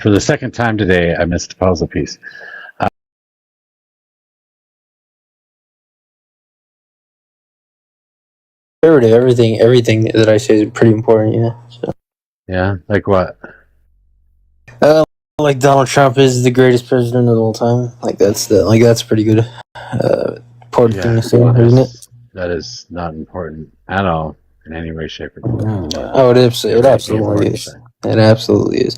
For the second time today, I missed a puzzle piece. Everything that I say is pretty important. Yeah. So. Yeah, like what? Uh, like Donald Trump is the greatest president of all time. That's pretty good. Important thing Yeah, to say, isn't it? that is not important at all in any way, shape, or form. But Oh, it might be absolutely important to is. say. It absolutely is.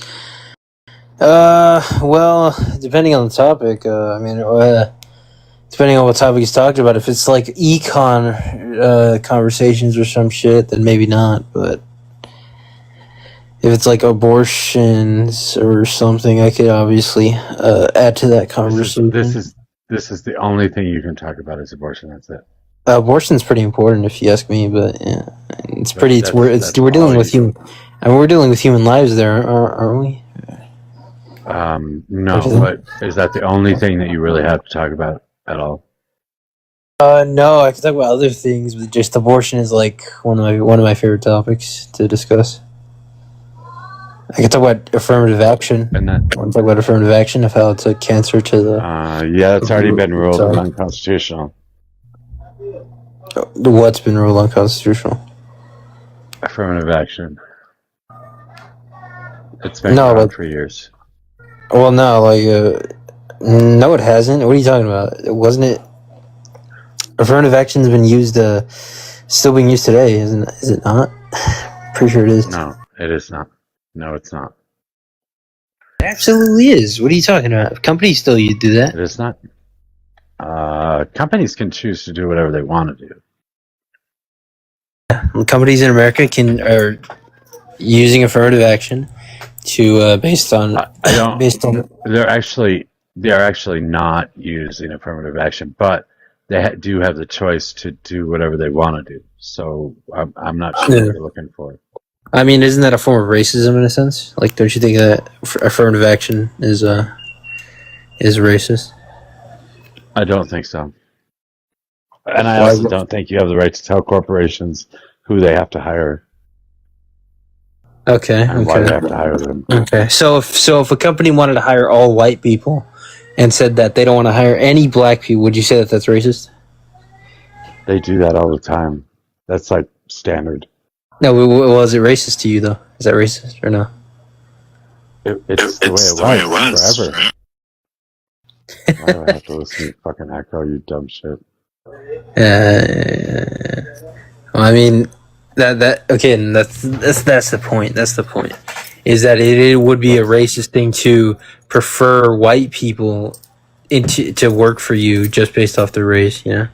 Well, depending on the topic, depending on what topic he's talking about, if it's like econ conversations or some shit, then maybe not. But if it's like abortions or something, I could obviously add to that conversation. This is the only thing you can talk about is abortion. That's it. Abortion's pretty important, if you ask me. But yeah, it's But pretty. We're dealing with human. I mean, we're dealing with human lives there, aren't we? No, but is that the only thing that you really have to talk about at all? No, I can talk about other things, but just abortion is like one of my favorite topics to discuss. I can talk about affirmative action. And that, I want to talk about affirmative action of how it took cancer to the. yeah, that's already been ruled unconstitutional. What's been ruled unconstitutional? Affirmative action. It's been around for years. Well, no, no, it hasn't. What are you talking about? Wasn't it? Affirmative action's been used, still being used today, isn't? Is it not? Pretty sure it is. No, it is not. No, it's not. It absolutely is. What are you talking about? Companies still do that. It is not. Companies can choose to do whatever they want to do. Companies in America are using affirmative action to based on. They're actually not using affirmative action, but they do have the choice to do whatever they want to do. So I'm not sure what you're looking for. I mean, isn't that a form of racism in a sense? Like, don't you think that affirmative action is racist? I don't think so. And I also don't think you have the right to tell corporations who they have to hire. Okay. And why they have to hire them. Okay. So if a company wanted to hire all white people and said that they don't want to hire any black people, would you say that that's racist? They do that all the time. That's like standard. No, is it racist to you though? Is that racist or no? It's the way it was forever. Why do I have to listen to fucking echo, you dumb shit? Well, I mean, that's the point. That's the point. Is that it would be a racist thing to prefer white people to work for you just based off their race. You know,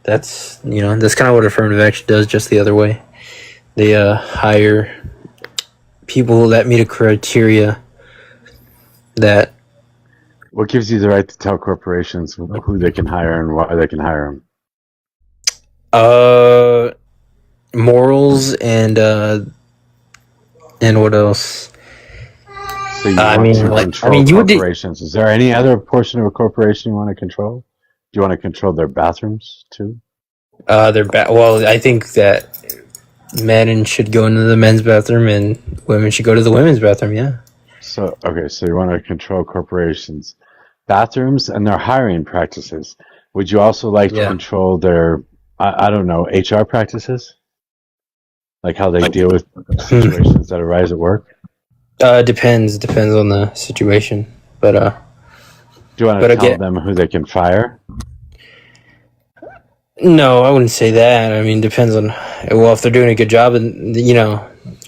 that's kind of what affirmative action does, just the other way. They hire people that meet a criteria that. What gives you the right to tell corporations who they can hire and why they can hire them? Morals and what else? So you want to control corporations. Is there any other portion of a corporation you want to control? Do you want to control their bathrooms too? Well, I think that men should go into the men's bathroom and women should go to the women's bathroom. Yeah. So you want to control corporations' bathrooms and their hiring practices. Would you also like to control their, I don't know, HR practices? Like how they deal with situations that arise at work? Depends on the situation. But do you want to tell them who they can fire? No, I wouldn't say that. I mean, depends on if they're doing a good job and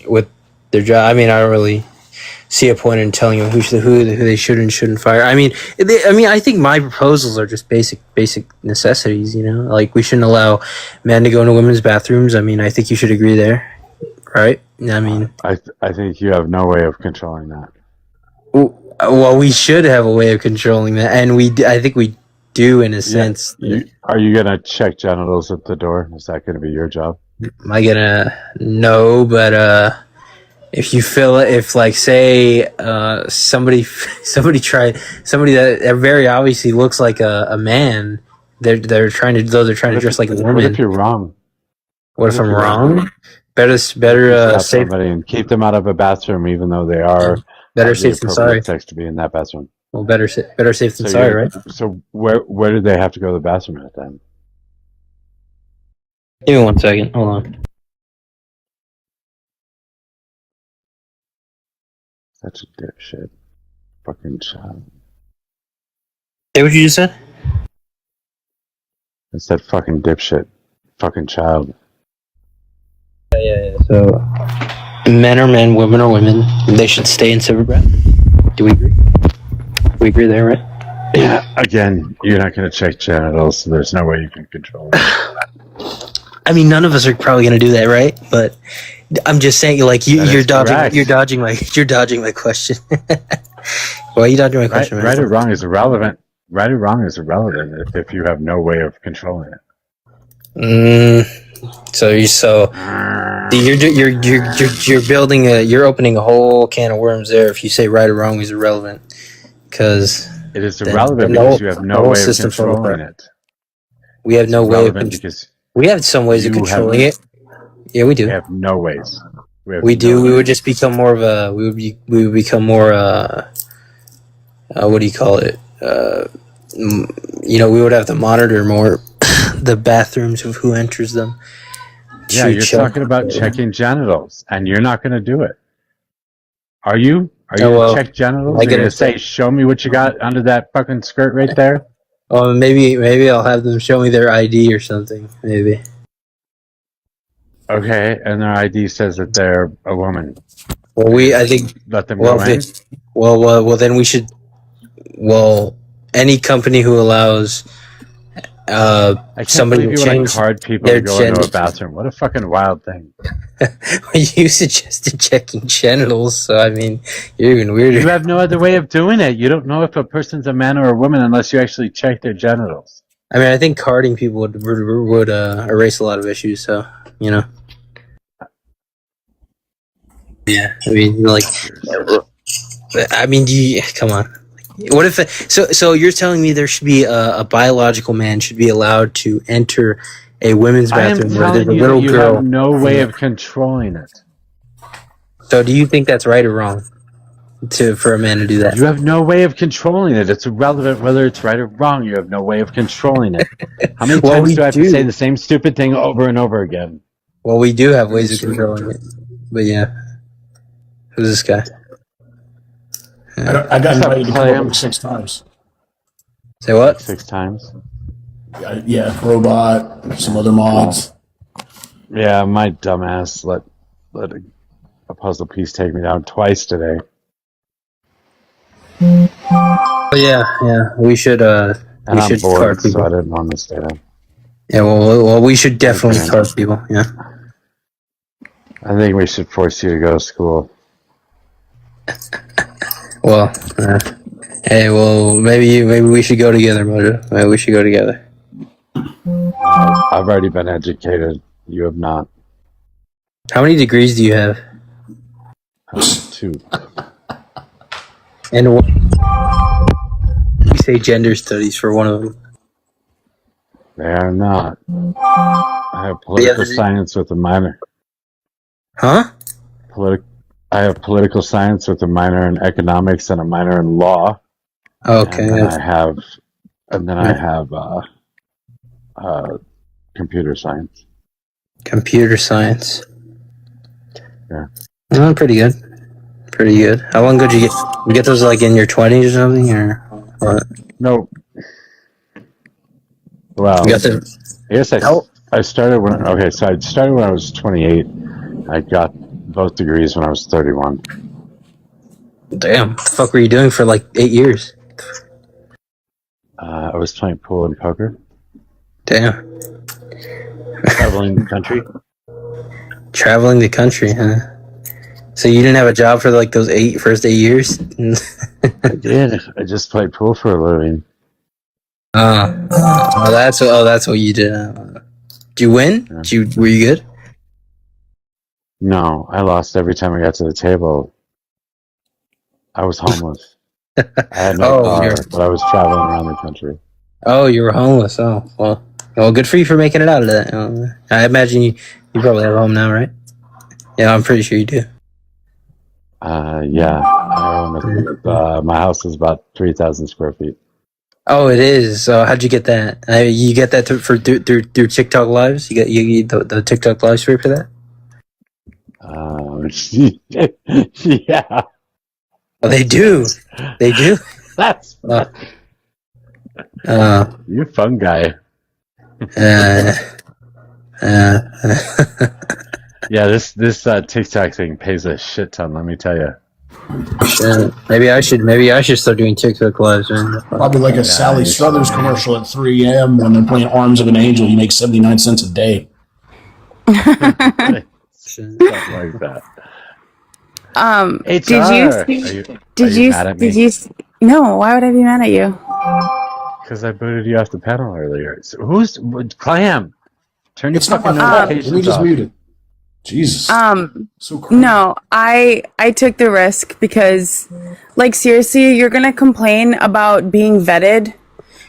with their job. I mean, I don't really see a point in telling them who they should and shouldn't fire. I mean, I think my proposals are just basic necessities. Like we shouldn't allow men to go into women's bathrooms. I mean, I think you should agree there, right? I mean, I think you have no way of controlling that. Well, we should have a way of controlling that, and I think we do in a sense. Are you gonna check genitals at the door? Is that gonna be your job? Am I gonna? No, but if you feel if like say somebody that very obviously looks like a man, they're trying to dress like a woman. What if you're wrong? What if I'm wrong? Better save somebody and keep them out of a bathroom, even though they are Better safe than sorry. Sex to be in that bathroom. Well, better safe than sorry, right? So where do they have to go to the bathroom at then? Give me 1 second. Hold on. Such a dipshit. Fucking child. Say what you just said? It's that fucking dipshit. Fucking child. Yeah. So, men are men, women are women. They should stay in separate bathrooms. Do we agree? We agree there, right? Yeah. Again, you're not going to check genitals, so there's no way you can control it. I mean, none of us are probably going to do that, right? But I'm just saying, like, you're dodging my question. Why are you dodging my question? Right or wrong is irrelevant. Right or wrong is irrelevant if you have no way of controlling it. So you're opening a whole can of worms there. If you say right or wrong is irrelevant, because it is irrelevant because you have no way of controlling it. We have no way because we have some ways of controlling it. Yeah, we do. We have no ways. We do. We would just become more of a. We would become more. What do you call it? We would have to monitor more the bathrooms of who enters them. Yeah, you're talking about checking genitals, and you're not going to do it. Are you? Are you going to check genitals? You're going to say, "Show me what you got under that fucking skirt right there." Oh, maybe I'll have them show me their ID or something. Maybe. Okay, and their ID says that they're a woman. Well, I think let them go in. Well, then we should. Well, any company who allows somebody to change card people to go into a bathroom. What a fucking wild thing. You suggested checking genitals, so I mean, you're even weirder. You have no other way of doing it. You don't know if a person's a man or a woman unless you actually check their genitals. I mean, I think carding people would erase a lot of issues. So Yeah, I mean, come on. What if so? You're telling me there should be a biological man should be allowed to enter a women's bathroom where there's a little girl? You have no way of controlling it. So, do you think that's right or wrong for a man to do that? You have no way of controlling it. It's irrelevant whether it's right or wrong. You have no way of controlling it. How many times do I have to say the same stupid thing over and over again? Well, we do have ways of controlling it, but yeah. Who's this guy? I got invited to come over 6 times. Say what? 6 times? Yeah, Robot, some other mods. Yeah, my dumbass let a puzzle piece take me down twice today. Yeah, we should. And I'm bored, so I didn't want to stay there. Yeah, well, we should definitely card people. Yeah. I think we should force you to go to school. Well, hey, maybe we should go together, Mojo. Maybe we should go together. I've already been educated. You have not. How many degrees do you have? 2. And what? We say gender studies for one of them. They are not. I have political science with a minor. Huh? I have political science with a minor in economics and a minor in law. Okay. And then I have computer science. Computer science. Yeah. Oh, pretty good. Pretty good. How long did you get? You get those like in your 20s or something, or what? No. Well, you got the. I guess I started when I started when I was 28. I got both degrees when I was 31. Damn, what the fuck were you doing for like 8 years? I was playing pool and poker. Damn. Traveling the country. Traveling the country, huh? So you didn't have a job for like those first 8 years? I did. I just played pool for a living. That's what you did. Did you win? Yeah. Were you good? No, I lost every time I got to the table. I was homeless. I had no car, but I was traveling around the country. Oh, you were homeless. Oh, well, good for you for making it out of that. I imagine you probably have a home now, right? Yeah, I'm pretty sure you do. Yeah, My house is about 3,000 square feet. Oh, it is. So how'd you get that? You get that through TikTok lives? You get the TikTok live stream for that? Yeah. Oh, they do. They do. That's you fun guy. Yeah, this TikTok thing pays a shit ton. Let me tell you. Maybe I should start doing TikTok lives, man. Probably like a Sally Struthers commercial at 3 a.m. when they're playing Arms of an Angel. You make 79 cents a day. Something like that. Did you? No, why would I be mad at you? Because I booted you off the panel earlier. So who's Clam? Turn your fucking notifications we just off. muted. Jesus. So crazy. No, I took the risk because, like, seriously, you're gonna complain about being vetted.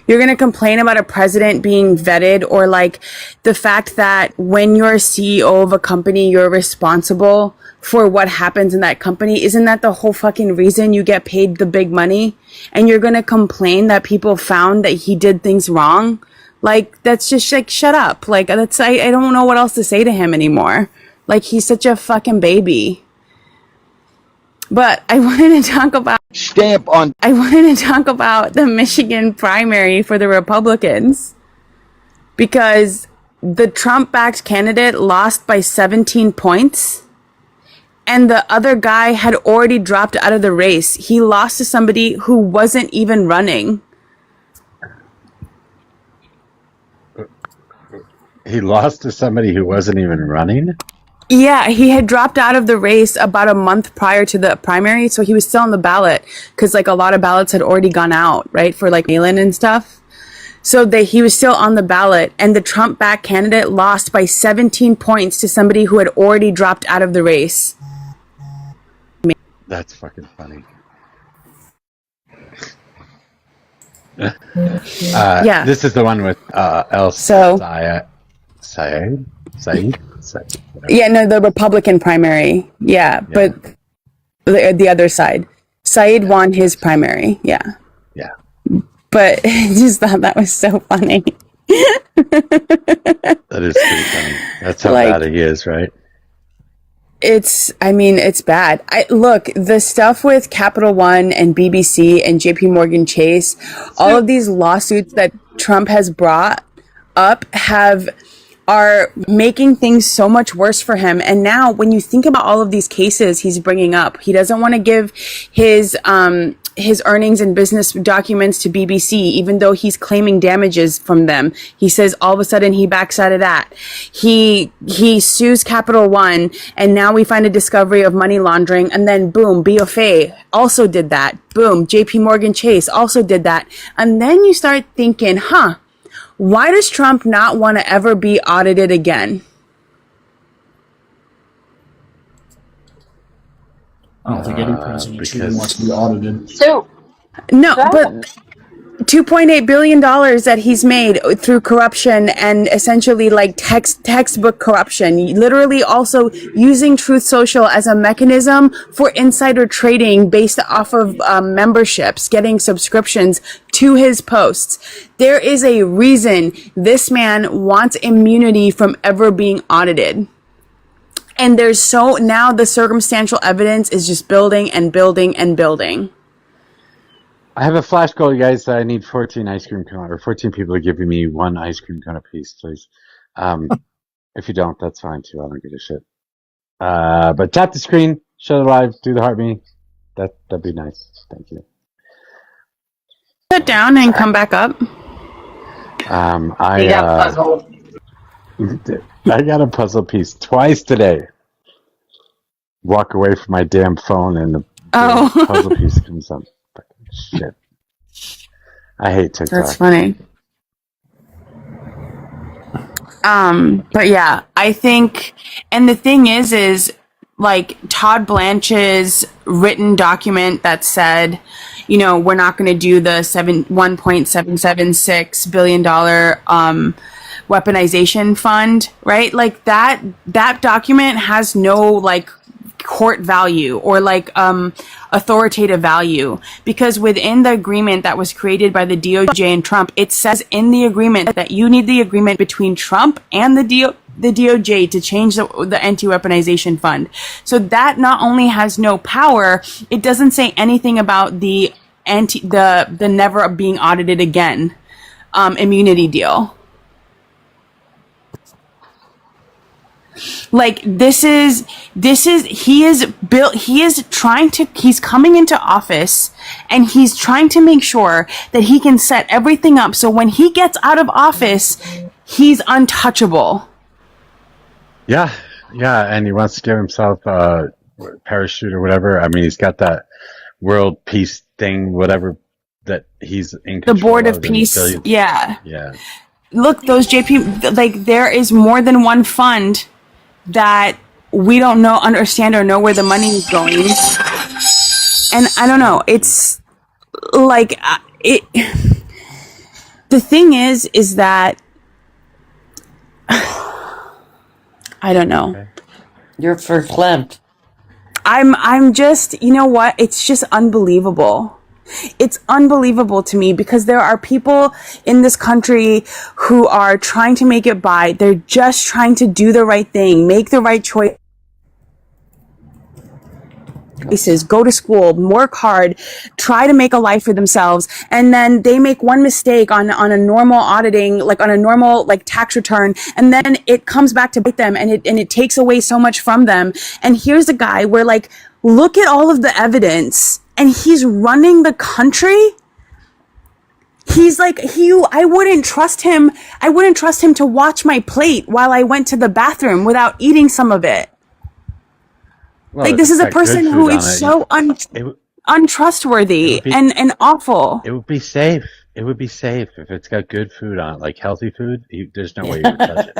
You're gonna complain about a president being vetted, or like the fact that when you're CEO of a company, you're responsible for what happens in that company. Isn't that the whole fucking reason you get paid the big money? And you're gonna complain that people found that he did things wrong? Like, that's just like, shut up. Like, that's, I don't know what else to say to him anymore. Like, he's such a fucking baby. But I wanted to talk about the Michigan primary for the Republicans, because the Trump-backed candidate lost by 17 points, and the other guy had already dropped out of the race. He lost to somebody who wasn't even running. He lost to somebody who wasn't even running? Yeah, he had dropped out of the race about a month prior to the primary, so he was still on the ballot because, like, a lot of ballots had already gone out, right, for, like, mail-in and stuff. So he was still on the ballot, and the Trump-backed candidate lost by 17 points to somebody who had already dropped out of the race. That's fucking funny. Yeah. This is the one with Saeed? Yeah, no, the Republican primary. Yeah. But the other side. Saeed won his primary. Yeah. Yeah. But I just thought that was so funny. That is pretty funny. That's how bad he is, right? It's bad. Look, the stuff with Capital One and BBC and JP Morgan Chase, all of these lawsuits that Trump has brought up are making things so much worse for him. And now when you think about all of these cases he's bringing up, he doesn't want to give his earnings and business documents to BBC, even though he's claiming damages from them. He says all of a sudden he backs out of that. He sues Capital One, and now we find a discovery of money laundering, and then boom, BofA also did that. Boom, JP Morgan Chase also did that. And then you start thinking, why does Trump not want to ever be audited again? I don't think any president truly wants to be audited. No, but $2.8 billion that he's made through corruption and essentially like textbook corruption, literally also using Truth Social as a mechanism for insider trading based off of memberships, getting subscriptions to his posts. There is a reason this man wants immunity from ever being audited. And now the circumstantial evidence is just building and building and building. I have a flash goal, you guys. I need 14 ice cream cone, or 14 people to give me one ice cream cone apiece, please. If you don't, that's fine too. I don't give a shit. But tap the screen, show the live, do the heart me. That'd be nice. Thank you. Sit down and come back up. I got a puzzle piece twice today. Walk away from my damn phone and the puzzle piece comes up. Shit. I hate TikTok. That's funny. But yeah, I think, and the thing is like Todd Blanche's written document that said, we're not going to do the $1.776 billion weaponization fund, right? Like that document has no like court value or like authoritative value, because within the agreement that was created by the DOJ and Trump, it says in the agreement that you need the agreement between Trump and the DOJ to change the anti-weaponization fund. So that not only has no power, it doesn't say anything about the never being audited again immunity deal. Like he's coming into office and he's trying to make sure that he can set everything up so when he gets out of office, he's untouchable. Yeah, and he wants to give himself a parachute or whatever. I mean, he's got that world peace thing, whatever, that he's in control the board of of peace. Yeah. Look, those JP, like there is more than one fund that we don't understand or know where the money is going. And I don't know, it's like the thing is that I don't know. You're verklempt. I'm just, you know what? It's just unbelievable. It's unbelievable to me because there are people in this country who are trying to make it by. They're just trying to do the right thing, make the right choice. Go to school, work hard, try to make a life for themselves, and then they make one mistake on a normal auditing, like on a normal like tax return, and then it comes back to bite them, and it takes away so much from them. And here's a guy where like, look at all of the evidence, and he's running the country. He's like, I wouldn't trust him to watch my plate while I went to the bathroom without eating some of it. Well, like, this is a person who is so untrustworthy and awful. It would be safe. It would be safe if it's got good food on it, like healthy food. There's no way you would touch it.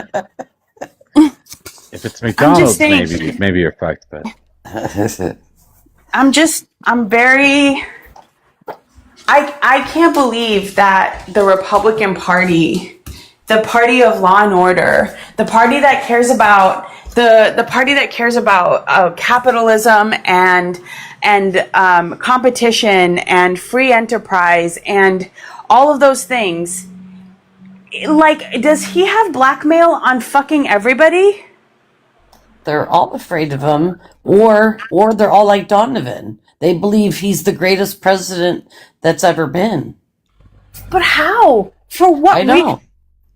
If it's McDonald's, maybe you're fucked. But I can't believe that the Republican Party, the party of law and order, the party that cares about capitalism and competition and free enterprise and all of those things, like, does he have blackmail on fucking everybody? They're all afraid of him, or they're all like Donovan. They believe he's the greatest president that's ever been. But how? For what? I know.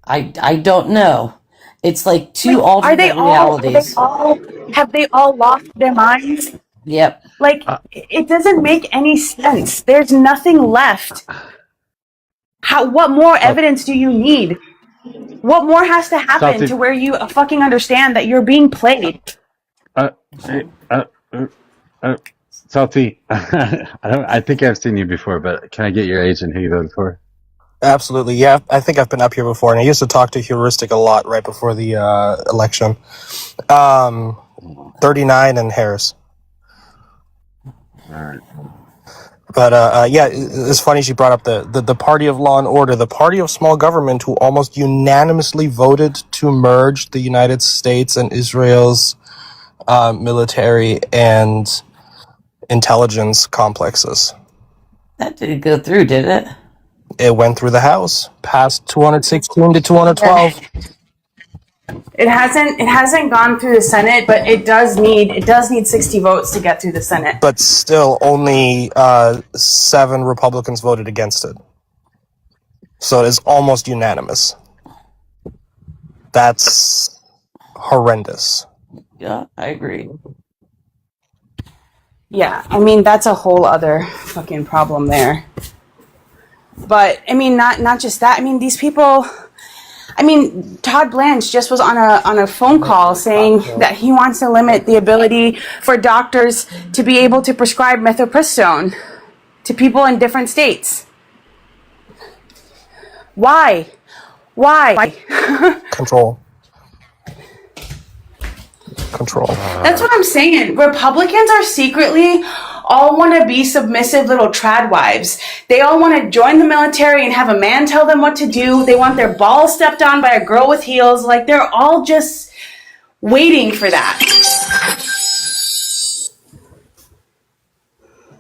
I don't know. It's like two alternate realities. Have they all lost their minds? Yep. Like, it doesn't make any sense. There's nothing left. What more evidence do you need? What more has to happen to where you fucking understand that you're being played? Salty, I think I've seen you before, but can I get your age and who you voted for? Absolutely, yeah. I think I've been up here before, and I used to talk to Heuristic a lot right before the election. 39 and Harris. All right. But yeah, it's funny she brought up the party of law and order, the party of small government, who almost unanimously voted to merge the United States and Israel's military and intelligence complexes. That didn't go through, did it? It went through the House, passed 216 to 212. It hasn't gone through the Senate, but it does need 60 votes to get through the Senate. But still, only 7 Republicans voted against it. So it is almost unanimous. That's horrendous. Yeah, I agree. Yeah, I mean, that's a whole other fucking problem there. But I mean, not just that. I mean, these people. I mean, Todd Blanche just was on a phone call saying that he wants to limit the ability for doctors to be able to prescribe mifepristone to people in different states. Why? Control. That's what I'm saying. Republicans are secretly all want to be submissive little trad wives. They all want to join the military and have a man tell them what to do. They want their balls stepped on by a girl with heels. Like, they're all just waiting for that.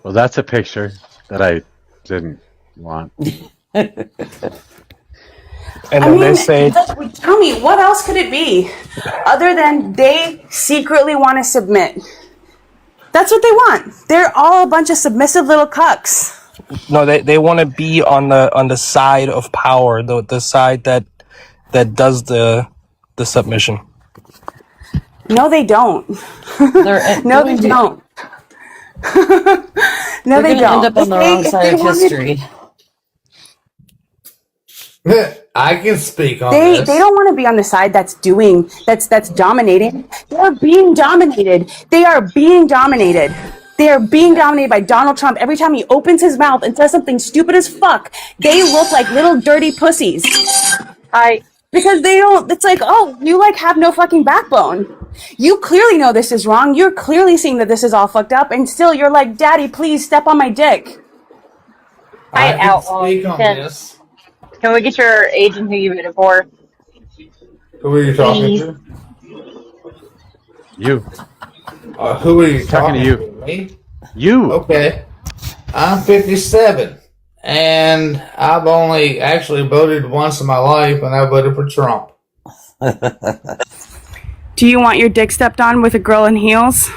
Well, that's a picture that I didn't want. And then they say, tell me, what else could it be other than they secretly want to submit? That's what they want. They're all a bunch of submissive little cucks. no, they want to be on the side of power, the side that does the submission. No, they don't. No, they don't. No, they don't. End up on the wrong side of history. I can speak on this. They don't want to be on the side that's dominating. They're being dominated. They are being dominated. They are being dominated by Donald Trump. Every time he opens his mouth and says something stupid as fuck, they look like little dirty pussies. Because they don't, it's like, oh, you like have no fucking backbone. You clearly know this is wrong. You're clearly seeing that this is all fucked up, and still you're like, Daddy, please step on my dick. I can speak on this. Can we get your age and who you voted for? Who are you talking to? You. Who are you talking to you. Me? You. Okay. I'm 57. And I've only actually voted once in my life, and I voted for Trump. Do you want your dick stepped on with a girl in heels?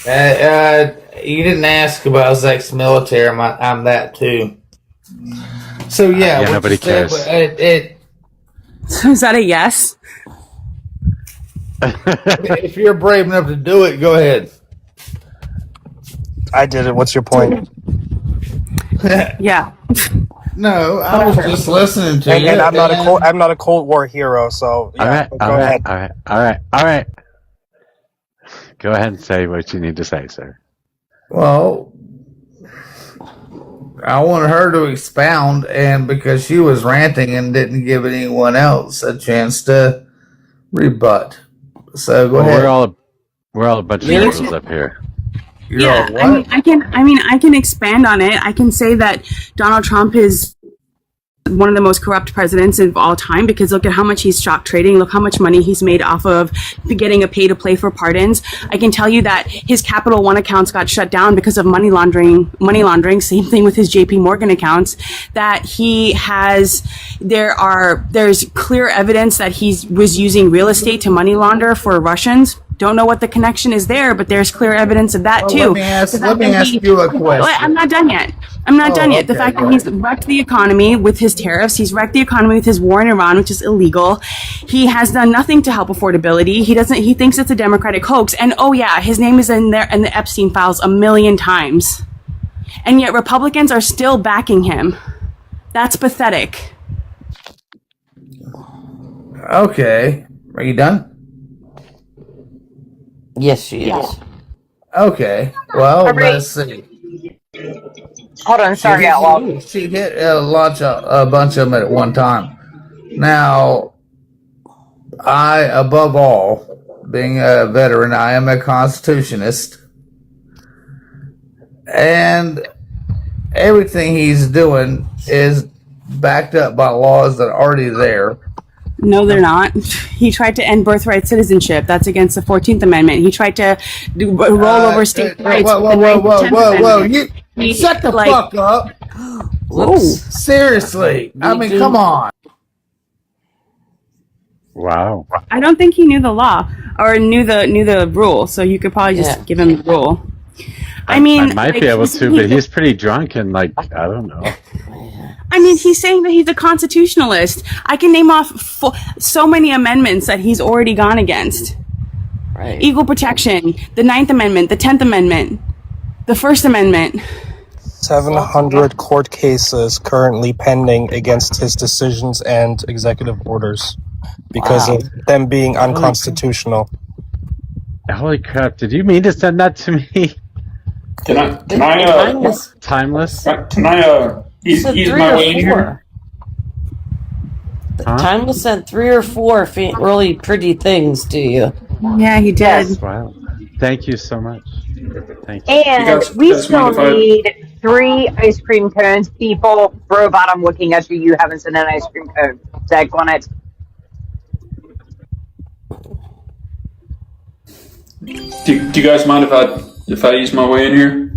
You didn't ask about his ex-military. I'm that too. So yeah, nobody cares. So is that a yes? If you're brave enough to do it, go ahead. I did it. What's your point? Yeah. No, I was just listening to you. And I'm not a Cold War hero, so yeah, All right. Go ahead and say what you need to say, sir. Well, I wanted her to expound, and because she was ranting and didn't give anyone else a chance to rebut. So go ahead. We're all a bunch of liberals up here. Yeah, I can expand on it. I can say that Donald Trump is one of the most corrupt presidents of all time, because look at how much he's stock trading. Look how much money he's made off of getting a pay to play for pardons. I can tell you that his Capital One accounts got shut down because of money laundering. Same thing with his JP Morgan accounts that he has. There's clear evidence that he was using real estate to money launder for Russians. Don't know what the connection is there, but there's clear evidence of that too. Let me ask you a question. I'm not done yet. The fact that he's wrecked the economy with his tariffs, he's wrecked the economy with his war in Iran, which is illegal. He has done nothing to help affordability. He thinks it's a Democratic hoax. And oh yeah, his name is in there in the Epstein files 1,000,000 times. And yet Republicans are still backing him. That's pathetic. Okay. Are you done? Yes, she is. Okay. Well, let's see. Hold on, sorry, Outlaw. She hit a bunch of them at one time. Now, above all, being a veteran, I am a constitutionist. And everything he's doing is backed up by laws that are already there. No, they're not. He tried to end birthright citizenship. That's against the 14th Amendment. He tried to roll over state rights. Whoa. You shut the fuck up. Whoa. Seriously. I mean, come on. Wow. I don't think he knew the law or knew the rule, so you could probably just give him the rule. I might be able to, but he's pretty drunk and I don't know. He's saying that he's a constitutionalist. I can name off so many amendments that he's already gone against. Right. Equal protection, the 9th Amendment, the 10th Amendment, the First Amendment. 700 court cases currently pending against his decisions and executive orders because of them being unconstitutional. Holy crap, did you mean to send that to me? Can I Timeless? Can I ease my way in here? Timeless sent 3 or 4 really pretty things to you. Yeah, he did. Wow. Thank you so much. Thank you. And we still need 3 ice cream cones. People, Robot, I'm looking at you. You haven't sent an ice cream cone. Zach on it. Do you guys mind if I ease my way in here?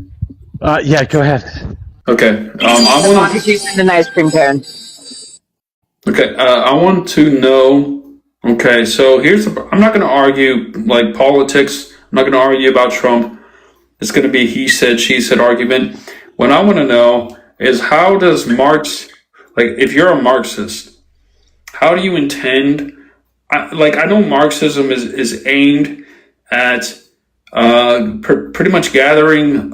Yeah, go ahead. Okay. As long as you send an ice cream cone. Okay. I want to know. Okay, so I'm not going to argue like politics. I'm not going to argue about Trump. It's going to be a he said, she said argument. What I want to know is how does Marx, like, if you're a Marxist, how do you intend? I know Marxism is aimed at pretty much gathering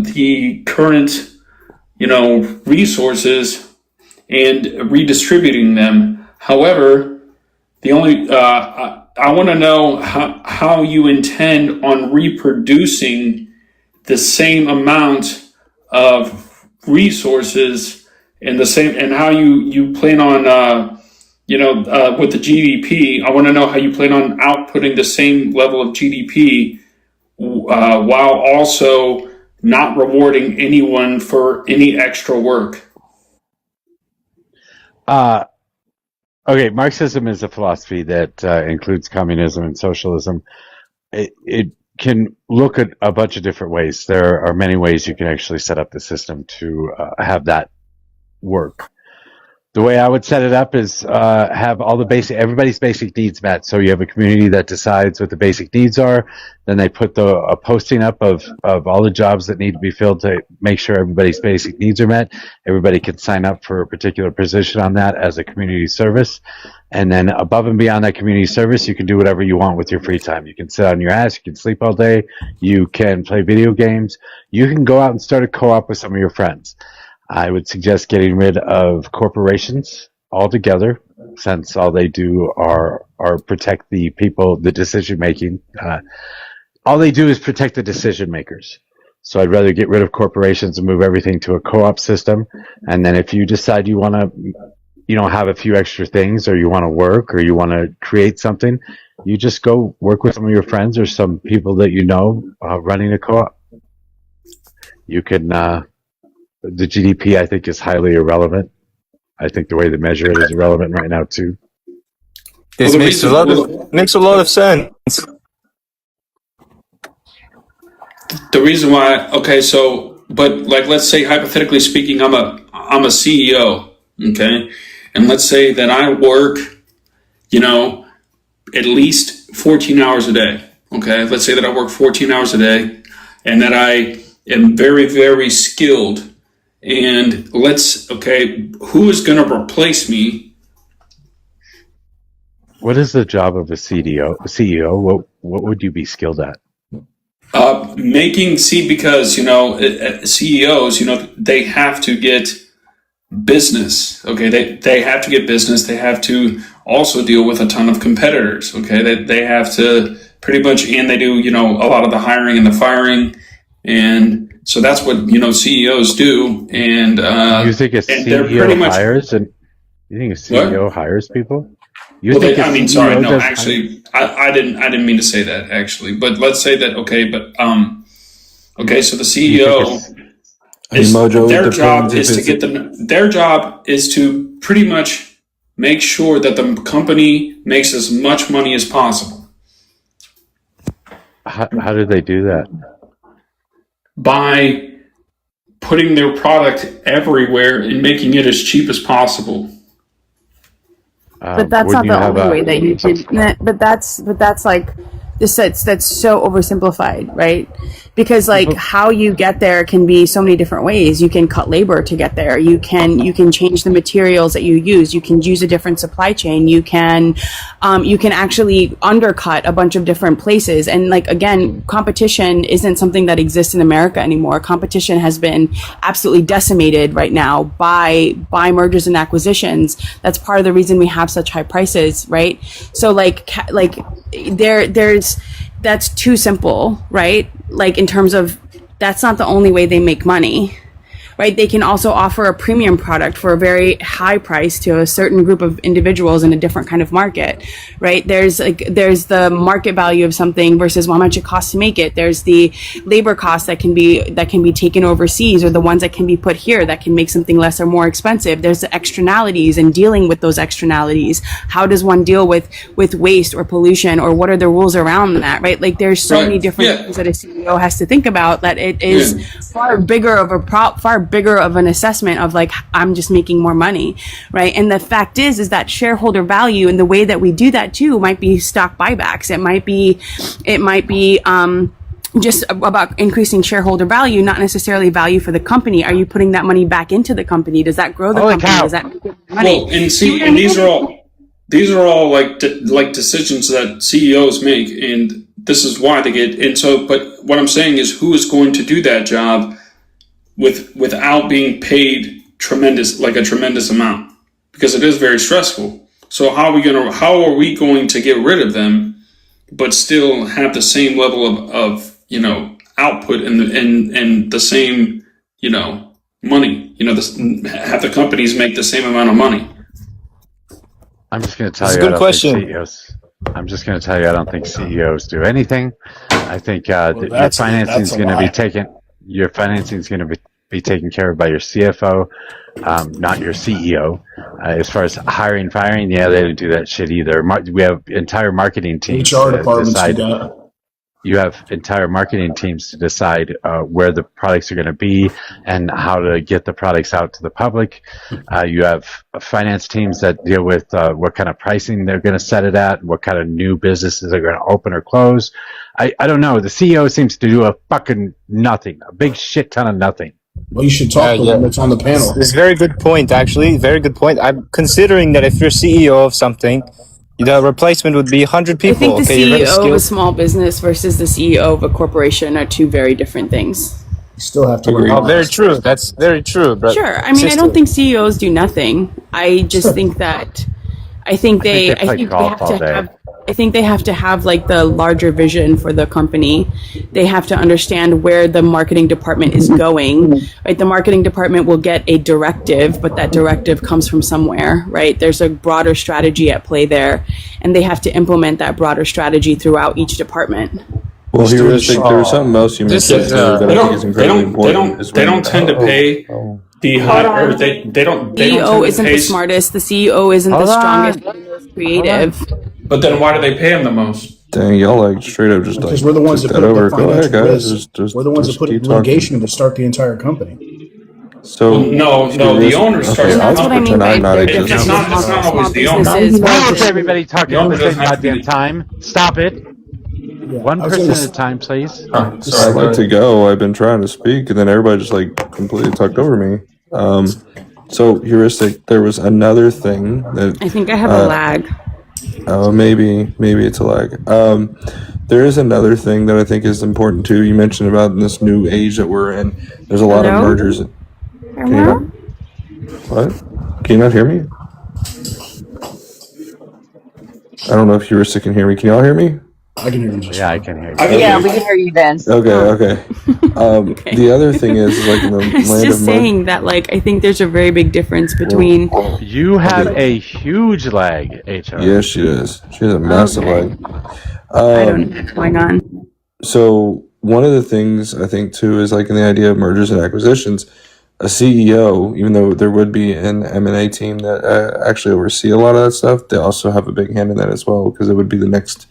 the current, resources and redistributing them. However, the only I want to know how you intend on reproducing the same amount of resources and how you plan on with the GDP. I want to know how you plan on outputting the same level of GDP while also not rewarding anyone for any extra work. Okay, Marxism is a philosophy that includes communism and socialism. It can look at a bunch of different ways. There are many ways you can actually set up the system to have that work. The way I would set it up is have everybody's basic needs met. So you have a community that decides what the basic needs are. Then they put a posting up of all the jobs that need to be filled to make sure everybody's basic needs are met. Everybody can sign up for a particular position on that as a community service. And then above and beyond that community service, you can do whatever you want with your free time. You can sit on your ass. You can sleep all day. You can play video games. You can go out and start a co-op with some of your friends. I would suggest getting rid of corporations altogether, since all they do are protect the people, the decision making. All they do is protect the decision makers. So I'd rather get rid of corporations and move everything to a co-op system. And then if you decide you want to, have a few extra things, or you want to work, or you want to create something, you just go work with some of your friends or some people that running a co-op. You can. The GDP, I think, is highly irrelevant. I think the way they measure it is irrelevant right now too. This makes a lot of sense. The reason why, but like, let's say hypothetically speaking, I'm a CEO, okay, and let's say that I work, at least 14 hours a day, okay. Let's say that I work 14 hours a day, and that I am very, very skilled. And who is going to replace me? What is the job of a CEO? What would you be skilled at? Because, CEOs, they have to get business. Okay. They have to get business. They have to also deal with a ton of competitors. Okay. They have to pretty much, and they do, a lot of the hiring and the firing. And so that's what CEOs do, and you think a CEO hires, and you think a CEO hires people? I didn't mean to say that actually, but let's say that so the CEO Mojo, their job is to pretty much make sure that the company makes as much money as possible. How do they do that? By putting their product everywhere and making it as cheap as possible. But that's not the only way that you can. But that's like that's so oversimplified, right? Because how you get there can be so many different ways. You can cut labor to get there. You can change the materials that you use. You can use a different supply chain. You can actually undercut a bunch of different places. And again, competition isn't something that exists in America anymore. Competition has been absolutely decimated right now by mergers and acquisitions. That's part of the reason we have such high prices, right? So that's too simple, right? In terms of, that's not the only way they make money, right? They can also offer a premium product for a very high price to a certain group of individuals in a different kind of market, right? There's the market value of something versus how much it costs to make it. There's the labor costs that can be taken overseas, or the ones that can be put here that can make something less or more expensive. There's the externalities and dealing with those externalities. How does one deal with waste or pollution, or what are the rules around that, right? Like there's so many different things that a CEO has to think about, that it is far bigger of an assessment of like, I'm just making more money, right? And the fact is that shareholder value, and the way that we do that too, might be stock buybacks. It might be just about increasing shareholder value, not necessarily value for the company. Are you putting that money back into the company? Does that grow the company? Does that make money? Well, and see, and these are all like decisions that CEOs make, and this is why they get. And so, but what I'm saying is, who is going to do that job without being paid a tremendous amount? Because it is very stressful. So how are we going to get rid of them, but still have the same level of output and the same money? Have the companies make the same amount of money? I'm just going to tell you. Good question. I'm just going to tell you, I don't think CEOs do anything. I think your financing is going to be taken. Your financing is going to be taken care of by your CFO, not your CEO. As far as hiring, firing, they don't do that shit either. We have entire marketing teams. HR departments do that. You have entire marketing teams to decide where the products are going to be and how to get the products out to the public. You have finance teams that deal with what kind of pricing they're going to set it at, what kind of new businesses are going to open or close. I don't know. The CEO seems to do a fucking nothing, a big shit ton of nothing. Well, you should talk to them that's on the panel. It's a very good point, actually. Very good point. I'm considering that if you're CEO of something, the replacement would be 100 people. I think the CEO of a small business versus the CEO of a corporation are two very different things. You still have to worry. Oh, very true. That's very true. But sure. I mean, I don't think CEOs do nothing. I just think that I think they have to have like the larger vision for the company. They have to understand where the marketing department is going, right? The marketing department will get a directive, but that directive comes from somewhere, right? There's a broader strategy at play there, and they have to implement that broader strategy throughout each department. Well, there was something else you mentioned that I think is incredibly important. They don't tend to pay the high, or they don't. The CEO isn't the smartest. The CEO isn't the strongest, the most creative. But then why do they pay him the most? Dang, y'all like straight up just like because we're the ones that put over. Up the Go ahead, guys. We're the ones that put in litigation to start the entire company. So no, the owner starts. That's what I mean by it's not always the owner. Why is everybody talking at the same goddamn time? Stop it. One person at a time, please. I'd like to go. I've been trying to speak, and then everybody just like completely talked over me. So heuristic. There was another thing that I think I have a lag. Oh, maybe it's a lag. There is another thing that I think is important too. You mentioned about in this new age that we're in. There's a lot of mergers. What? Can you not hear me? I don't know if heuristic can hear me. Can y'all hear me? I can hear you. Yeah, I can hear you. Okay. Yeah, we can hear you, Vince. Okay. The other thing is like in the I was just saying that, like, I think there's a very big difference between. You have a huge lag, HR. Yes, she does. She has a massive lag. I don't know what's going on. So one of the things I think too is like in the idea of mergers and acquisitions, a CEO, even though there would be an M&A team that actually oversee a lot of that stuff, they also have a big hand in that as well, because it would be the next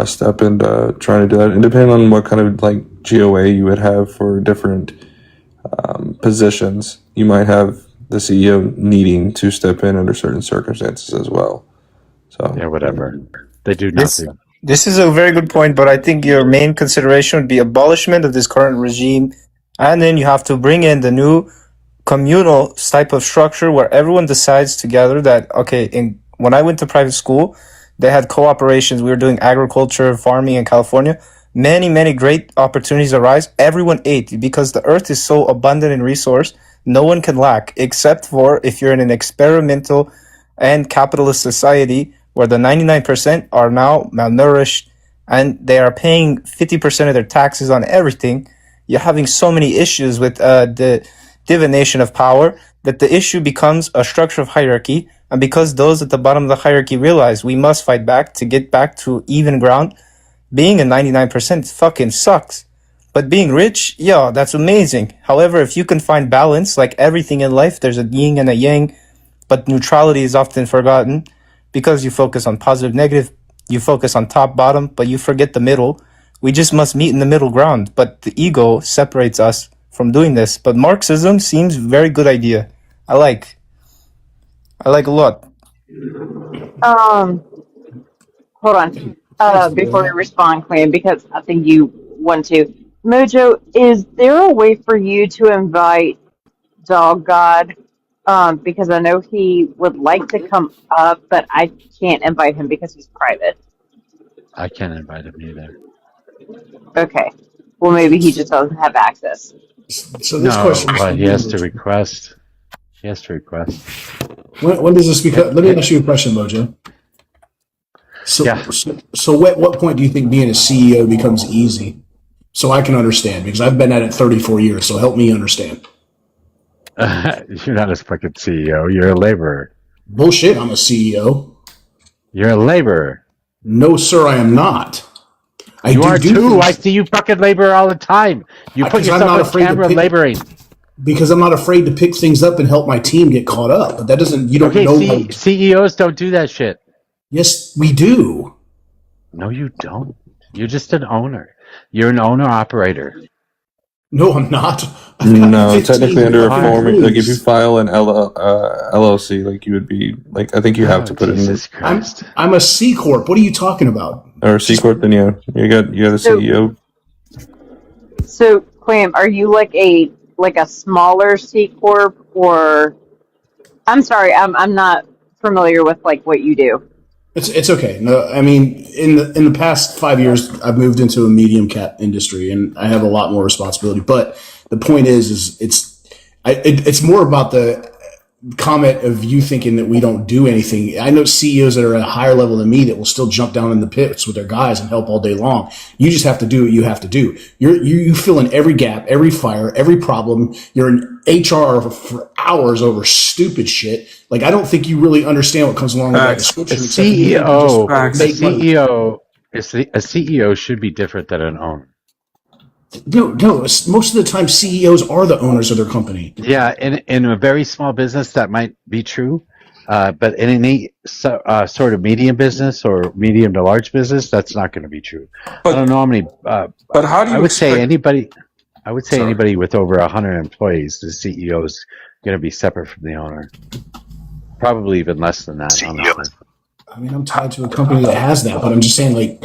step in trying to do that. And depending on what kind of like GOA you would have for different positions, you might have the CEO needing to step in under certain circumstances as well. So yeah, whatever. They do nothing. This is a very good point, but I think your main consideration would be abolishment of this current regime, and then you have to bring in the new communal type of structure where everyone decides together that, okay, when I went to private school, they had cooperations. We were doing agriculture, farming in California. Many, many great opportunities arise. Everyone ate because the earth is so abundant in resource. No one can lack, except for if you're in an experimental and capitalist society where the 99% are now malnourished and they are paying 50% of their taxes on everything. You're having so many issues with the divination of power that the issue becomes a structure of hierarchy, and because those at the bottom of the hierarchy realize we must fight back to get back to even ground, being a 99% fucking sucks. But being rich, yeah, that's amazing. However, if you can find balance, like everything in life, there's a yin and a yang, but neutrality is often forgotten because you focus on positive, negative, you focus on top, bottom, but you forget the middle. We just must meet in the middle ground, but the ego separates us from doing this. But Marxism seems a very good idea. I like a lot. Hold on. Before we respond, Quinn, because I think you want to. Mojo, is there a way for you to invite Dog God? Because I know he would like to come up, but I can't invite him because he's private. I can't invite him either. Okay. Well, maybe he just doesn't have access. So this question is but he has to request. He has to request. When does this become? Let me ask you a question, Mojo. So, Yeah. so at what point do you think being a CEO becomes easy? So I can understand, because I've been at it 34 years. So help me understand. You're not a fucking CEO. You're a laborer. Bullshit. I'm a CEO. You're a laborer. No, sir, I am not. You are too. I see you fucking labor all the time. You put yourself on camera laboring. Because I'm not afraid to pick things up and help my team get caught up. But that doesn't. You don't know. CEOs don't do that shit. Yes, we do. No, you don't. You're just an owner. You're an owner-operator. No, I'm not. No, technically under a form, like if you file an LLC, like you would be, like I think you have to put Jesus it in. Christ. I'm a C corp. What are you talking about? Or C corp, then yeah, you got the CEO. So, Quam, are you like a smaller C corp, or? I'm sorry, I'm not familiar with like what you do. It's okay. No, I mean, in the past 5 years, I've moved into a medium cap industry, and I have a lot more responsibility. But the point is it's more about the comment of you thinking that we don't do anything. I know CEOs that are at a higher level than me that will still jump down in the pits with their guys and help all day long. You just have to do what you have to do. You fill in every gap, every fire, every problem. You're in HR for hours over stupid shit. Like, I don't think you really understand what comes along with that description. A CEO should be different than an owner. No. Most of the time, CEOs are the owners of their company. Yeah, in a very small business, that might be true. But in any sort of medium business or medium to large business, that's not going to be true. I don't know how many. But how do you? I would say anybody with over 100 employees, the CEO is going to be separate from the owner. Probably even less than that. Honestly. I mean, I'm tied to a company that has that, but I'm just saying, like,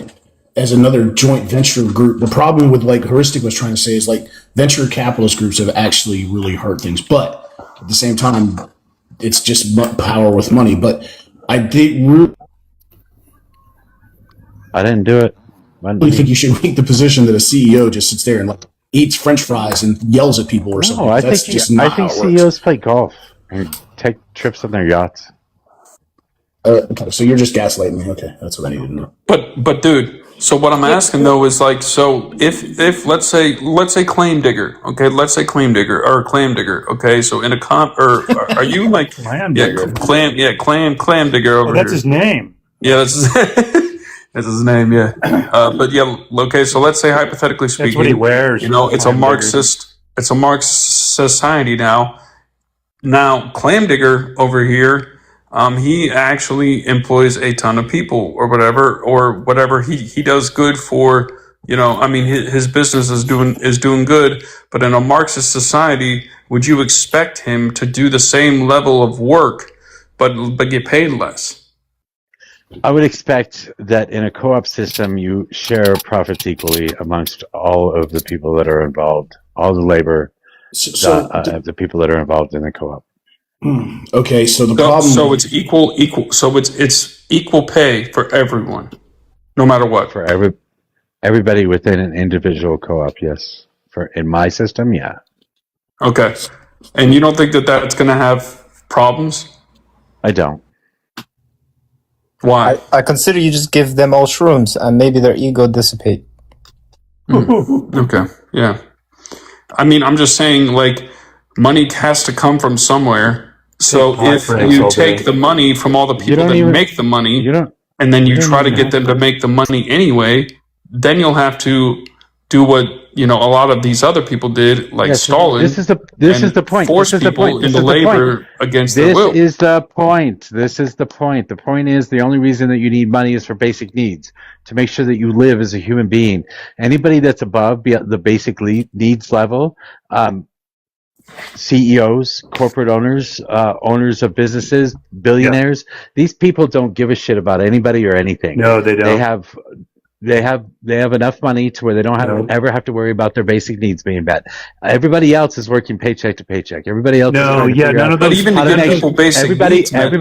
as another joint venture group, the problem with, like, Heuristic was trying to say is, like, venture capitalist groups have actually really hurt things. But at the same time, it's just power with money. But I didn't do it. I really think you should make the position that a CEO just sits there and, like, eats French fries and yells at people or something. No, I think CEOs play golf and take trips on their yachts. Okay, so you're just gaslighting me. Okay, that's what I needed to know. But dude, so what I'm asking though is like, so if let's say claim digger, okay, clam digger, okay, so in a are you like clam digger over here? That's his name. Yeah, that's that's his name. Yeah, but yeah, okay, so let's say hypothetically speaking, That's what he wears. You know, it's a Marxist society now. Now, clam digger over here. He actually employs a ton of people or whatever he does good for, you know, I mean, his business is doing good, but in a Marxist society, would you expect him to do the same level of work, but get paid less? I would expect that in a co-op system, you share profits equally amongst all of the people that are involved, all the labor, the people that are involved in the co-op. Okay, so the problem. So it's equal. So it's equal pay for everyone, no matter what. For everybody within an individual co-op, yes. In my system, yeah. Okay, and you don't think that that's going to have problems? I don't. Why? I consider you just give them all shrooms and maybe their ego dissipate. Okay, yeah. I mean, I'm just saying, like, money has to come from somewhere. So if you take the money from all the people that make the money, and then you try to get them to make the money anyway, then you'll have to do what a lot of these other people did, like Stalin. This is the point. Force people into labor against their will. This is the point. The point is the only reason that you need money is for basic needs, to make sure that you live as a human being. Anybody that's above the basic needs level, CEOs, corporate owners, owners of businesses, billionaires, these people don't give a shit about anybody or anything. No, they don't. They have enough money to where they don't ever have to worry about their basic needs being met. Everybody else is working paycheck to paycheck. Everybody else. None of those. But even to get people basic needs met,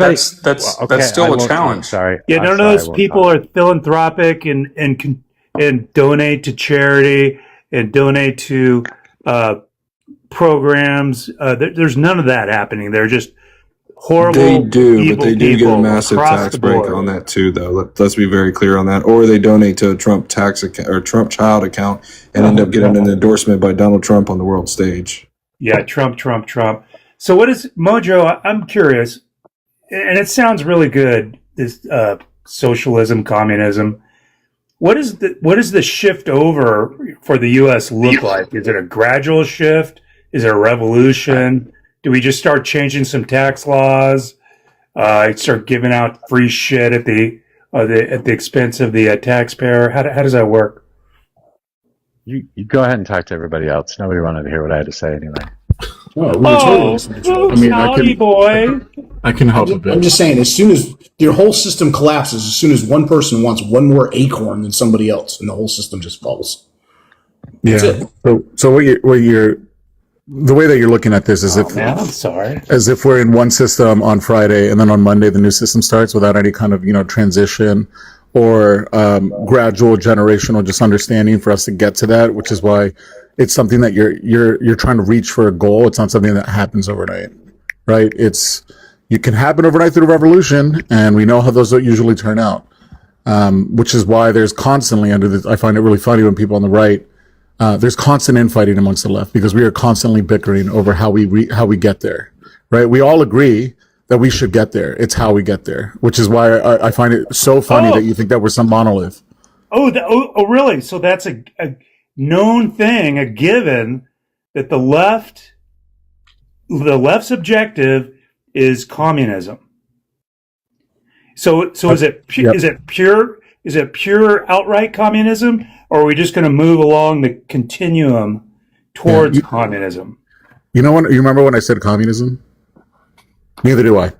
that's still a challenge. Sorry. Yeah, none of those people are philanthropic and donate to charity and donate to programs. There's none of that happening. They're just horrible. They do, but they do get a people massive across tax the break board. on that too, though. Let's be very clear on that. Or they donate to a Trump tax account or Trump child account and end up getting an endorsement by Donald Trump on the world stage. Yeah, Trump. So what is Mojo? I'm curious, and it sounds really good. This socialism, communism. What is the shift over for the U.S. look like? Is it a gradual shift? Is it a revolution? Do we just start changing some tax laws? Start giving out free shit at the expense of the taxpayer? How does that work? You go ahead and talk to everybody else. Nobody wanted to hear what I had to say anyway. I can help a bit. I'm just saying, as soon as your whole system collapses, as soon as one person wants one more acorn than somebody else, and the whole system just falls. Yeah. So the way that you're looking at this is as if we're in one system on Friday and then on Monday the new system starts without any kind of transition or gradual generational just understanding for us to get to that, which is why it's something that you're trying to reach for a goal. It's not something that happens overnight, right? You can happen overnight through the revolution, and we know how those usually turn out. Which is why there's constantly I find it really funny when people on the right. There's constant infighting amongst the left because we are constantly bickering over how we get there, right? We all agree that we should get there. It's how we get there, which is why I find it so funny that you think that we're some monolith. Really? So that's a known thing, a given, that the left's objective is communism. So is it pure outright communism? Or are we just going to move along the continuum towards communism? You remember when I said communism? Neither do I.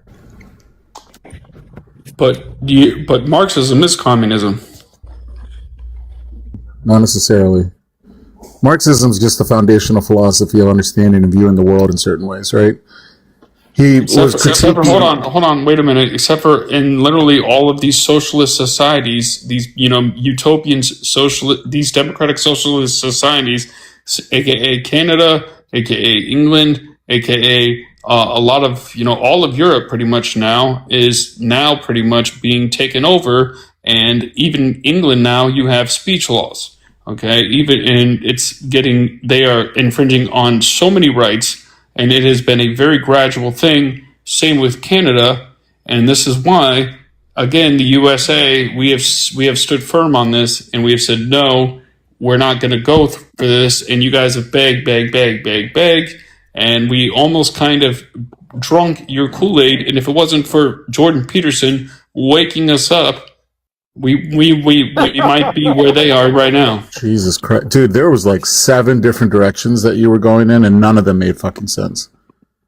But Marxism is communism. Not necessarily. Marxism is just the foundational philosophy of understanding and viewing the world in certain ways, right? Except for, hold on, wait a minute. Except for in literally all of these socialist societies, these utopian these democratic socialist societies, aka Canada, aka England, aka a lot of all of Europe, pretty much is pretty much being taken over, and even England now you have speech laws. Okay, they are infringing on so many rights. And it has been a very gradual thing. Same with Canada, and this is why, again, the USA we have stood firm on this, and we have said no, we're not going to go for this. And you guys have begged, and we almost kind of drunk your Kool-Aid. And if it wasn't for Jordan Peterson waking us up, we might be where they are right now. Jesus Christ. Dude, there was like 7 different directions that you were going in, and none of them made fucking sense.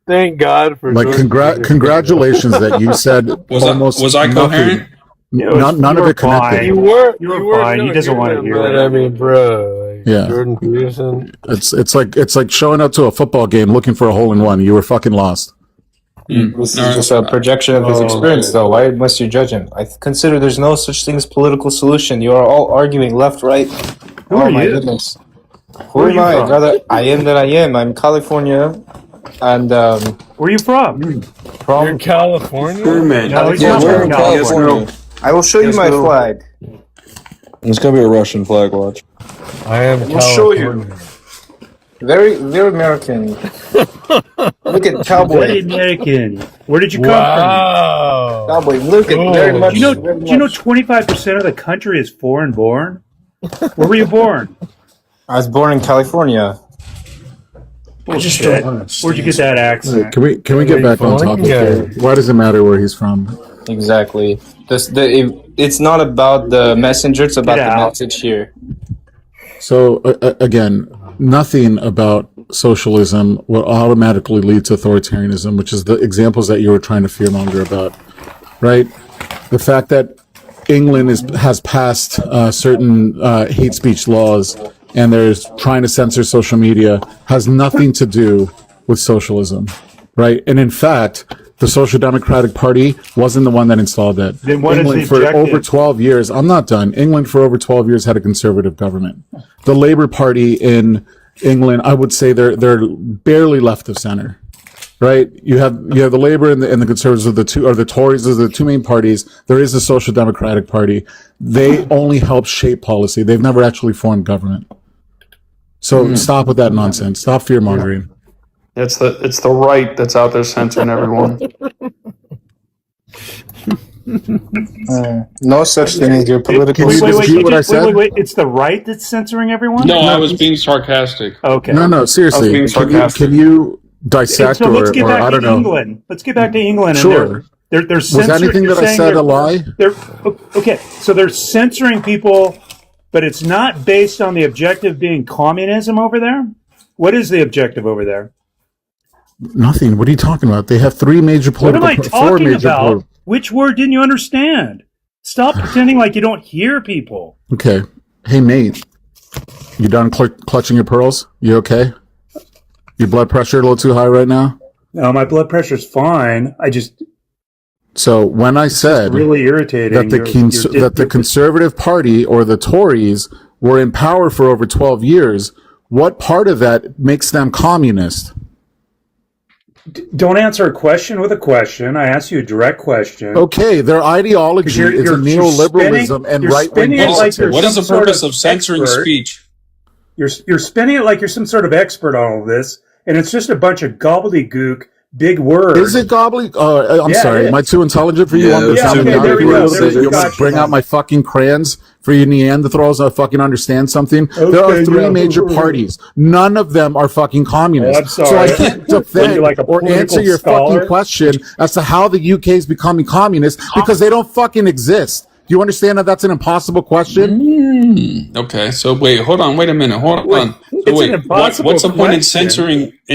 Thank God for congratulations that you said was I coherent? None of it connected. You were fine. He doesn't want to hear it. I mean, bro. Jordan Peterson. It's like showing up to a football game looking for a hole in one. You were fucking lost. This is just a projection of his experience, though. Why must you judge him? I consider there's no such thing as political solution. You are all arguing left, right. Who are you? Goodness. Who am I? Rather, I am that I am. I'm California, and where are you from? From California. No, he's not from California. I will show you my flag. It's gonna be a Russian flag. Watch. I am. We'll show you. Very, very American. Look at Very cowboy. American. Where did you come Wow. Cowboy. Look at very from? much. Do Very you know much. 25% of the country is foreign born? Where were you born? I was born in California. I just Bullshit. don't understand. Where'd you get that accent? Can we get back on topic here? Why does it matter where he's from? Exactly. It's not about the messenger, it's about the message here. So again, nothing about socialism will automatically lead to authoritarianism, which is the examples that you were trying to fearmonger about, right? The fact that England has passed certain hate speech laws and there's trying to censor social media has nothing to do with socialism, right? And in fact, the Social Democratic Party wasn't the one that installed that. Then what England is the for objective? over 12 years, I'm not done. England for over 12 years had a conservative government. The Labour Party in England, I would say they're barely left of center. Right, you have the Labour and the Conservatives are the Tories are the two main parties. There is a Social Democratic Party. They only help shape policy. They've never actually formed government. So stop with that nonsense. Stop fear mongering. It's the right that's out there censoring everyone. No such thing as your political. Wait. It's the right that's censoring everyone? No, I was being sarcastic. Okay. No, seriously. I was being sarcastic. Can you dissect So let's get or back I to don't know. England. Let's get back to England. Sure. And they're Was censoring. anything that I said a lie? Okay, so they're censoring people, but it's not based on the objective being communism over there? What is the objective over there? Nothing. What are you talking about? They have three major What am political. I four talking major about? Which word didn't you understand? Stop pretending like you don't hear people. Okay. Hey, mate. You done clutching your pearls? You okay? Your blood pressure a little too high right now? No, my blood pressure's fine. So when I said really irritating that the Conservative Party or the Tories were in power for over 12 years, what part of that makes them communist? Don't answer a question with a question. I asked you a direct question. Okay, their ideology is a neoliberalism and right-wing politics. What is the purpose of censoring speech? You're spinning it like you're some sort of expert on all this, and it's just a bunch of gobbledygook, big words. Is it gobbledygook? I'm sorry. Am I too intelligent for you? Okay, there we go. You want to bring out my fucking crayons for you Neanderthals to fucking understand something? Okay, there are three major parties. None of them are fucking communist. I'm sorry. So I can't defend like or answer your fucking question as to how the UK is becoming communist because they don't fucking exist. Do you understand that that's an impossible question? Okay, so wait a minute, hold on. So what's the point in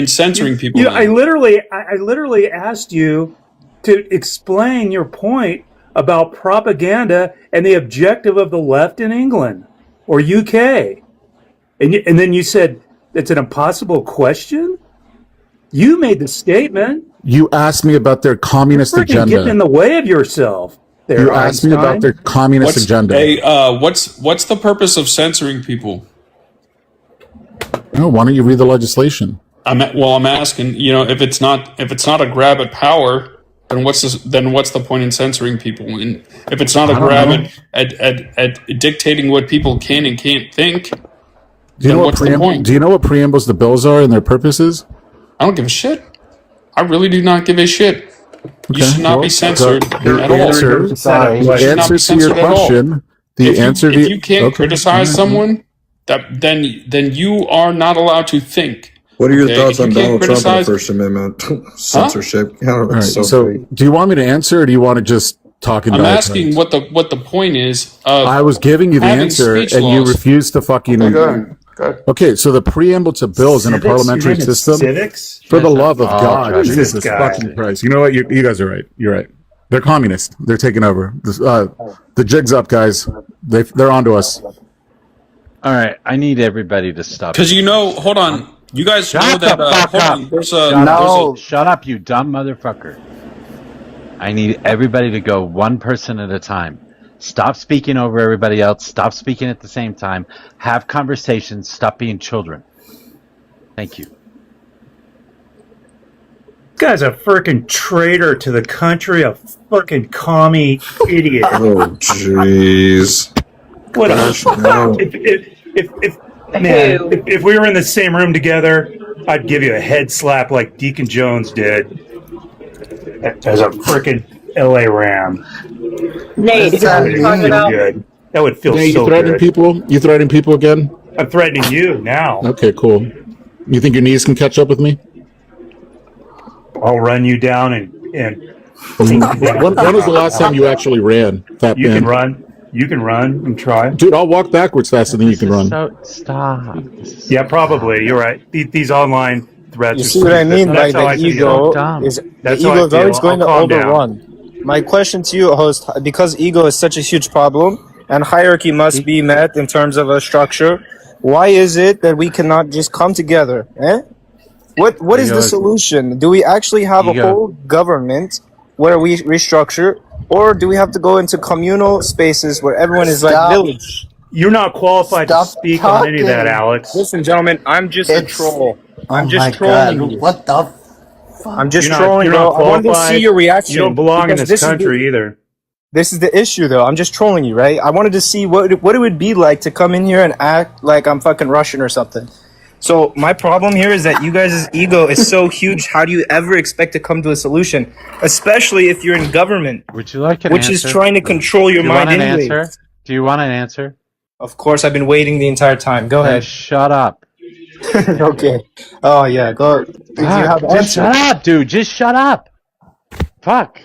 censoring people? I literally asked you to explain your point about propaganda and the objective of the left in England or UK, and then you said it's an impossible question. You made the statement. You asked me about their communist You're agenda. getting in the way of yourself. You asked me about their communist agenda. Hey, what's the purpose of censoring people? No, why don't you read the legislation? I'm asking. If it's not a grab at power, then what's the point in censoring people? And if it's not a grab at dictating what people can and can't think, do you know what preambles the bills are and their purposes? I don't give a shit. I really do not give a shit. Okay, You should not be censored at all. The answer to your question. If you can't criticize someone, then you are not allowed to think. What are your thoughts on Donald Trump and the First Amendment censorship? So, do you want me to answer, or do you want to just talk? I'm asking what the point is. I was giving you the answer, and you refused to fucking. Okay, so the preamble to bills in a parliamentary system. For the love of God, Jesus fucking Christ! You know what? You guys are right. You're right. They're communist. They're taking over. The jig's up, guys. They're onto us. All right, I need everybody to stop. Because hold on. You guys know that. Shut up, you dumb motherfucker. I need everybody to go one person at a time. Stop speaking over everybody else. Stop speaking at the same time. Have conversations. Stop being children. Thank you. This guy's a freaking traitor to the country, a fucking commie idiot. Oh, jeez. What Gosh, no. Man, if we were in the same room together, I'd give you a head slap like Deacon Jones did as a frickin' LA Ram. Nate, That would talking feel about good. That would feel Nate, so you threatening good. people? You threatening people again? I'm threatening you now. Okay, cool. You think your knees can catch up with me? I'll run you down and when was the last time you actually ran? Fat you man? can run. You can run and try. Dude, I'll walk backwards faster than you can run. Stop. Yeah, probably. You're right. These online threats. You see what I mean by the ego? Is the ego is always going to overrun. My question to you, host, because ego is such a huge problem and hierarchy must be met in terms of a structure, why is it that we cannot just come together? What is the solution? Do we actually have a whole government where we restructure, or do we have to go into communal spaces where everyone is like village? You're not qualified to speak on any of that, Alex. Listen, gentlemen, I'm just a troll. I'm just trolling you. What the fuck? I'm just trolling, bro. I wanted to see your reaction. You don't belong in this country either. This is the issue, though. I'm just trolling you, right? I wanted to see what it would be like to come in here and act like I'm fucking Russian or something. So my problem here is that you guys' ego is so huge. How do you ever expect to come to a solution, especially if you're in government? Would you like an which answer? is trying to control your mind anyway. Answer? Do you want an answer? Of course, I've been waiting the entire time. Go ahead. Shut up. Okay. Oh yeah, go. Do you have an just answer? shut up, dude. Just shut up. Fuck.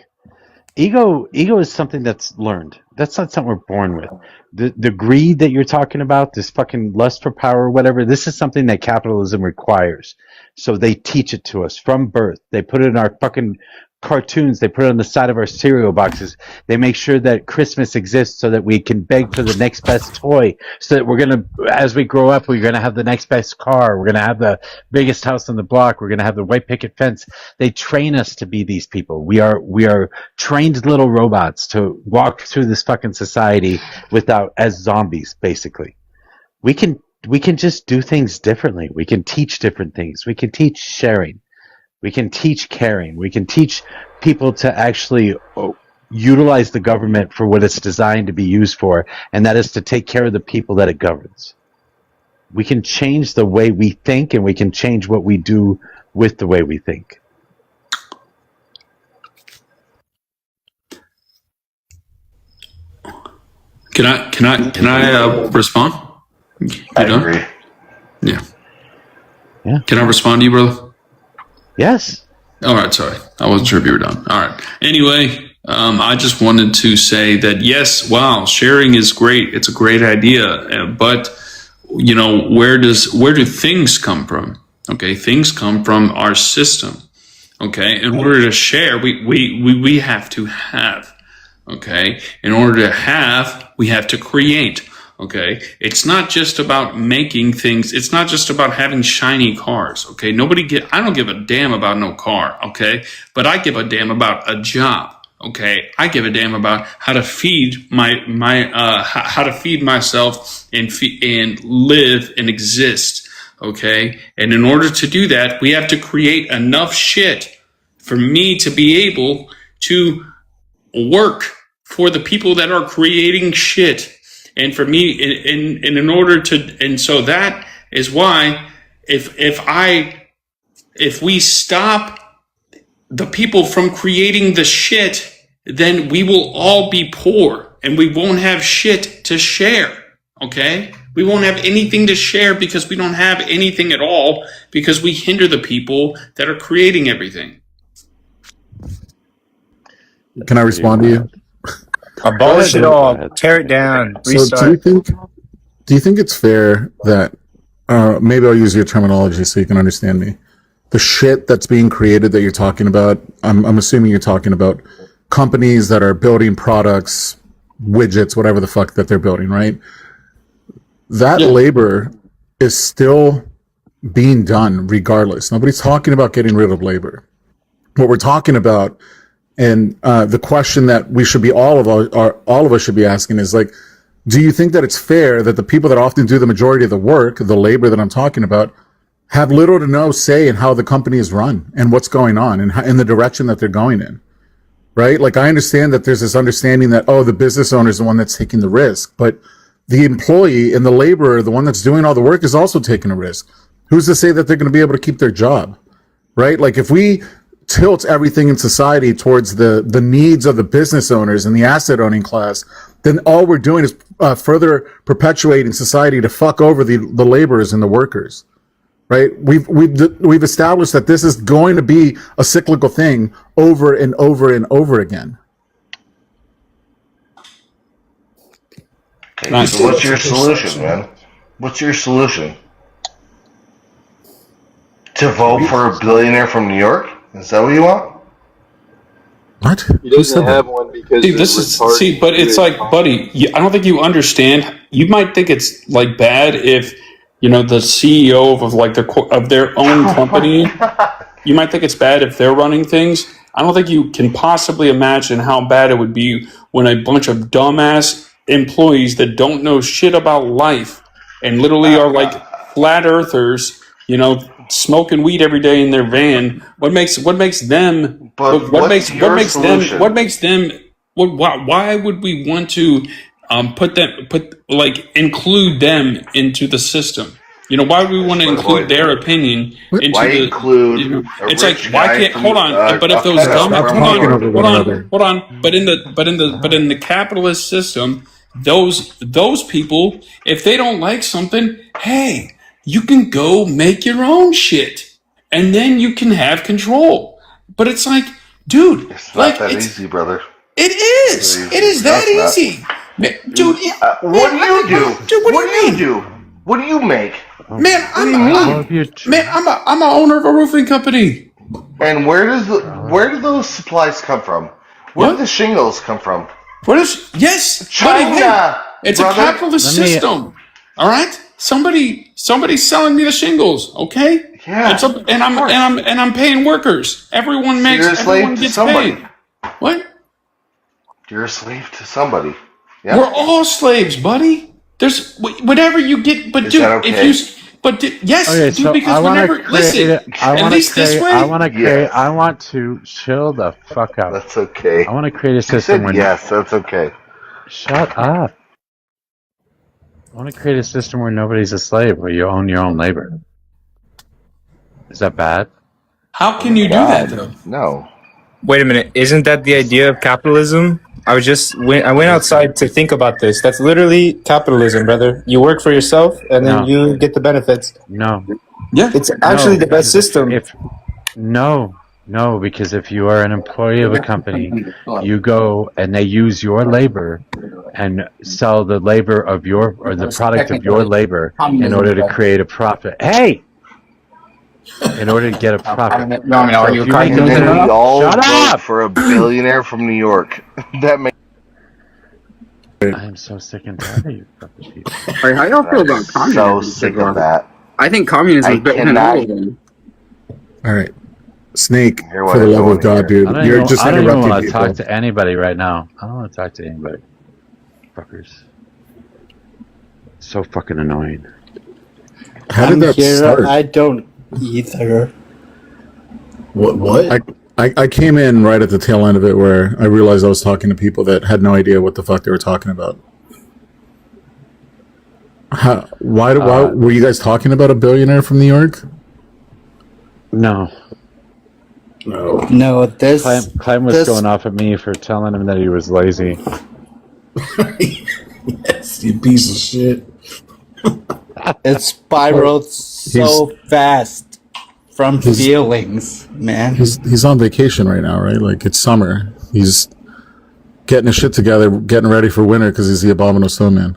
Ego is something that's learned. That's not something we're born with. The greed that you're talking about, this fucking lust for power or whatever, this is something that capitalism requires. So they teach it to us from birth. They put it in our fucking cartoons. They put it on the side of our cereal boxes. They make sure that Christmas exists so that we can beg for the next best toy, so that we're going to, as we grow up, we're going to have the next best car. We're going to have the biggest house on the block. We're going to have the white picket fence. They train us to be these people. We are trained little robots to walk through this fucking society as zombies, basically. We can just do things differently. We can teach different things. We can teach sharing. We can teach caring. We can teach people to actually utilize the government for what it's designed to be used for, and that is to take care of the people that it governs. We can change the way we think, and we can change what we do with the way we think. Can I respond? I agree. Yeah. Can I respond to you, brother? Yes. All right. Sorry, I wasn't sure if you were done. All right. Anyway, I just wanted to say that yes, wow, sharing is great. It's a great idea, but you know, where do things come from? Okay, things come from our system. Okay, in order to share, we have to have. Okay, in order to have, we have to create. Okay, it's not just about making things. It's not just about having shiny cars. Okay, I don't give a damn about no car. Okay, but I give a damn about a job. Okay, I give a damn about how to feed how to feed myself and live and exist. Okay, and in order to do that, we have to create enough shit for me to be able to work for the people that are creating shit. And for me, in order to, and so that is why if we stop the people from creating the shit, then we will all be poor and we won't have shit to share. Okay? We won't have anything to share because we don't have anything at all, because we hinder the people that are creating everything. Can I respond to you? Abolish it all. Tear it down. Restart. So do you think it's fair that, maybe I'll use your terminology so you can understand me. The shit that's being created that you're talking about, I'm assuming you're talking about companies that are building products, widgets, whatever the fuck that they're building, right? That labor is still being done regardless. Nobody's talking about getting rid of labor. What we're talking about, and the question that we should be all of us should be asking is like, do you think that it's fair that the people that often do the majority of the work, the labor that I'm talking about, have little to no say in how the company is run and what's going on and in the direction that they're going in, right? Like, I understand that there's this understanding that, the business owner is the one that's taking the risk, but the employee and the laborer, the one that's doing all the work, is also taking a risk. Who's to say that they're going to be able to keep their job, right? Like if we tilt everything in society towards the needs of the business owners and the asset owning class, then all we're doing is further perpetuating society to fuck over the laborers and the workers, right? We've established that this is going to be a cyclical thing over and over and over again. Okay, so what's your solution, man? What's your solution? To vote for a billionaire from New York? Is that what you want? What? He doesn't have one because but it's like, buddy, I don't think you understand. You might think it's like bad if the CEO of their own company. You might think it's bad if they're running things. I don't think you can possibly imagine how bad it would be when a bunch of dumbass employees that don't know shit about life and literally are like flat earthers, smoking weed every day in their van. Why would we want to include them into the system? Why would we want to include their opinion into why the include it's like why can't hold on but if those dumb hold on but in the capitalist system, those people, if they don't like something, hey, you can go make your own shit and then you can have control. But it's like, dude, it's not that easy, brother. It is. It is that easy. Dude, what do you do? Dude, what do you do? What do you make? Man, I'm an owner of a roofing company. And where do those supplies come from? Where do the shingles come from? China. It's a capitalist system. All right? Somebody's selling me the shingles, okay? Yeah. And I'm paying workers. Everyone gets paid. What? You're a slave to somebody. Yeah. We're all slaves, buddy. There's whatever you get, but dude, okay? Because whenever I want to chill the fuck out. That's okay. I want to create a system where yes, that's okay. Shut up. I want to create a system where nobody's a slave, where you own your own labor. Is that bad? How can you do that though? No. Wait a minute. Isn't that the idea of capitalism? I went outside to think about this. That's literally capitalism, brother. You work for yourself and then you get the benefits. No. Yeah. It's actually the best system. No, because if you are an employee of a company, you go and they use your labor and sell the labor of the product of your labor in order to create a profit. Hey! In order to get a profit. No, are you trying to we all vote for a billionaire from New York? That makes. I am so sick and tired of you fucking people. Right, how y'all feel about communism? So sick of that. I think communism is better than all of them. All right, Snake. For the love of God, dude, you're just I don't interrupting even want to people. talk to anybody right now. I don't want to talk to anybody. Fuckers. So fucking annoying. How did that start? I don't either. What? I came in right at the tail end of it where I realized I was talking to people that had no idea what the fuck they were talking about. Why were you guys talking about a billionaire from New York? No. No, this Clem was going off at me for telling him that he was lazy. Yes, you piece of shit. It spiraled so fast from feelings, man. He's on vacation right now, right? Like, it's summer. He's getting his shit together, getting ready for winter because he's the abominable snowman.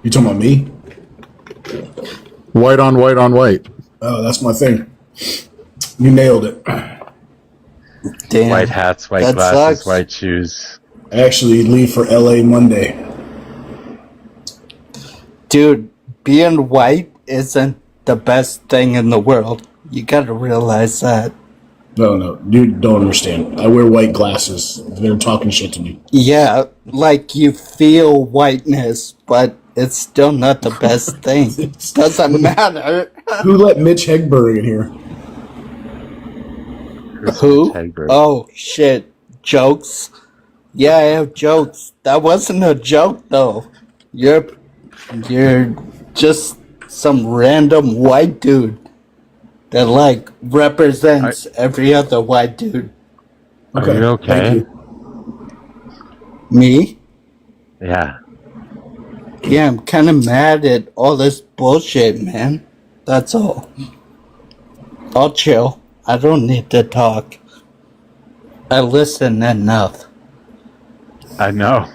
You talking about me? White on white on white. Oh, that's my thing. You nailed it. Damn. White hats, white glasses, white shoes. I actually leave for LA Monday. Dude, being white isn't the best thing in the world. You gotta realize that. No, you don't understand. I wear white glasses. They're talking shit to me. Yeah, like you feel whiteness, but it's still not the best thing. Doesn't matter. Who let Mitch Hedberg in here? Who? Oh, shit. Jokes. Yeah, I have jokes. That wasn't a joke, though. You're just some random white dude that like represents every other white dude. Are you okay? Thank you. Me? Yeah. Yeah, I'm kind of mad at all this bullshit, man. That's all. I'll chill. I don't need to talk. I listen enough. I know.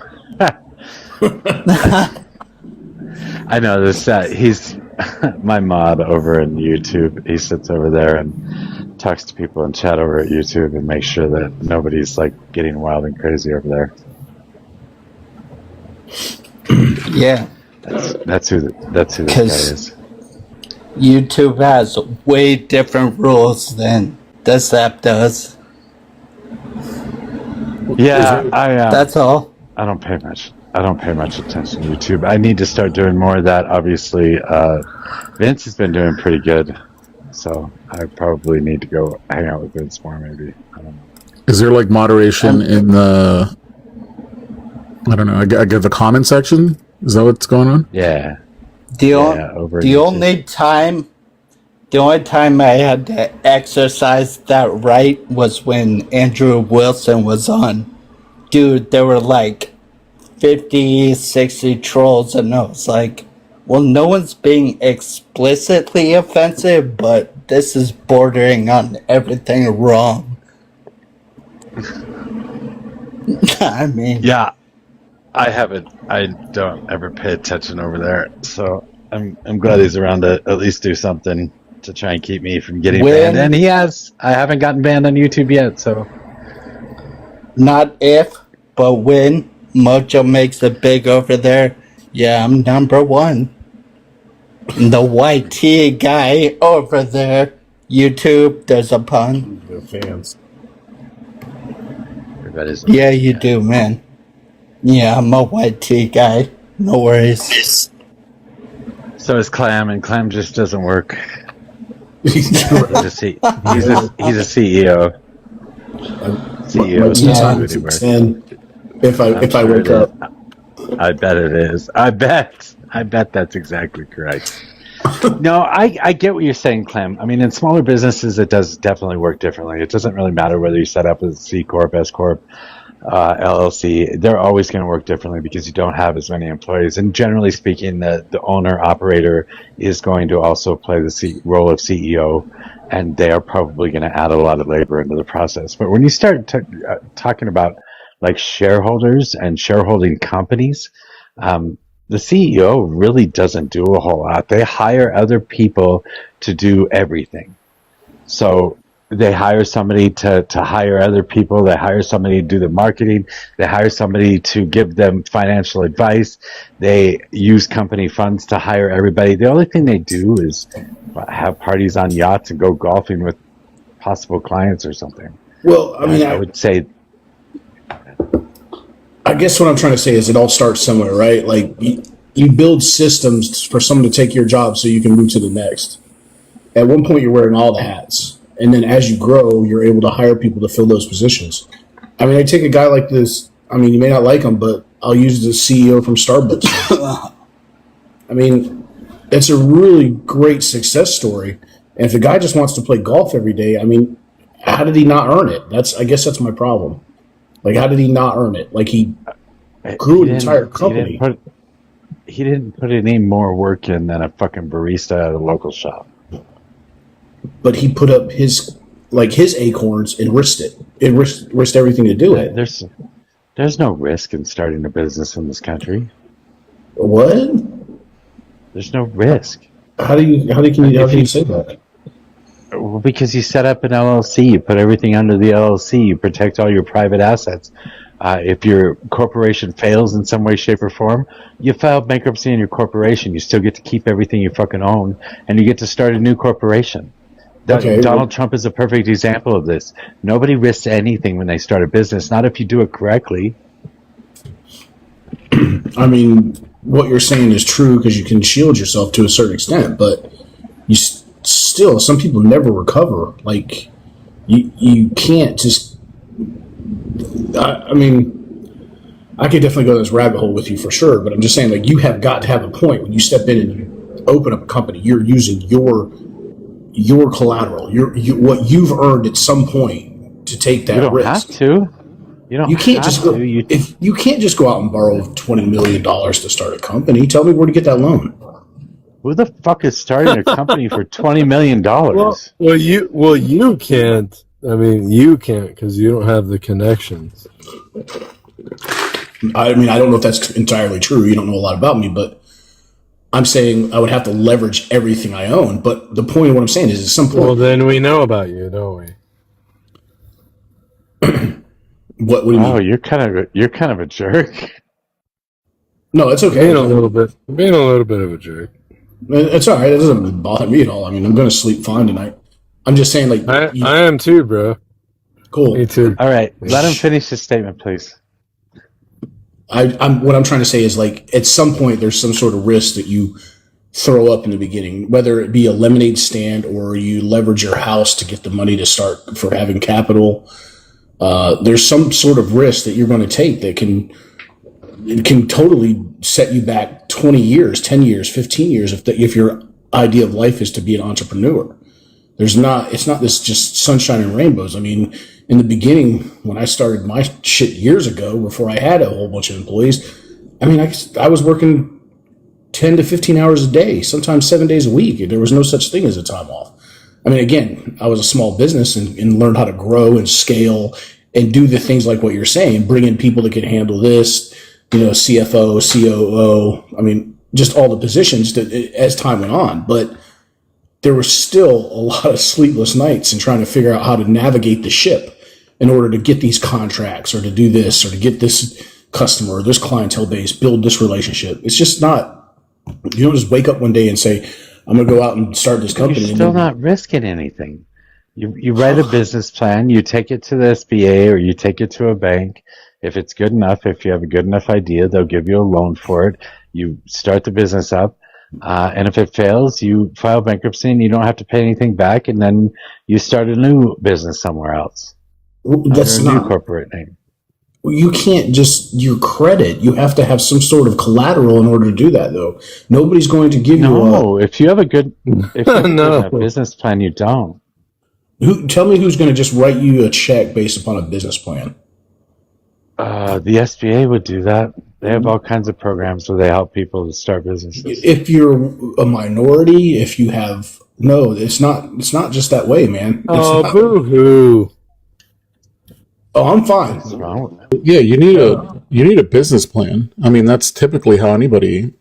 I know this. He's my mod over in YouTube. He sits over there and talks to people in chat over at YouTube and makes sure that nobody's like getting wild and crazy over there. Yeah. That's who this guy is. YouTube has way different rules than this app does. Yeah, that's all. I don't pay much attention to YouTube. I need to start doing more of that. Obviously, Vince has been doing pretty good, so I probably need to go hang out with Vince more. Maybe, I don't know. Is there like moderation in the? I don't know. I get the comment section. Is that what's going on? Yeah. The only time I had to exercise that right was when Andrew Wilson was on. Dude, there were like 50, 60 trolls, and I was like, well, no one's being explicitly offensive, but this is bordering on everything wrong. I mean... Yeah. I don't ever pay attention over there, so I'm glad he's around to at least do something to try and keep me from getting banned. And he has. I haven't gotten banned on YouTube yet, so. Not if, but when Mojo makes it big over there, yeah, I'm number one. The YT guy over there, YouTube, there's a pun. Fans. Yeah, you do, man. Yeah, I'm a YT guy. No worries. So is Clam, and Clam just doesn't work. he's a CEO. CEO. If I wake up. I bet it is. I bet that's exactly correct. No, I get what you're saying, Clem. I mean, in smaller businesses, it does definitely work differently. It doesn't really matter whether you set up as C Corp, S Corp, LLC. They're always going to work differently because you don't have as many employees. And generally speaking, the owner operator is going to also play the role of CEO, and they are probably going to add a lot of labor into the process. But when you start talking about like shareholders and shareholding companies, the CEO really doesn't do a whole lot. They hire other people to do everything. So they hire somebody to hire other people. They hire somebody to do the marketing. They hire somebody to give them financial advice. They use company funds to hire everybody. The only thing they do is have parties on yachts and go golfing with possible clients or something. Well, I mean, I would say... I guess what I'm trying to say is it all starts somewhere, right? Like you build systems for someone to take your job so you can move to the next. At one point, you're wearing all the hats. And then as you grow, you're able to hire people to fill those positions. I mean, I take a guy like this. I mean, you may not like him, but I'll use the CEO from Starbucks. I mean, it's a really great success story. And if the guy just wants to play golf every day, I mean, how did he not earn it? I guess that's my problem. Like, how did he not earn it? Like, he grew an entire company. He didn't put any more work in than a fucking barista at a local shop. But he put up his acorns and risked it. It risked everything to do it. There's no risk in starting a business in this country. What? There's no risk. How can you say that? Well, because you set up an LLC, you put everything under the LLC, you protect all your private assets. If your corporation fails in some way, shape, or form, you file bankruptcy in your corporation. You still get to keep everything you fucking own, and you get to start a new corporation. Donald Trump is a perfect example of this. Nobody risks anything when they start a business, not if you do it correctly. I mean, what you're saying is true because you can shield yourself to a certain extent, but you still, some people never recover. Like, you can't just... I mean, I could definitely go down this rabbit hole with you for sure, but I'm just saying, like, you have got to have a point when you step in and you open up a company. You're using your collateral, what you've earned at some point to take that risk. You don't have to. You can't just go. If you can't just go out and borrow $20 million to start a company, tell me where to get that loan. Who the fuck is starting a company for $20 million? Well, you can't. I mean, you can't because you don't have the connections. I mean, I don't know if that's entirely true. You don't know a lot about me, but I'm saying I would have to leverage everything I own. But the point of what I'm saying is, at some point. Well, then we know about you, don't we? What do you mean? Oh, you're kind of a jerk. No, it's okay. Being a little bit of a jerk. It's all right. It doesn't bother me at all. I mean, I'm going to sleep fine tonight. I'm just saying, like, I am too, bro. Cool. Me too. All right, let him finish his statement, please. What I'm trying to say is, like, at some point there's some sort of risk that you throw up in the beginning, whether it be a lemonade stand or you leverage your house to get the money to start for having capital. There's some sort of risk that you're going to take that can totally set you back 20 years, 10 years, 15 years if your idea of life is to be an entrepreneur. It's not this just sunshine and rainbows. I mean, in the beginning, when I started my shit years ago, before I had a whole bunch of employees, I mean, I was working 10 to 15 hours a day, sometimes 7 days a week. There was no such thing as a time off. I mean, again, I was a small business and learned how to grow and scale and do the things like what you're saying, bring in people that can handle this, CFO, COO. I mean, just all the positions as time went on. But there were still a lot of sleepless nights in trying to figure out how to navigate the ship in order to get these contracts or to do this or to get this customer or this clientele base, build this relationship. It's just not, you don't just wake up one day and say, I'm going to go out and start this company. You're still not risking anything. You write a business plan, you take it to the SBA or you take it to a bank. If it's good enough, if you have a good enough idea, they'll give you a loan for it. You start the business up. And if it fails, you file bankruptcy and you don't have to pay anything back. And then you start a new business somewhere else. That's not a new corporate name. You can't just your credit. You have to have some sort of collateral in order to do that, though. Nobody's going to give you if you have a good business plan, you don't. Tell me who's going to just write you a check based upon a business plan? The SBA would do that. They have all kinds of programs where they help people to start businesses. If you're a minority, if you have it's not just that way, man. Boo-hoo. Oh, I'm fine. Yeah, you need a business plan. I mean, that's typically how anybody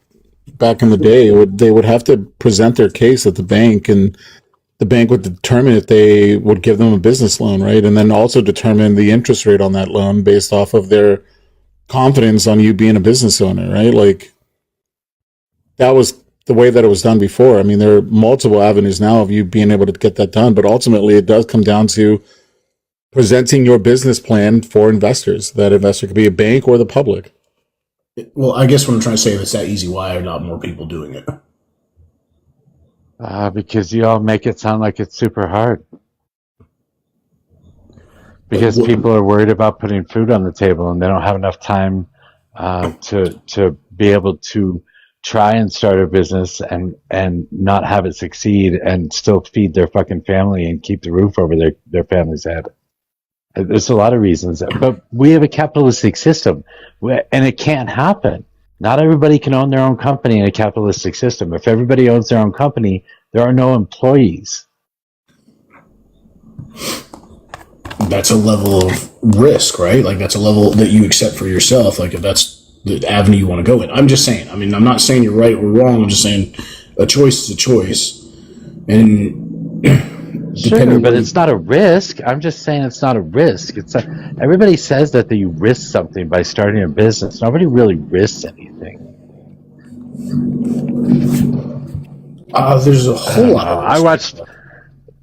back in the day they would have to present their case at the bank, and the bank would determine if they would give them a business loan, right? And then also determine the interest rate on that loan based off of their confidence on you being a business owner, right? Like, that was the way that it was done before. I mean, there are multiple avenues now of you being able to get that done, but ultimately it does come down to presenting your business plan for investors. That investor could be a bank or the public. Well, I guess what I'm trying to say is it's that easy. Why are not more people doing it? Because you all make it sound like it's super hard. Because people are worried about putting food on the table and they don't have enough time to be able to try and start a business and not have it succeed and still feed their fucking family and keep the roof over their family's head. There's a lot of reasons, but we have a capitalistic system and it can't happen. Not everybody can own their own company in a capitalistic system. If everybody owns their own company, there are no employees. That's a level of risk, right? Like, that's a level that you accept for yourself. Like, if that's the avenue you want to go in. I'm just saying. I mean, I'm not saying you're right or wrong. I'm just saying a choice is a choice. And sure, but it's not a risk. I'm just saying it's not a risk. Everybody says that you risk something by starting a business. Nobody really risks anything. There's a whole lot of risk.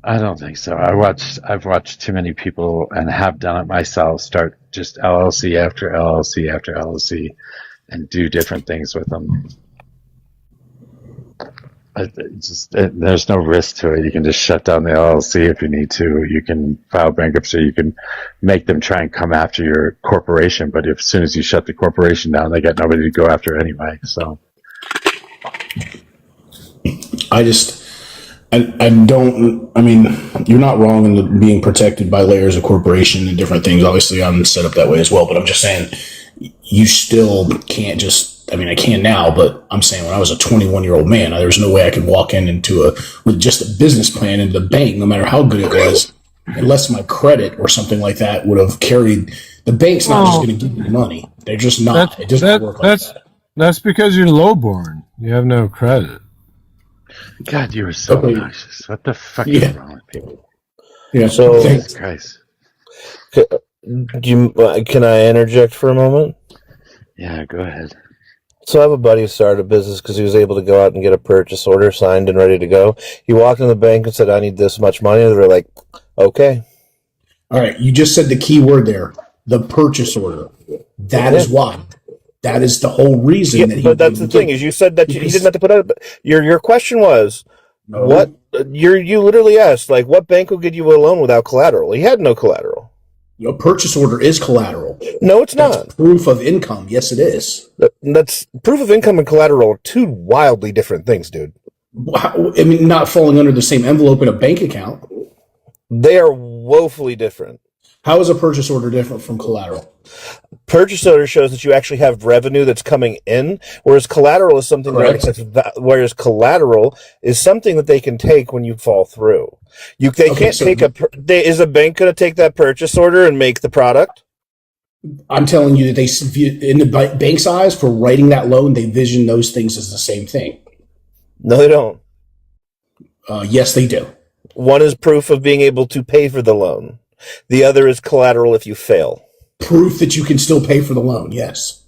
I don't think so. I've watched too many people and have done it myself start just LLC after LLC after LLC and do different things with them. There's no risk to it. You can just shut down the LLC if you need to. You can file bankruptcy. You can make them try and come after your corporation. But as soon as you shut the corporation down, they got nobody to go after anyway. So I don't. I mean, you're not wrong in being protected by layers of corporation and different things. Obviously, I'm set up that way as well. But I'm just saying, you still can't just. I mean, I can now, but I'm saying when I was a 21-year-old man, there was no way I could walk with just a business plan into the bank, no matter how good it was, unless my credit or something like that would have carried. The bank's not just going to give you money. They're just not. It doesn't work like that. That's because you're lowborn. You have no credit. God, you are so obnoxious. What the fuck is wrong with people? Yeah. So, Jesus Christ. Can I interject for a moment? Yeah, go ahead. So I have a buddy who started a business because he was able to go out and get a purchase order signed and ready to go. He walked in the bank and said, I need this much money. They were like, okay. All right. You just said the key word there, the purchase order. That is why. That is the whole reason that he. But that's the thing is, you said that he didn't have to put out. Your question was, what? You literally asked, like, what bank will give you a loan without collateral? He had no collateral. A purchase order is collateral. No, it's not. Proof of income. Yes, it is. That's proof of income and collateral are two wildly different things, dude. I mean, not falling under the same envelope in a bank account. They are woefully different. How is a purchase order different from collateral? Purchase order shows that you actually have revenue that's coming in, whereas collateral is something that they can take when you fall through. Is a bank going to take that purchase order and make the product? I'm telling you that they, in the bank's eyes, for writing that loan, they vision those things as the same thing. No, they don't. Yes, they do. One is proof of being able to pay for the loan. The other is collateral if you fail. Proof that you can still pay for the loan, yes.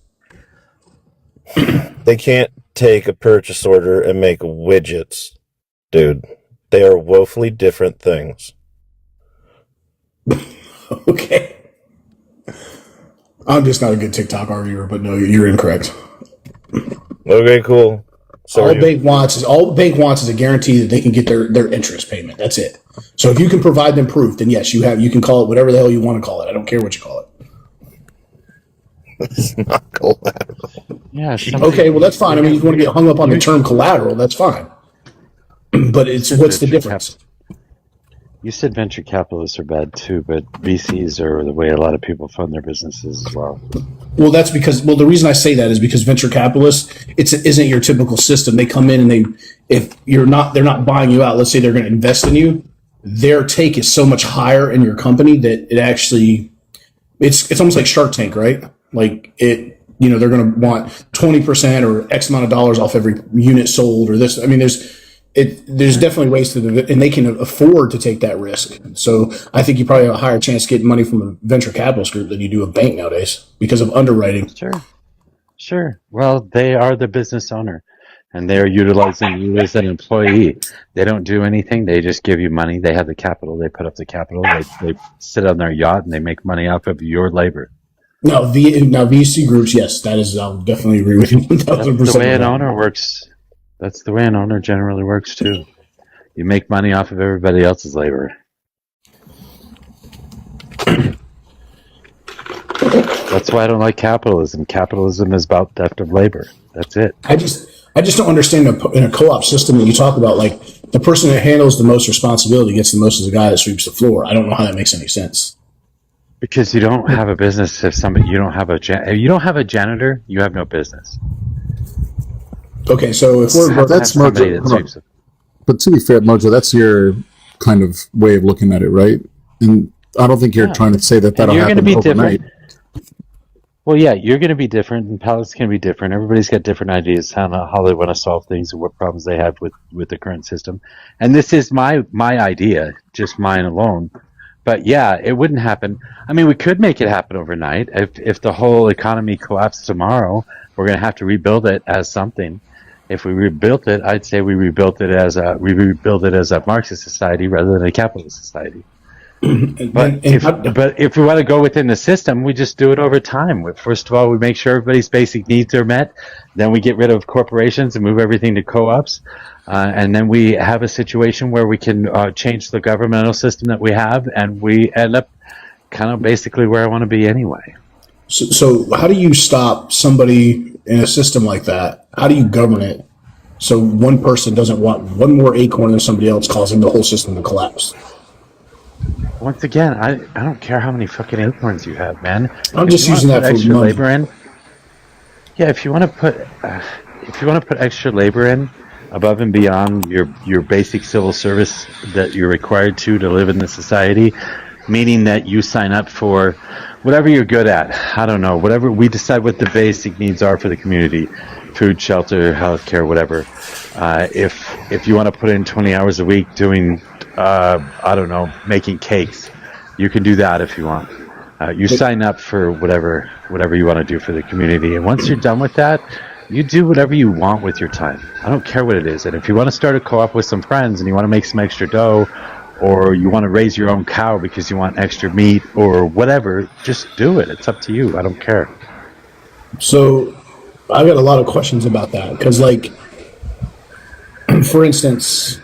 They can't take a purchase order and make widgets, dude. They are woefully different things. Okay. I'm just not a good TikTok arguer, but no, you're incorrect. Okay, cool. All the bank wants is a guarantee that they can get their interest payment. That's it. So if you can provide them proof, then yes, you can call it whatever the hell you want to call it. I don't care what you call it. It's not collateral. Yeah. Okay, well that's fine. I mean, if you want to get hung up on the term collateral, that's fine. But what's the difference? You said venture capitalists are bad too, but VCs are the way a lot of people fund their businesses as well. Well, that's because the reason I say that is because venture capitalists isn't your typical system. They come in and they're not buying you out. Let's say they're going to invest in you. Their take is so much higher in your company that it actually it's almost like Shark Tank, right? Like they're going to want 20% or X amount of dollars off every unit sold or this. I mean, there's definitely ways to do it, and they can afford to take that risk. So I think you probably have a higher chance of getting money from a venture capitalist group than you do a bank nowadays because of underwriting. Sure. Well, they are the business owner, and they are utilizing you as an employee. They don't do anything. They just give you money. They have the capital. They put up the capital. They sit on their yacht, and they make money off of your labor. Now VC groups, yes, that is. I'll definitely agree with you 1,000%. That's the way an owner works. That's the way an owner generally works too. You make money off of everybody else's labor. That's why I don't like capitalism. Capitalism is about theft of labor. That's it. I just don't understand in a co-op system that you talk about, like the person that handles the most responsibility gets the most as the guy that sweeps the floor. I don't know how that makes any sense. Because you don't have a business if you don't have a janitor, you have no business. Okay, so if that's Mojo. But to be fair, Mojo, that's your kind of way of looking at it, right? And I don't think you're trying to say that'll happen overnight. Well, yeah, you're going to be different, and palates can be different. Everybody's got different ideas how they want to solve things and what problems they have with the current system. And this is my idea, just mine alone. But yeah, it wouldn't happen. I mean, we could make it happen overnight. If the whole economy collapsed tomorrow, we're going to have to rebuild it as something. If we rebuilt it, I'd say we rebuild it as a Marxist society rather than a capitalist society. But if we want to go within the system, we just do it over time. First of all, we make sure everybody's basic needs are met. Then we get rid of corporations and move everything to co-ops. And then we have a situation where we can change the governmental system that we have, and we end up kind of basically where I want to be anyway. So how do you stop somebody in a system like that? How do you govern it so one person doesn't want one more acorn than somebody else, causing the whole system to collapse? Once again, I don't care how many fucking acorns you have, man. I'm just using that for extra money. labor in. Yeah, if you want to put extra labor in above and beyond your basic civil service that you're required to live in the society, meaning that you sign up for whatever you're good at. I don't know, whatever we decide what the basic needs are for the community, food, shelter, healthcare, whatever. If you want to put in 20 hours a week doing I don't know, making cakes, you can do that if you want. You sign up for whatever you want to do for the community, and once you're done with that, you do whatever you want with your time. I don't care what it is. And if you want to start a co-op with some friends and you want to make some extra dough, or you want to raise your own cow because you want extra meat or whatever, just do it. It's up to you. I don't care. So I've got a lot of questions about that because, like, for instance,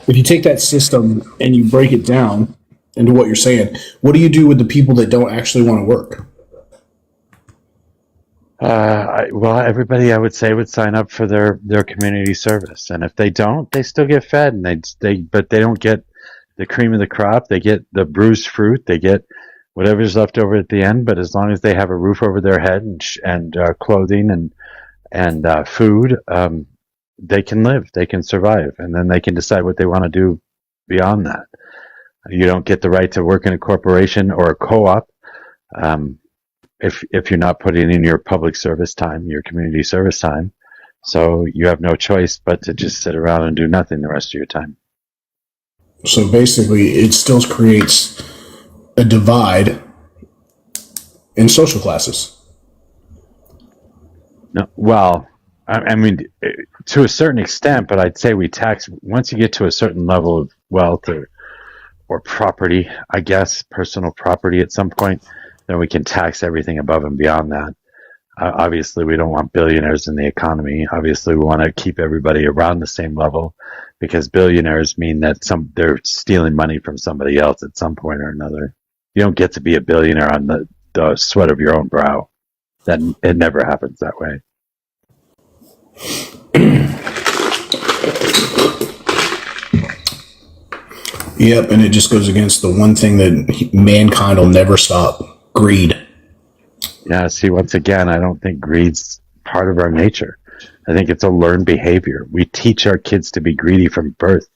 if you take that system and you break it down into what you're saying, what do you do with the people that don't actually want to work? Well, everybody, I would say, would sign up for their community service, and if they don't, they still get fed, and but they don't get the cream of the crop. They get the bruised fruit. They get whatever's left over at the end. But as long as they have a roof over their head and clothing and food, they can live. They can survive, and then they can decide what they want to do beyond that. You don't get the right to work in a corporation or a co-op. If you're not putting in your public service time, your community service time. So you have no choice but to just sit around and do nothing the rest of your time. So basically, it still creates a divide in social classes. No, well, I mean, to a certain extent, but I'd say we tax, once you get to a certain level of wealth or property, I guess, personal property at some point, then we can tax everything above and beyond that. Obviously, we don't want billionaires in the economy. Obviously, we want to keep everybody around the same level because billionaires mean that they're stealing money from somebody else at some point or another. You don't get to be a billionaire on the sweat of your own brow. It never happens that way. Yep, and it just goes against the one thing that mankind will never stop. Greed. Yeah, see, once again, I don't think greed's part of our nature. I think it's a learned behavior. We teach our kids to be greedy from birth.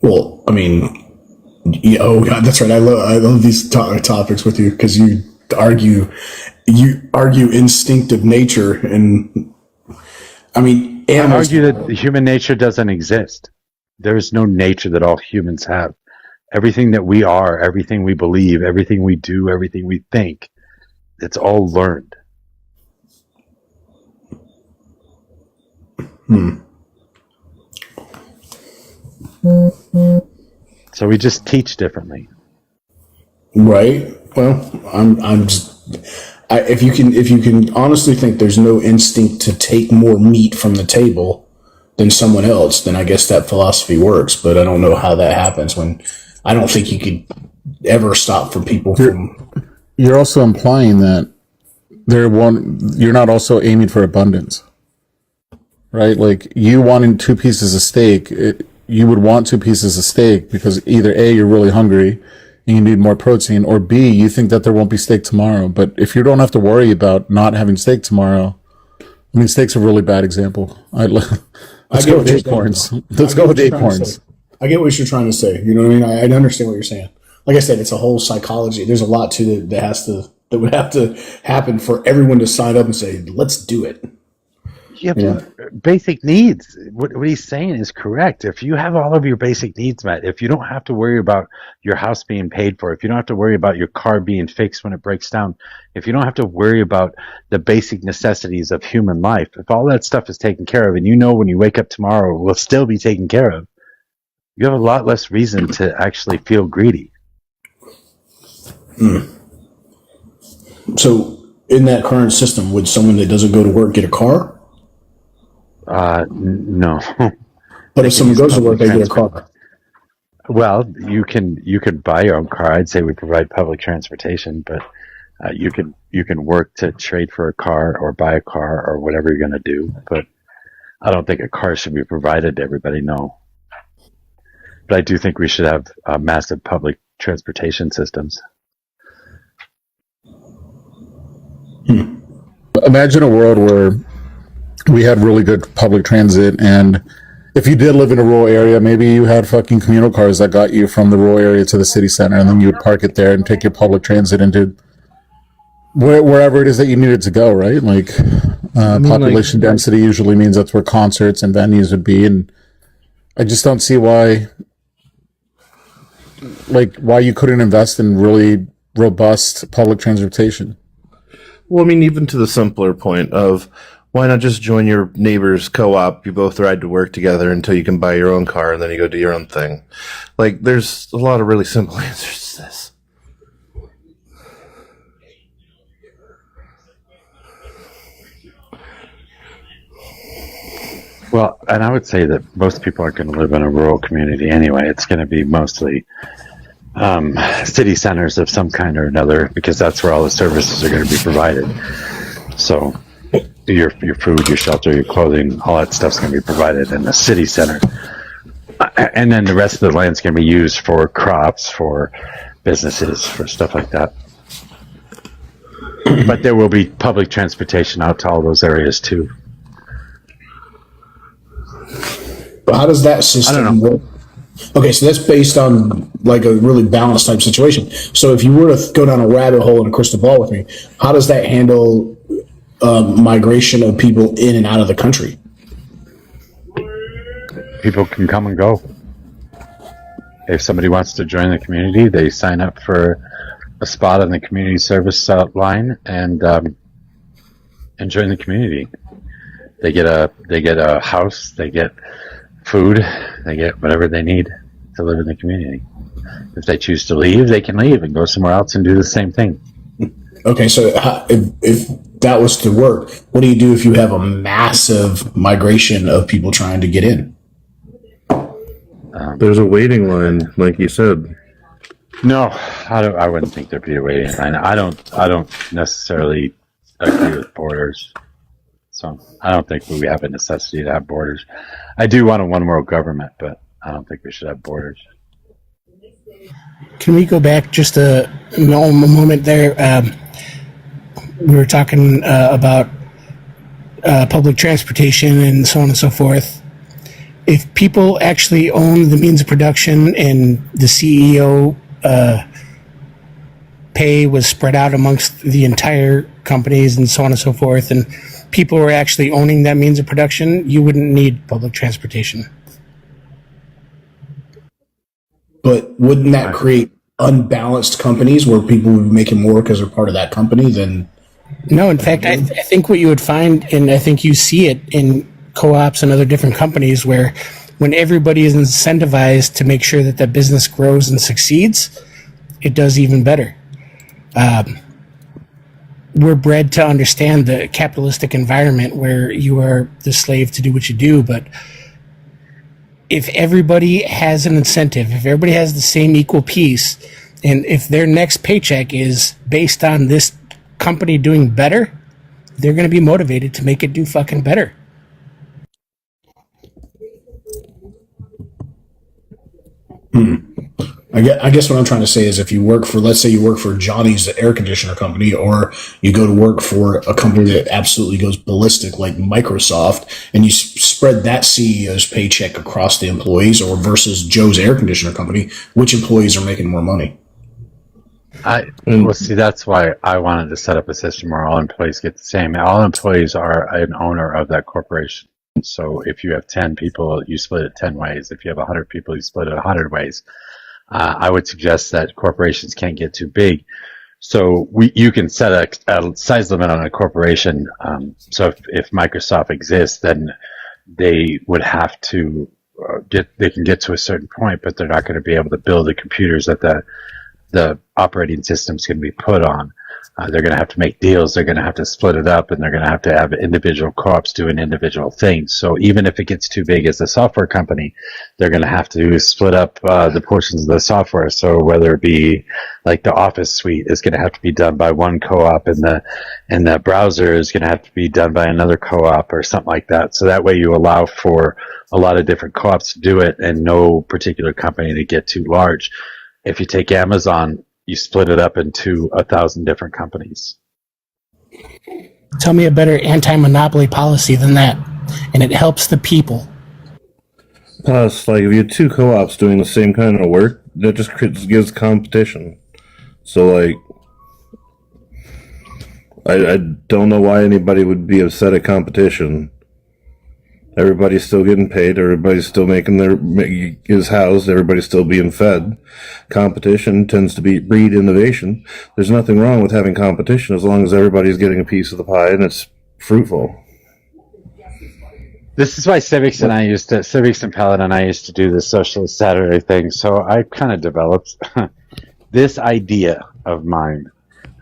Well, I mean, yeah, oh God, that's right. I love these topics with you because you argue instinctive nature, and I mean, animals. I argue that human nature doesn't exist. There is no nature that all humans have. Everything that we are, everything we believe, everything we do, everything we think, it's all learned. So we just teach differently. Right. Well, if you can honestly think there's no instinct to take more meat from the table than someone else, then I guess that philosophy works. But I don't know how that happens when I don't think you could ever stop from people from. You're also implying that you're not also aiming for abundance, right? Like you wanting 2 pieces of steak, you would want 2 pieces of steak because either A, you're really hungry and you need more protein, or B, you think that there won't be steak tomorrow. But if you don't have to worry about not having steak tomorrow, I mean, steak's a really bad example. Let's go with acorns. Let's go with acorns. I get what you're trying to say. You know what I mean? I understand what you're saying. Like I said, it's a whole psychology. There's a lot to it that would have to happen for everyone to sign up and say, let's do it. Yeah, but basic needs. What he's saying is correct. If you have all of your basic needs met, if you don't have to worry about your house being paid for, if you don't have to worry about your car being fixed when it breaks down, if you don't have to worry about the basic necessities of human life, if all that stuff is taken care of, and you know when you wake up tomorrow will still be taken care of, you have a lot less reason to actually feel greedy. So, in that current system, would someone that doesn't go to work get a car? No. But if someone goes to work, they get a car. Well, you can buy your own car. I'd say we provide public transportation, but you can work to trade for a car or buy a car or whatever you're going to do. But I don't think a car should be provided to everybody. No. But I do think we should have massive public transportation systems. Imagine a world where we had really good public transit, and if you did live in a rural area, maybe you had fucking communal cars that got you from the rural area to the city center, and then you would park it there and take your public transit into wherever it is that you needed to go, right? Like, population density usually means that's where concerts and venues would be, and I just don't see why you couldn't invest in really robust public transportation. Well, I mean, even to the simpler point of why not just join your neighbor's co-op? You both ride to work together until you can buy your own car, and then you go do your own thing. Like, there's a lot of really simple answers to this. Well, and I would say that most people aren't going to live in a rural community anyway. It's going to be mostly city centers of some kind or another, because that's where all the services are going to be provided. So your food, your shelter, your clothing, all that stuff's going to be provided in the city center. And then the rest of the land's going to be used for crops, for businesses, for stuff like that. But there will be public transportation out to all those areas too. But how does that system work? Okay, so that's based on like a really balanced type situation. So if you were to go down a rabbit hole in a crystal ball with me, how does that handle migration of people in and out of the country? People can come and go. If somebody wants to join the community, they sign up for a spot on the community service line and join the community. They get a house, they get food, they get whatever they need to live in the community. If they choose to leave, they can leave and go somewhere else and do the same thing. Okay, so if that was to work, what do you do if you have a massive migration of people trying to get in? There's a waiting line, like you said. No, I wouldn't think there'd be a waiting line. I don't necessarily agree with borders. So I don't think we have a necessity to have borders. I do want a one world government, but I don't think we should have borders. Can we go back just a moment there? We were talking about public transportation and so on and so forth. If people actually own the means of production and the CEO pay was spread out amongst the entire companies and so on and so forth, and people were actually owning that means of production, you wouldn't need public transportation. But wouldn't that create unbalanced companies where people would be making more because they're part of that company than... No, in fact, I think what you would find, and I think you see it in co-ops and other different companies, where when everybody is incentivized to make sure that that business grows and succeeds, it does even better. We're bred to understand the capitalistic environment where you are the slave to do what you do, but if everybody has an incentive, if everybody has the same equal piece, and if their next paycheck is based on this company doing better, they're going to be motivated to make it do fucking better. I guess what I'm trying to say is if you work for, let's say you work for Johnny's air conditioner company, or you go to work for a company that absolutely goes ballistic like Microsoft, and you spread that CEO's paycheck across the employees, or versus Joe's air conditioner company, which employees are making more money? Well, see, that's why I wanted to set up a system where all employees get the same. All employees are an owner of that corporation. So if you have 10 people, you split it 10 ways. If you have 100 people, you split it 100 ways. I would suggest that corporations can't get too big. So you can set a size limit on a corporation. So if Microsoft exists, then they would have to they can get to a certain point, but they're not going to be able to build the computers that the operating systems can be put on. They're going to have to make deals. They're going to have to split it up, and they're going to have individual co-ops doing individual things. So even if it gets too big as a software company, they're going to have to split up the portions of the software. So whether it be like the Office suite is going to have to be done by one co-op, and the browser is going to have to be done by another co-op or something like that. So that way you allow for a lot of different co-ops to do it, and no particular company to get too large. If you take Amazon, you split it up into 1,000 different companies. Tell me a better anti-monopoly policy than that, and it helps the people. Plus, like, if you have two co-ops doing the same kind of work, that just gives competition. So, like, I don't know why anybody would be upset at competition. Everybody's still getting paid. Everybody's still is housed. Everybody's still being fed. Competition tends to breed innovation. There's nothing wrong with having competition as long as everybody's getting a piece of the pie and it's fruitful. This is why Civics and Paladin and I used to do the Socialist Saturday thing. So I kind of developed this idea of mine.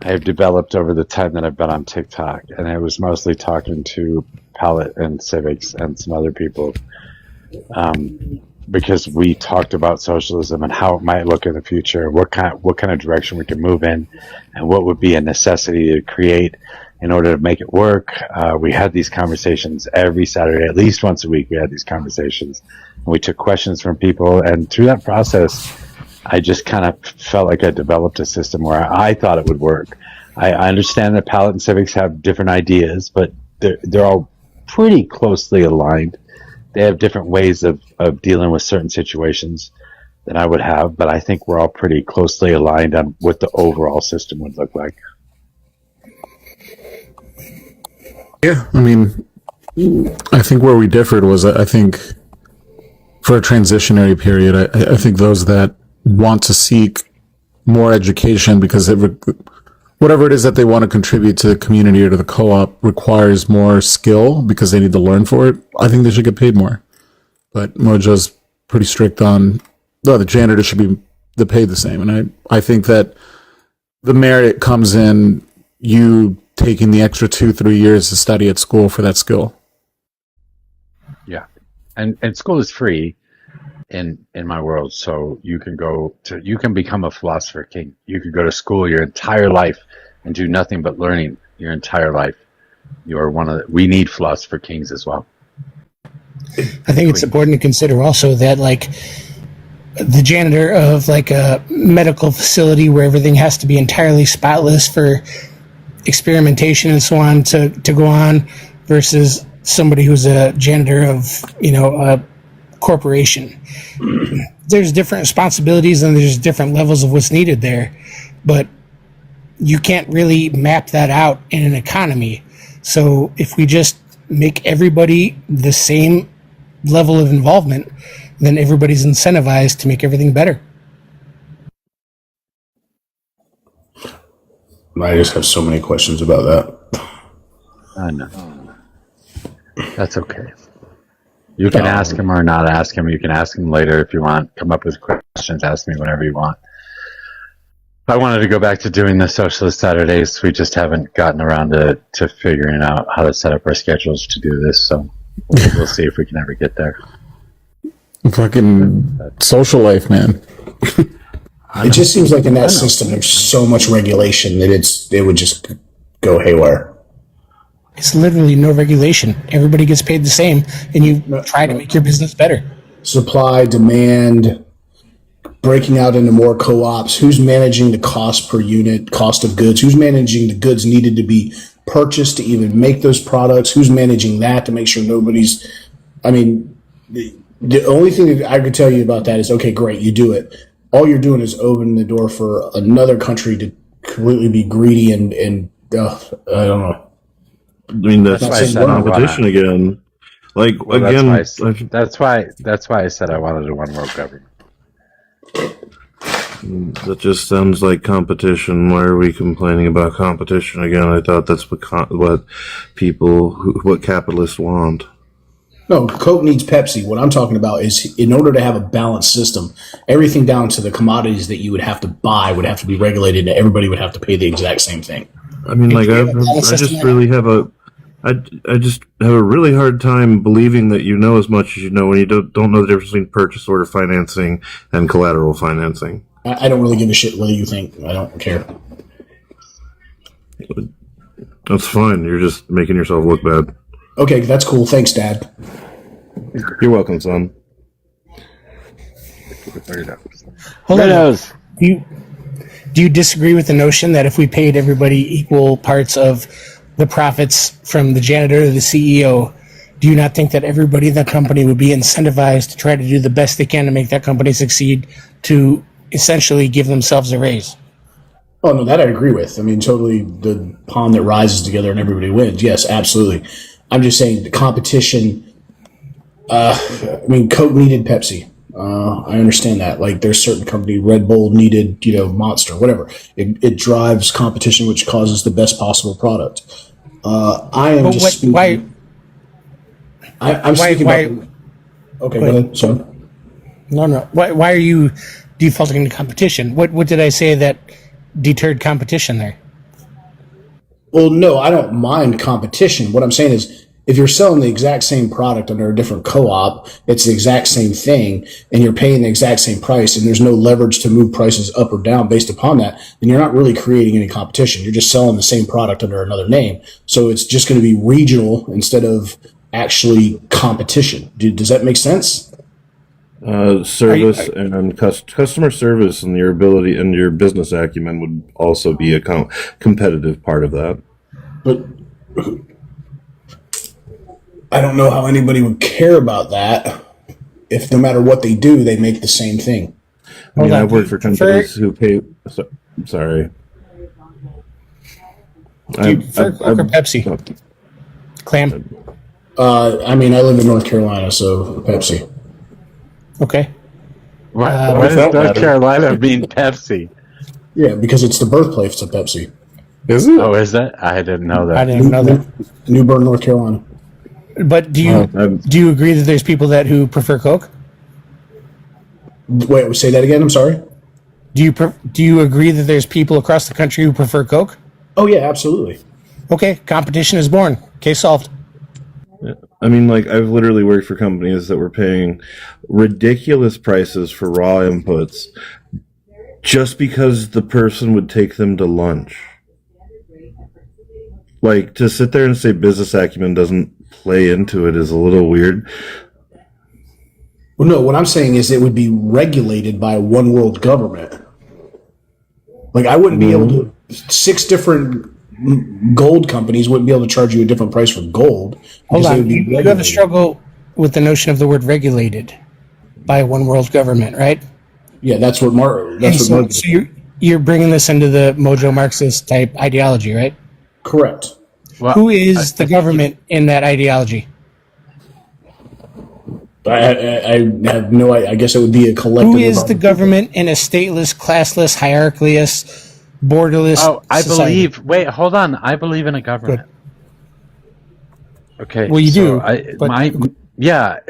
I have developed over the time that I've been on TikTok, and I was mostly talking to Palette and Civics and some other people, because we talked about socialism and how it might look in the future, what kind of direction we can move in, and what would be a necessity to create in order to make it work. We had these conversations every Saturday, at least once a week. We had these conversations, and we took questions from people, and through that process, I just kind of felt like I developed a system where I thought it would work. I understand that Palette and Civics have different ideas, but they're all pretty closely aligned. They have different ways of dealing with certain situations than I would have, but I think we're all pretty closely aligned on what the overall system would look like. Yeah, I mean, I think where we differed was, I think, for a transitionary period, I think those that want to seek more education because whatever it is that they want to contribute to the community or to the co-op requires more skill because they need to learn for it, I think they should get paid more. But Mojo's pretty strict on, the janitor should be paid the same. And I think that the merit comes in you taking the extra 2-3 years to study at school for that skill. Yeah. And school is free in my world, so you can become a philosopher king. You could go to school your entire life and do nothing but learning your entire life. You are we need philosopher kings as well. I think it's important to consider also that, like, the janitor of like a medical facility where everything has to be entirely spotless for experimentation and so on to go on, versus somebody who's a janitor of, a corporation. There's different responsibilities and there's different levels of what's needed there, but you can't really map that out in an economy. So if we just make everybody the same level of involvement, then everybody's incentivized to make everything better. I just have so many questions about that. I know. That's okay. You can ask him or not ask him. You can ask him later if you want. Come up with questions. Ask me whenever you want. I wanted to go back to doing the Socialist Saturdays. We just haven't gotten around to figuring out how to set up our schedules to do this. So we'll see if we can ever get there. Fucking social life, man. It just seems like in that system there's so much regulation that it would just go haywire. It's literally no regulation. Everybody gets paid the same, and you try to make your business better. Supply, demand, breaking out into more co-ops. Who's managing the cost per unit, cost of goods? Who's managing the goods needed to be purchased to even make those products? Who's managing that to make sure nobody's... I mean, the only thing that I could tell you about that is, okay, great, you do it. All you're doing is opening the door for another country to completely be greedy and I don't know. I mean, that's competition again. Like, well, again, that's why I said I wanted a one world government. That just sounds like competition. Why are we complaining about competition again? I thought that's what capitalists want. No, Coke needs Pepsi. What I'm talking about is in order to have a balanced system, everything down to the commodities that you would have to buy would have to be regulated and everybody would have to pay the exact same thing. I mean, like, I just really have I just have a really hard time believing that you know as much as you know when you don't know the difference between purchase order financing and collateral financing. I don't really give a shit whether you think. I don't care. That's fine. You're just making yourself look bad. Okay, that's cool. Thanks, Dad. You're welcome, son. Hold on. Do you disagree with the notion that if we paid everybody equal parts of the profits from the janitor to the CEO, do you not think that everybody in that company would be incentivized to try to do the best they can to make that company succeed, to essentially give themselves a raise? Oh, no, that I agree with. I mean, totally the pond that rises together and everybody wins. Yes, absolutely. I'm just saying the competition. I mean, Coke needed Pepsi. I understand that. Like, there's certain company, Red Bull needed, Monster, whatever. It drives competition, which causes the best possible product. I am just speaking. Why? I'm speaking about. Okay, go ahead. Sorry. No. Why are you defaulting to competition? What did I say that deterred competition there? Well, no, I don't mind competition. What I'm saying is, if you're selling the exact same product under a different co-op, it's the exact same thing, and you're paying the exact same price, and there's no leverage to move prices up or down based upon that, then you're not really creating any competition. You're just selling the same product under another name. So it's just going to be regional instead of actually competition. Does that make sense? Service and customer service and your ability and your business acumen would also be a competitive part of that. But I don't know how anybody would care about that if no matter what they do, they make the same thing. I mean, I've worked for companies who pay. Sorry. Do you prefer Coke or Pepsi? Clam? I mean, I live in North Carolina, so Pepsi. Okay. What does North Carolina mean Pepsi? Yeah, because it's the birthplace of Pepsi. Is it? Oh, is that? I didn't know that. I didn't know that. New Bern, North Carolina. But do you agree that there's people who prefer Coke? Wait, say that again. I'm sorry. Do you agree that there's people across the country who prefer Coke? Oh yeah, absolutely. Okay, competition is born. Case solved. Yeah. I mean, like, I've literally worked for companies that were paying ridiculous prices for raw inputs just because the person would take them to lunch. Like, to sit there and say business acumen doesn't play into it is a little weird. Well, no, what I'm saying is it would be regulated by a one world government. Like, I wouldn't be able to. 6 different gold companies wouldn't be able to charge you a different price for gold. Hold on. You have a struggle with the notion of the word regulated by a one world government, right? Yeah, that's what so you're bringing this into the Mojo Marxist type ideology, right? Correct. Well, who is the government in that ideology? I have no idea. I guess it would be a collective. Who is the government in a stateless, classless, hierarchless, borderless society? Wait, hold on. I believe in a government. Good. Okay. Well, you do.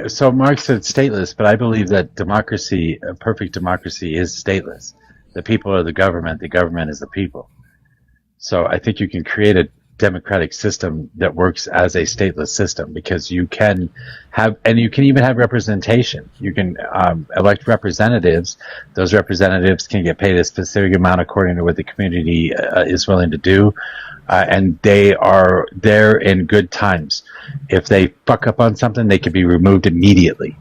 So Marx said stateless, but I believe that democracy, a perfect democracy, is stateless. The people are the government is the people. So I think you can create a democratic system that works as a stateless system, because you can have, and you can even have representation. You can elect representatives. Those representatives can get paid a specific amount according to what the community is willing to do, and they are there in good times. If they fuck up on something, they can be removed immediately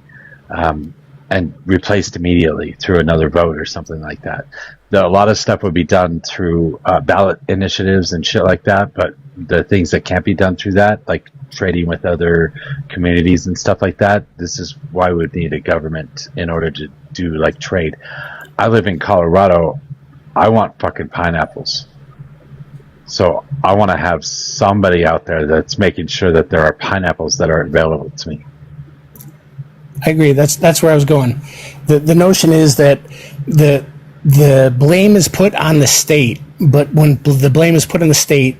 and replaced immediately through another vote or something like that. A lot of stuff would be done through ballot initiatives and shit like that, but the things that can't be done through that, like trading with other communities and stuff like that, this is why we would need a government in order to do like trade. I live in Colorado. I want fucking pineapples. So I want to have somebody out there that's making sure that there are pineapples that are available to me. I agree. That's where I was going. The notion is that the blame is put on the state, but when the blame is put on the state,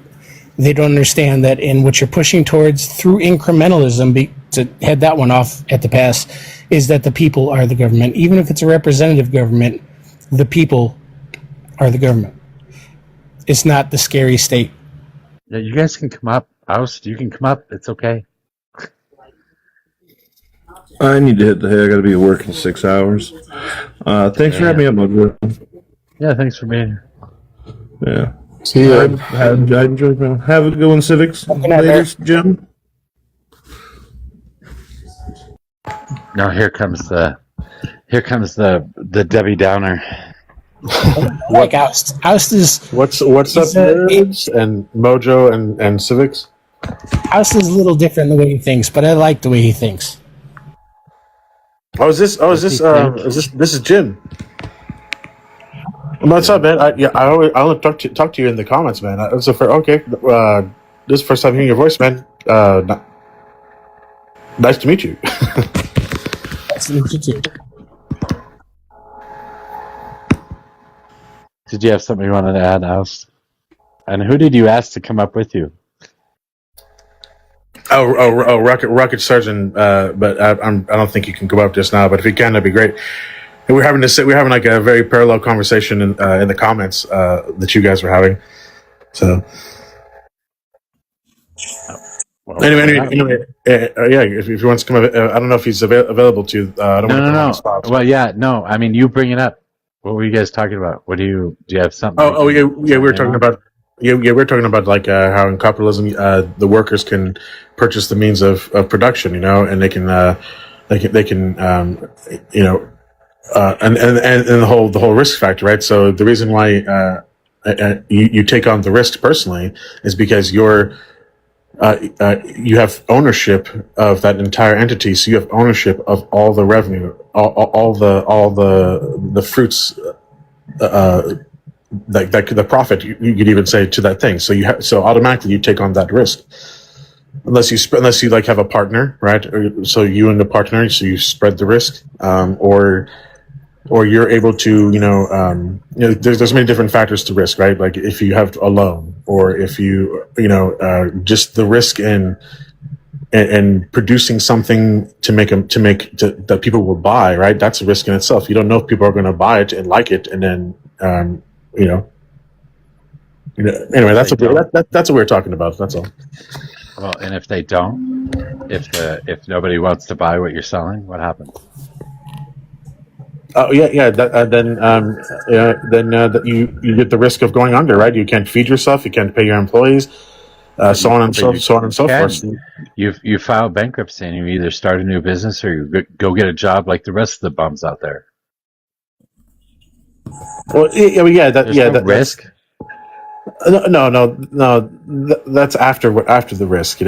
they don't understand that in what you're pushing towards through incrementalism, to head that one off at the pass, is that the people are the government. Even if it's a representative government, the people are the government. It's not the scary state. Yeah, you guys can come up. Oust, you can come up. It's okay. I need to hit the hay. I got to be at work in 6 hours. Thanks for having me up, Mojo. Yeah, thanks for being here. Yeah. See ya. I enjoyed it. Have a good one, Civics. Later, Jim. Now here comes the Debbie Downer. Like Oust. Oust is what's up, nerds and Mojo and Civics. Oust is a little different the way he thinks, but I like the way he thinks. Is this is Jim. What's up, man? I only talk to you in the comments, man. This is the first time hearing your voice, man. Nice to meet you. Nice to meet you too. Did you have something you wanted to add, Oust? And who did you ask to come up with you? Rocket Sergeant. But I don't think you can come up just now. But if you can, that'd be great. And we're having like a very parallel conversation in the comments that you guys were having. So anyway, if he wants to come, I don't know if he's available to. I don't want to put him on the spot. Well, yeah, no. I mean, you bring it up. What were you guys talking about? Do you have something? We were talking about. Yeah, we're talking about like how in capitalism the workers can purchase the means of production, and they can and the whole risk factor, right? So the reason why you take on the risk personally is because you have ownership of that entire entity, so you have ownership of all the revenue, all the fruits. The profit, you could even say, to that thing. So automatically you take on that risk, unless you like have a partner, right? So you and the partner, so you spread the risk, or you're able to, there's many different factors to risk, right? Like if you have a loan, or if you, just the risk in producing something that people will buy, right? That's a risk in itself. You don't know if people are going to buy it and like it, and then. Anyway, that's what we're talking about. That's all. Well, and if they don't, if nobody wants to buy what you're selling, what happens? Oh yeah. Then you get the risk of going under, right? You can't feed yourself. You can't pay your employees. So on and so forth. You file bankruptcy and you either start a new business or you go get a job like the rest of the bums out there. Well, that's risk. No. That's after the risk,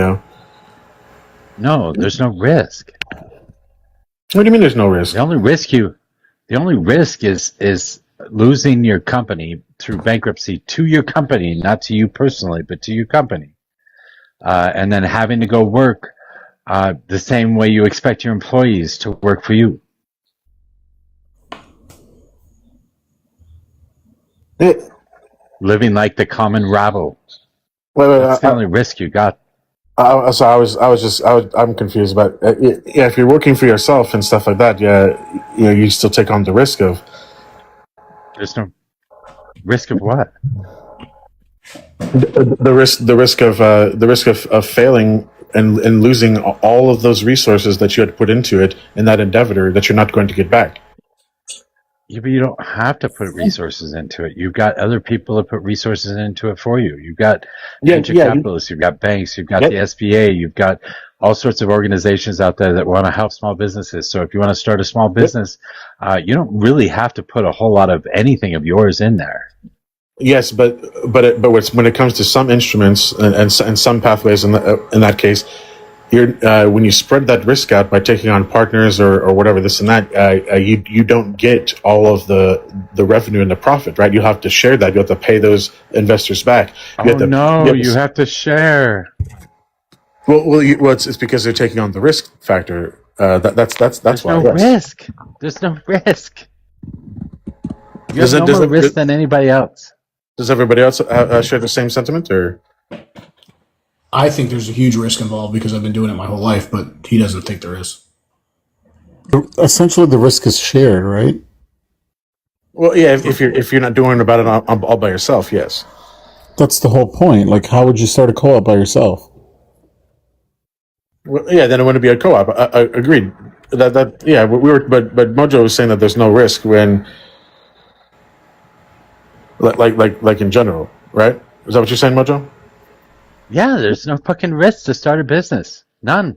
No, there's no risk. What do you mean? There's no risk? The only risk is losing your company through bankruptcy to your company, not to you personally, but to your company, and then having to go work the same way you expect your employees to work for you. Living like the common rabble. That's the only risk you got. I'm confused about. If you're working for yourself and stuff like that, you still take on the risk of. There's no risk of what? The risk of failing and losing all of those resources that you had put into it in that endeavor that you're not going to get back. Yeah, but you don't have to put resources into it. You've got other people that put resources into it for you. You've got venture capitalists, you've got banks, you've got the SBA, you've got all sorts of organizations out there that want to help small businesses. So if you want to start a small business, you don't really have to put a whole lot of anything of yours in there. Yes, but when it comes to some instruments and some pathways in that case, when you spread that risk out by taking on partners or whatever this and that, you don't get all of the revenue and the profit, right? You have to share that. You have to pay those investors back. You have to share. Well, it's because they're taking on the risk factor. That's There's why. No risk. There's no risk. You have no more risk than anybody else. Does everybody else share the same sentiment, or? I think there's a huge risk involved because I've been doing it my whole life, but he doesn't think there is. Essentially, the risk is shared, right? Well, yeah, if you're not doing about it all by yourself, yes. That's the whole point. Like, how would you start a co-op by yourself? Well, yeah, then it wouldn't be a co-op. Agreed. But Mojo was saying that there's no risk when, like in general, right? Is that what you're saying, Mojo? Yeah, there's no fucking risk to start a business. None.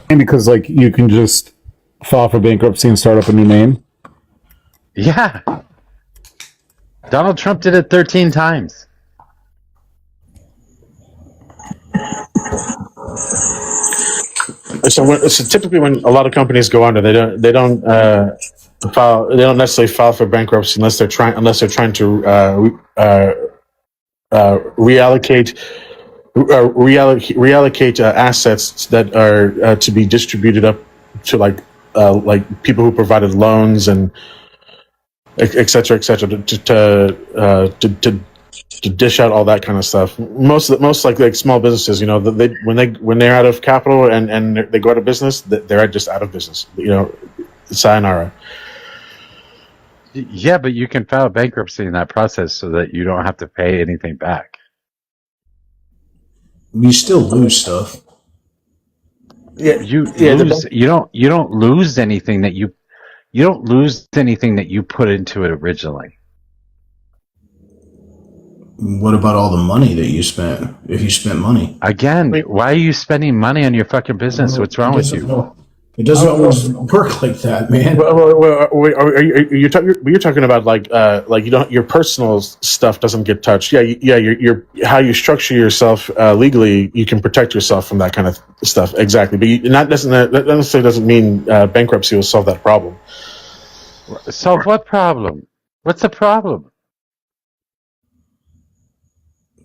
And because, like, you can just file for bankruptcy and start up a new name? Yeah. Donald Trump did it 13 times. So typically when a lot of companies go under, they don't necessarily file for bankruptcy unless they're trying to reallocate assets that are to be distributed up to like people who provided loans and et cetera, to dish out all that kind of stuff. Most like small businesses, when they're out of capital and they go out of business, they're just out of business. Sayonara. Yeah, but you can file bankruptcy in that process so that you don't have to pay anything back. You still lose stuff. Yeah, you don't lose anything that you don't lose anything that you put into it originally. What about all the money that you spent? If you spent money again, why are you spending money on your fucking business? What's wrong with you? It doesn't always work like that, man. You're talking about your personal stuff doesn't get touched. Your how you structure yourself legally, you can protect yourself from that kind of stuff. Exactly, but that necessarily doesn't mean bankruptcy will solve that problem. Solve what problem? What's the problem?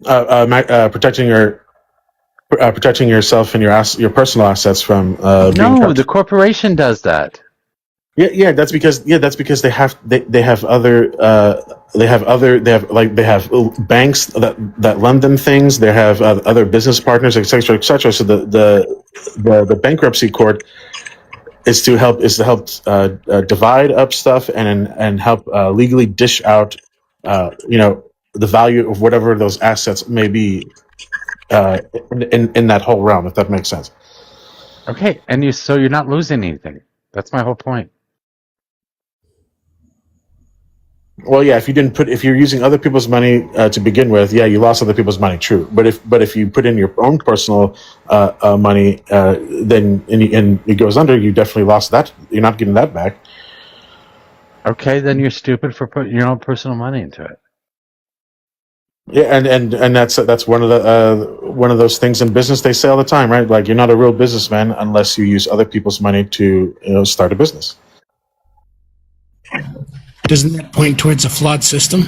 Protecting yourself and your personal assets from being touched. The corporation does that. Yeah, that's because they have banks that lend them things. They have other business partners, etc., etc. So the bankruptcy court is to help divide up stuff and help legally dish out the value of whatever those assets may be in that whole realm, if that makes sense. Okay, and you're not losing anything. That's my whole point. Well, yeah, if you're using other people's money to begin with, yeah, you lost other people's money, true. But if you put in your own personal money, then and it goes under, you definitely lost that. You're not getting that back. Okay, then you're stupid for putting your own personal money into it. Yeah, and that's one of those things in business they say all the time, right? Like, you're not a real businessman unless you use other people's money to start a business. Doesn't that point towards a flawed system?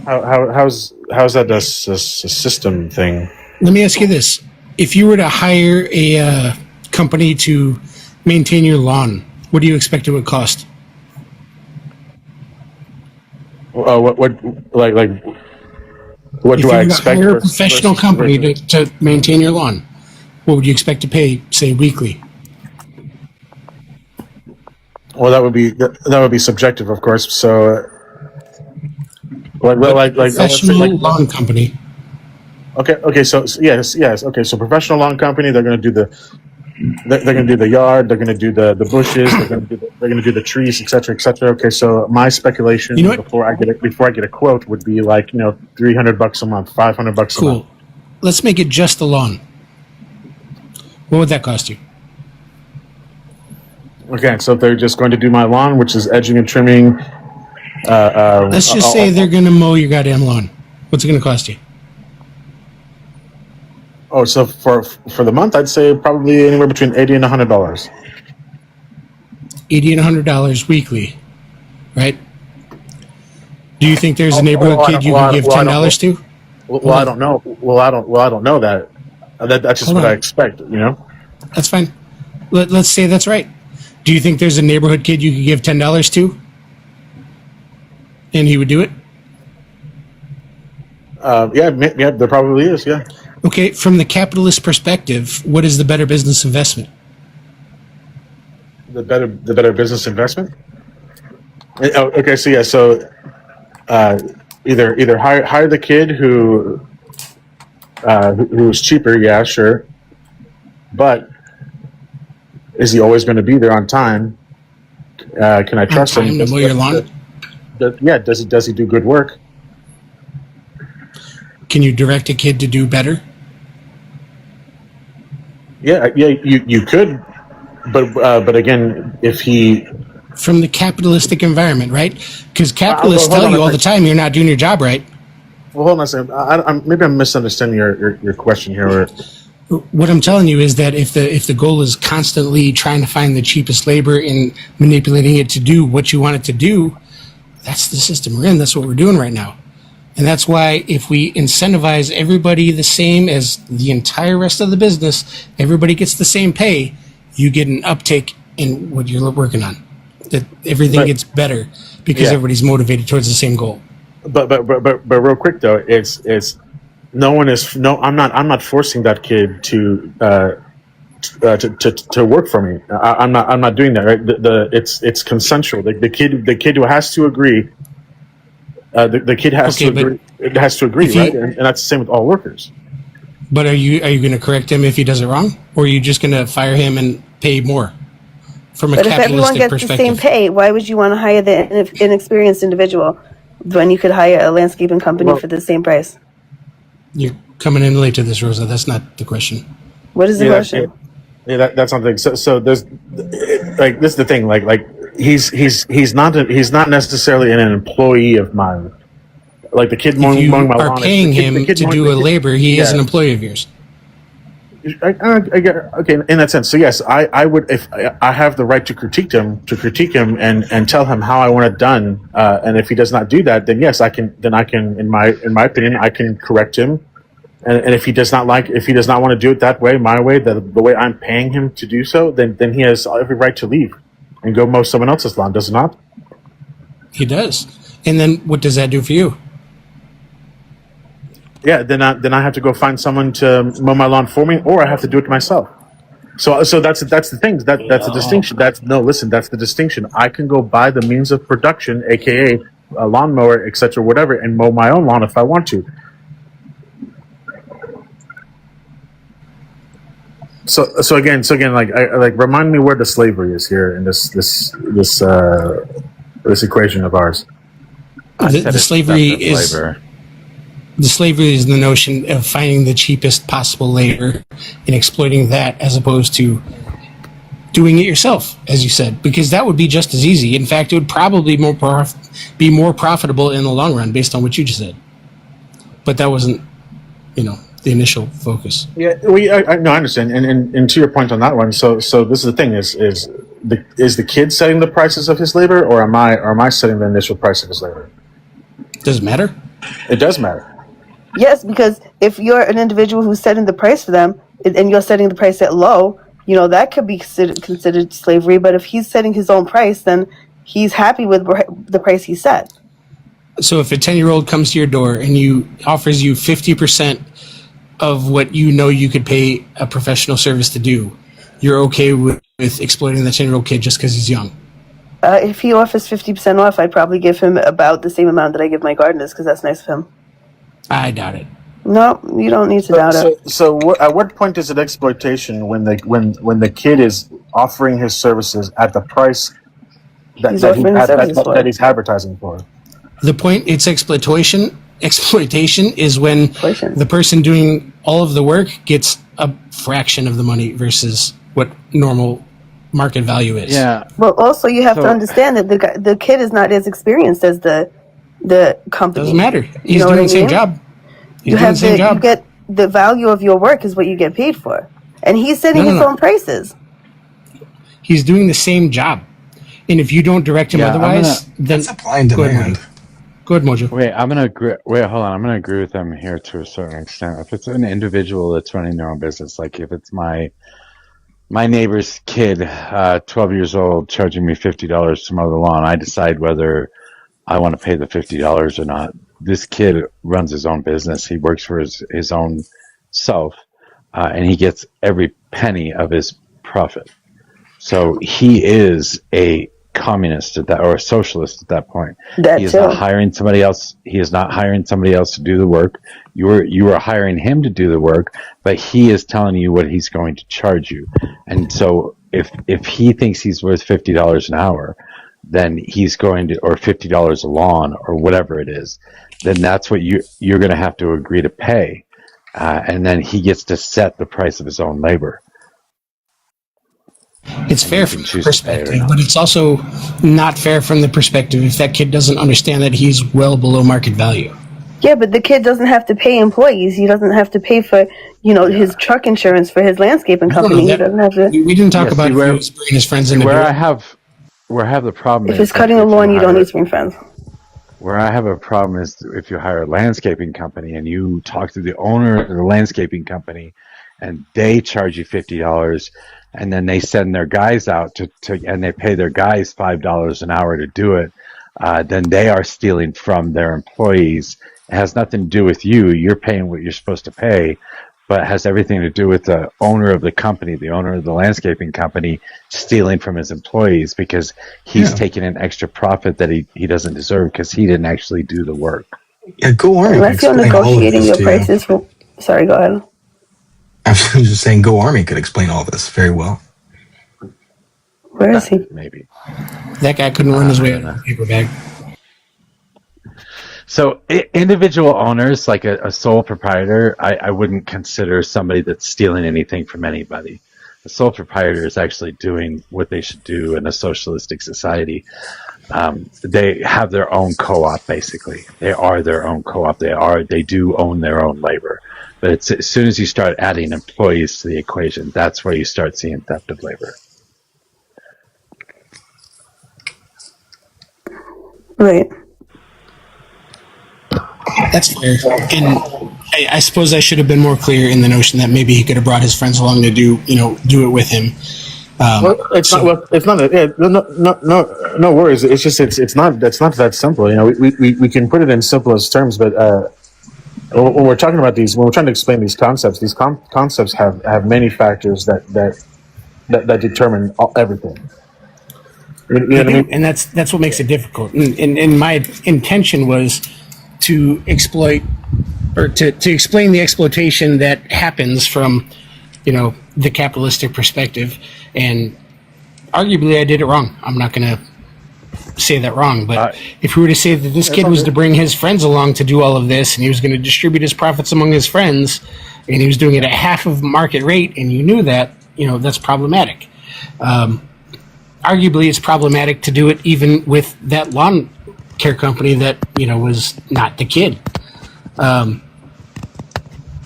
How's that a system thing? Let me ask you this: if you were to hire a company to maintain your lawn, what do you expect it would cost? What do I expect? If you hire a professional company to maintain your lawn, what would you expect to pay, say, weekly? Well, that would be subjective, of course. So, professional lawn company. Okay. So yes. Okay. So professional lawn company, they're going to do the yard, they're going to do the bushes, they're going to do the trees, etc., etc. Okay. So my speculation before I get a quote would be like $300 a month, $500 a month. Cool. Let's make it just the lawn. What would that cost you? Okay, so if they're just going to do my lawn, which is edging and trimming. Let's just say they're going to mow your goddamn lawn. What's it going to cost you? Oh, so for the month, I'd say probably anywhere between $80 and $100. $80 and $100 weekly, right? Do you think there's a neighborhood kid you can give $10 to? Well, I don't know. Well, I don't know that. That's just what I expect. That's fine. Let's say that's right. Do you think there's a neighborhood kid you could give $10 to? And he would do it? Yeah, there probably is, yeah. Okay, from the capitalist perspective, what is the better business investment? The better business investment? Okay, so either hire the kid who's cheaper, yeah, sure. But is he always going to be there on time? Can I trust him? To mow your lawn? Yeah, does he do good work? Can you direct a kid to do better? Yeah, you could, but again, if he from the capitalistic environment, right? Because capitalists tell you all the time you're not doing your job right. Well, hold on a second. Maybe I'm misunderstanding your question here. What I'm telling you is that if the goal is constantly trying to find the cheapest labor and manipulating it to do what you want it to do, that's the system we're in. That's what we're doing right now. And that's why if we incentivize everybody the same as the entire rest of the business, everybody gets the same pay, you get an uptick in what you're working on. That everything gets better because everybody's motivated towards the same goal. But real quick though, I'm not forcing that kid to work for me. I'm not doing that. Right? It's consensual. The kid who has to agree. The kid has to agree. It has to agree, right? And that's the same with all workers. But are you going to correct him if he does it wrong, or are you just going to fire him and pay more? From a capitalistic everyone gets the same pay, why would you want to hire the inexperienced individual when you could hire a landscaping company for the same price? You're coming in late to this, Rosa. That's not the question. What is the question? That's something. So there's like this is the thing. Like he's not necessarily an employee of mine. Like the kid mowing my lawn. You are paying him to do a labor. He is an employee of yours. Okay, in that sense. So yes, I would, if I have the right to critique him and tell him how I want it done. And if he does not do that, then yes, I can, in my opinion, I can correct him. And if he does not want to do it that way, my way, the way I'm paying him to do so, then he has every right to leave and go mow someone else's lawn, does it not? He does. And then what does that do for you? Yeah, then I have to go find someone to mow my lawn for me, or I have to do it myself. So that's the thing. That's the distinction. That's the distinction. I can go buy the means of production, aka a lawnmower, etc., whatever, and mow my own lawn if I want to. So again, like remind me where the slavery is here in this equation of ours. The slavery is. The slavery is the notion of finding the cheapest possible labor and exploiting that, as opposed to doing it yourself, as you said, because that would be just as easy. In fact, it would probably be more profitable in the long run, based on what you just said. But that wasn't, the initial focus. Yeah, I understand, and to your point on that one. So this is the thing: is the kid setting the prices of his labor, or am I setting the initial price of his labor? Does it matter? It does matter. Yes, because if you're an individual who's setting the price for them and you're setting the price at low, that could be considered slavery. But if he's setting his own price, then he's happy with the price he set. So if a 10-year-old comes to your door and offers you 50% of what you could pay a professional service to do, you're okay with exploiting the 10-year-old kid just because he's young? If he offers 50% off, I'd probably give him about the same amount that I give my gardeners, because that's nice of him. I doubt it. No, you don't need to doubt it. So at what point is it exploitation when the kid is offering his services at the price that he's advertising for? The point it's exploitation is when the person doing all of the work gets a fraction of the money versus what normal market value is. Yeah. Well, also you have to understand that the kid is not as experienced as the company. Doesn't matter. He's doing the same job. You get the value of your work is what you get paid for, and he's setting his own prices. He's doing the same job, and if you don't direct him otherwise, then supply and demand. Go ahead, Mojo. Hold on. I'm gonna agree with them here to a certain extent. If it's an individual that's running their own business, like if it's my neighbor's kid, 12 years old, charging me $50 to mow the lawn, I decide whether I want to pay the $50 or not. This kid runs his own business. He works for his own self, and he gets every penny of his profit. So he is a communist at that, or a socialist at that point. That He is too. not hiring somebody else. He is not hiring somebody else to do the work. You are hiring him to do the work, but he is telling you what he's going to charge you. And so if he thinks he's worth $50 an hour, then he's going to, or $50 a lawn, or whatever it is, then that's what you're going to have to agree to pay. And then he gets to set the price of his own labor. It's fair from the perspective, but it's also not fair from the perspective if that kid doesn't understand that he's well below market value. Yeah, but the kid doesn't have to pay employees. He doesn't have to pay for, his truck insurance for his landscaping company. He doesn't have to. We didn't talk about if he was bringing his friends in. Where I have the problem If it's cutting a lawn, you don't need to bring friends. Where I have a problem is if you hire a landscaping company and you talk to the owner of the landscaping company, and they charge you $50, and then they send their guys out to and they pay their guys $5 an hour to do it, then they are stealing from their employees. It has nothing to do with you. You're paying what you're supposed to pay, but it has everything to do with the owner of the company, the owner of the landscaping company, stealing from his employees because he's taking an extra profit that he doesn't deserve because he didn't actually do the work. Yeah, Go Army. Unless you're negotiating your prices. Sorry, go ahead. I was just saying, Go Army could explain all this very well. Where is he? Maybe. That guy couldn't run his way out of a paper bag. So individual owners, like a sole proprietor, I wouldn't consider somebody that's stealing anything from anybody. The sole proprietor is actually doing what they should do in a socialistic society. They have their own co-op, basically. They are their own co-op. They do own their own labor. But it's, as soon as you start adding employees to the equation, that's where you start seeing theft of labor. Right. That's fair. And I suppose I should have been more clear in the notion that maybe he could have brought his friends along to do it with him. It's not. No worries. It's just it's not. That's not that simple. We can put it in simplest terms, but when we're talking about when we're trying to explain these concepts concepts have many factors that determine everything. You know what I mean? And that's what makes it difficult. And my intention was to exploit or to explain the exploitation that happens from, the capitalistic perspective. And arguably I did it wrong. I'm not going to say that wrong, but if we were to say that this kid was to bring his friends along to do all of this and he was going to distribute his profits among his friends and he was doing it at half of market rate and you knew that, that's problematic. Arguably it's problematic to do it even with that lawn care company that, was not the kid.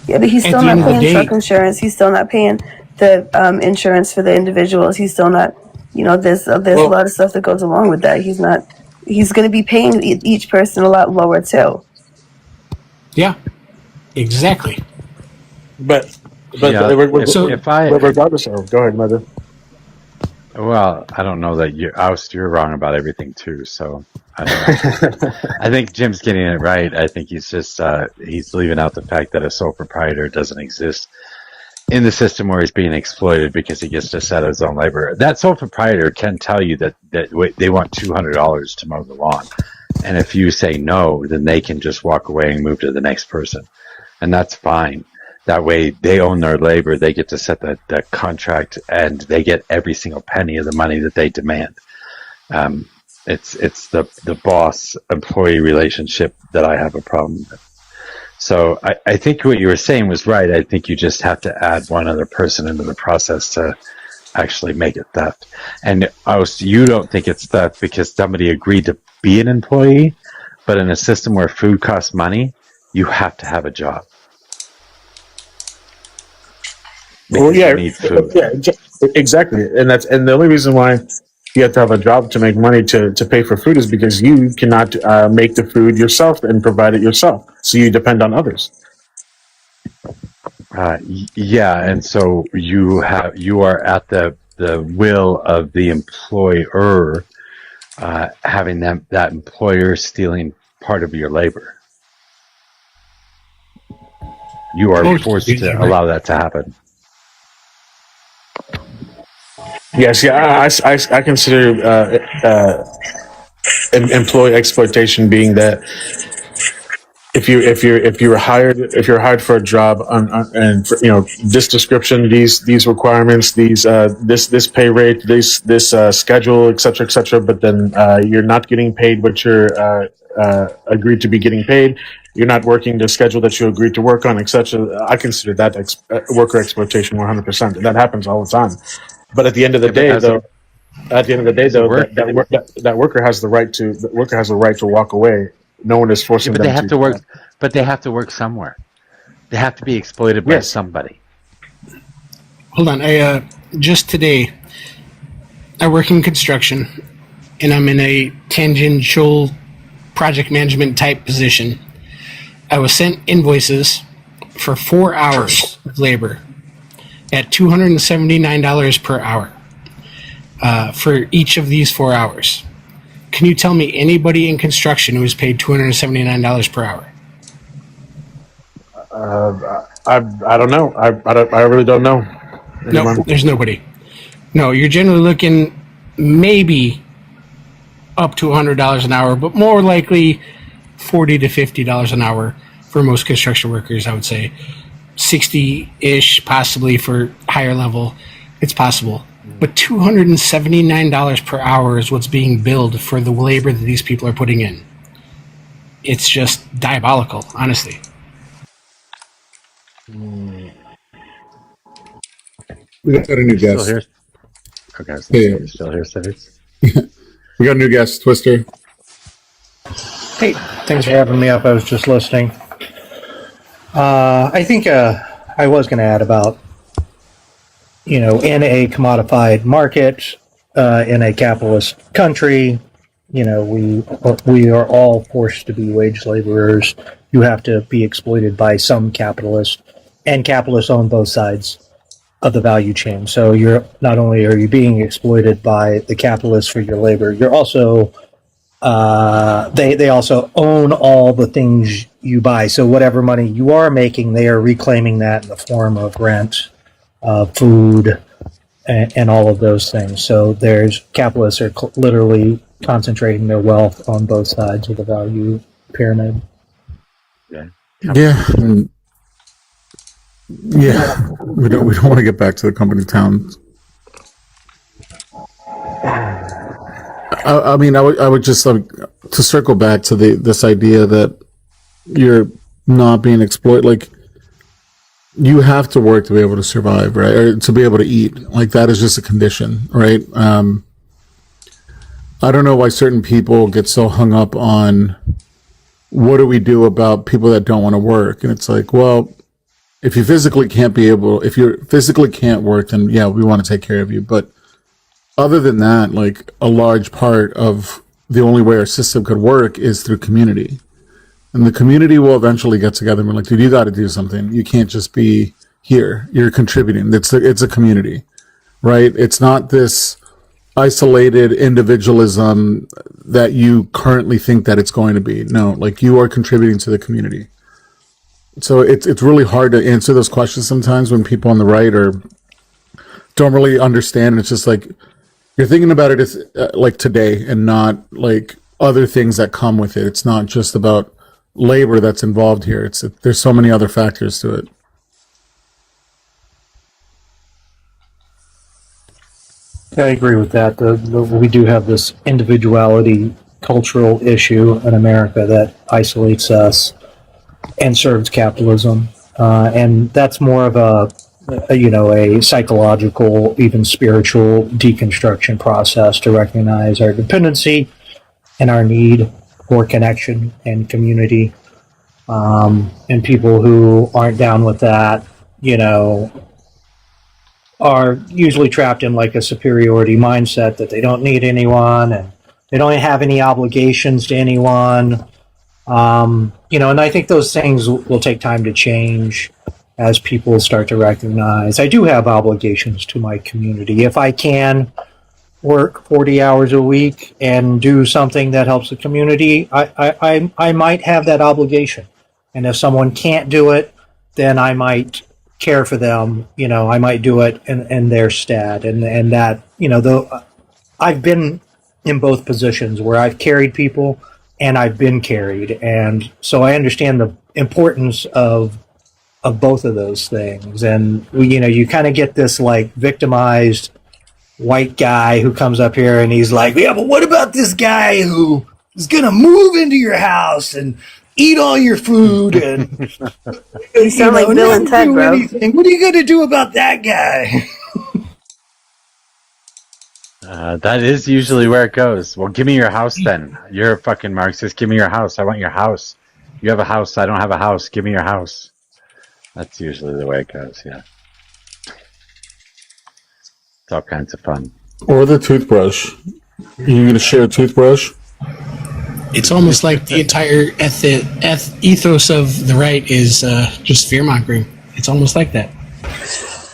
Yeah, but he's still not paying truck insurance. He's still not paying the insurance for the individuals. He's still not, there's a lot of stuff that goes along with that. He's going to be paying each person a lot lower too. Yeah, exactly. But regardless of, go ahead, Mother. Well, I don't know that you're wrong about everything too. So I don't know. I think Jim's getting it right. I think he's just he's leaving out the fact that a sole proprietor doesn't exist in the system where he's being exploited because he gets to set his own labor. That sole proprietor can tell you that they want $200 to mow the lawn, and if you say no, then they can just walk away and move to the next person, and that's fine. That way, they own their labor. They get to set the contract, and they get every single penny of the money that they demand. It's the boss-employee relationship that I have a problem with. So I think what you were saying was right. I think you just have to add one other person into the process to actually make it theft. And you don't think it's theft because somebody agreed to be an employee, but in a system where food costs money, you have to have a job. Well, yeah, exactly, and the only reason why you have to have a job to make money to pay for food is because you cannot make the food yourself and provide it yourself, so you depend on others. Yeah, and so you are at the will of the employer having that employer stealing part of your labor. You are forced to allow that to happen. Yes, yeah, I consider employee exploitation being that if you're hired for a job and for, this description, these requirements, this pay rate, this schedule, etc., but then you're not getting paid what you're agreed to be getting paid. You're not working the schedule that you agreed to work on, etc. I consider that worker exploitation 100%. That happens all the time. But at the end of the day, though, that worker has the right to walk away. No one is forcing them they have to work. But they have to work somewhere. They have to be exploited by somebody. Hold on. Just today, I work in construction, and I'm in a tangential project management type position. I was sent invoices for 4 hours of labor at $279 per hour for each of these 4 hours. Can you tell me anybody in construction who is paid $279 per hour? I don't know. I really don't know. No, there's nobody. No, you're generally looking maybe up to $100 an hour, but more likely $40 to $50 an hour for most construction workers, I would say. 60-ish possibly for higher level. It's possible. But $279 per hour is what's being billed for the labor that these people are putting in. It's just diabolical, honestly. We got a new guest. Still here? Okay, so yeah. Still here, Civics? We got a new guest, Twister. Hey, thanks for having me up. I was just listening. I think I was going to add about, in a commodified market, in a capitalist country, we are all forced to be wage laborers. You have to be exploited by some capitalist, and capitalists on both sides of the value chain. So you're not only are you being exploited by the capitalists for your labor, you're also they also own all the things you buy. So whatever money you are making, they are reclaiming that in the form of rent, food, and all of those things. So capitalists are literally concentrating their wealth on both sides of the value pyramid. Yeah. We don't want to get back to the company towns. I would just to circle back to this idea that you're not being exploited. Like, you have to work to be able to survive, right? Or to be able to eat. Like, that is just a condition, right? I don't know why certain people get so hung up on what do we do about people that don't want to work? And it's like, well, if you physically can't work, then yeah, we want to take care of you. But other than that, like, a large part of the only way our system could work is through community. And the community will eventually get together and be like, dude, you got to do something. You can't just be here. You're contributing. It's a community, right? It's not this isolated individualism that you currently think that it's going to be. No, like, you are contributing to the community. So it's really hard to answer those questions sometimes when people on the right don't really understand. It's just like, you're thinking about it as like today and not like other things that come with it. It's not just about labor that's involved here. There's so many other factors to it. I agree with that. We do have this individuality cultural issue in America that isolates us and serves capitalism. And that's more of a psychological, even spiritual deconstruction process to recognize our dependency and our need for connection and community. And people who aren't down with that, are usually trapped in like a superiority mindset that they don't need anyone and they don't have any obligations to anyone. And I think those things will take time to change as people start to recognize I do have obligations to my community. If I can work 40 hours a week and do something that helps the community, I might have that obligation. And if someone can't do it, then I might care for them. I might do it in their stead. And that, though I've been in both positions where I've carried people and I've been carried. And so I understand the importance of both of those things. And you kind of get this like victimized white guy who comes up here and he's like, yeah, but what about this guy who is going to move into your house and eat all your food and you sound like Bill and Ted, bro. Anything. What are you going to do about that guy? That is usually where it goes. Well, give me your house then. You're a fucking Marxist. Give me your house. I want your house. You have a house. I don't have a house. Give me your house. That's usually the way it goes, yeah. It's all kinds of fun. Or the toothbrush. You're going to share a toothbrush? It's almost like the entire ethos of the right is just fear mongering. It's almost like that.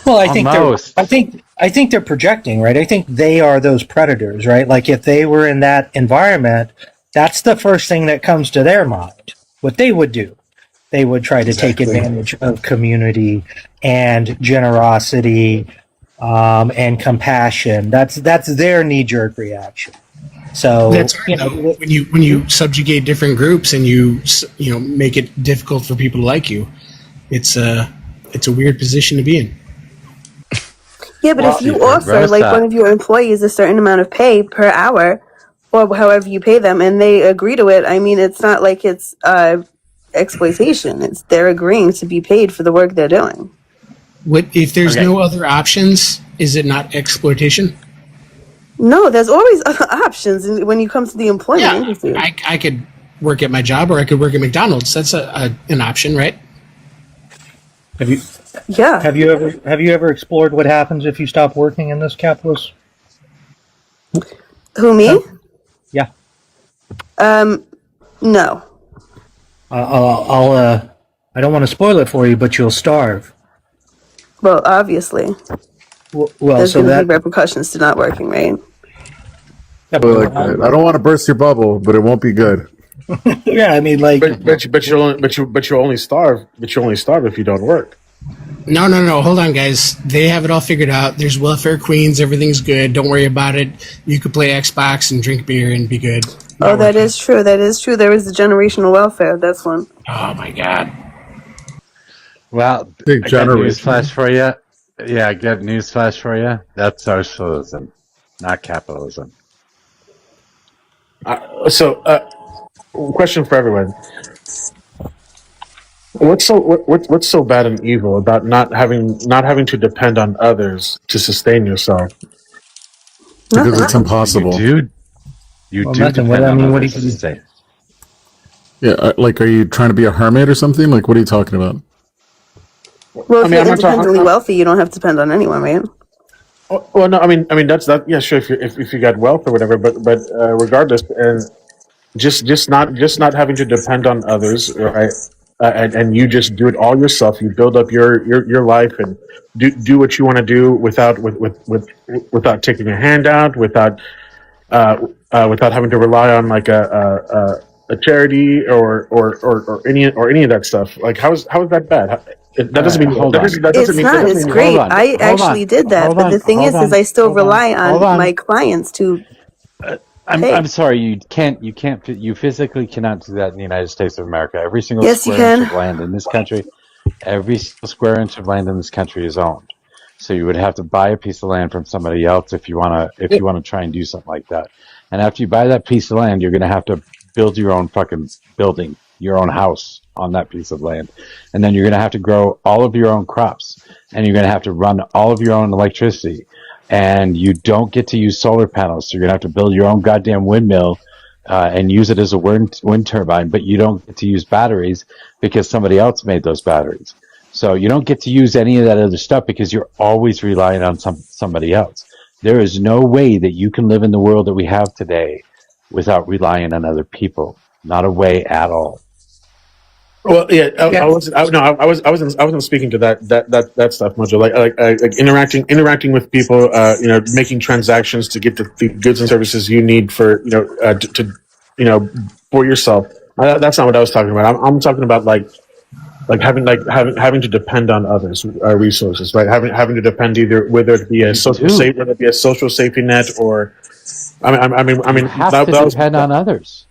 Well, I think they're projecting, right? I think they are those predators, right? Like if they were in that environment, that's the first thing that comes to their mind. What they would do, they would try to take advantage of community and generosity and compassion. That's their knee-jerk reaction. So that's hard, when you subjugate different groups and you make it difficult for people to like you, it's a weird position to be in. Yeah, but if you offer one of your employees a certain amount of pay per hour, or however you pay them, and they agree to it, I mean, it's not like it's exploitation. They're agreeing to be paid for the work they're doing. If there's no other options, is it not exploitation? No, there's always other options when you come to the employment industry. I could work at my job, or I could work at McDonald's. That's an option, right? Have you ever explored what happens if you stop working in this capitalist? Who, me? Yeah. No. I don't want to spoil it for you, but you'll starve. Well, obviously. Well, there's so going to be repercussions to not working, right? I don't want to burst your bubble, but it won't be good. Yeah, I mean, like, but you only starve if you don't work. No. Hold on, guys. They have it all figured out. There's welfare queens. Everything's good. Don't worry about it. You could play Xbox and drink beer and be good. That is true. That is true. There is the generational welfare. That's one. Oh my God. Well, I got newsflash for you. Yeah, I got newsflash for you. That's socialism, not capitalism. Question for everyone: What's so bad and evil about not having to depend on others to sustain yourself? Because it's impossible. You do depend on others to sustain. Yeah, are you trying to be a hermit or something? Like, what are you talking about? Well, if you're independently wealthy, you don't have to depend on anyone, right? Well, no, I mean that's not. Yeah, sure. If you got wealth or whatever, but regardless, and just not having to depend on others, right? And you just do it all yourself. You build up your life and do what you want to do without taking a handout, without having to rely on like a charity or any of that stuff. Like how is that bad? That doesn't mean It's not. It's great. I actually did that, but the thing is I still rely on my clients to. I'm sorry, you physically cannot do that in the United States of America. Every single Yes, square inch of land in this country, every single square inch of land in this country is owned. So you would have to buy a piece of land from somebody else if you want to try and do something like that. And after you buy that piece of land, you're going to have to build your own fucking building, your own house on that piece of land. And then you're going to have to grow all of your own crops, and you're going to have to run all of your own electricity. And you don't get to use solar panels, so you're going to have to build your own goddamn windmill and use it as a wind turbine, but you don't get to use batteries because somebody else made those batteries. So you don't get to use any of that other stuff because you're always relying on somebody else. There is no way that you can live in the world that we have today without relying on other people. Not a way at all. Well, yeah, I wasn't speaking to that stuff, Mojo. Like interacting with people, making transactions to get the goods and services you need for, for yourself. That's not what I was talking about. I'm talking about having to depend on others' resources, right? Having to depend either whether it be a social safety net or, you have to depend on others.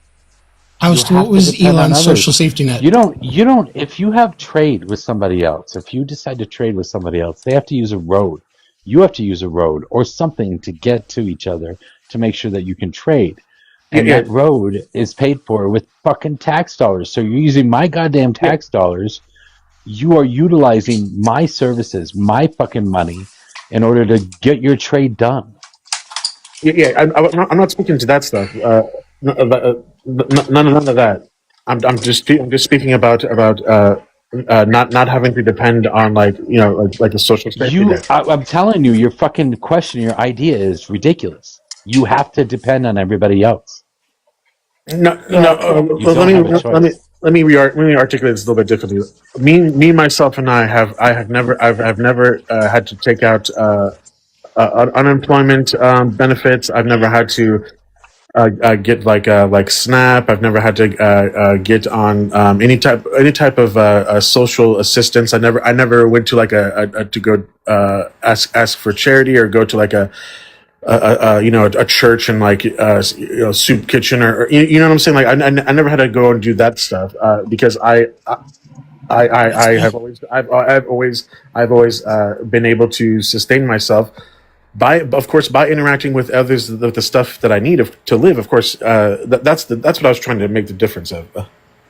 What was Elon's social safety net? You don't, if you have trade with somebody else, if you decide to trade with somebody else, they have to use a road. You have to use a road or something to get to each other to make sure that you can trade. And that road is paid for with fucking tax dollars. So you're using my goddamn tax dollars. You are utilizing my services, my fucking money, in order to get your trade done. I'm not speaking to that stuff. None of that. I'm just speaking about not having to depend on like a social safety net. I'm telling you, your fucking question, your idea is ridiculous. You have to depend on everybody else. Let me re-articulate this a little bit differently. Me, myself, and I have never had to take out unemployment benefits. I've never had to get like SNAP. I've never had to get on any type of social assistance. I never went to like to go ask for charity or go to like a church and like soup kitchen or you know what I'm saying. Like I never had to go and do that stuff because I have always been able to sustain myself by interacting with others, the stuff that I need to live. Of course, that's what I was trying to make the difference of.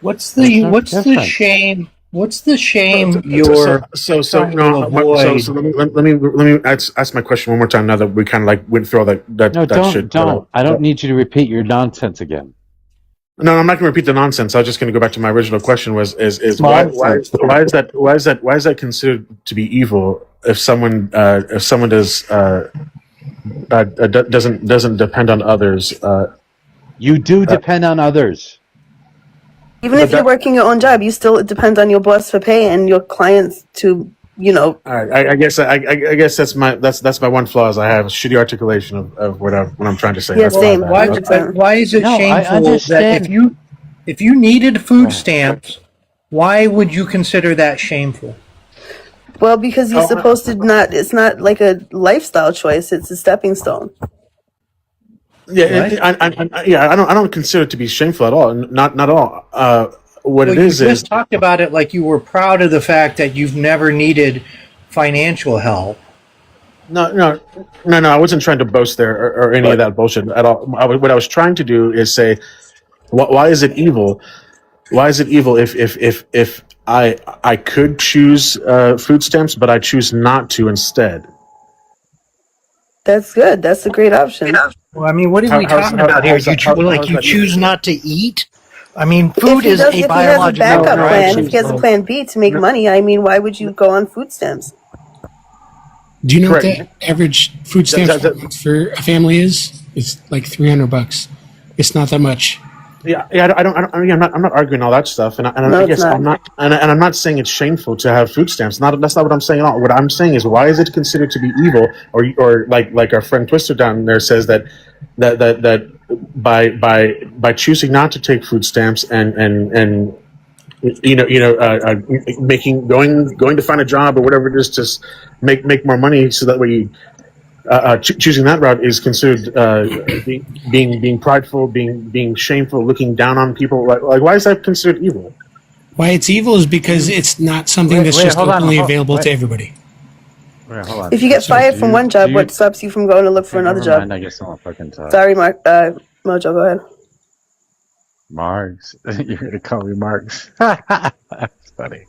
What's the shame? What's the shame you're trying to avoid? So let me ask my question one more time. Now that we kind of like went through all that shit. I don't need you to repeat your nonsense again. No, I'm not going to repeat the nonsense. I was just going to go back to my original question. Why is that considered to be evil if someone doesn't depend on others? You do depend on others. Even if you're working your own job, you still depend on your boss for pay and your clients to, All right, I guess that's my one flaw is I have shitty articulation of what I'm trying to say. Yeah, same. Why is it shameful that if you needed food stamps, why would you consider that shameful? Well, because you're supposed to not. It's not like a lifestyle choice. It's a stepping stone. Yeah, I don't consider it to be shameful at all. Not at all. What it is you just talked about it like you were proud of the fact that you've never needed financial help. No. I wasn't trying to boast there or any of that bullshit at all. What I was trying to do is say, why is it evil? Why is it evil if I could choose food stamps, but I choose not to instead? That's good. That's a great option. Well, I mean, what are we talking about here? You choose not to eat? I mean, food is a biological. If he has a backup plan, if he has a plan B to make money, I mean, why would you go on food stamps? Do you know what the average food stamps for a family is? It's like $300. It's not that much. Yeah. I'm not arguing all that stuff, and I guess I'm not, and I'm not saying it's shameful to have food stamps. That's not what I'm saying at all. What I'm saying is, why is it considered to be evil, or like our friend Twister down there says that by choosing not to take food stamps and going to find a job or whatever it is to make more money so that way. Choosing that route is considered being prideful, being shameful, looking down on people. Like why is that considered evil? Why it's evil is because it's not something that's just openly available to everybody. Hold on. If you get fired from one job, what stops you from going to look for another job? I guess I'll fucking talk. Sorry, Mark. Mojo, go ahead. Marks. You're gonna call me Marks. That's funny.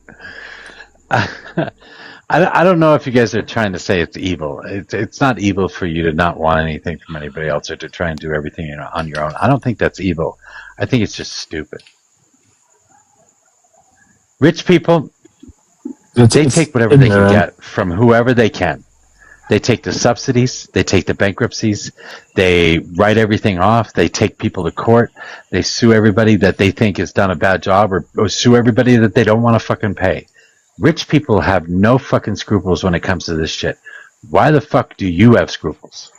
I don't know if you guys are trying to say it's evil. It's not evil for you to not want anything from anybody else or to try and do everything on your own. I don't think that's evil. I think it's just stupid. Rich people, they take whatever they can get from whoever they can. They take the subsidies, they take the bankruptcies, they write everything off, they take people to court, they sue everybody that they think has done a bad job, or sue everybody that they don't want to fucking pay. Rich people have no fucking scruples when it comes to this shit. Why the fuck do you have scruples?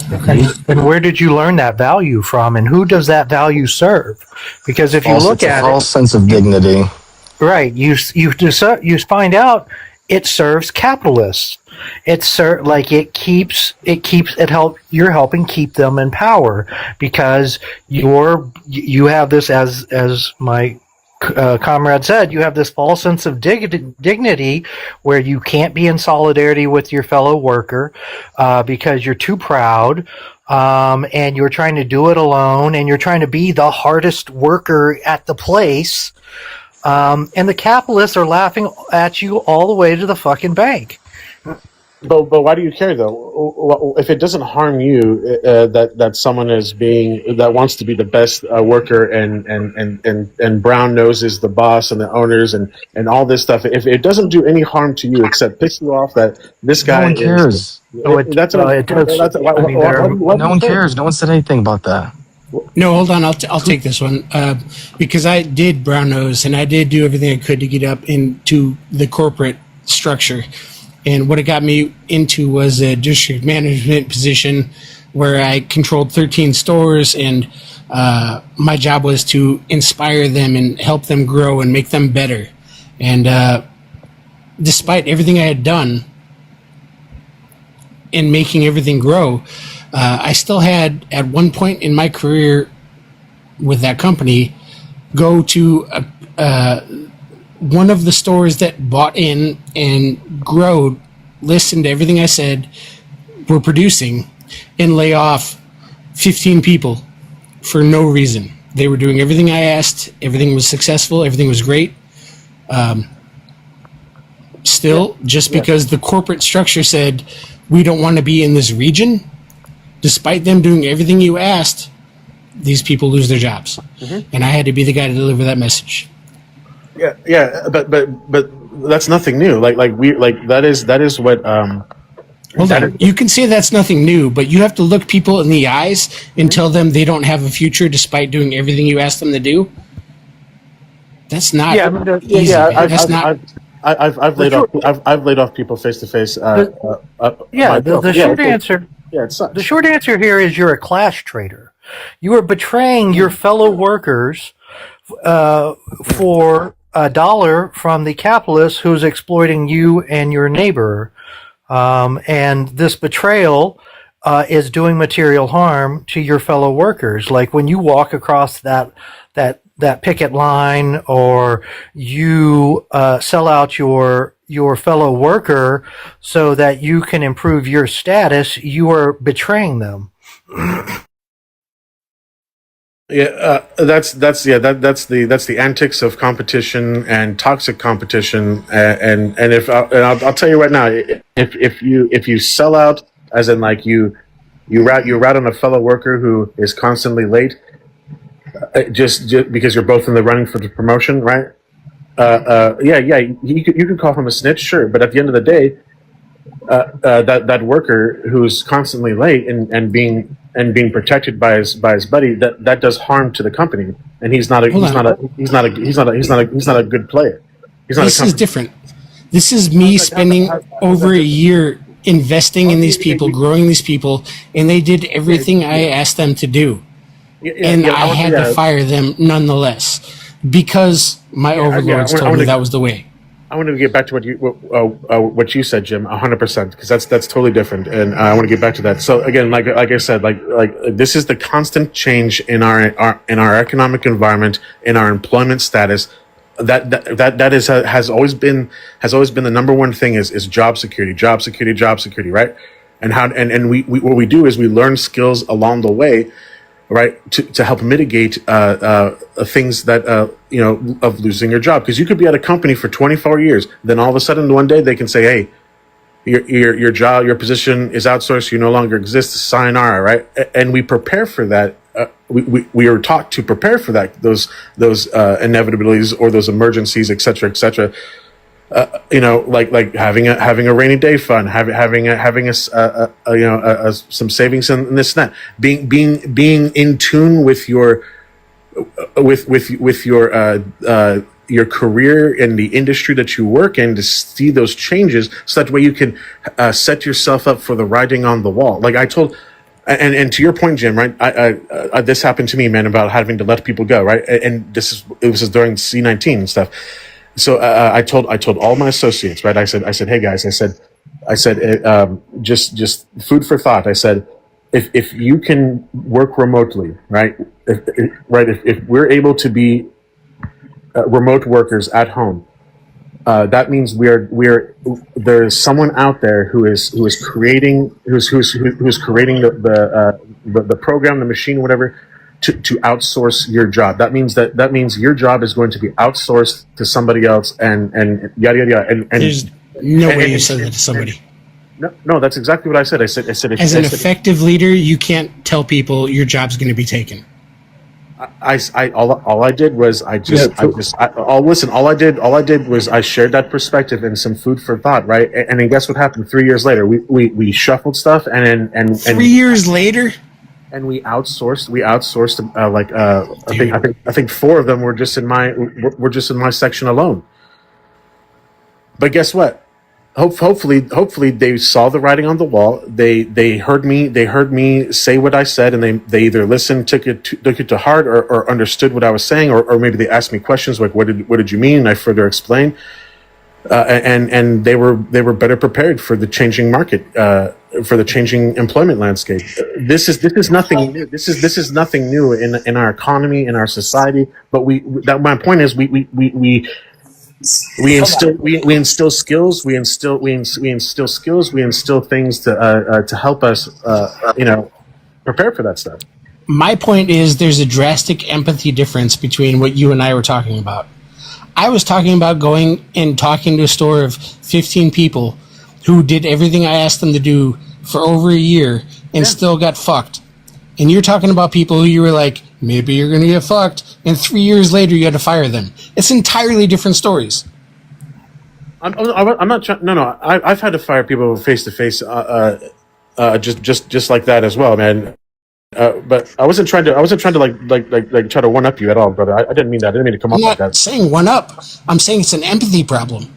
And where did you learn that value from, and who does that value serve? Because if you look at a false sense of dignity. Right, you find out it serves capitalists. You're helping keep them in power because you have this, as my comrade said, you have this false sense of dignity where you can't be in solidarity with your fellow worker because you're too proud, and you're trying to do it alone, and you're trying to be the hardest worker at the place. And the capitalists are laughing at you all the way to the fucking bank. But why do you care though? If it doesn't harm you, that someone that wants to be the best worker and Brown noses the boss and the owners and all this stuff. If it doesn't do any harm to you except piss you off that this guy No one cares. No one cares. No one said anything about that. No, hold on. I'll take this one because I did brown nose and I did do everything I could to get up into the corporate structure. And what it got me into was a district management position where I controlled 13 stores, and my job was to inspire them and help them grow and make them better. And despite everything I had done in making everything grow, I still had, at one point in my career with that company, go to one of the stores that bought in and growed, listened to everything I said, were producing, and lay off 15 people for no reason. They were doing everything I asked. Everything was successful. Everything was great. Just because the corporate structure said, we don't want to be in this region, despite them doing everything you asked, these people lose their jobs. Mm-hmm. And I had to be the guy to deliver that message. Yeah, but that's nothing new. That is what. Hold on. You can say that's nothing new, but you have to look people in the eyes and tell them they don't have a future despite doing everything you asked them to do. That's not easy. I've laid off people face to face. The short answer. Yeah, it sucks. The short answer here is you're a class traitor. You are betraying your fellow workers for $1 from the capitalist who's exploiting you and your neighbor. And this betrayal is doing material harm to your fellow workers. Like when you walk across that picket line, or you sell out your fellow worker so that you can improve your status, you are betraying them. That's the antics of competition and toxic competition, and I'll tell you right now, if you sell out, as in like you rat on a fellow worker who is constantly late, just because you're both in the running for the promotion, right? You can call him a snitch, sure, but at the end of the day, that worker who's constantly late and being protected by his buddy, that does harm to the company, and he's not a good player. This is different. This is me spending over a year investing in these people, growing these people, and they did everything I asked them to do. And I had to fire them nonetheless because my overlords told me that was the way. I want to get back to what you said, Jim, 100%, because that's totally different, and I want to get back to that. So again, like I said, like this is the constant change in our economic environment, in our employment status. That has always been the number one thing is job security, right? And we what we do is we learn skills along the way, right, to help mitigate things that of losing your job, because you could be at a company for 24 years, then all of a sudden one day they can say, hey, your job, your position is outsourced, you no longer exist, sayonara, right? And we prepare for that. We are taught to prepare for that, those inevitabilities or those emergencies, et cetera, like having a rainy day fund, having some savings and this and that, being in tune with your your career and the industry that you work in, to see those changes, so that way you can set yourself up for the writing on the wall. Like I told, and to your point, Jim, right? I this happened to me, man, about having to let people go, right? And it was during C-19 and stuff. So I told all my associates, right? I said, hey guys, I said, just food for thought. I said, if you can work remotely, right? If we're able to be remote workers at home, that means there is someone out there who is creating the program, the machine, whatever, to outsource your job. That means your job is going to be outsourced to somebody else, and yada yada yada. And there's no way you said that to somebody. No, that's exactly what I said. I said as an effective leader, you can't tell people your job's going to be taken. All I did was I shared that perspective and some food for thought, right? And then guess what happened? 3 years later, we shuffled stuff, and 3 years later, and we outsourced. I think 4 of them were just in my section alone. But guess what? Hopefully they saw the writing on the wall. They heard me say what I said, and they either listened, took it to heart, or understood what I was saying, or maybe they asked me questions like, what did you mean? And I further explained, and they were better prepared for the changing market, for the changing employment landscape. This is nothing new. This is nothing new in our economy, in our society. But my point is we instill skills. We instill skills. We instill things to help us, prepare for that stuff. My point is, there's a drastic empathy difference between what you and I were talking about. I was talking about going and talking to a store of 15 people who did everything I asked them to do for over a year and still got fucked. And you're talking about people who you were like, maybe you're going to get fucked, and 3 years later you had to fire them. It's entirely different stories. I'm not trying. No. I've had to fire people face to face, just like that as well, man. But I wasn't trying to like try to one up you at all, brother. I didn't mean that. I didn't mean to come off like that. I'm not saying one up. I'm saying it's an empathy problem.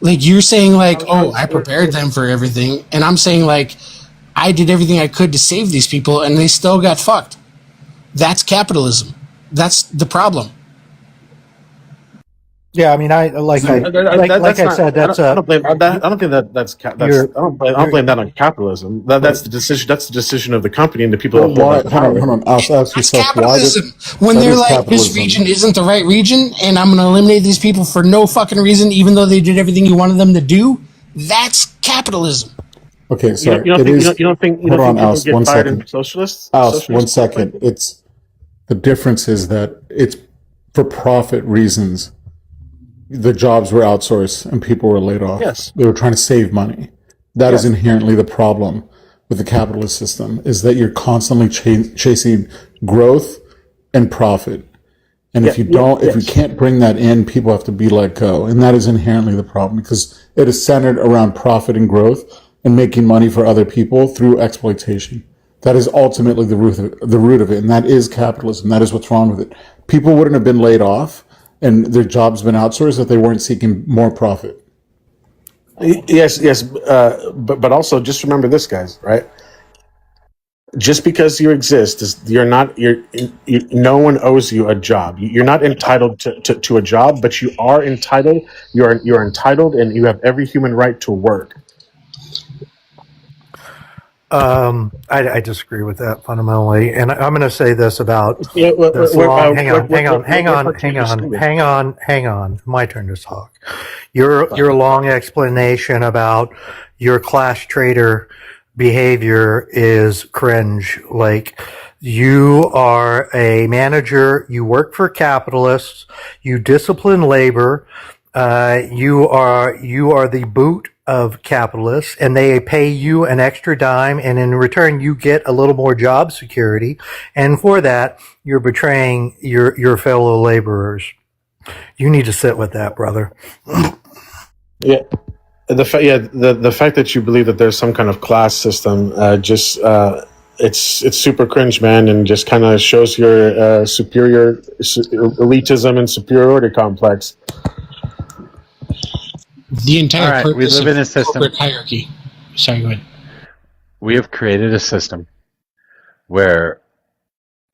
Like you're saying, like, oh, I prepared them for everything, and I'm saying like, I did everything I could to save these people, and they still got fucked. That's capitalism. That's the problem. Yeah, I mean, I said, that's I don't blame that on capitalism. That's the decision. That's the decision of the company and the people. Hold on. Ask yourself capitalism. When they're like, this region isn't the right region, and I'm going to eliminate these people for no fucking reason, even though they did everything you wanted them to do. That's capitalism. Okay, sorry. You don't think people get fired in socialists? Alice, 1 second. The difference is that it's for profit reasons. The jobs were outsourced and people were laid off. Yes. They were trying to save money. That is inherently the problem with the capitalist system, is that you're constantly chasing growth and profit. And if you can't bring that in, people have to be let go. And that is inherently the problem, because it is centered around profit and growth and making money for other people through exploitation. That is ultimately the root of it. And that is capitalism. That is what's wrong with it. People wouldn't have been laid off and their jobs been outsourced if they weren't seeking more profit. Yes, but also just remember this, guys, right? Just because you exist, no one owes you a job. You're not entitled to a job, but you are entitled. You're entitled, and you have every human right to work. I disagree with that fundamentally, and I'm going to say this about this long. Hang on. My turn to talk. Your long explanation about your class trader behavior is cringe. Like, you are a manager, you work for capitalists, you discipline labor, you are the boot of capitalists, and they pay you an extra dime, and in return you get a little more job security, and for that you're betraying your fellow laborers. You need to sit with that, brother. Yeah, the fact that you believe that there's some kind of class system, it's super cringe, man, and just kind of shows your elitism and superiority complex. The entire Right, we purpose live of in a system. corporate hierarchy. Sorry, go ahead. We have created a system where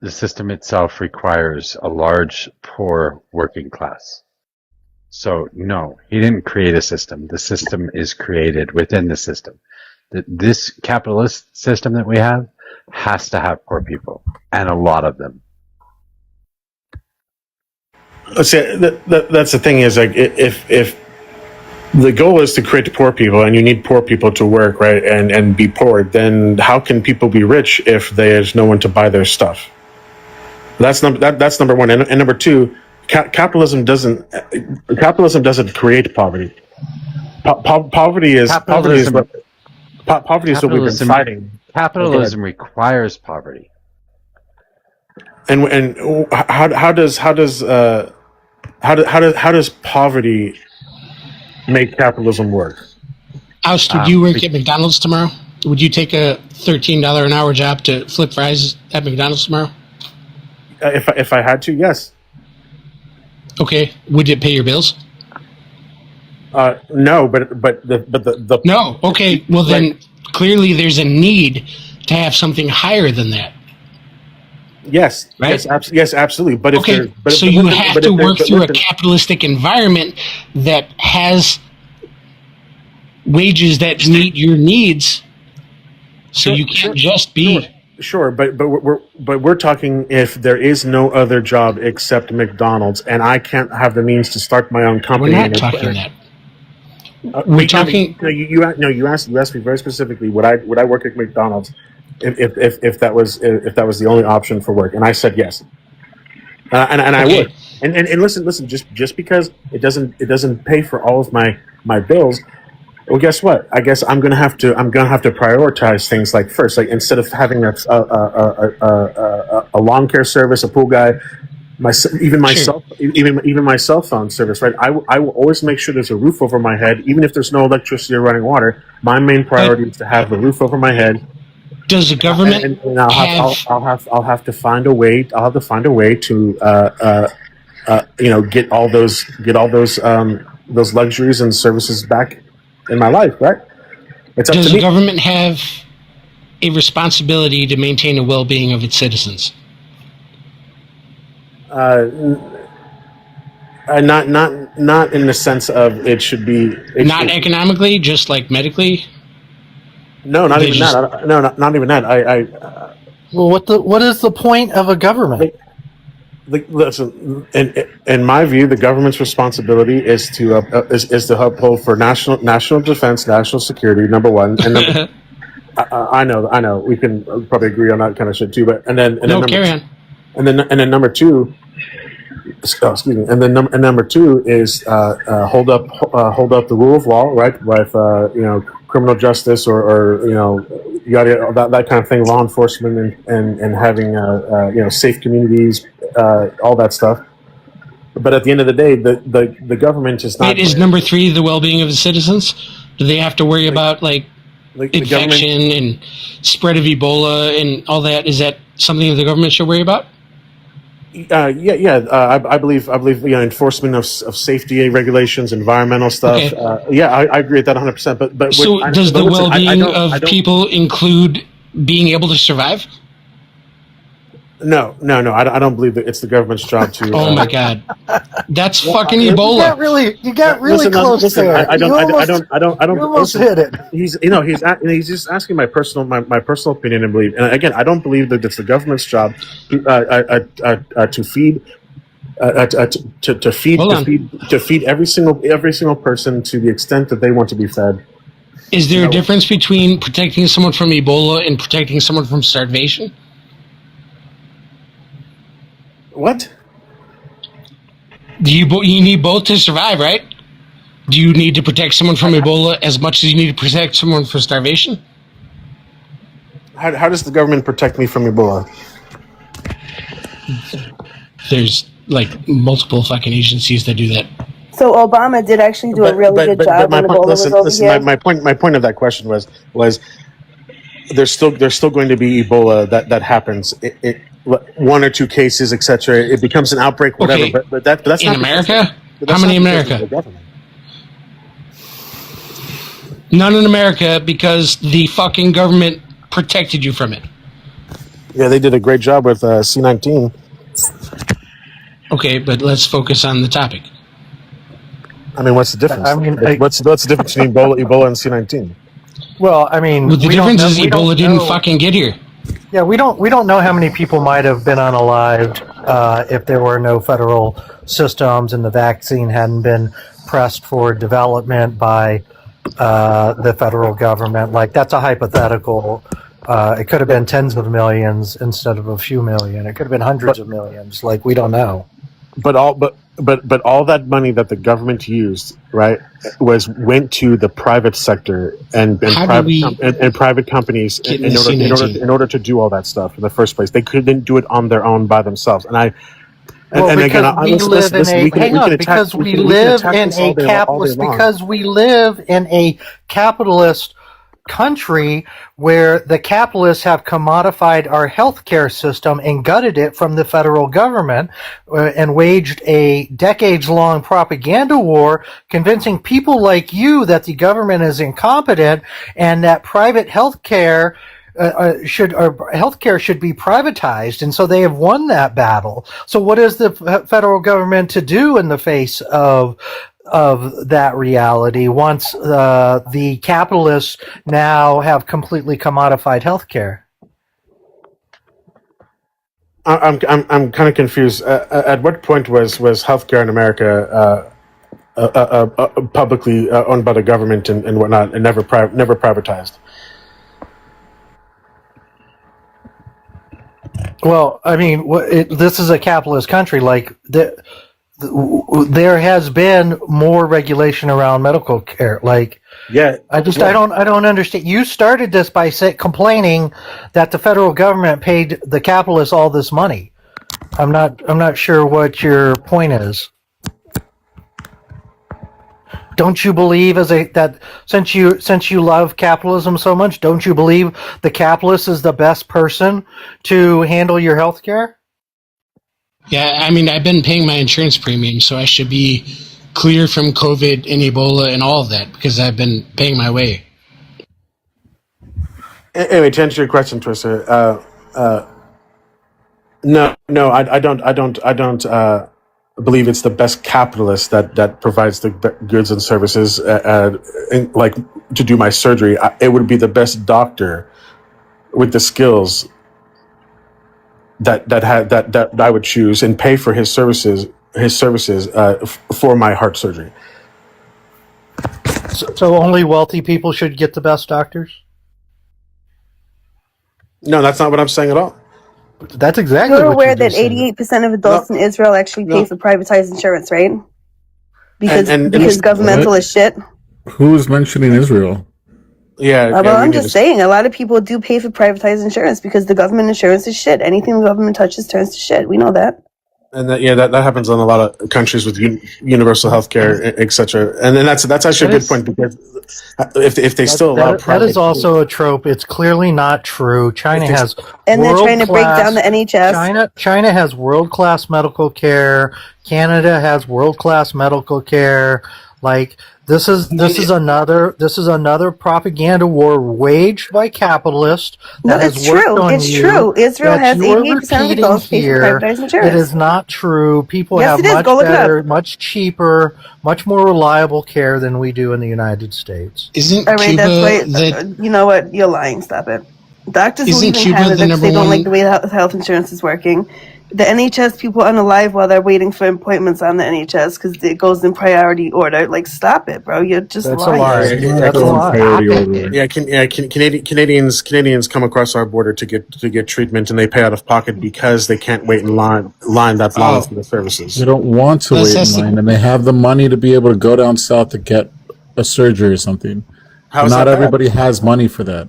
the system itself requires a large, poor working class. So, no, he didn't create a system. The system is created within the system. This capitalist system that we have has to have poor people, and a lot of them. That's the thing is, like, if the goal is to create poor people and you need poor people to work, right, and be poor, then how can people be rich if there's no one to buy their stuff? That's number one. And number two, capitalism doesn't create poverty. Poverty is what we've been fighting. Capitalism requires poverty. And how does poverty make capitalism work? Oust, would you work at McDonald's tomorrow? Would you take a $13 an hour job to flip fries at McDonald's tomorrow? If I had to, yes. Okay. Would it pay your bills? No, but the no. Okay. Well, then clearly there's a need to have something higher than that. Yes. Right? Yes, absolutely. But okay, so you have to work through a capitalistic environment that has wages that meet your needs. So you can't just be. Sure, but we're talking if there is no other job except McDonald's, and I can't have the means to start my own company. We're not talking that. We're talking. You asked me very specifically would I work at McDonald's if that was the only option for work, and I said yes, and I would. And listen, just because it doesn't pay for all of my bills. Well, guess what? I guess I'm gonna have to prioritize things like first, like instead of having a lawn care service, a pool guy, even my cell phone service, right? I will always make sure there's a roof over my head, even if there's no electricity or running water. My main priority is to have a roof over my head. Does the government? And I'll have to find a way. I'll have to find a way to get all those luxuries and services back in my life, right? It's up Does to the me. government have a responsibility to maintain the well-being of its citizens? Not in the sense of it should be. Not economically, just like medically. No, not even that. No, not even that. Well, what is the point of a government? Listen, in my view, the government's responsibility is to uphold for national defense, national security. Number one, and I know, we can probably agree on that kind of shit too. But and then number two. Excuse me. And then number two is hold up the rule of law, right? With criminal justice or that kind of thing, law enforcement and having safe communities, all that stuff. But at the end of the day, the government is not. Is number three the well-being of the citizens? Do they have to worry about infection and spread of Ebola and all that? Is that something that the government should worry about? I believe enforcement of safety regulations, environmental stuff. Okay. I agree with that 100%. But so does the well-being of people include being able to survive? No. I don't believe that it's the government's job to. Oh my God, that's fucking Ebola. You got really close there. I don't. You almost hit it. He's just asking my personal opinion and belief. And again, I don't believe that it's the government's job to feed every single person to the extent that they want to be fed. Is there a difference between protecting someone from Ebola and protecting someone from starvation? What? You need both to survive, right? Do you need to protect someone from Ebola as much as you need to protect someone from starvation? How does the government protect me from Ebola? There's multiple fucking agencies that do that. So Obama did actually do a really good job when Ebola was over here. My point of that question was there's still going to be Ebola that happens. It 1 or 2 cases, etc. It becomes an outbreak, whatever. Okay. But that's in not America. That's How many in not because of America? the government. None in America because the fucking government protected you from it. Yeah, they did a great job with C-19. Okay, but let's focus on the topic. I mean, what's the difference? I mean, what's the difference between Ebola and C-19? Well, I mean, Well, the difference is we don't Ebola didn't know- fucking get here. Yeah, we don't know how many people might have been unalived if there were no federal systems and the vaccine hadn't been pressed for development by the federal government. Like, that's a hypothetical. It could have been tens of millions instead of a few million. It could have been hundreds of millions. Like, we don't know. But all that money that the government used, right, went to the private sector and private companies in order to do all that stuff in the first place. They couldn't do it on their own by themselves. Because we live in a capitalist country where the capitalists have commodified our healthcare system and gutted it from the federal government and waged a decades-long propaganda war convincing people like you that the government is incompetent and that private healthcare should be privatized, and so they have won that battle. So what is the federal government to do in the face of that reality once the capitalists now have completely commodified healthcare? I'm kind of confused. At what point was healthcare in America publicly owned by the government and whatnot, and never privatized? Well, I mean, this is a capitalist country. Like, there has been more regulation around medical care. Like, I don't understand. You started this by complaining that the federal government paid the capitalists all this money. I'm not sure what your point is. Don't you believe that since you love capitalism so much, don't you believe the capitalist is the best person to handle your health care? Yeah, I mean, I've been paying my insurance premium, so I should be clear from COVID and Ebola and all of that because I've been paying my way. Anyway, to answer your question, Twister, no, I don't believe it's the best capitalist that provides the goods and services, like to do my surgery. It would be the best doctor with the skills that I would choose and pay for his services for my heart surgery. So only wealthy people should get the best doctors? No, that's not what I'm saying at all. That's exactly You're what aware you that just said. 88% of adults in Israel actually pay for privatized insurance, right? Because governmental is shit. Who's mentioning Israel? I'm just saying, a lot of people do pay for privatized insurance because the government insurance is shit. Anything the government touches turns to shit. We know that. And that happens in a lot of countries with universal health care, etc. And then that's actually a good point, because if they still allow that is also a trope. It's clearly not true. China has and they're trying to break down the NHS. China has world-class medical care. Canada has world-class medical care. Like, this is another propaganda war waged by capitalists that has worked on you. It's true. Israel has 88% of adults pay for privatized insurance. It is not true. People Yes, have it is. much Go look it better, up. much cheaper, much more reliable care than we do in the United States. Isn't I mean, Cuba that's why, you know what? You're lying. Stop it. Doctors who Isn't leave in Cuba Canada the because they number don't like one- the way health insurance is working. The NHS people unalive while they're waiting for appointments on the NHS because it goes in priority order. Like, stop it, bro. You're just lying. Yeah, Canadians come across our border to get treatment, and they pay out of pocket because they can't wait in line that long for the services. They don't want to wait in line, and they have the money to be able to go down south to get a surgery or something. How is Not that bad? everybody has money for that.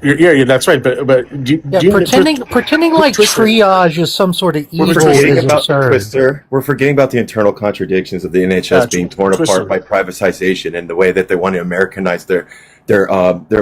Yeah, that's right. But do Yeah, you pretending like Twister. triage is some sort of evil We're forgetting is about absurd. Twister. We're forgetting about the internal contradictions of the NHS being torn Twister. apart by privatization and the way that they want to Americanize their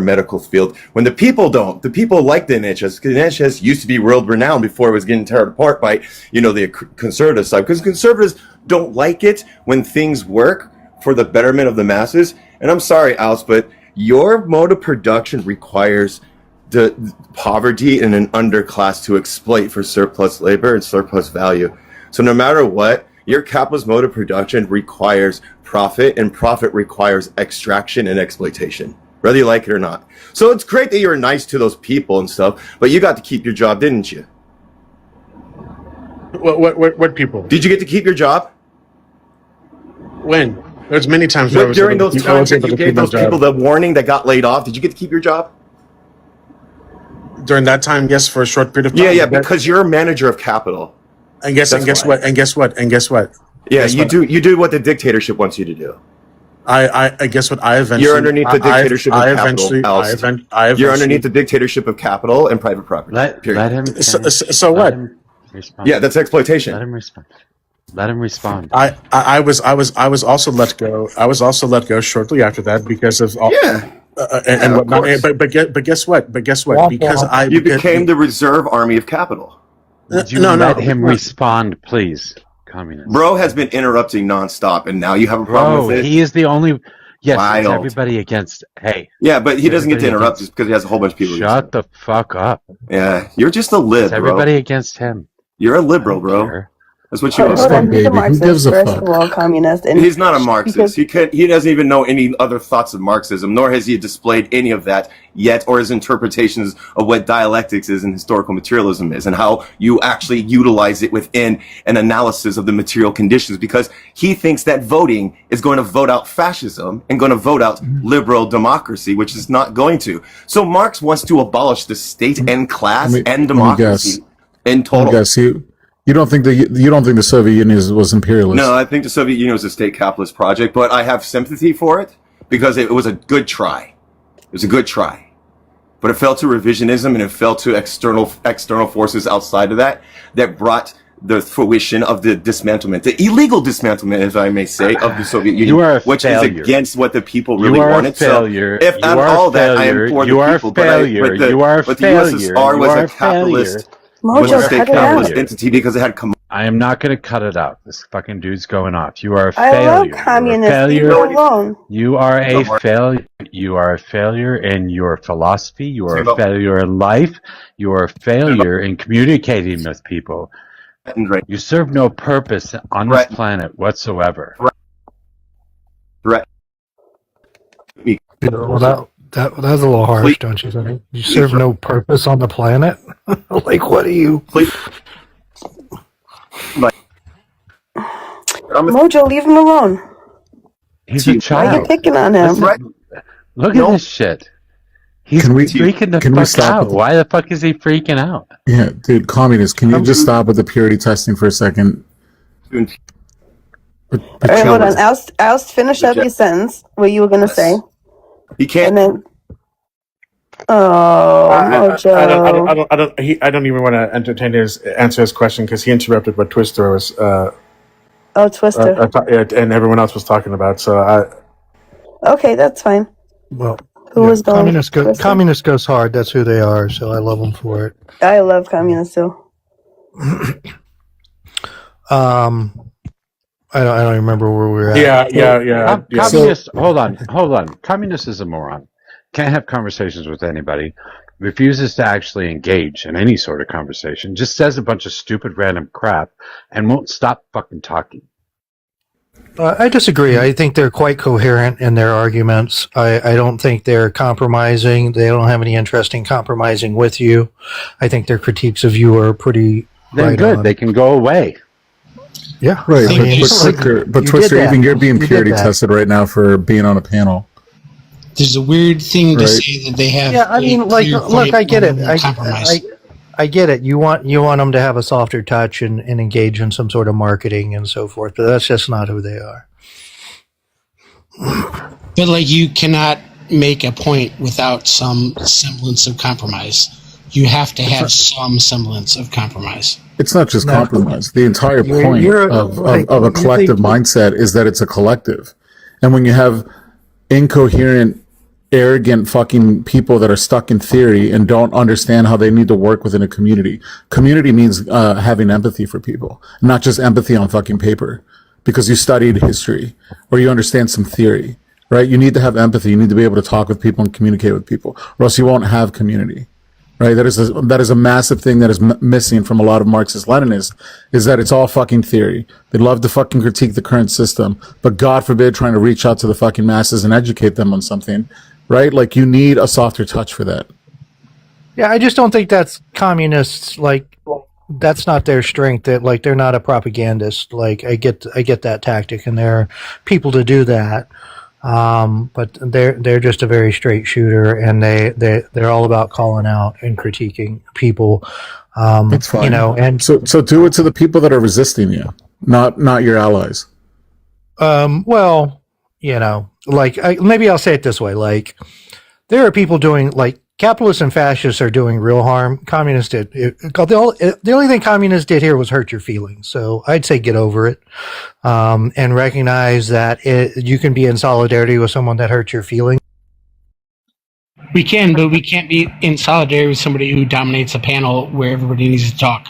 medical field. When the people don't, the people like the NHS. Because the NHS used to be world renowned before it was getting torn apart by the conservative side. Because conservatives don't like it when things work for the betterment of the masses. And I'm sorry, Alice, but your mode of production requires the poverty and an underclass to exploit for surplus labor and surplus value. So no matter what, your capitalist mode of production requires profit, and profit requires extraction and exploitation, whether you like it or not. So it's great that you're nice to those people and stuff, but you got to keep your job, didn't you? What people? Did you get to keep your job? When? There's many times where During those times that you gave those people the warning that got laid off, did you get to keep your job? During that time, yes, for a short period of time. Yeah, because you're a manager of capital. And guess what? Yeah, you do what the dictatorship wants you to do. I guess what I eventually. You're underneath the dictatorship of capital. You're underneath the dictatorship of capital and private property. Let him. So what? Yeah, that's exploitation. Let him respond. I was also let go. I was also let go shortly after that because of all. And whatnot. But guess what? Because you became the reserve army of capital. Would you let him respond, please? Communist. Bro has been interrupting nonstop, and now you have a problem with it. He is the only. Yes, it's everybody against. Hey. Yeah, but he doesn't get to interrupt just because he has a whole bunch of people. Shut the fuck up. Yeah, you're just a lib, it's everybody against him. You're a liberal, bro. That's what you are. Hold on, he's a Marxist, first of all, communist. And he's not a Marxist. He doesn't even know any other thoughts of Marxism, nor has he displayed any of that yet, or his interpretations of what dialectics is and historical materialism is, and how you actually utilize it within an analysis of the material conditions, because he thinks that voting is going to vote out fascism and going to vote out liberal democracy, which is not going to. So Marx wants to abolish the state and class and democracy in total. You don't think the Soviet Union was imperialist? No, I think the Soviet Union was a state capitalist project, but I have sympathy for it because it was a good try. It was a good try, but it fell to revisionism and it fell to external forces outside of that brought the fruition of the dismantlement, the illegal dismantlement, if I may say, of the Soviet Union, which is against what the people really wanted. Failure. So, if not all that, I am for the people. But the USSR was a capitalist. Mojo, was a state capitalist entity because it had. I am not going to cut it out. This fucking dude's going off. You are a I failure. love communists. Leave me alone. You are a failure. You are a failure in your philosophy. You are a failure in life. You are a failure in communicating with people. You serve no purpose on this planet whatsoever. Right. Well, that's a little harsh, don't you think? You serve no purpose on the planet? Like, what are you? Mojo, leave him alone. He's a child. Why are you picking on him? Look at this shit. He's freaking the fuck out. Why the fuck is he freaking out? Yeah, dude, communist, can you just stop with the purity testing for a second? All right, hold on. I'll finish up your sentence. What you were going to say. He can't. And then, Mojo. I don't even want to answer his question because he interrupted what Twister was. Twister. And everyone else was talking about. So okay, that's fine. Well, who was going? Communist goes hard. That's who they are. So I love them for it. I love communists too. I don't remember where we were at. Yeah. Communist. Hold on. Communist is a moron. Can't have conversations with anybody. Refuses to actually engage in any sort of conversation. Just says a bunch of stupid random crap and won't stop fucking talking. I disagree. I think they're quite coherent in their arguments. I don't think they're compromising. They don't have any interest in compromising with you. I think their critiques of you are pretty. They're good. On. They can go away. Yeah, right. But Twister, even you're being purity tested right now for being on a panel. There's a weird thing to say that they have. Yeah, I mean, look, I get it. I get it. You want them to have a softer touch and engage in some sort of marketing and so forth, but that's just not who they are. But like, you cannot make a point without some semblance of compromise. You have to have some semblance of compromise. It's not just compromise. The entire point of a collective mindset is that it's a collective. And when you have incoherent, arrogant fucking people that are stuck in theory and don't understand how they need to work within a community. Community means having empathy for people, not just empathy on fucking paper because you studied history or you understand some theory, right? You need to have empathy. You need to be able to talk with people and communicate with people or else you won't have community, right? That is a massive thing that is missing from a lot of Marxist Leninists is that it's all fucking theory. They love to fucking critique the current system, but God forbid trying to reach out to the fucking masses and educate them on something. Right? Like you need a softer touch for that. Yeah, I just don't think that's communists. Like that's not their strength. That like they're not a propagandist. Like I get that tactic, and there are people to do that. But they're just a very straight shooter, and they're all about calling out and critiquing people. It's fine. You know, and so do it to the people that are resisting you, not your allies. Well, you know, like maybe I'll say it this way: like there are people doing like capitalists and fascists are doing real harm. Communists did the only thing communists did here was hurt your feelings. So I'd say get over it and recognize that you can be in solidarity with someone that hurts your feelings. We can, but we can't be in solidarity with somebody who dominates a panel where everybody needs to talk.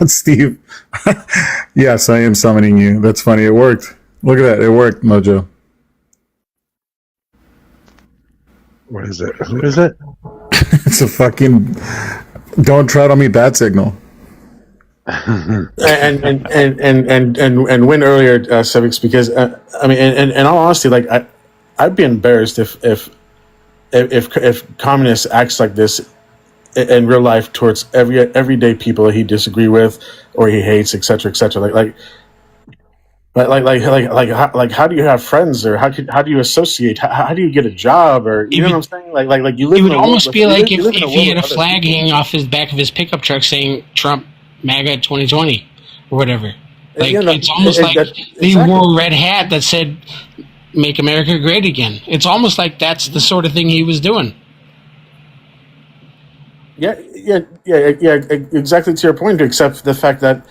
Steve, yes, I am summoning you. That's funny. It worked. Look at that. It worked, Mojo. What is it? Who is it? It's a fucking don't tread on me bat signal. and win earlier, Civics, because I mean, in all honesty, like I'd be embarrassed if communists acts like this in real life towards everyday people that he disagree with or he hates, etc., etc. Like how do you have friends, or how do you associate? How do you get a job, or you know what I'm saying? Like you live. It would almost be like if he had a flag hanging off his back of his pickup truck saying Trump MAGA 2020 or whatever. Like it's almost like he wore a red hat that said "Make America Great Again." It's almost like that's the sort of thing he was doing. Yeah, exactly to your point, except the fact that,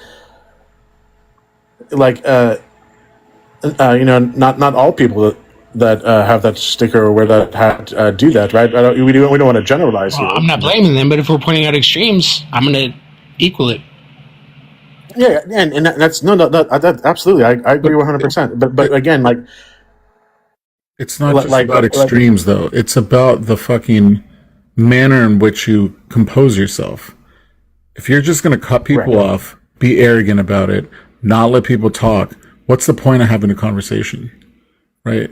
like, you know, not all people that have that sticker or wear that hat do that, right? We don't want to generalize here. I'm not blaming them, but if we're pointing out extremes, I'm going to equal it. Yeah, and that's that absolutely, I agree 100%. But again, like, it's not just about extremes, though. It's about the fucking manner in which you compose yourself. If you're just going to cut people off, be arrogant about it, not let people talk, what's the point of having a conversation, right?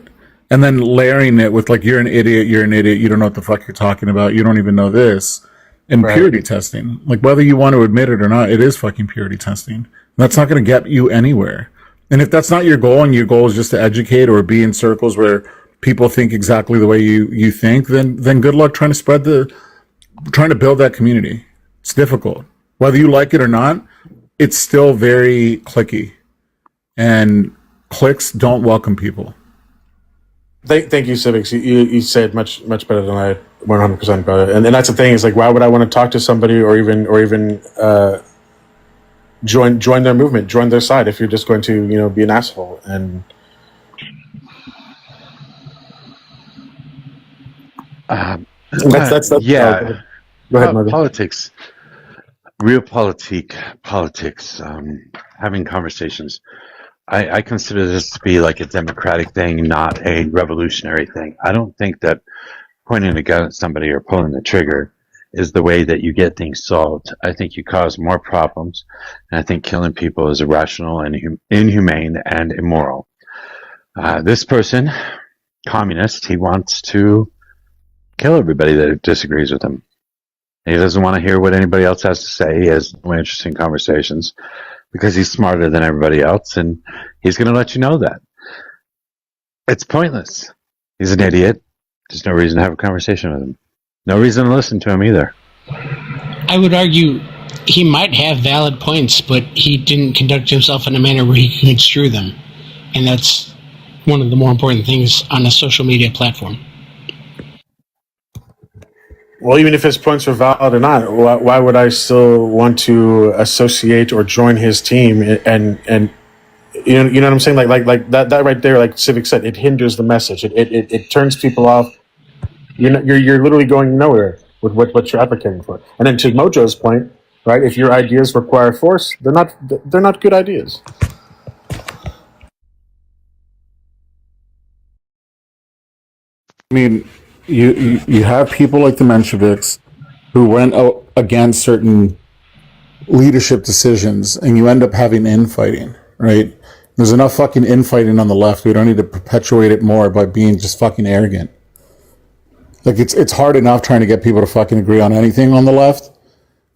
And then layering it with like, you're an idiot, you don't know what the fuck you're talking about, you don't even know this, and purity testing. Like, whether you want to admit it or not, it is fucking purity testing. That's not going to get you anywhere. And if that's not your goal, and your goal is just to educate or be in circles where people think exactly the way you think, then good luck trying to build that community. It's difficult. Whether you like it or not, it's still very cliquey. And cliques don't welcome people. Thank you, Civics. You said much better than I 100% about it. And that's the thing, is like, why would I want to talk to somebody or even join their movement, join their side, if you're just going to, you know, be an asshole? And that's yeah. Go ahead, Marty. Politics, real politics, having conversations. I consider this to be like a democratic thing, not a revolutionary thing. I don't think that pointing a gun at somebody or pulling the trigger is the way that you get things solved. I think you cause more problems, and I think killing people is irrational and inhumane and immoral. This person, communist, he wants to kill everybody that disagrees with him. He doesn't want to hear what anybody else has to say. He has no interesting conversations because he's smarter than everybody else, and he's going to let you know that. It's pointless. He's an idiot. There's no reason to have a conversation with him. No reason to listen to him either. I would argue he might have valid points, but he didn't conduct himself in a manner where he can construe them. And that's one of the more important things on a social media platform. Well, even if his points are valid or not, why would I still want to associate or join his team? And you know what I'm saying? Like that right there, like Civic said, it hinders the message. It turns people off. You're literally going nowhere with what you're advocating for. And then to Mojo's point, right? If your ideas require force, they're not good ideas. I mean, you have people like the Mensheviks who went out against certain leadership decisions, and you end up having infighting, right? There's enough fucking infighting on the left. We don't need to perpetuate it more by being just fucking arrogant. Like, it's hard enough trying to get people to fucking agree on anything on the left.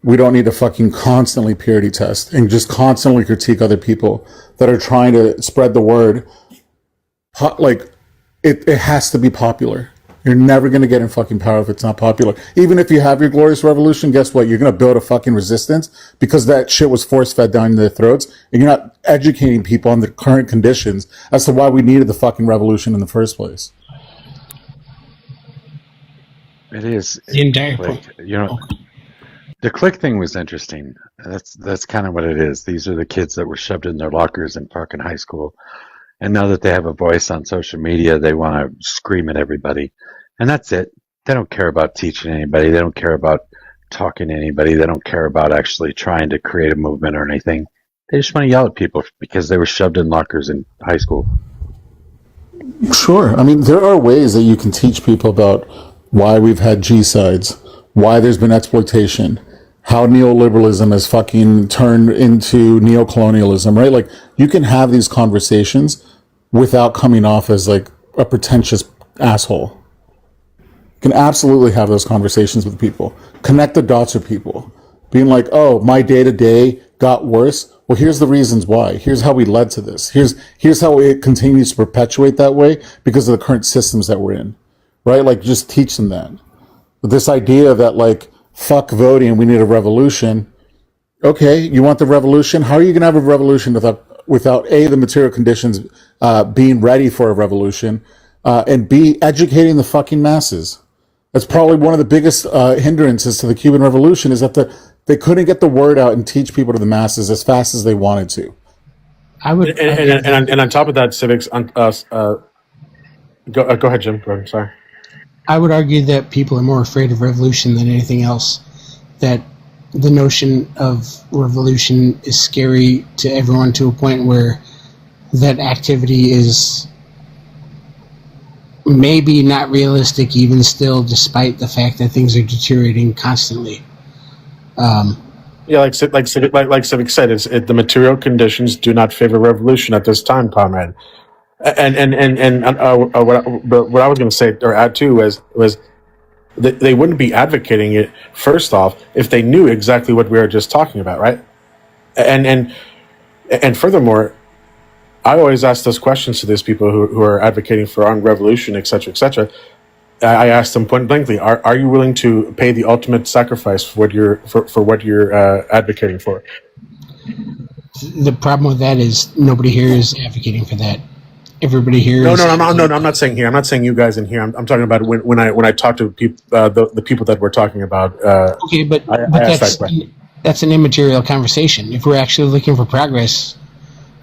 We don't need to fucking constantly purity test and just constantly critique other people that are trying to spread the word. Like, it has to be popular. You're never going to get in fucking power if it's not popular. Even if you have your glorious revolution, guess what? You're going to build a fucking resistance because that shit was force-fed down their throats, and you're not educating people on the current conditions as to why we needed the fucking revolution in the first place. It is. The entire like, the click thing was interesting. That's kind of what it is. These are the kids that were shoved in their lockers in Park and high school. And now that they have a voice on social media, they want to scream at everybody. And that's it. They don't care about teaching anybody. They don't care about talking to anybody. They don't care about actually trying to create a movement or anything. They just want to yell at people because they were shoved in lockers in high school. Sure. I mean, there are ways that you can teach people about why we've had G-sides, why there's been exploitation, how neoliberalism has fucking turned into neocolonialism, right? Like, you can have these conversations without coming off as like a pretentious asshole. You can absolutely have those conversations with people. Connect the dots with people. Being like, oh, my day-to-day got worse. Well, here's the reasons why. Here's how we led to this. Here's how it continues to perpetuate that way because of the current systems that we're in, right? Like, just teach them that. But this idea that, like, fuck voting, we need a revolution. Okay, you want the revolution? How are you going to have a revolution without A, the material conditions being ready for a revolution, and B, educating the fucking masses? That's probably one of the biggest hindrances to the Cuban Revolution is that they couldn't get the word out and teach people to the masses as fast as they wanted to. I would, and on top of that, civics. Go ahead, Jim. Go ahead. Sorry. I would argue that people are more afraid of revolution than anything else. That the notion of revolution is scary to everyone to a point where that activity is maybe not realistic even still, despite the fact that things are deteriorating constantly. Yeah, like Civic said, the material conditions do not favor revolution at this time, comrade. And what I was going to say or add too was that they wouldn't be advocating it first off if they knew exactly what we were just talking about, right? And furthermore, I always ask those questions to these people who are advocating for armed revolution, et cetera, et cetera. I asked them point blankly, are you willing to pay the ultimate sacrifice for what you're advocating for? The problem with that is nobody here is advocating for that. Everybody here. No, I'm not saying here. I'm not saying you guys in here. I'm talking about when I talk to people, the people that we're talking about. Okay, but that's an immaterial conversation. If we're actually looking for progress,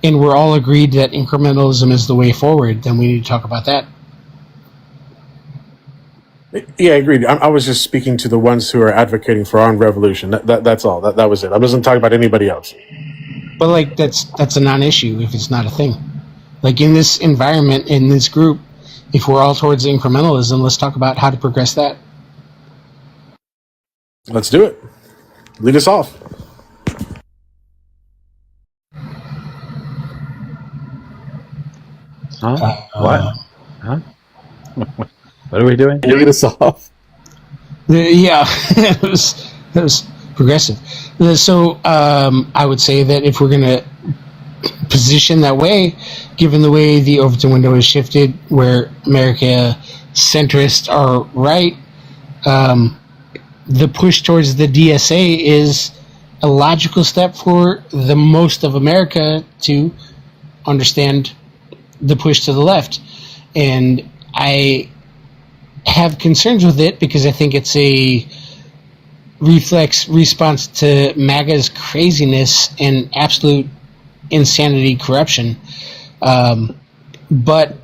and we're all agreed that incrementalism is the way forward, then we need to talk about that. Yeah, agreed. I was just speaking to the ones who are advocating for armed revolution. That's all. That was it. I wasn't talking about anybody else. But like that's a non-issue if it's not a thing. Like in this environment, in this group, if we're all towards incrementalism, let's talk about how to progress that. Let's do it. Lead us off. What? Huh? What are we doing? Lead us off. Yeah, it was progressive. So I would say that if we're going to position that way, given the way the Overton window has shifted, where America centrists are right, the push towards the DSA is a logical step for the most of America to understand the push to the left. And I have concerns with it because I think it's a reflex response to MAGA's craziness and absolute insanity corruption. But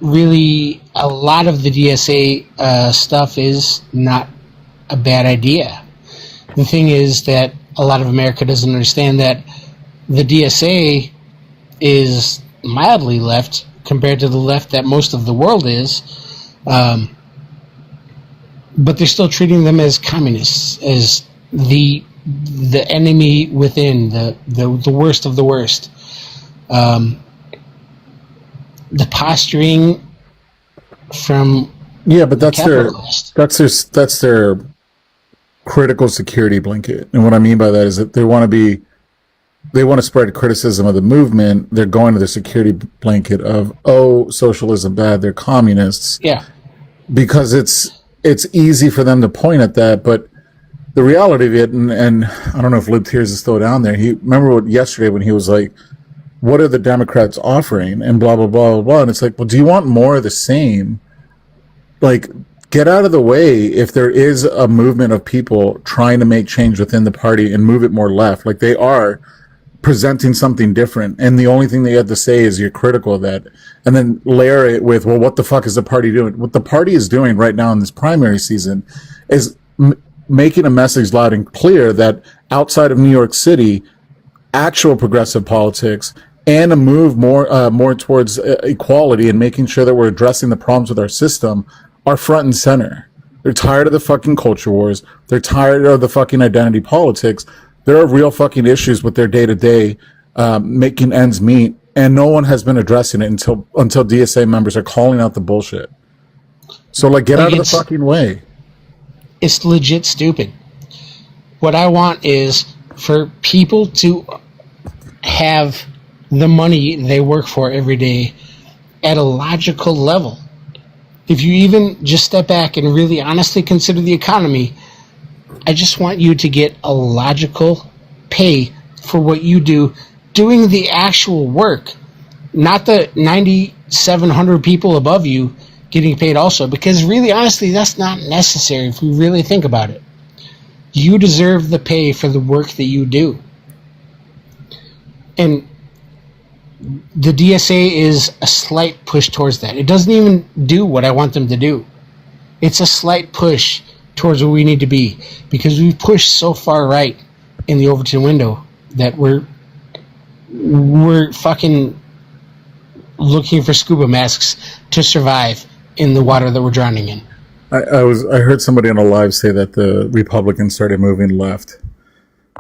really, a lot of the DSA stuff is not a bad idea. The thing is that a lot of America doesn't understand that the DSA is mildly left compared to the left that most of the world is. But they're still treating them as communists, as the enemy within, the worst of the worst. The posturing from but that's their critical security blanket. And what I mean by that is that they want to spread criticism of the movement. They're going to the security blanket of, oh, socialism bad, they're communists. Yeah. Because it's easy for them to point at that, but the reality of it, and I don't know if Lib Tears is still down there. Remember yesterday when he was like, what are the Democrats offering? And blah, blah, blah, blah, blah. And it's like, well, do you want more of the same? Like, get out of the way if there is a movement of people trying to make change within the party and move it more left. Like, they are presenting something different, and the only thing they have to say is you're critical of that, and then layer it with, well, what the fuck is the party doing? What the party is doing right now in this primary season is making a message loud and clear that outside of New York City, actual progressive politics and a move more towards equality and making sure that we're addressing the problems with our system are front and center. They're tired of the fucking culture wars. They're tired of the fucking identity politics. There are real fucking issues with their day-to-day making ends meet, and no one has been addressing it until DSA members are calling out the bullshit. So, get out of the fucking way. It's legit stupid. What I want is for people to have the money they work for every day at a logical level. If you even just step back and really honestly consider the economy, I just want you to get a logical pay for what you do, doing the actual work, not the 9,700 people above you getting paid also, because really, honestly, that's not necessary if we really think about it. You deserve the pay for the work that you do. And the DSA is a slight push towards that. It doesn't even do what I want them to do. It's a slight push towards where we need to be, because we've pushed so far right in the Overton window that we're fucking looking for scuba masks to survive in the water that we're drowning in. I heard somebody on a live say that the Republicans started moving left,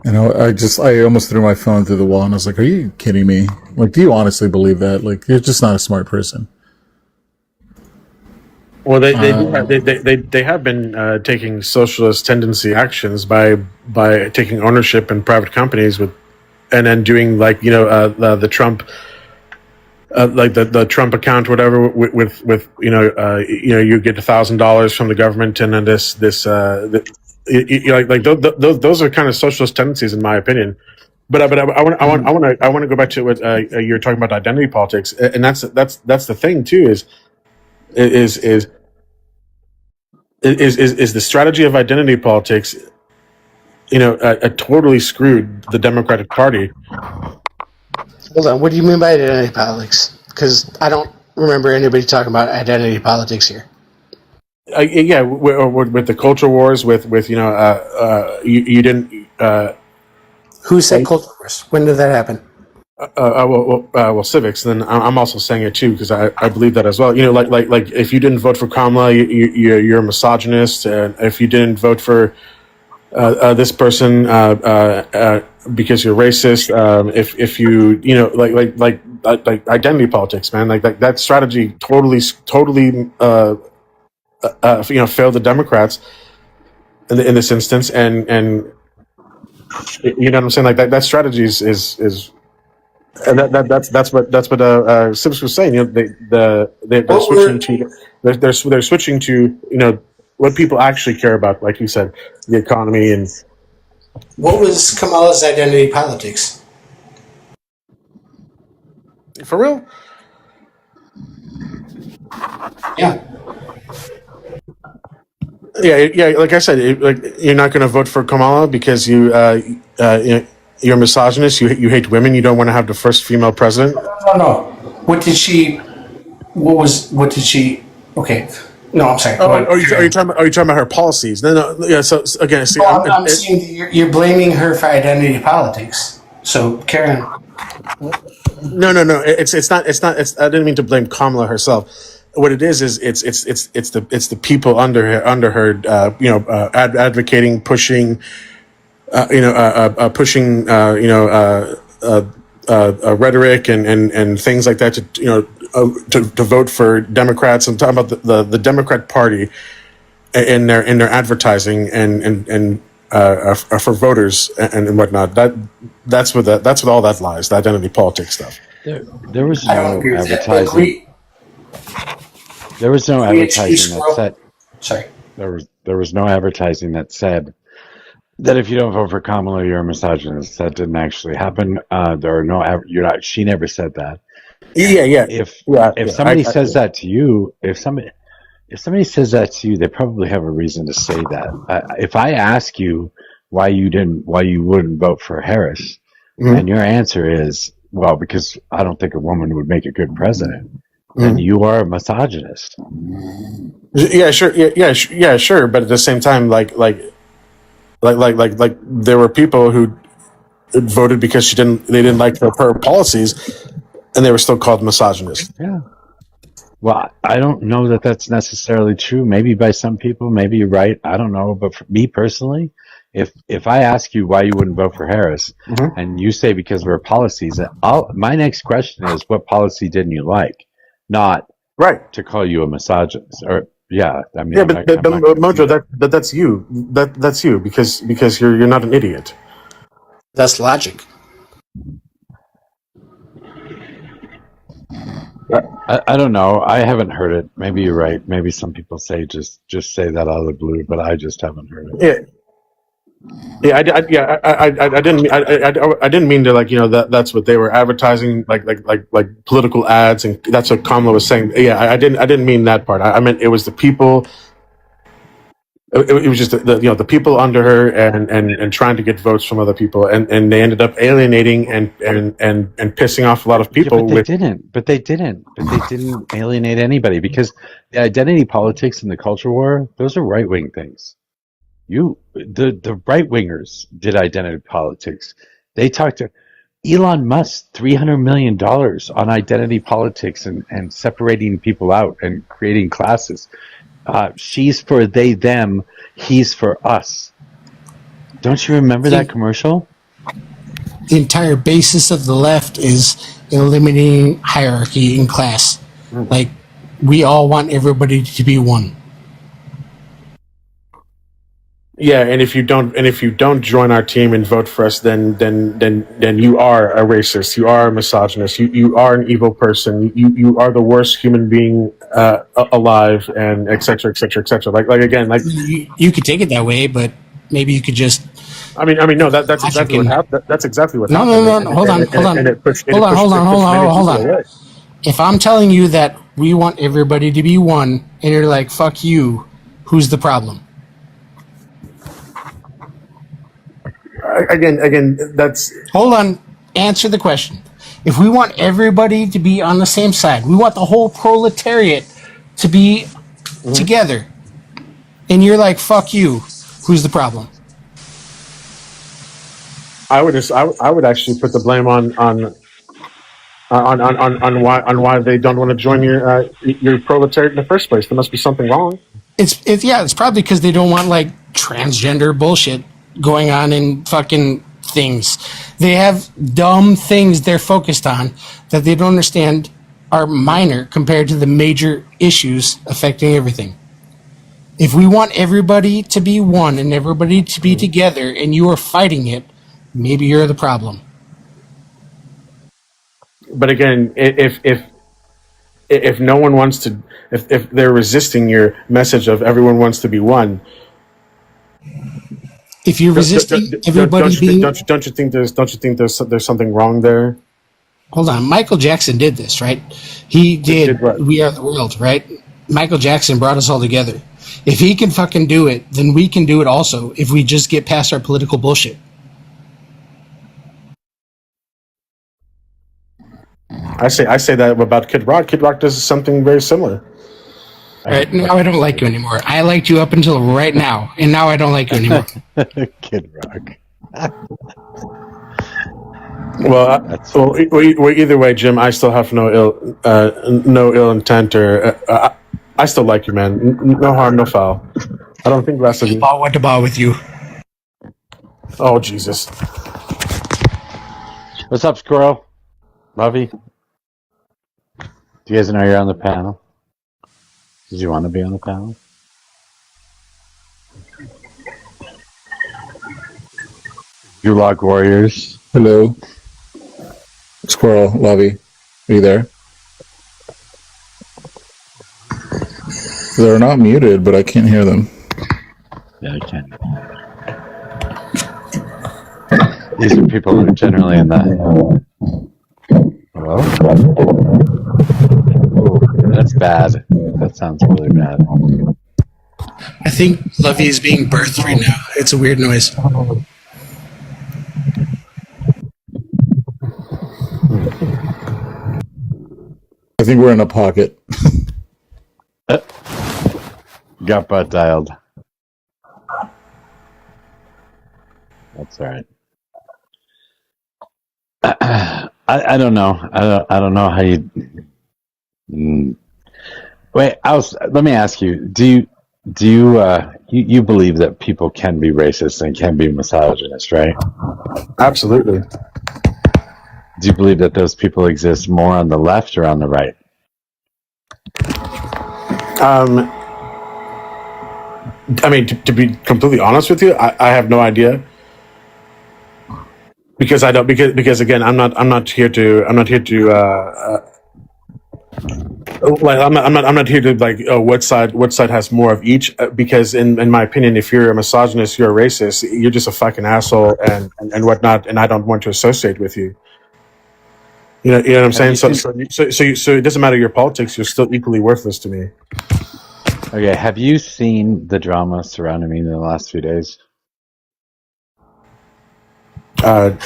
and I almost threw my phone through the wall, and I was like, "Are you kidding me? Like, do you honestly believe that? Like, you're just not a smart person." Well, they have been taking socialist tendency actions by taking ownership in private companies and then doing the Trump the Trump account, whatever, with you get $1,000 from the government, and then those are kind of socialist tendencies, in my opinion. But I want to go back to what you're talking about, identity politics, and that's the thing too, is the strategy of identity politics, totally screwed the Democratic Party. Hold on, what do you mean by identity politics? Because I don't remember anybody talking about identity politics here. With the culture wars, with you didn't. Who said culture wars? When did that happen? Civics. And then I'm also saying it too, because I believe that as well. Like if you didn't vote for Kamala, you're a misogynist, and if you didn't vote for this person because you're racist, if you like identity politics, man, like that strategy totally failed the Democrats in this instance, and you know what I'm saying, like that strategy is and that's what Civics was saying. They're switching to what people actually care about, like you said, the economy What was Kamala's identity politics? For real? Yeah. Yeah. Like I said, like you're not going to vote for Kamala because you're a misogynist. You hate women. You don't want to have the first female president. No. What did she? What did she? Okay. No, I'm sorry. Are you talking about her policies? No. Yeah. So again, see, I'm saying that you're blaming her for identity politics. So, Karen. No. It's not. I didn't mean to blame Kamala herself. What it is it's the people under her. Advocating, pushing. Pushing. Rhetoric and things like that to vote for Democrats. I'm talking about the Democrat Party in their advertising and for voters and whatnot. That's what all that lies. The identity politics stuff. There was no advertising. There was no advertising that said. Sorry. There was no advertising that said that if you don't vote for Kamala, you're a misogynist. That didn't actually happen. There are no. You're not. She never said that. Yeah. If somebody says that to you, if somebody says that to you, they probably have a reason to say that. If I ask you why you wouldn't vote for Harris, and your answer is, well, because I don't think a woman would make a good president, then you are a misogynist. Yeah, sure. Yeah, sure. But at the same time, like there were people who voted because they didn't like her policies, and they were still called misogynist. Yeah. Well, I don't know that that's necessarily true. Maybe by some people, maybe you're right. I don't know. But for me personally, if I ask you why you wouldn't vote for Harris, and you say because of her policies, my next question is, what policy didn't you like? Not to call you a misogynist. Or I mean, but Mojo, that's you. That's you because you're not an idiot. That's logic. I don't know. I haven't heard it. Maybe you're right. Maybe some people say just say that out of the blue, but I just haven't heard it. I didn't mean to that's what they were advertising like political ads, and that's what Kamala was saying. I didn't mean that part. I meant it was the people. It was just the people under her and trying to get votes from other people, and they ended up alienating and pissing off a lot of people. But they didn't alienate anybody, because the identity politics and the culture war, those are right wing things. The right wingers did identity politics. They talked to Elon Musk $300 million on identity politics and separating people out and creating classes. She's for they, them, he's for us. Don't you remember that commercial? The entire basis of the left is eliminating hierarchy in class. Like, we all want everybody to be one. Yeah, and if you don't join our team and vote for us, then you are a racist. You are a misogynist. You are an evil person. You are the worst human being alive, and et cetera, et cetera, et cetera. Like again, like you could take it that way, but maybe you could just. I mean, no. That's exactly what happened. That's exactly what happened. No. Hold on. If I'm telling you that we want everybody to be one, and you're like, "Fuck you," who's the problem? Again, that's... Hold on. Answer the question. If we want everybody to be on the same side, we want the whole proletariat to be together, and you're like, fuck you, who's the problem? I would actually put the blame on why they don't want to join your proletariat in the first place. There must be something wrong. It's probably because they don't want like transgender bullshit going on in fucking things. They have dumb things they're focused on that they don't understand are minor compared to the major issues affecting everything. If we want everybody to be one and everybody to be together and you are fighting it, maybe you're the problem. But again, if no one wants to, if they're resisting your message of everyone wants to be one, If you're resisting everybody being, don't you think there's something wrong there? Hold on, Michael Jackson did this, right? He did We Are the World, right? Michael Jackson brought us all together. If he can fucking do it, then we can do it also. If we just get past our political bullshit. I say that about Kid Rock. Kid Rock does something very similar. All right, now I don't like you anymore. I liked you up until right now, and now I don't like you anymore. Kid Rock. Well, either way, Jim, I still have no ill intent, or I still like you, man. No harm, no foul. I don't think less of you. I went to bar with you. Oh, Jesus. What's up, Squirrel? Lovey? Do you guys know you're on the panel? Did you want to be on the panel? You Log Warriors. Hello. Squirrel, Lovey. Are you there? They're not muted, but I can't hear them. Yeah, I can. These are people who are generally in the... Hello? Ooh, that's bad. That sounds really bad. I think Lovey is being birthed right now. It's a weird noise. I think we're in a pocket. Got butt dialed. That's all right. I don't know. I don't know how you. Wait. Let me ask you. Do you believe that people can be racist and can be misogynist, right? Absolutely. Do you believe that those people exist more on the left or on the right? I mean, to be completely honest with you, I have no idea. Because I don't, because again, I'm not here to like I'm not here to like what side has more of each, because in my opinion, if you're a misogynist, you're a racist, you're just a fucking asshole and whatnot, and I don't want to associate with you. You know what I'm saying? So it doesn't matter your politics, you're still equally worthless to me. Okay, have you seen the drama surrounding me in the last few days? No.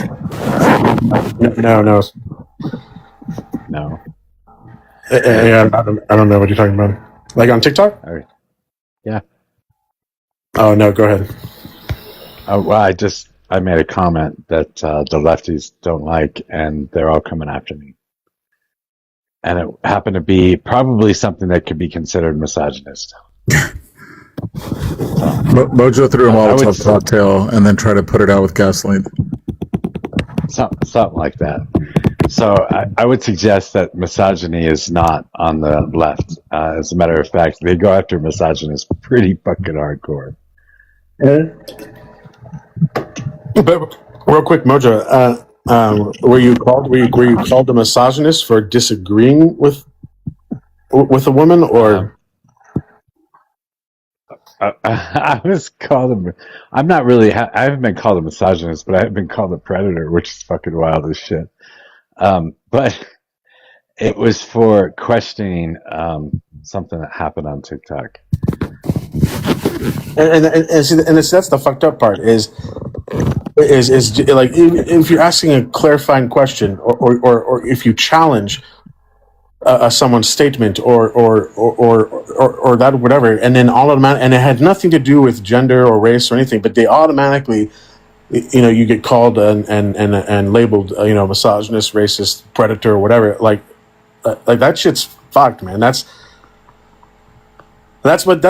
Yeah, I don't know what you're talking about. Like on TikTok? All right. Yeah. Oh no, go ahead. Oh, well, I made a comment that the lefties don't like, and they're all coming after me. And it happened to be probably something that could be considered misogynist. Mojo threw a Molotov cocktail and then tried to put it out with gasoline. Something like that. So I would suggest that misogyny is not on the left. As a matter of fact, they go after misogynists pretty fucking hardcore. But real quick, Mojo, were you called a misogynist for disagreeing with a woman, or? I was called I'm not really. I haven't been called a misogynist, but I have been called a predator, which is fucking wild as shit. But it was for questioning something that happened on TikTok. And that's the fucked up part is like if you're asking a clarifying question or if you challenge someone's statement or that whatever, and then and it had nothing to do with gender or race or anything, but they automatically, you get called and labeled, misogynist, racist, predator, or whatever. Like that shit's fucked, man. That's what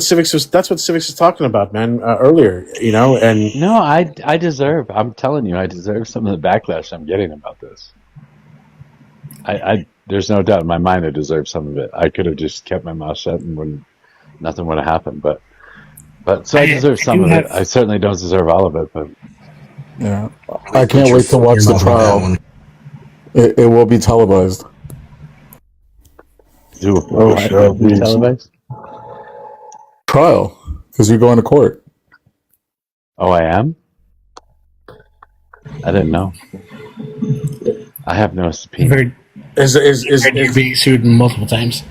civics was talking about, man, earlier, and no, I'm telling you, I deserve some of the backlash I'm getting about this. I there's no doubt in my mind I deserve some of it. I could have just kept my mouth shut and nothing would have happened, but so I deserve some of it. I certainly don't deserve all of it, but yeah, I can't wait to watch the trial. It will be televised. Televised? Trial, because you're going to court. Oh, I am? I didn't know. I have no subpoena. You're being sued multiple times.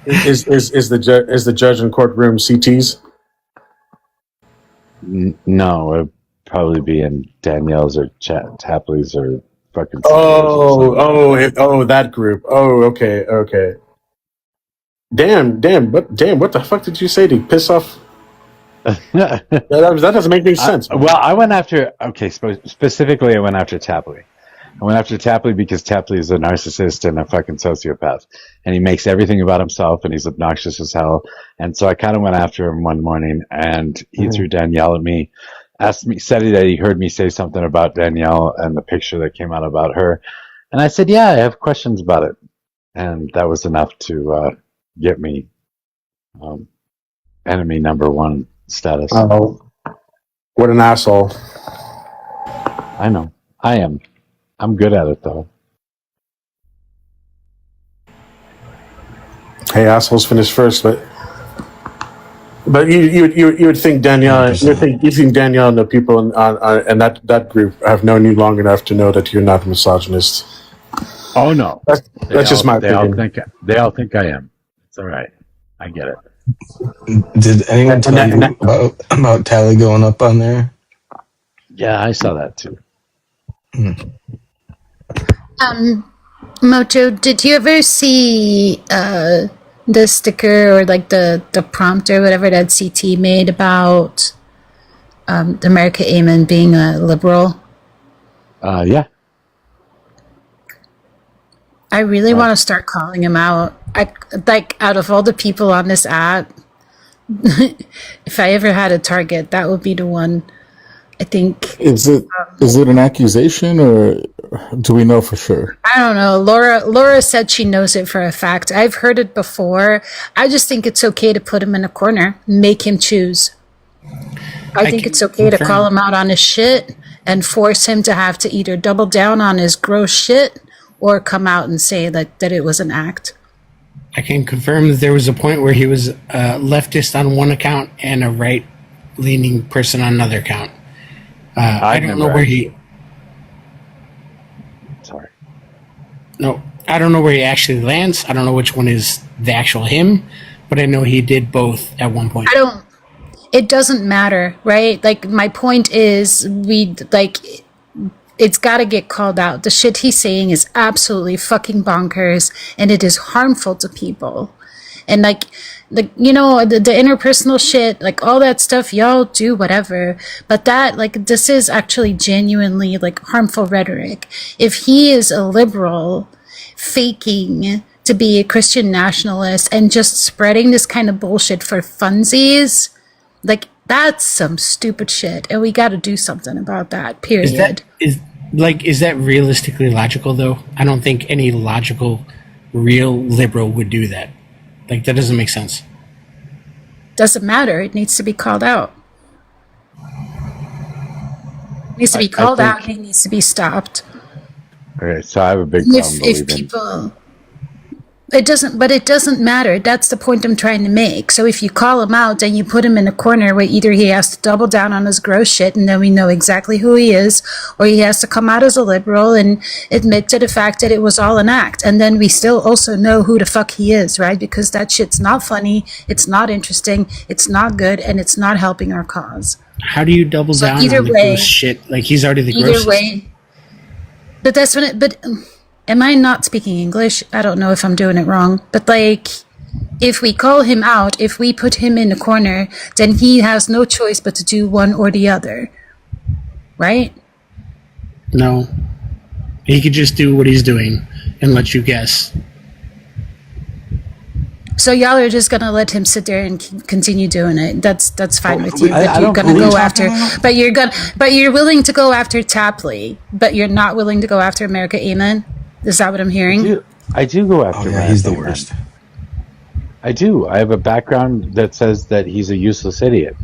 is the judge in courtroom CTs? No, it'd probably be in Danielle's or Tapley's or fucking. That group. Oh, okay. Damn! What the fuck did you say to piss off? that doesn't make any sense. Well, I went after. Okay, specifically, I went after Tapley. I went after Tapley because Tapley is a narcissist and a fucking sociopath, and he makes everything about himself, and he's obnoxious as hell. And so I kind of went after him one morning, and he threw Danielle at me, said that he heard me say something about Danielle and the picture that came out about her, and I said, yeah, I have questions about it, and that was enough to get me enemy number one status. Oh, what an asshole! I know, I am. I'm good at it, though. Hey, assholes finish first, but you would think Danielle, you think Danielle and the people and that group have known you long enough to know that you're not a misogynist. Oh no, that's just my opinion. They all think I am. It's all right. I get it. Did anyone tell you about Tally going up on there? Yeah, I saw that too. Mojo, did you ever see the sticker or like the prompt or whatever that CT made about America Amen being a liberal? Yeah. I really want to start calling him out. Out of all the people on this app, if I ever had a target, that would be the one. I think. Is it an accusation, or do we know for sure? I don't know. Laura said she knows it for a fact. I've heard it before. I just think it's okay to put him in a corner, make him choose. I think it's okay to call him out on his shit and force him to have to either double down on his gross shit or come out and say that it was an act. I can confirm that there was a point where he was a leftist on one account and a right-leaning person on another account. I don't know where he... Sorry. No, I don't know where he actually lands. I don't know which one is the actual him, but I know he did both at one point. It doesn't matter, right? Like, my point is, it's got to get called out. The shit he's saying is absolutely fucking bonkers, and it is harmful to people. And the interpersonal shit, like all that stuff, y'all do whatever. But this is actually genuinely harmful rhetoric. If he is a liberal faking to be a Christian nationalist and just spreading this kind of bullshit for funsies, that's some stupid shit, and we got to do something about that. Period. Is that realistically logical though? I don't think any logical, real liberal would do that. That doesn't make sense. Doesn't matter. It needs to be called out. It needs to be called out. It needs to be stopped. Okay, so I have a big problem If people... It doesn't matter. That's the point I'm trying to make. So if you call him out and you put him in a corner where either he has to double down on his gross shit and then we know exactly who he is, or he has to come out as a liberal and admit to the fact that it was all an act. And then we still also know who the fuck he is, right? Because that shit's not funny, it's not interesting, it's not good, and it's not helping our cause. How do you double down on the gross shit? He's already the grossest. Either way. But that's when it... But... Am I not speaking English? I don't know if I'm doing it wrong. But if we call him out, if we put him in a corner, then he has no choice but to do one or the other. Right? No. He could just do what he's doing and let you guess. So y'all are just gonna let him sit there and continue doing it. That's fine with you. But you're gonna go after. But you're willing to go after Tapley. But you're not willing to go after America Amen. Is that what I'm hearing? I do go after him. He's the worst. I do. I have a background that says that he's a useless idiot.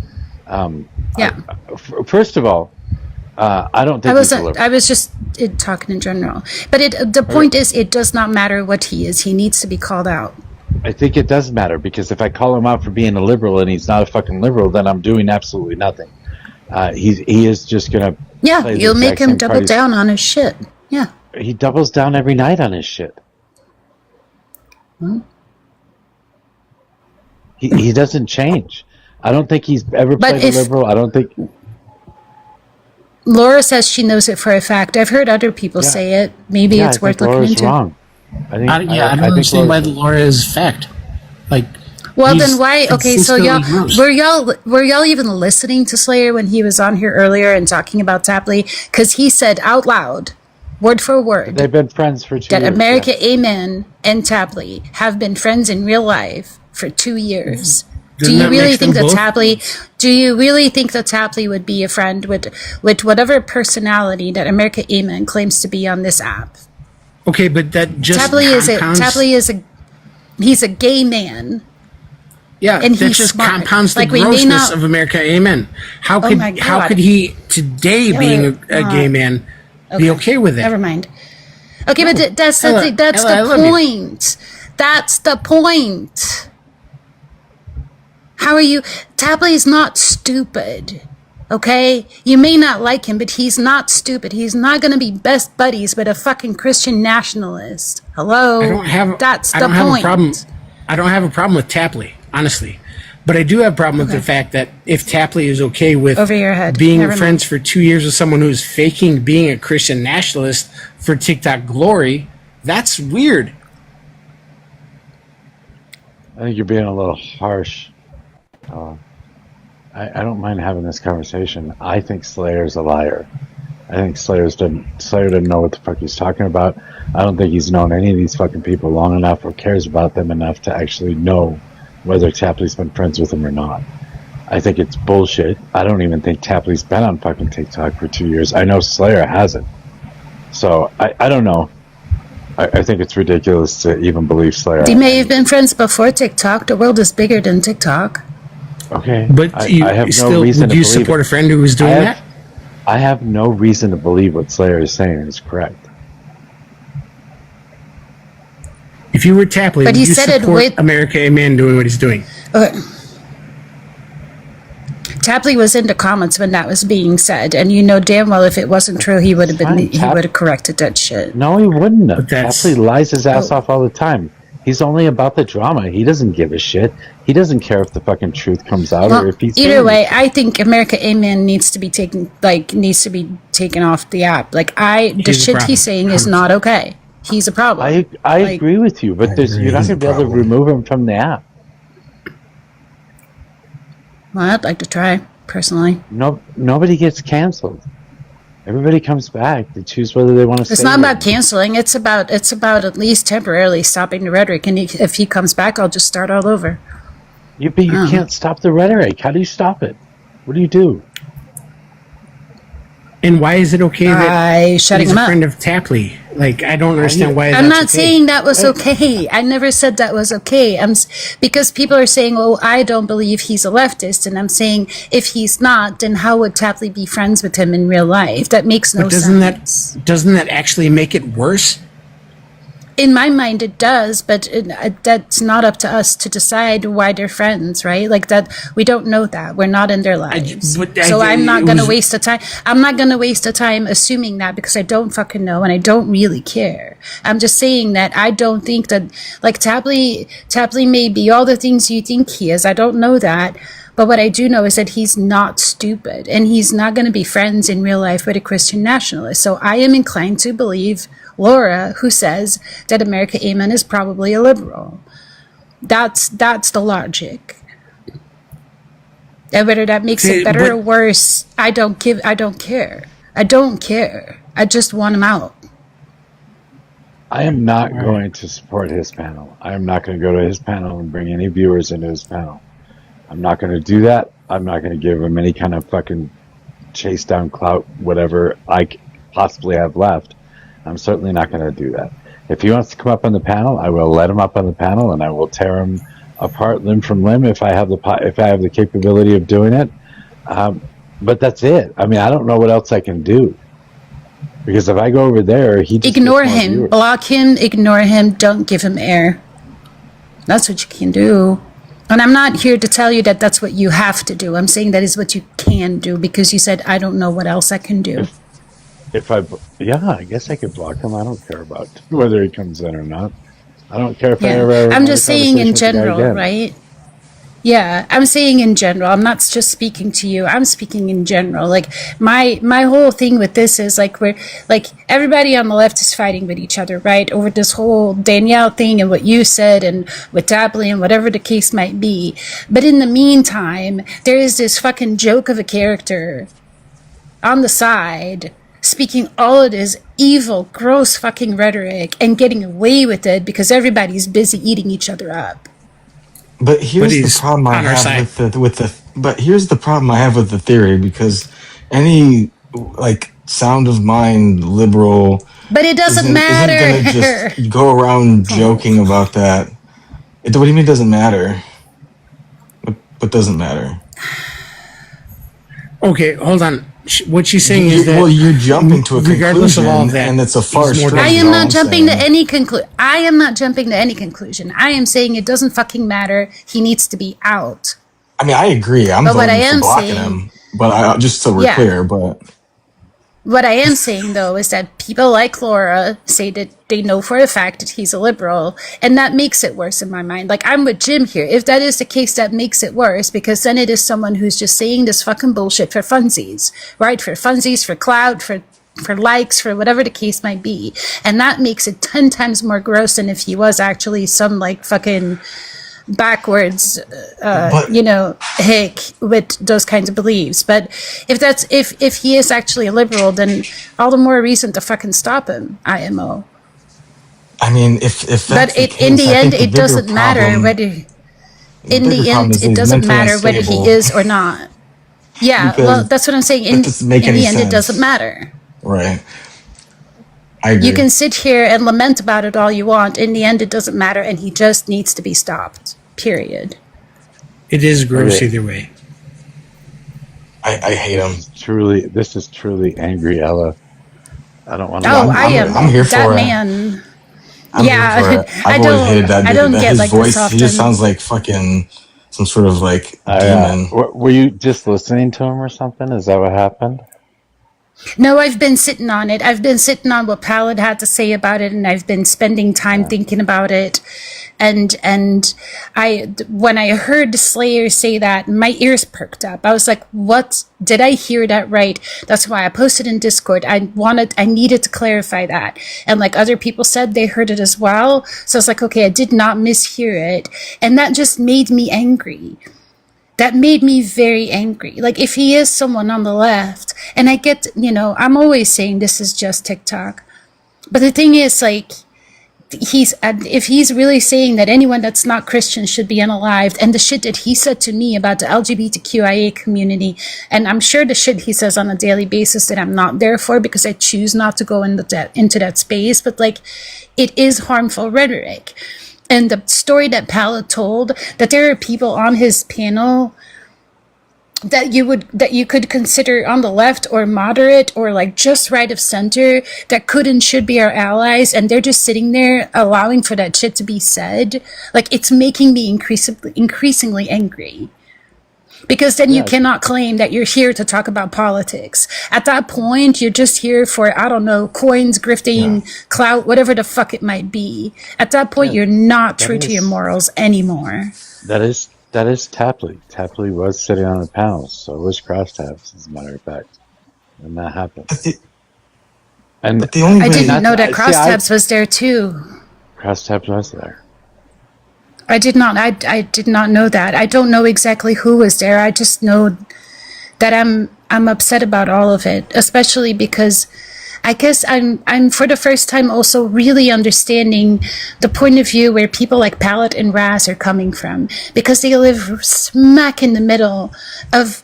First of all, I don't think I was just talking in general. But the point is, it does not matter what he is. He needs to be called out. I think it does matter, because if I call him out for being a liberal and he's not a fucking liberal, then I'm doing absolutely nothing. He is just gonna. Yeah, you'll make him double down on his shit. Yeah. He doubles down every night on his shit. Hmm? He doesn't change. I don't think he's ever played a liberal. I don't think. Laura says she knows it for a fact. I've heard other people say it. Maybe it's worth looking into. Wrong. I don't understand why Laura is fact. Like, well, then why? Okay, so were y'all even listening to Slayer when he was on here earlier and talking about Tapley? Because he said out loud, word for word, they've been friends for 2 years. That America Amen and Tapley have been friends in real life for 2 years. Do you really think that Tapley? Do you really think that Tapley would be a friend with whatever personality that America Amen claims to be on this app? Okay, but that just Tapley is a he's a gay man. Yeah, and that just compounds the grossness of America Amen. How could he today, being a gay man, be okay with it? Never mind. Okay, but that's the point. That's the point. How are you? Tapley is not stupid. Okay? You may not like him, but he's not stupid. He's not going to be best buddies with a fucking Christian nationalist. Hello? That's the point. I don't have a problem with Tapley, honestly. But I do have a problem with the fact that if Tapley is okay with being friends for 2 years with someone who's faking being a Christian nationalist for TikTok glory, that's weird. I think you're being a little harsh. I don't mind having this conversation. I think Slayer's a liar. I think Slayer didn't know what the fuck he's talking about. I don't think he's known any of these fucking people long enough or cares about them enough to actually know whether Tapley's been friends with him or not. I think it's bullshit. I don't even think Tapley's been on fucking TikTok for 2 years. I know Slayer hasn't. So I don't know. I think it's ridiculous to even believe Slayer. They may have been friends before TikTok. The world is bigger than TikTok. Okay, but I have no reason to believe support a friend who was doing that? I have no reason to believe what Slayer is saying is correct. If you were Tapley, would you support America Amen doing what he's doing? Okay. Tapley was in the comments when that was being said, and you know damn well if it wasn't true, he would have corrected that shit. No, he wouldn't have. Tapley lies his ass off all the time. He's only about the drama. He doesn't give a shit. He doesn't care if the fucking truth comes out or if he's either way. I think America Amen needs to be taken off the app. Like the shit he's saying is not okay. He's a problem. I agree with you, but you're not going to be able to remove him from the app. Well, I'd like to try personally. Nobody gets canceled. Everybody comes back. They choose whether they want to stay. It's not about canceling. It's about at least temporarily stopping the rhetoric. And if he comes back, I'll just start all over. You can't stop the rhetoric. How do you stop it? What do you do? And why is it okay that shutting he's him a up? friend of Tapley? Like, I don't understand why. I'm not saying that was okay. I never said that was okay. Because people are saying, "Oh, I don't believe he's a leftist," and I'm saying, if he's not, then how would Tapley be friends with him in real life? That makes no sense. Doesn't that actually make it worse? In my mind, it does, but that's not up to us to decide why they're friends, right? Like that, we don't know that. We're not in their lives. I'm not going to waste the time. I'm not going to waste the time assuming that because I don't fucking know and I don't really care. I'm just saying that I don't think that, like Tapley may be all the things you think he is. I don't know that. But what I do know is that he's not stupid and he's not going to be friends in real life with a Christian nationalist. So I am inclined to believe Laura, who says that America Amen is probably a liberal. That's the logic. And whether that makes it better or worse, I don't care. I don't care. I just want him out. I am not going to support his panel. I am not going to go to his panel and bring any viewers into his panel. I'm not going to do that. I'm not going to give him any kind of fucking chase down clout, whatever I possibly have left. I'm certainly not going to do that. If he wants to come up on the panel, I will let him up on the panel, and I will tear him apart limb from limb if I have the capability of doing it. But that's it. I mean, I don't know what else I can do. Because if I go over there, he just ignore him, block him, ignore him, don't give him air. That's what you can do. And I'm not here to tell you that that's what you have to do. I'm saying that is what you can do because you said, I don't know what else I can do. I guess I could block him. I don't care about whether he comes in or not. I don't care if I Yeah. ever. I'm have a just saying in conversation with the guy general, again. right? Yeah, I'm saying in general. I'm not just speaking to you. I'm speaking in general. Like my whole thing with this is like we're like everybody on the left is fighting with each other, right? Over this whole Danielle thing and what you said and with Tapley and whatever the case might be. But in the meantime, there is this fucking joke of a character on the side speaking all of this evil, gross fucking rhetoric and getting away with it because everybody's busy eating each other up. But here's the problem I have but here's the problem I have with the theory, because any like sound of mind liberal, but it doesn't matter. Isn't gonna just go around joking about that. What do you mean it doesn't matter? What doesn't matter? Okay, hold on. What she's saying is that you're jumping to a regardless conclusion, of all of that, and it's a far stretch. I am not jumping to any conclusion. I am not jumping to any conclusion. I am saying it doesn't fucking matter. He needs to be out. I mean, I agree. I'm But what I voting am for blocking saying- him, but just so we're clear, but What I am saying, though, is that people like Laura say that they know for a fact that he's a liberal, and that makes it worse in my mind. Like, I'm with Jim here. If that is the case, that makes it worse, because then it is someone who's just saying this fucking bullshit for funsies, right? For funsies, for clout, for likes, for whatever the case might be. And that makes it 10 times more gross than if he was actually some, like, fucking backwards hick with those kinds of beliefs. But if he is actually a liberal, then all the more reason to fucking stop him. IMO. I mean, if that's But the case, in the I end, think it doesn't matter whether. In the end, it doesn't matter whether he is or not. Yeah, Because well, that's what I'm saying. In doesn't make the any end, it sense. doesn't matter. Right. I agree. You can sit here and lament about it all you want. In the end, it doesn't matter, and he just needs to be stopped. Period. It is gross Okay. either way. I hate him. This is truly angry Ella. I don't want to. Oh, I am. I'm here that for it. man. I'm Yeah, here for it. I I've always hated that I dude. don't That get his like voice, this often. he just sounds like fucking some sort of like demon. Were you just listening to him or something? Is that what happened? No, I've been sitting on it. I've been sitting on what Palad had to say about it, and I've been spending time thinking about it. And when I heard Slayer say that, my ears perked up. I was like, "What? Did I hear that right?" That's why I posted in Discord. I needed to clarify that, and like other people said, they heard it as well. So I was like, "Okay, I did not mishear it," and that just made me angry. That made me very angry. Like, if he is someone on the left, and I get, I'm always saying this is just TikTok. But the thing is, like, if he's really saying that anyone that's not Christian should be unalived, and the shit that he said to me about the LGBTQIA community, and I'm sure the shit he says on a daily basis that I'm not there for because I choose not to go into that space, but like, it is harmful rhetoric. And the story that Pala told, that there are people on his panel that you could consider on the left or moderate or like just right of center that could and should be our allies, and they're just sitting there allowing for that shit to be said. Like, it's making me increasingly angry. Because then you cannot claim that you're here to talk about politics. At that point, you're just here for, I don't know, coins, grifting, clout, whatever the fuck it might be. At that point, you're not true to your morals anymore. That is Tapley. Tapley was sitting on the panel, so was Crosstabs, as a matter of fact, when that happened. I didn't know that Crosstabs was there too. Crosstabs was there. I did not know that. I don't know exactly who was there. I just know that I'm upset about all of it, especially because I guess I'm for the first time also really understanding the point of view where people like Pallet and Raz are coming from, because they live smack in the middle of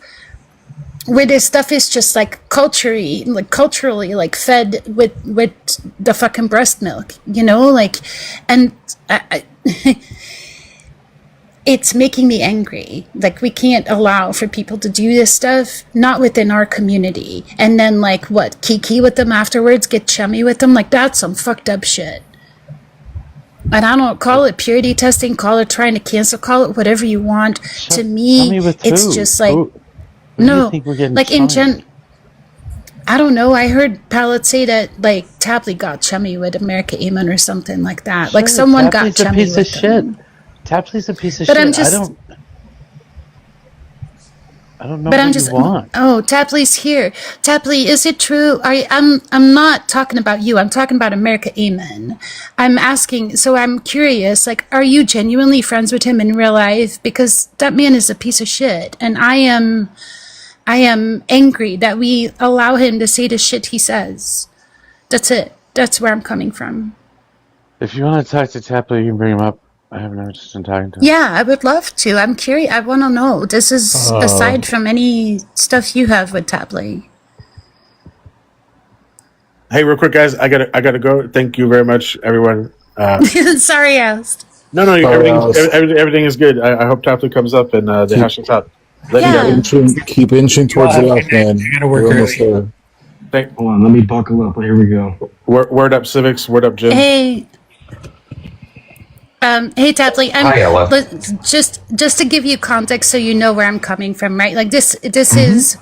where this stuff is just like culturally like fed with the fucking breast milk, and I it's making me angry. Like, we can't allow for people to do this stuff, not within our community. And then, like, what, kiki with them afterwards, get chummy with them? Like, that's some fucked up shit. And I don't call it purity testing, call it trying to cancel, call it whatever you want. To me, it's just like, no, like I don't know. I heard Pallet say that like Tapley got chummy with America Amen or something like that. Like someone got chummy with him. Tapley's a piece of But shit. I'm just, I don't know what you want. Oh, Tapley's here. Tapley, is it true? I'm not talking about you. I'm talking about America Amen. I'm asking, so I'm curious, like, are you genuinely friends with him in real life? Because that man is a piece of shit. And I am angry that we allow him to say the shit he says. That's it. That's where I'm coming from. If you want to talk to Tapley, you can bring him up. I have no interest in talking to him. Yeah, I would love to. I'm curious. I want to know. This is aside from any stuff you have with Tapley. Hey, real quick, guys. I gotta go. Thank you very much, everyone. Sorry, I asked. No, everything is good. I hope Tapley comes up and they hash this out. Keep inching towards the left, man. I gotta work early. Hold on, let me buckle up. Here we go. Word up, Civics. Word up, Jim. Hey. Hey Tapley, just to give you context so you know where I'm coming from, right? Like this is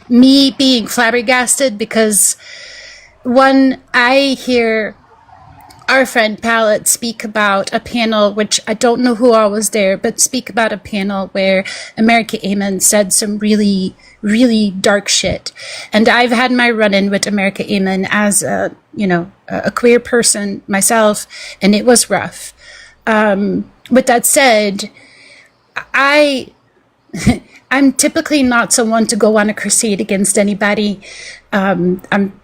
me being flabbergasted because one, I hear our friend Pallet speak about a panel, which I don't know who all was there, but speak about a panel where America Amen said some really, really dark shit. And I've had my run-in with America Amen as a queer person myself, and it was rough. With that said, I'm typically not someone to go on a crusade against anybody. I'm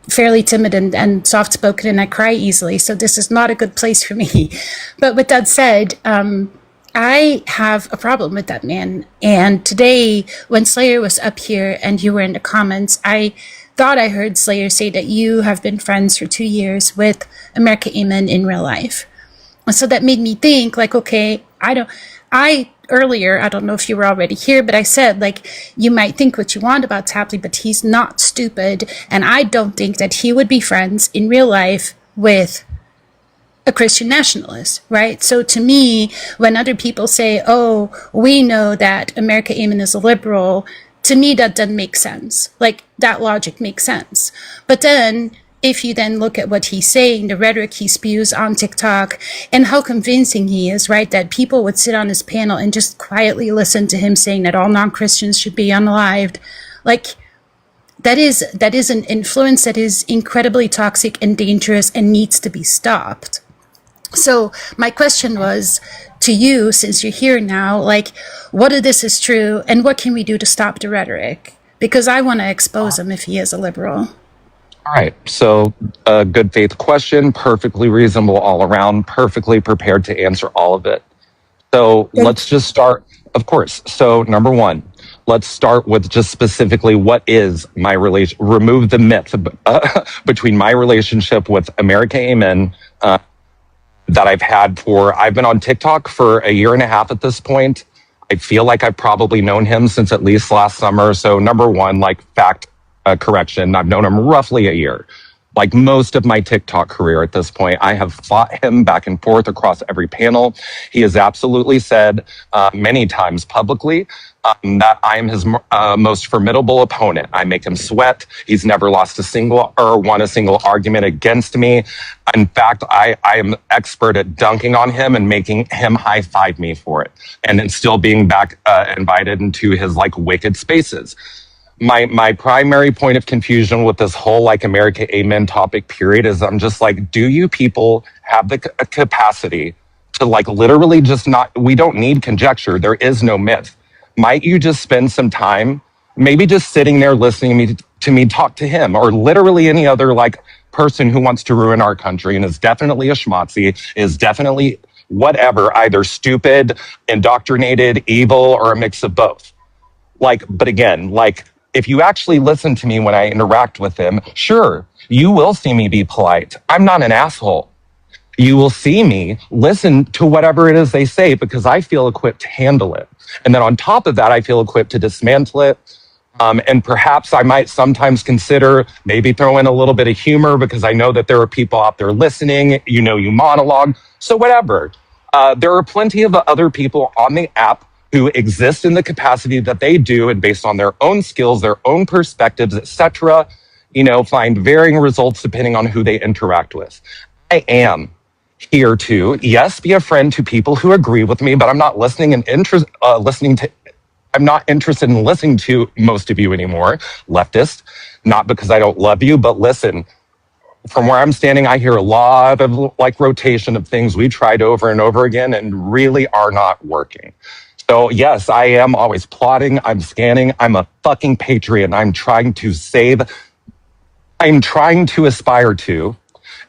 fairly timid and soft-spoken, and I cry easily, so this is not a good place for me. But with that said, I have a problem with that man. And today, when Slayer was up here and you were in the comments, I thought I heard Slayer say that you have been friends for 2 years with America Amen in real life. So that made me think, like, okay, earlier, I don't know if you were already here, but I said, like, you might think what you want about Tapley, but he's not stupid. And I don't think that he would be friends in real life with a Christian nationalist, right? So to me, when other people say, oh, we know that America Amen is a liberal, to me, that doesn't make sense. Like, that logic makes sense. But then, if you then look at what he's saying, the rhetoric he spews on TikTok, and how convincing he is, right? That people would sit on his panel and just quietly listen to him saying that all non-Christians should be unalived. Like, that is an influence that is incredibly toxic and dangerous and needs to be stopped. So my question was to you, since you're here now, like, what of this is true, and what can we do to stop the rhetoric? Because I want to expose him if he is a liberal. All right, so a good faith question, perfectly reasonable all around, perfectly prepared to answer all of it. So let's just start, of course. So number one, let's start with just specifically what is my relation, remove the myth between my relationship with America Amen that I've been on TikTok for 1.5 years at this point. I feel like I've probably known him since at least last summer. So number one, like fact, correction, I've known him roughly 1 year. Like most of my TikTok career at this point, I have fought him back and forth across every panel. He has absolutely said many times publicly that I am his most formidable opponent. I make him sweat. He's never lost won a single argument against me. In fact, I am expert at dunking on him and making him high five me for it, and then still being back invited into his like wicked spaces. My primary point of confusion with this whole like America Amen topic period is I'm just like, do you people have the capacity to like literally just we don't need conjecture. There is no myth. Might you just spend some time, maybe just sitting there listening to me talk to him or literally any other like person who wants to ruin our country and is definitely a schmatzi, is definitely whatever, either stupid, indoctrinated, evil, or a mix of both. Like, but again, like, if you actually listen to me when I interact with them, sure, you will see me be polite. I'm not an asshole. You will see me listen to whatever it is they say because I feel equipped to handle it. And then on top of that, I feel equipped to dismantle it And perhaps I might sometimes consider maybe throw in a little bit of humor because I know that there are people out there listening. You monologue. So whatever. There are plenty of other people on the app who exist in the capacity that they do, and based on their own skills, their own perspectives, etc., find varying results depending on who they interact with. I am here to, yes, be a friend to people who agree with me, but I'm not I'm not interested in listening to most of you anymore, leftist, not because I don't love you, but listen, from where I'm standing, I hear a lot of rotation of things we tried over and over again and really are not working. So yes, I am always plotting. I'm scanning. I'm a fucking patriot. And I'm trying to aspire to,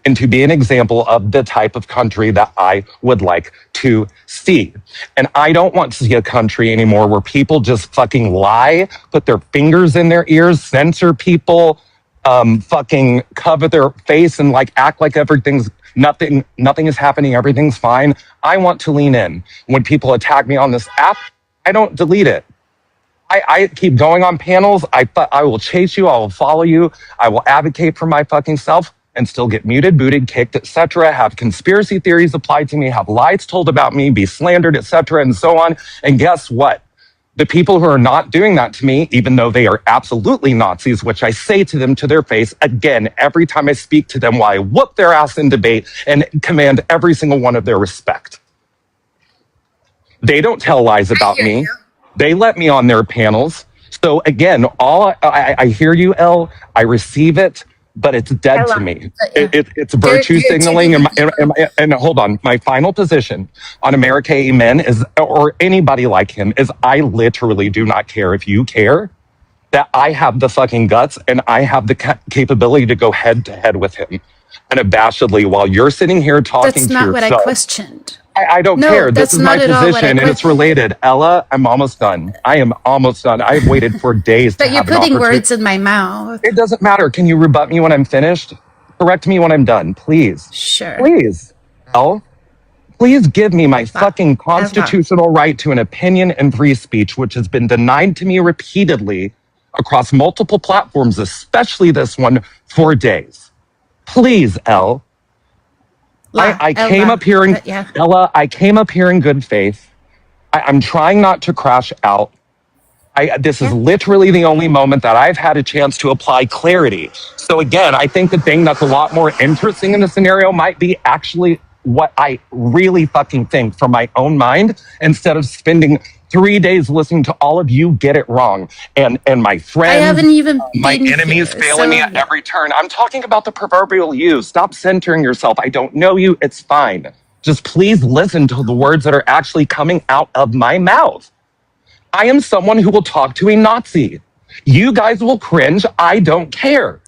and to be an example of the type of country that I would like to see. And I don't want to see a country anymore where people just fucking lie, put their fingers in their ears, censor people, fucking cover their face and act like nothing is happening, everything's fine. I want to lean in. When people attack me on this app, I don't delete it. I keep going on panels. I will chase you. I will follow you. I will advocate for my fucking self and still get muted, booted, kicked, etc. Have conspiracy theories applied to me, have lies told about me, be slandered, etc., and so on. And guess what? The people who are not doing that to me, even though they are absolutely Nazis, which I say to them to their face, again, every time I speak to them while I whoop their ass in debate and command every single one of their respect. They don't tell lies about me. They let me on their panels. So again, I hear you, Elle. I receive it, but it's dead to me. It's virtue signaling. And hold on, my final position on America Amen is, or anybody like him, is I literally do not care if you care that I have the fucking guts and I have the capability to go head to head with him unabashedly while you're sitting here talking to yourself. That's not what I questioned. I don't care. This is my position, and it's related. Ella, I'm almost done. I am almost done. I've waited for days to have an opportunity. But you're putting words in my mouth. It doesn't matter. Can you rebut me when I'm finished? Correct me when I'm done, please. Sure. Please. Elle, please give me my fucking constitutional right to an opinion and free speech, which has been denied to me repeatedly across multiple platforms, especially this one, for days. Please, Elle. I came up here in Ella. I came up here in good faith. I'm trying not to crash out. This is literally the only moment that I've had a chance to apply clarity. So again, I think the thing that's a lot more interesting in the scenario might be actually what I really fucking think from my own mind, instead of spending 3 days listening to all of you get it wrong. And my friends, I haven't even my enemies failing me at every turn. I'm talking about the proverbial you. Stop centering yourself. I don't know you. It's fine. Just please listen to the words that are actually coming out of my mouth. I am someone who will talk to a Nazi. You guys will cringe. I don't care.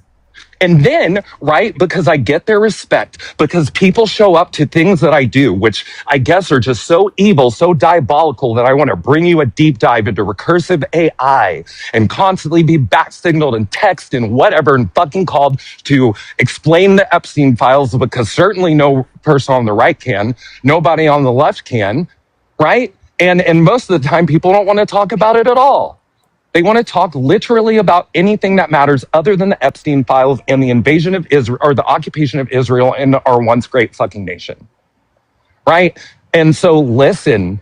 And then, right, because I get their respect, because people show up to things that I do, which I guess are just so evil, so diabolical, that I want to bring you a deep dive into recursive AI and constantly be back signaled and text and whatever and fucking called to explain the Epstein files, because certainly no person on the right can, nobody on the left can, right? And most of the time, people don't want to talk about it at all. They want to talk literally about anything that matters other than the Epstein files and the invasion of Israel, or the occupation of Israel and our once great fucking nation. Right? And so listen,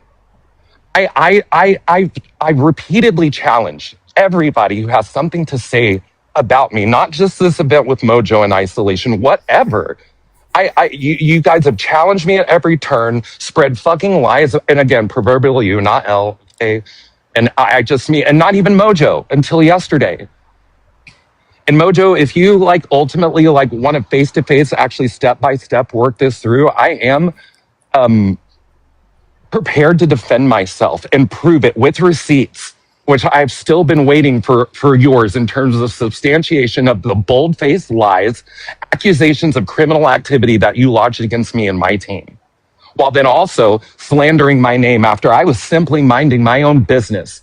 I've repeatedly challenged everybody who has something to say about me, not just this event with Mojo in isolation, whatever. You guys have challenged me at every turn, spread fucking lies, and again, proverbial you, not L, okay? And and not even Mojo until yesterday. And Mojo, if you ultimately want to face-to-face, actually step-by-step work this through, I am prepared to defend myself and prove it with receipts, which I've still been waiting for yours in terms of substantiation of the bold-faced lies, accusations of criminal activity that you lodged against me and my team, while then also slandering my name after I was simply minding my own business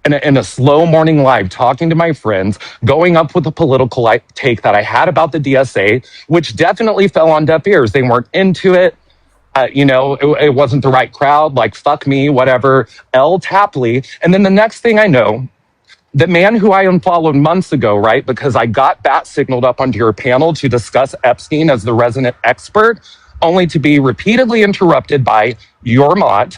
in a slow morning live, talking to my friends, going up with a political take that I had about the DSA, which definitely fell on deaf ears. They weren't into it. It wasn't the right crowd, fuck me, whatever, L. Tapley. And then the next thing I know, the man who I unfollowed months ago, right? Because I got bat signaled up onto your panel to discuss Epstein as the resident expert, only to be repeatedly interrupted by your mod,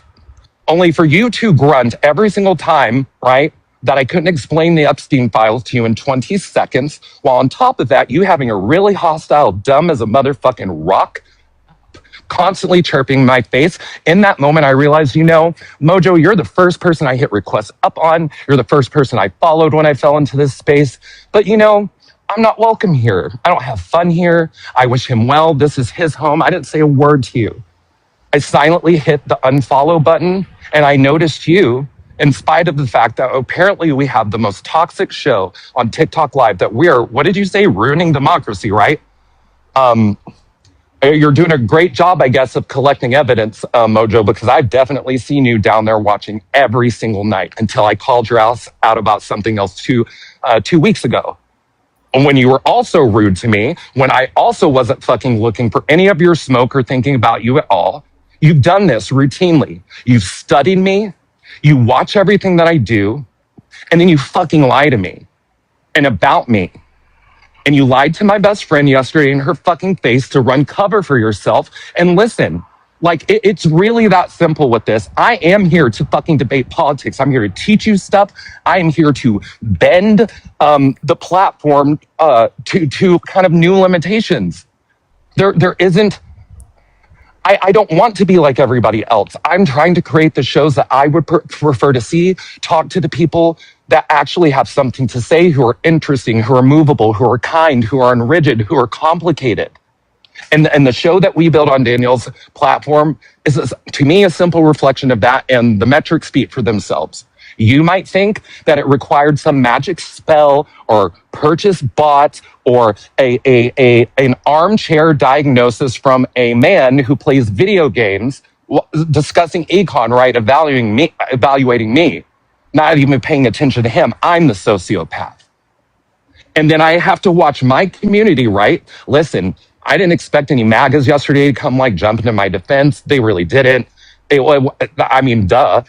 only for you to grunt every single time, right? That I couldn't explain the Epstein files to you in 20 seconds, while on top of that, you having a really hostile, dumb as a motherfucking rock, constantly chirping my face. In that moment, I realized, Mojo, you're the first person I hit requests up on. You're the first person I followed when I fell into this space. But, I'm not welcome here. I don't have fun here. I wish him well. This is his home. I didn't say a word to you. I silently hit the unfollow button, and I noticed you, in spite of the fact that apparently we have the most toxic show on TikTok Live, that we are, what did you say, ruining democracy, right? You're doing a great job, I guess, of collecting evidence, Mojo, because I've definitely seen you down there watching every single night until I called your ass out about something else 2 weeks ago. And when you were also rude to me, when I also wasn't fucking looking for any of your smoke or thinking about you at all, you've done this routinely. You've studied me, you watch everything that I do, and then you fucking lie to me and about me. And you lied to my best friend yesterday in her fucking face to run cover for yourself. And listen, it's really that simple with this. I am here to fucking debate politics. I'm here to teach you stuff. I am here to bend the platform to kind of new limitations. There isn't. I don't want to be like everybody else. I'm trying to create the shows that I would prefer to see, talk to the people that actually have something to say, who are interesting, who are movable, who are kind, who are unrigid, who are complicated. And the show that we built on Daniel's platform is, to me, a simple reflection of that, and the metrics speak for themselves. You might think that it required some magic spell or purchase bots or an armchair diagnosis from a man who plays video games discussing econ, right? Evaluating me, not even paying attention to him. I'm the sociopath. And then I have to watch my community, right? Listen, I didn't expect any MAGAs yesterday to come jump into my defense. They really didn't. Duh.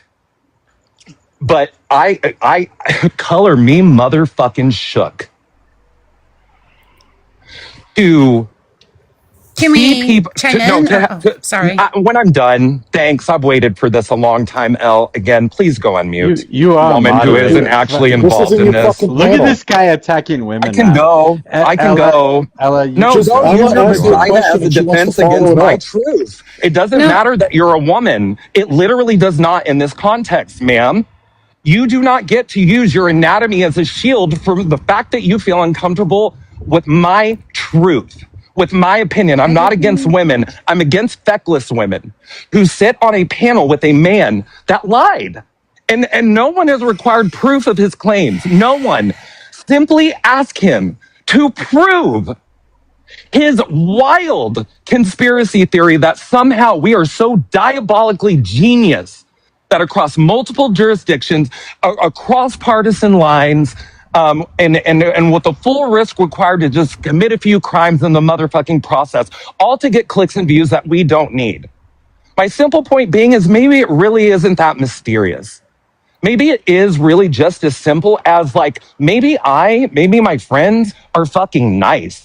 But I color me motherfucking shook to Can we chime in? Sorry. When I'm done, thanks. I've waited for this a long time, Elle. Again, please go on mute. You are woman who isn't actually involved in this. Look at this guy attacking women. I can go. Ella, no, don't use your vagina as a defense against my truth. It doesn't matter that you're a woman. It literally does not in this context, ma'am. You do not get to use your anatomy as a shield from the fact that you feel uncomfortable with my truth, with my opinion. I'm not against women. I'm against feckless women who sit on a panel with a man that lied. And no one has required proof of his claims. No one. Simply ask him to prove his wild conspiracy theory that somehow we are so diabolically genius that across multiple jurisdictions, across partisan lines, and with the full risk required to just commit a few crimes in the motherfucking process, all to get clicks and views that we don't need. My simple point being is maybe it really isn't that mysterious. Maybe it is really just as simple as maybe my friends are fucking nice.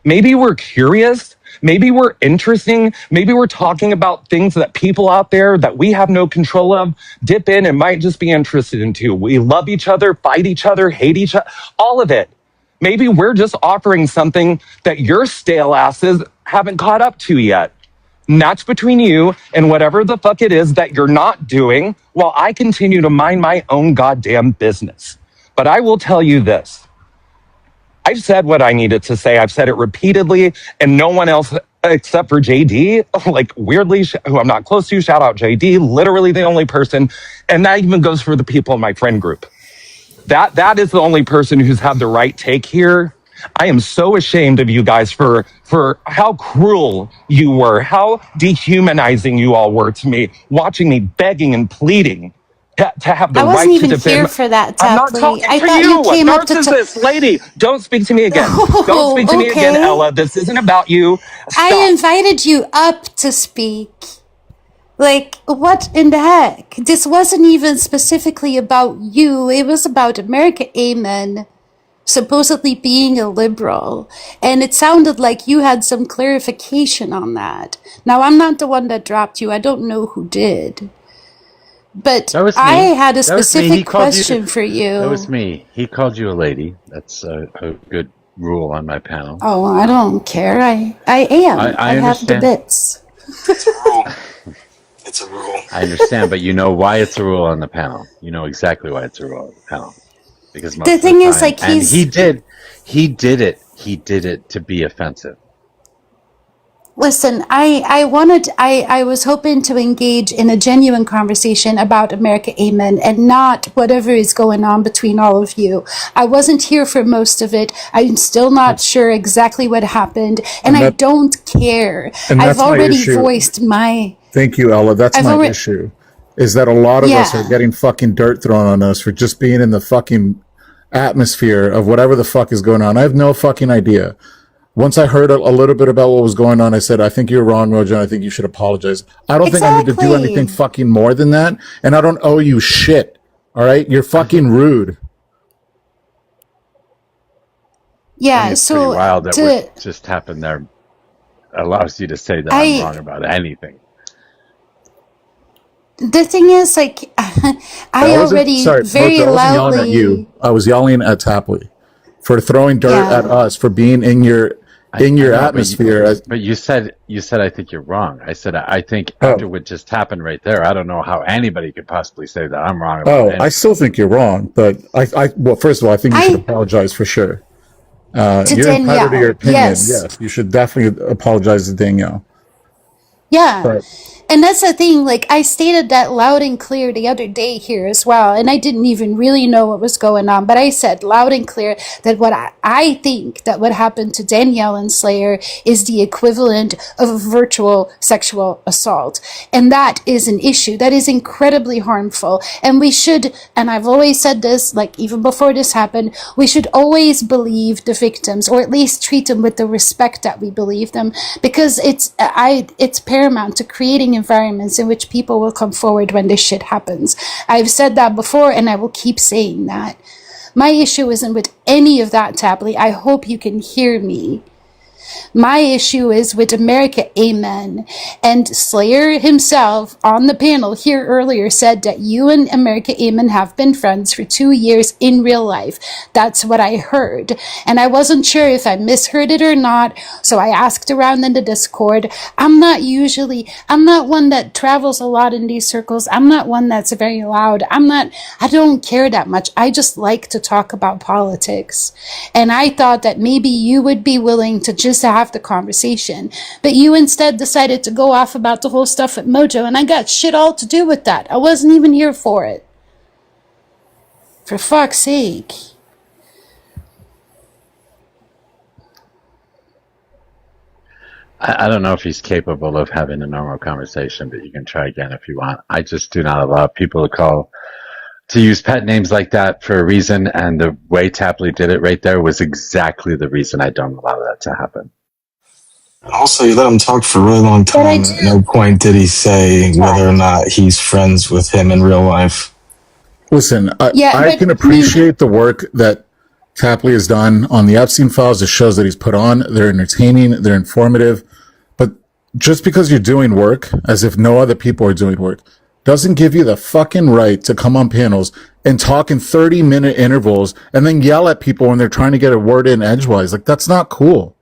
Maybe we're curious. Maybe we're interesting. Maybe we're talking about things that people out there that we have no control of dip in and might just be interested in too. We love each other, fight each other, hate each other, all of it. Maybe we're just offering something that your stale asses haven't caught up to yet. And that's between you and whatever the fuck it is that you're not doing while I continue to mind my own goddamn business. But I will tell you this. I've said what I needed to say. I've said it repeatedly, and no one else except for JD, weirdly, who I'm not close to, shout out JD, literally the only person, and that even goes for the people in my friend group. That is the only person who's had the right take here. I am so ashamed of you guys for how cruel you were, how dehumanizing you all were to me, watching me begging and pleading. To have the I wasn't right even to defend. here for that, I'm not Tapley. talking I to thought you came up to Narcissist lady. Don't speak to me again. Don't speak to me again, Ella. This isn't about you. Stop. I invited you up to speak. Like, what in the heck? This wasn't even specifically about you. It was about America Amen supposedly being a liberal. And it sounded like you had some clarification on that. Now, I'm not the one that dropped you. I don't know who did. But That was me. I had a That was me. He specific called you. question for you. That was me. He called you a lady. That's a good rule on my panel. Oh, I don't care. I am. I have the understand. bits. It's a rule. It's a rule. I understand, but you know why it's a rule on the panel. You know exactly why it's a rule on the panel. Because most The of thing the is, time, like, and he did it to be offensive. Listen, I was hoping to engage in a genuine conversation about America Amen and not whatever is going on between all of you. I wasn't here for most of it. I'm still not sure exactly what happened, and I don't care. And I've that's my already issue. voiced my... Thank you, Ella. That's I've my already- issue. Is that a lot of us Yeah. are getting fucking dirt thrown on us for just being in the fucking atmosphere of whatever the fuck is going on. I have no fucking idea. Once I heard a little bit about what was going on, I said, I think you're wrong, Mojo, and I think you should apologize. I don't think I need to do anything fucking more than that, and I don't owe you shit. All right? You're fucking rude. Yeah, It's so... pretty wild that what just happened there allows you to say that I'm wrong about anything. The thing is, like, I already very Mojo, I wasn't loudly... yelling at you. I was yelling at Tapley for throwing dirt at us, for being in your atmosphere. But you said I think you're wrong. I said I think after what just happened right there, I don't know how anybody could possibly say that I'm wrong about anything. I still think you're wrong, but well, first of all, I think you should apologize for sure. You're entitled to your opinion. Yes, you should definitely apologize to Danielle. Yeah. But, and that's the thing, like, I stated that loud and clear the other day here as well, and I didn't even really know what was going on, but I said loud and clear that what I think that what happened to Danielle and Slayer is the equivalent of a virtual sexual assault. And that is an issue. That is incredibly harmful. And we should, and I've always said this, like, even before this happened, we should always believe the victims, or at least treat them with the respect that we believe them, because it's paramount to creating environments in which people will come forward when this shit happens. I've said that before, and I will keep saying that. My issue isn't with any of that, Tapley. I hope you can hear me. My issue is with America Amen. And Slayer himself on the panel here earlier said that you and America Amen have been friends for 2 years in real life. That's what I heard. And I wasn't sure if I misheard it or not, so I asked around in the Discord. I'm not one that travels a lot in these circles. I'm not one that's very loud. I don't care that much. I just like to talk about politics. And I thought that maybe you would be willing to just have the conversation, but you instead decided to go off about the whole stuff at Mojo, and I got shit all to do with that. I wasn't even here for it. For fuck's sake. I don't know if he's capable of having a normal conversation, but you can try again if you want. I just do not allow people to use pet names like that for a reason, and the way Tapley did it right there was exactly the reason I don't allow that to happen. Also, you let him talk for a really long time. At no point did he say whether or not he's friends with him in real life. Listen, I can appreciate the work that Tapley has done on the Epstein files, the shows that he's put on. They're entertaining, they're informative. But just because you're doing work, as if no other people are doing work, doesn't give you the fucking right to come on panels and talk in 30-minute intervals and then yell at people when they're trying to get a word in edgewise. Like, that's not cool.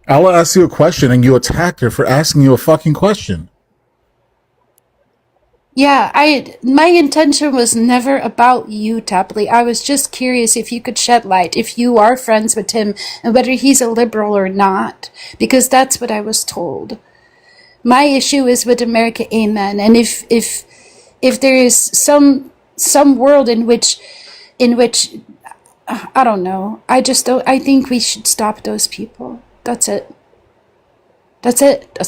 Ella asked you a question and you attacked her for asking you a fucking question. Yeah, my intention was never about you, Tapley. I was just curious if you could shed light, if you are friends with him, and whether he's a liberal or not, because that's what I was told. My issue is with America Amen, and if there is some world in which I don't know, I think we should stop those people. That's it. That's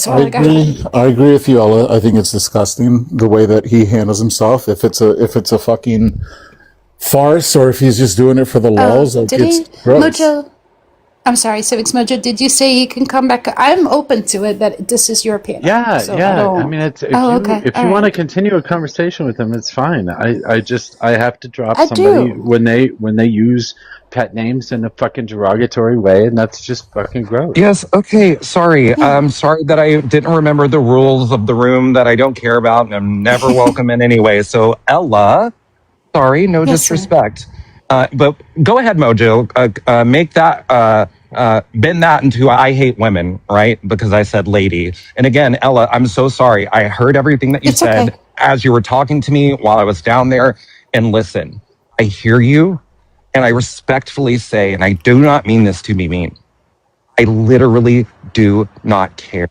all I got. I agree with you, Ella. I think it's disgusting the way that he handles himself. If it's a fucking farce or if he's just doing it for the lulls, like, Did it's he? gross. Mojo, I'm sorry, Civics Mojo, did you say he can come back? I'm open to it, but this is your panel. Yeah, so yeah. I mean, it's if you want to continue a conversation with him, it's fine. I have to drop somebody when they use pet names in a fucking derogatory way, and that's just fucking gross. Yes, okay, sorry. I'm sorry that I didn't remember the rules of the room that I don't care about and I'm never welcome in anyway. So, Ella, sorry, no disrespect. But go ahead, Mojo. Make that, bend that into I hate women, right? Because I said lady. And again, Ella, I'm so sorry. I heard everything that you said as you were talking to me while I was down there. And listen, I hear you. And I respectfully say, and I do not mean this to be mean, I literally do not care.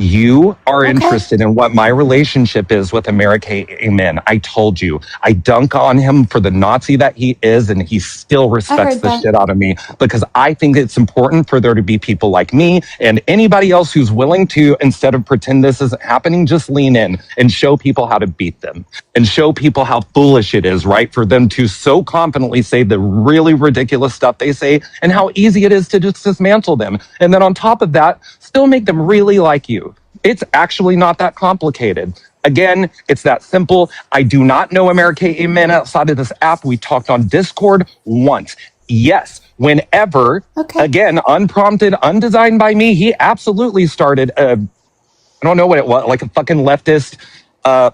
You are interested in what my relationship is with America. Amen. I told you. I dunk on him for the Nazi that he is, and he still respects the shit out of me because I think it's important for there to be people like me and anybody else who's willing to, instead of pretend this isn't happening, just lean in and show people how to beat them and show people how foolish it is, right? For them to so confidently say the really ridiculous stuff they say and how easy it is to just dismantle them. And then on top of that, still make them really like you. It's actually not that complicated. Again, it's that simple. I do not know America Amen outside of this app. We talked on Discord once. Yes, whenever, again, unprompted, undesigned by me, he absolutely started I don't know what it was, like a fucking leftist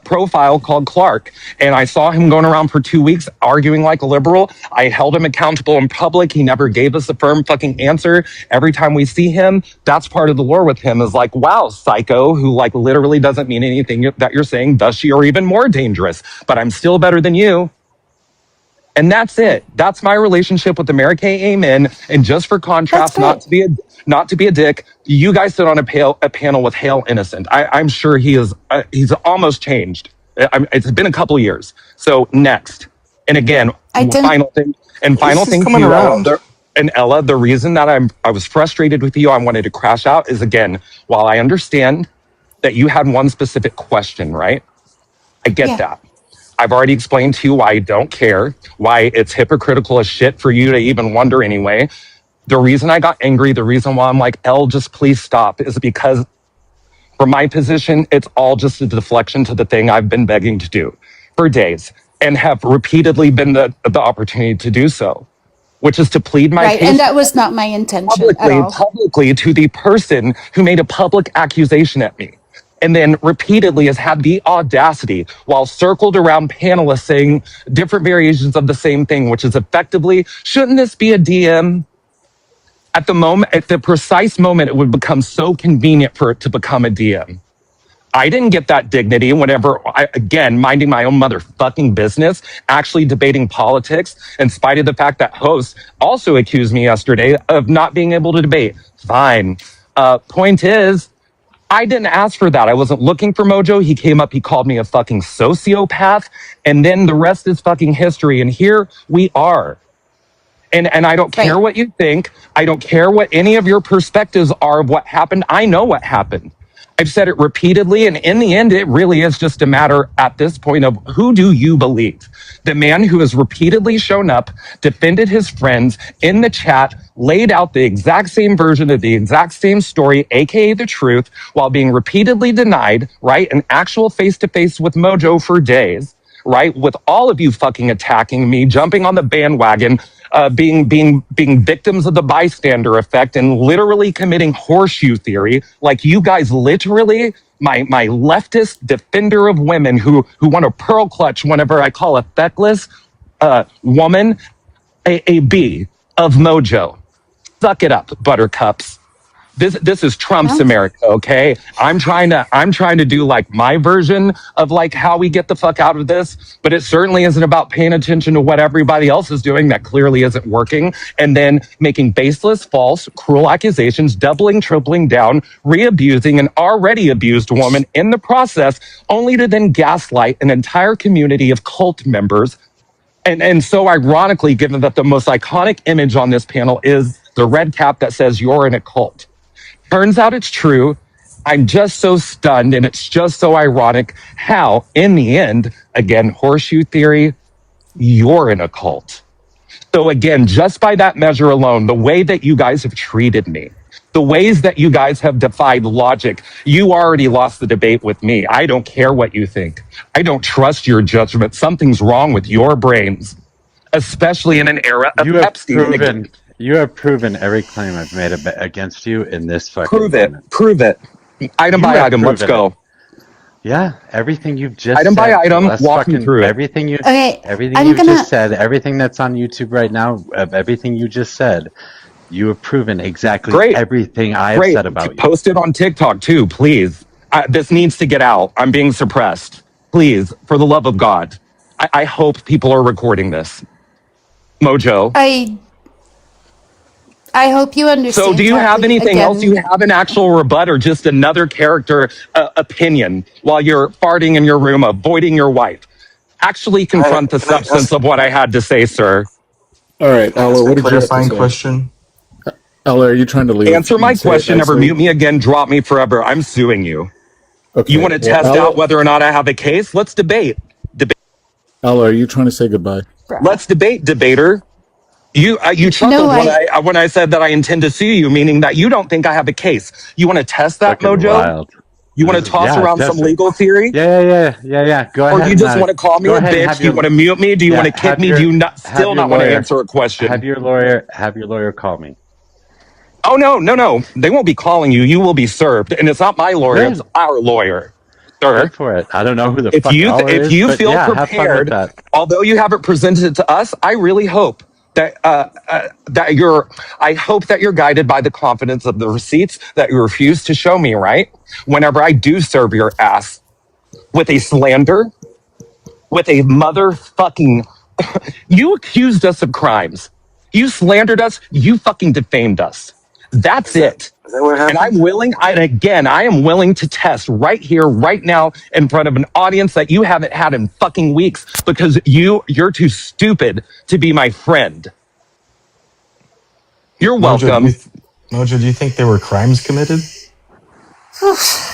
profile called Clark. And I saw him going around for 2 weeks arguing like a liberal. I held him accountable in public. He never gave us a firm fucking answer. Every time we see him, that's part of the lore with him is like, wow, psycho, who like literally doesn't mean anything that you're saying, thus you're even more dangerous, but I'm still better than you. And that's it. That's my relationship with America Amen. And just for contrast, not to be a dick, you guys sit on a panel with Hale Innocent. I'm sure he's almost changed. It's been a couple years. So next, and again, final thing to you, Ella, and Ella, the reason that I was frustrated with you, I wanted to crash out is again, while I understand that you had one specific question, right? I get that. I've already explained to you why I don't care, why it's hypocritical as shit for you to even wonder anyway. The reason I got angry, the reason why I'm like, Elle, just please stop, is because from my position, it's all just a deflection to the thing I've been begging to do for days and have repeatedly been the opportunity to do so, which is to plead my case. And that was not my intention publicly to the person who made a public accusation at me. And then repeatedly has had the audacity while circled around panelists saying different variations of the same thing, which is effectively, shouldn't this be a DM? At the moment, at the precise moment, it would become so convenient for it to become a DM. I didn't get that dignity whenever again, minding my own motherfucking business, actually debating politics, in spite of the fact that hosts also accused me yesterday of not being able to debate. Fine. Point is, I didn't ask for that. I wasn't looking for Mojo. He came up, he called me a fucking sociopath, and then the rest is fucking history. And here we are. And I don't care what you think. I don't care what any of your perspectives are of what happened. I know what happened. I've said it repeatedly, and in the end, it really is just a matter at this point of who do you believe? The man who has repeatedly shown up, defended his friends in the chat, laid out the exact same version of the exact same story, aka the truth, while being repeatedly denied, right? An actual face-to-face with Mojo for days, right? With all of you fucking attacking me, jumping on the bandwagon, being victims of the bystander effect and literally committing horseshoe theory, like you guys literally, my leftist defender of women who want to pearl clutch whenever I call a feckless woman a B of Mojo. Suck it up, buttercups. This is Trump's America, okay? I'm trying to do like my version of like how we get the fuck out of this, but it certainly isn't about paying attention to what everybody else is doing that clearly isn't working, and then making baseless, false, cruel accusations, doubling, tripling down, re-abusing an already abused woman in the process, only to then gaslight an entire community of cult members. And so ironically, given that the most iconic image on this panel is the red cap that says you're in a cult. Turns out it's true. I'm just so stunned, and it's just so ironic how, in the end, again, horseshoe theory, you're in a cult. So again, just by that measure alone, the way that you guys have treated me, the ways that you guys have defied logic, you already lost the debate with me. I don't care what you think. I don't trust your judgment. Something's wrong with your brains, especially in an era of Epstein. You have proven every claim I've made against you in this fucking Prove it. moment. Prove it. Item by item. Let's go. Yeah, everything you've just item said. By item, walk me through it. Everything you, Okay, everything I'm you've gonna- just said, everything that's on YouTube right now, everything you just said, you have proven exactly everything I have said about you. Post it on TikTok too, please. This needs to get out. I'm being suppressed. Please, for the love of God. I hope people are recording this. Mojo. I hope you understand. So do you have Tapley, anything else? again. You have an actual rebut or just another character opinion while you're farting in your room, avoiding your wife? Actually confront the substance of what I had to say, sir. All right, Ella, what did you have to clarifying say? question? Ella, are you trying to leave? Answer my and say it question, never nicely? mute me again, drop me forever. I'm suing you. Okay. You want to test out whether or not I have a case? Let's debate. Ella, are you trying to say goodbye? Let's debate, debater. You chuckled when I said that I intend to sue you, meaning that you don't think I have a case. You want to test that, Fucking Mojo? wild. You want to toss around some test it. legal theory? Yeah. Go ahead. Or you just want to call me a bitch? Do you want to mute me? Do you want to kick me? Do you still not want to answer a question? Have your lawyer call me. Oh, no. They won't be calling you. You will be served. And it's not my lawyer. It's our lawyer. Sir. Good for it. I don't know who the If fuck Ella is, if you but feel yeah, have fun with prepared, that. although you haven't presented it to us, I really hope that I hope that you're guided by the confidence of the receipts that you refuse to show me, right? Whenever I do serve your ass with a slander, with a motherfucking you accused us of crimes. You slandered us, you fucking defamed us. That's it. Is that what happened? And I am willing to test right here, right now, in front of an audience that you haven't had in fucking weeks because you're too stupid to be my friend. You're welcome. Mojo, do you think there were crimes committed?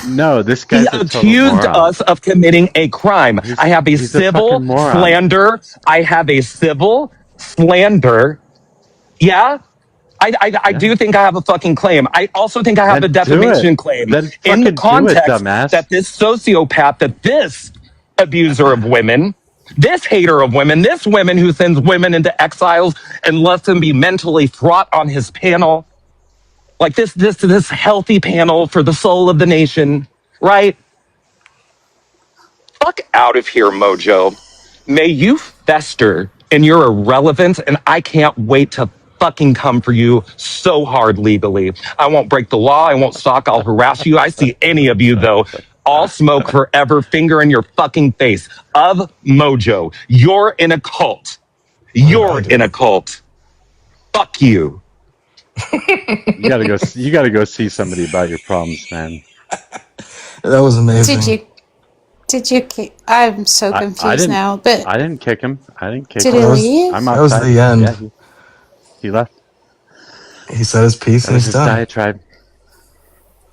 No, this He guy's a total accused moron. us of committing a crime. I have a he's a civil fucking moron. slander. I have a civil slander. Yeah? I do think I have a fucking claim. I also think I have Then a defamation do it. claim Then in the fucking do it, context dumbass. that this sociopath, that this abuser of women, this hater of women, this woman who sends women into exiles and lets them be mentally fraught on his panel, like this healthy panel for the soul of the nation, right? Fuck out of here, Mojo. May you fester in your irrelevance, and I can't wait to fucking come for you so hard legally. I won't break the law. I won't stalk. I'll harass you. I see any of you, though. All smoke forever, finger in your fucking face. Of Mojo. You're in a cult. You're in a cult. Fuck you. You gotta go see somebody about your problems, man. That was amazing. Did you kick? I'm so confused now. But I didn't kick him. Did he leave? I'm That outside. was the end. Yeah, he left. He said his piece That and was he's his done. diatribe.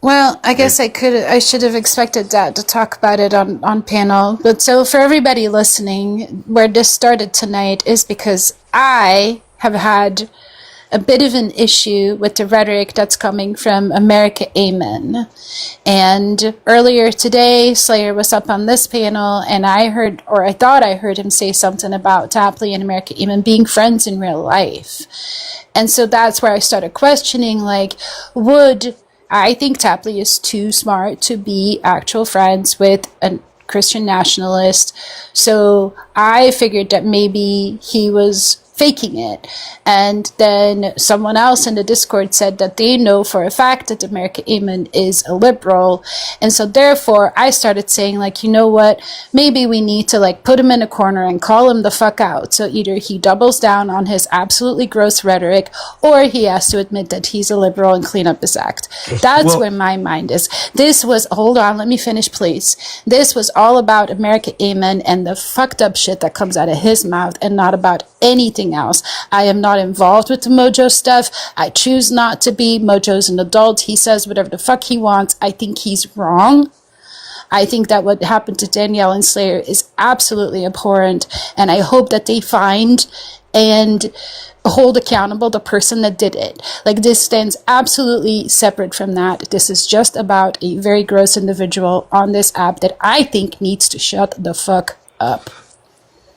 Well, I guess I should have expected Dad to talk about it on panel. But so for everybody listening, where this started tonight is because I have had a bit of an issue with the rhetoric that's coming from America Amen. And earlier today, Slayer was up on this panel, and I thought I heard him say something about Tapley and America Amen being friends in real life. And so that's where I started questioning, like, I think Tapley is too smart to be actual friends with a Christian nationalist. So I figured that maybe he was faking it. And then someone else in the Discord said that they know for a fact that America Amen is a liberal. And so therefore I started saying, like, you know what, maybe we need to like put him in a corner and call him the fuck out. So either he doubles down on his absolutely gross rhetoric, or he has to admit that he's a liberal and clean up his act. That's where my mind is. Hold on, let me finish, please. This was all about America Amen and the fucked up shit that comes out of his mouth, and not about anything else. I am not involved with the Mojo stuff. I choose not to be. Mojo's an adult. He says whatever the fuck he wants. I think he's wrong. I think that what happened to Danielle and Slayer is absolutely abhorrent, and I hope that they find and hold accountable the person that did it. Like, this stands absolutely separate from that. This is just about a very gross individual on this app that I think needs to shut the fuck up.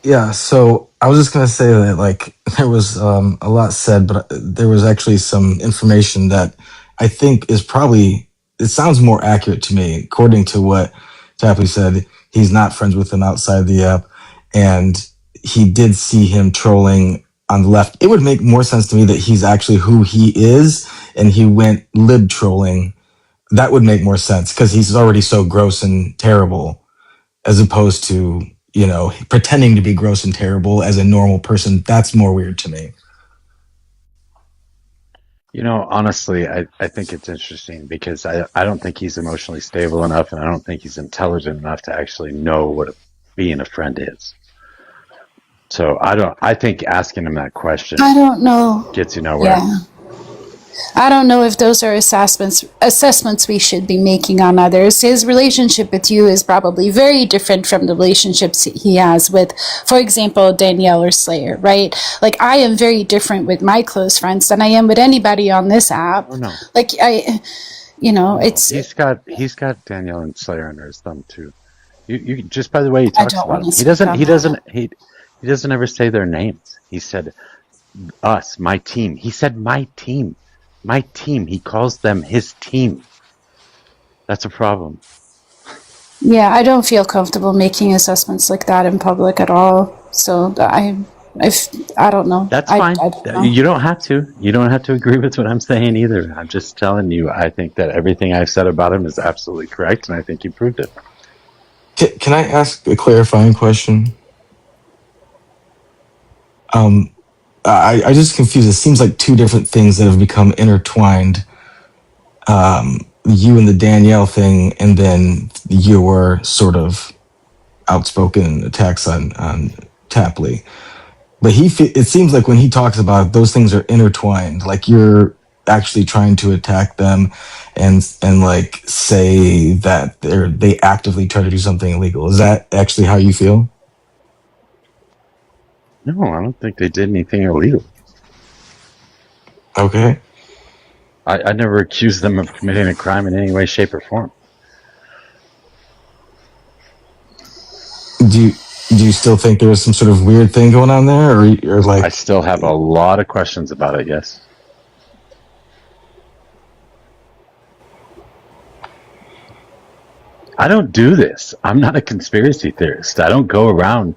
Yeah, so I was just gonna say that like there was a lot said, but there was actually some information that I think is probably, it sounds more accurate to me. According to what Tapley said, he's not friends with him outside the app, and he did see him trolling on the left. It would make more sense to me that he's actually who he is, and he went lib trolling. That would make more sense because he's already so gross and terrible, as opposed to, you know, pretending to be gross and terrible as a normal person. That's more weird to me. You know, honestly, I think it's interesting because I don't think he's emotionally stable enough, and I don't think he's intelligent enough to actually know what being a friend is. So I think asking him that question, I don't know, gets you nowhere. Yeah, I don't know if those are assessments we should be making on others. His relationship with you is probably very different from the relationships he has with, for example, Danielle or Slayer, right? Like, I am very different with my close friends than I am with anybody on this app. Oh, no. Like, it's... He's got Danielle and Slayer under his thumb too. You just by the way he I talks don't about wanna them. He doesn't ever say their names. He said us, my team. He said my team. My team. He calls them his team. That's a problem. Yeah, I don't feel comfortable making assessments like that in public at all. So I don't know. That's fine. I don't know. You don't have to. You don't have to agree with what I'm saying either. I'm just telling you, I think that everything I've said about him is absolutely correct, and I think he proved it. Can I ask a clarifying question? I just confused. It seems like two different things that have become intertwined. You and the Danielle thing, and then your sort of outspoken attacks on Tapley. But it seems like when he talks about it, those things are intertwined. Like, you're actually trying to attack them and like say that they actively try to do something illegal. Is that actually how you feel? No, I don't think they did anything illegal. Okay. I never accused them of committing a crime in any way, shape, or form. Do you still think there was some sort of weird thing going on there, or like? I still have a lot of questions about it. Yes. I don't do this. I'm not a conspiracy theorist. I don't go around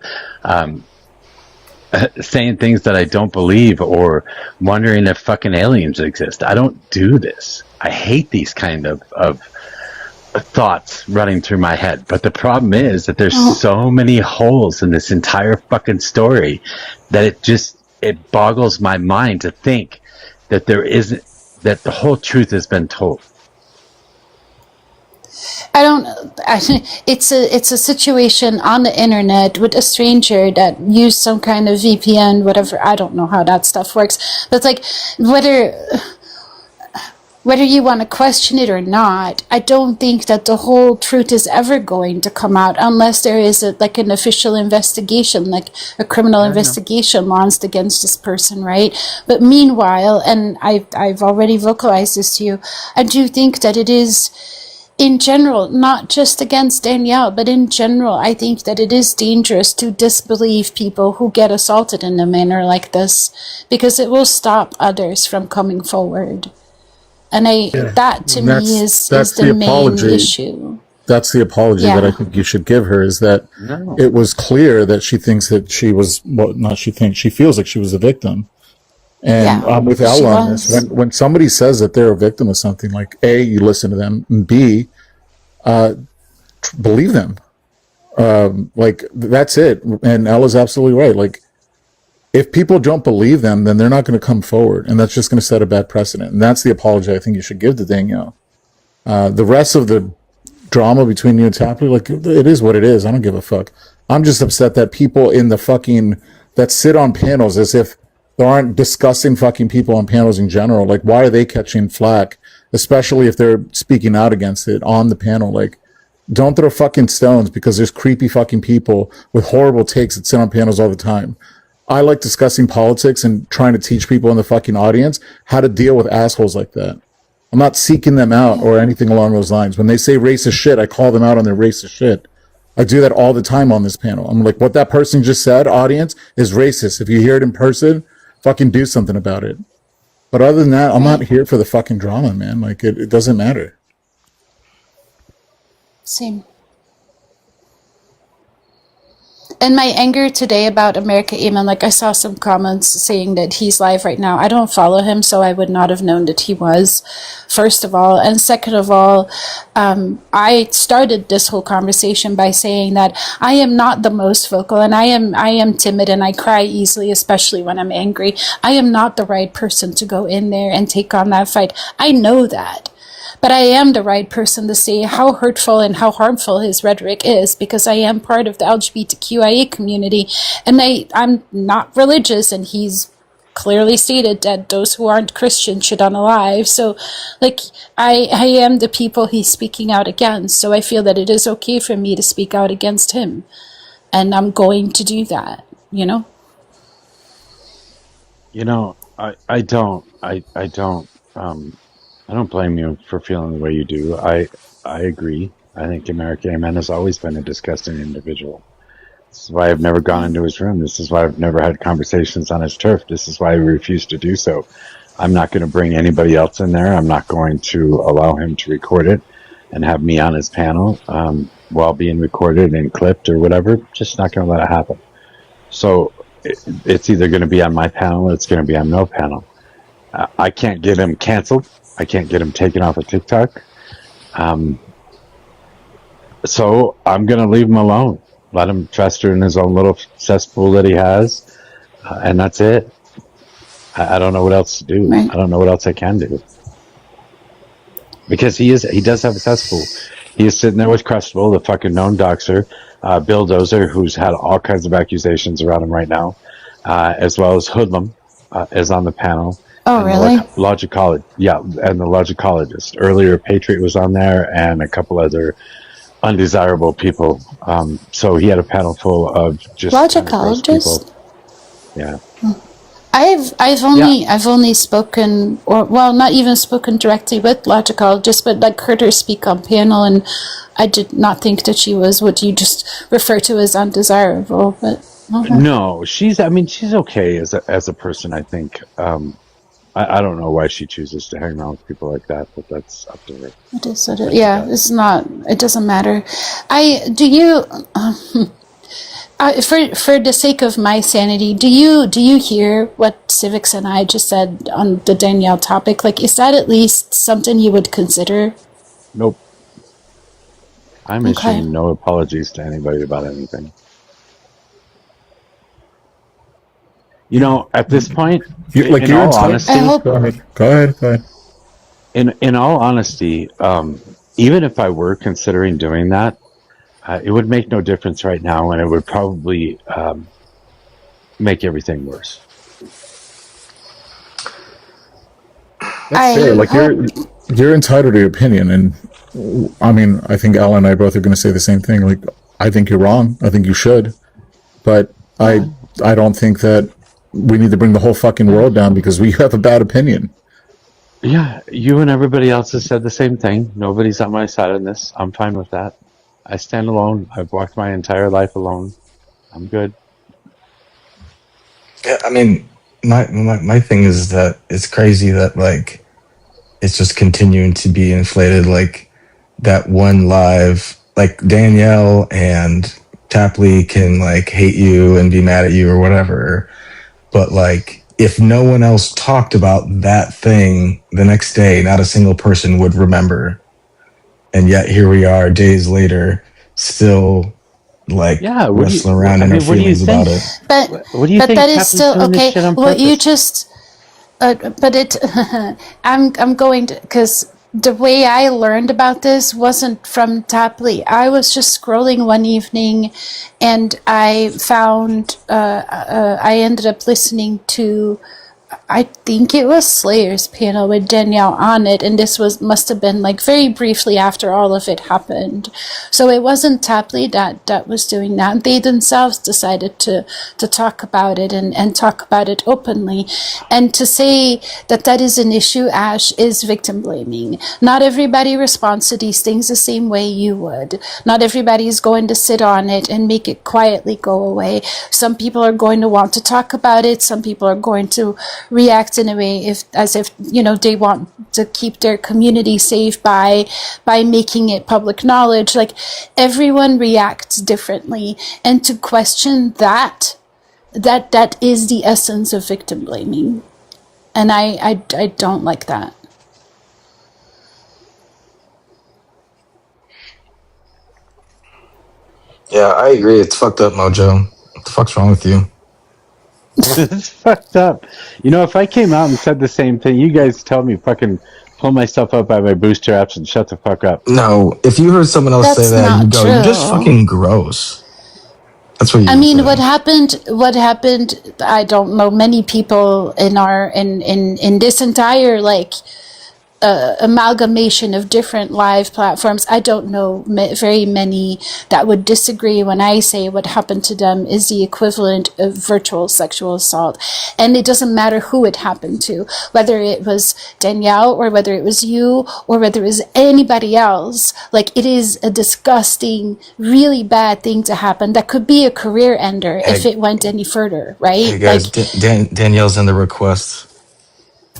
saying things that I don't believe or wondering if fucking aliens exist. I don't do this. I hate these kind of thoughts running through my head. But the problem is that there's so many holes in this entire fucking story that it boggles my mind to think that that the whole truth has been told. It's a situation on the internet with a stranger that used some kind of VPN, whatever. I don't know how that stuff works. But it's like, whether you want to question it or not, I don't think that the whole truth is ever going to come out unless there is an official investigation, like a criminal investigation launched against this person, right? But meanwhile, and I've already vocalized this to you, I do think that it is, in general, not just against Danielle, but in general, I think that it is dangerous to disbelieve people who get assaulted in a manner like this, because it will stop others from coming forward. And that to me is the main issue. That's the apology that I think you should give her, is that it was clear that she thinks that she was, she feels like she was a victim. And I'm with Al on this. When somebody says that they're a victim of something, like, A, you listen to them, and B, believe them. Like, that's it. And Al is absolutely right. Like, if people don't believe them, then they're not going to come forward, and that's just going to set a bad precedent. And that's the apology I think you should give to Danielle. The rest of the drama between you and Tapley, like, it is what it is. I don't give a fuck. I'm just upset that people in the fucking, that sit on panels as if there aren't disgusting fucking people on panels in general. Like, why are they catching flack, especially if they're speaking out against it on the panel? Like, Don't throw fucking stones because there's creepy fucking people with horrible takes that sit on panels all the time. I like discussing politics and trying to teach people in the fucking audience how to deal with assholes like that. I'm not seeking them out or anything along those lines. When they say racist shit, I call them out on their racist shit. I do that all the time on this panel. I'm like, what that person just said, audience, is racist. If you hear it in person, fucking do something about it. But other than that, I'm not here for the fucking drama, man. Like, it doesn't matter. Same. And my anger today about America Amen, like I saw some comments saying that he's live right now. I don't follow him, so I would not have known that he was, first of all. And second of all, I started this whole conversation by saying that I am not the most vocal, and I am timid, and I cry easily, especially when I'm angry. I am not the right person to go in there and take on that fight. I know that. But I am the right person to say how hurtful and how harmful his rhetoric is, because I am part of the LGBTQIA community, and I'm not religious, and he's clearly stated that those who aren't Christian should unalive. So, like, I am the people he's speaking out against, so I feel that it is okay for me to speak out against him, and I'm going to do that, you know? You know, I don't blame you for feeling the way you do. I agree. I think America Amen has always been a disgusting individual. This is why I've never gone into his room. This is why I've never had conversations on his turf. This is why I refuse to do so. I'm not going to bring anybody else in there. I'm not going to allow him to record it and have me on his panel while being recorded and clipped or whatever. Just not going to let it happen. So it's either going to be on my panel or it's going to be on no panel. I can't get him canceled. I can't get him taken off of TikTok. So I'm going to leave him alone. Let him fester in his own little cesspool that he has. And that's it. I don't know what else to do. Right. I don't know what else I can do. Because he does have a cesspool. He is sitting there with Crustable, the fucking known doxer, Bill Dozer, who's had all kinds of accusations around him right now, as well as Hoodlum is on the panel. Oh, really? Logicologist, yeah, and the logicologist. Earlier, Patriot was on there, and a couple other undesirable people. So he had a panel full of just logicologist. Yeah. I've only spoken, or well, not even spoken directly with logicologists, but like heard her speak on panel, and I did not think that she was what you just refer to as undesirable. But okay. No, she's okay as a person. I think. I don't know why she chooses to hang around with people like that, but that's up to her. It is. Yeah, it's not. It doesn't matter. For the sake of my sanity, do you hear what Civics and I just said on the Danielle topic? Like, is that at least something you would consider? Nope. I'm issuing no apologies to anybody about anything. You know, at this point, in all honesty, Go ahead. In all honesty, even if I were considering doing that, it would make no difference right now, and it would probably make everything worse. That's fair. Like you're entitled to your opinion, and I mean, I think Al and I both are going to say the same thing. Like, I think you're wrong. I think you should, but I don't think that we need to bring the whole fucking world down because we have a bad opinion. Yeah, you and everybody else has said the same thing. Nobody's on my side on this. I'm fine with that. I stand alone. I've walked my entire life alone. I'm good. Yeah, I mean, my thing is that it's crazy that, like, it's just continuing to be inflated. Like, that one live, like, Danielle and Tapley can, like, hate you and be mad at you or whatever. But, like, if no one else talked about that thing the next day, not a single person would remember. And yet here we are days later, still, like, wrestling around in our feelings about it. But what do you think that is still okay. Well, you just, but it, I'm going to, because the way I learned about this wasn't from Tapley. I was just scrolling one evening, and I found I ended up listening to I think it was Slayer's panel with Danielle on it, and this must have been like very briefly after all of it happened. So it wasn't Tapley that was doing that. They themselves decided to talk about it and talk about it openly. And to say that is an issue, Ash, is victim blaming. Not everybody responds to these things the same way you would. Not everybody is going to sit on it and make it quietly go away. Some people are going to want to talk about it. Some people are going to react in a way as if they want to keep their community safe by making it public knowledge. Like, everyone reacts differently, and to question that is the essence of victim blaming, and I don't like that. Yeah, I agree. It's fucked up, Mojo. What the fuck's wrong with you? It's fucked up. If I came out and said the same thing, you guys tell me fucking pull myself up by my bootstraps and shut the fuck up. No, if you heard someone else say that, you go, true. "You're just fucking gross." That's what you. I mean, what happened? I don't know. Many people in this entire amalgamation of different live platforms, I don't know very many that would disagree when I say what happened to them is the equivalent of virtual sexual assault. And it doesn't matter who it happened to, whether it was Danielle or whether it was you or whether it was anybody else. Like, it is a disgusting, really bad thing to happen that could be a career ender if it went any further, right? Hey guys, Danielle's in the request.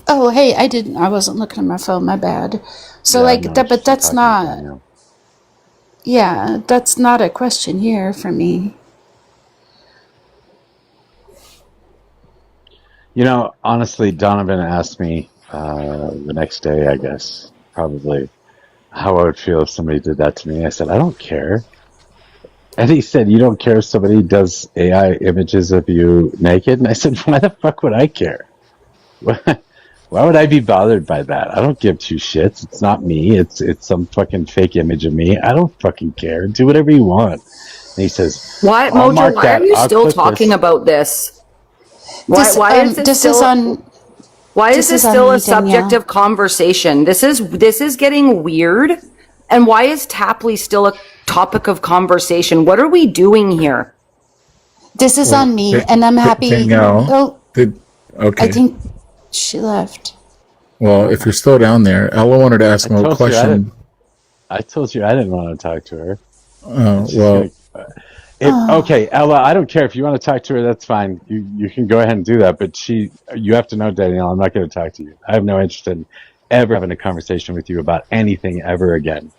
Oh, hey, I wasn't looking at my phone, my bad. So, but that's not, that's not a question here for me. Honestly, Donovan asked me the next day, I guess, probably, how I would feel if somebody did that to me. I said, I don't care. And he said, you don't care if somebody does AI images of you naked? And I said, why the fuck would I care? Why would I be bothered by that? I don't give two shits. It's not me. It's some fucking fake image of me. I don't fucking care. Do whatever you want. And he says, "Why, Mojo? Why are you still talking about this? Why is this still a subject of conversation? This is getting weird. And why is Tapley still a topic of conversation? What are we doing here? This is on me, and I'm happy. Danielle, okay. I think she left. Well, if you're still down there, Ella wanted to ask him a question. I told you I didn't want to talk to her. Oh, well. Okay, Ella, I don't care. If you want to talk to her, that's fine. You can go ahead and do that. But you have to know, Danielle, I'm not going to talk to you. I have no interest in ever having a conversation with you about anything ever again.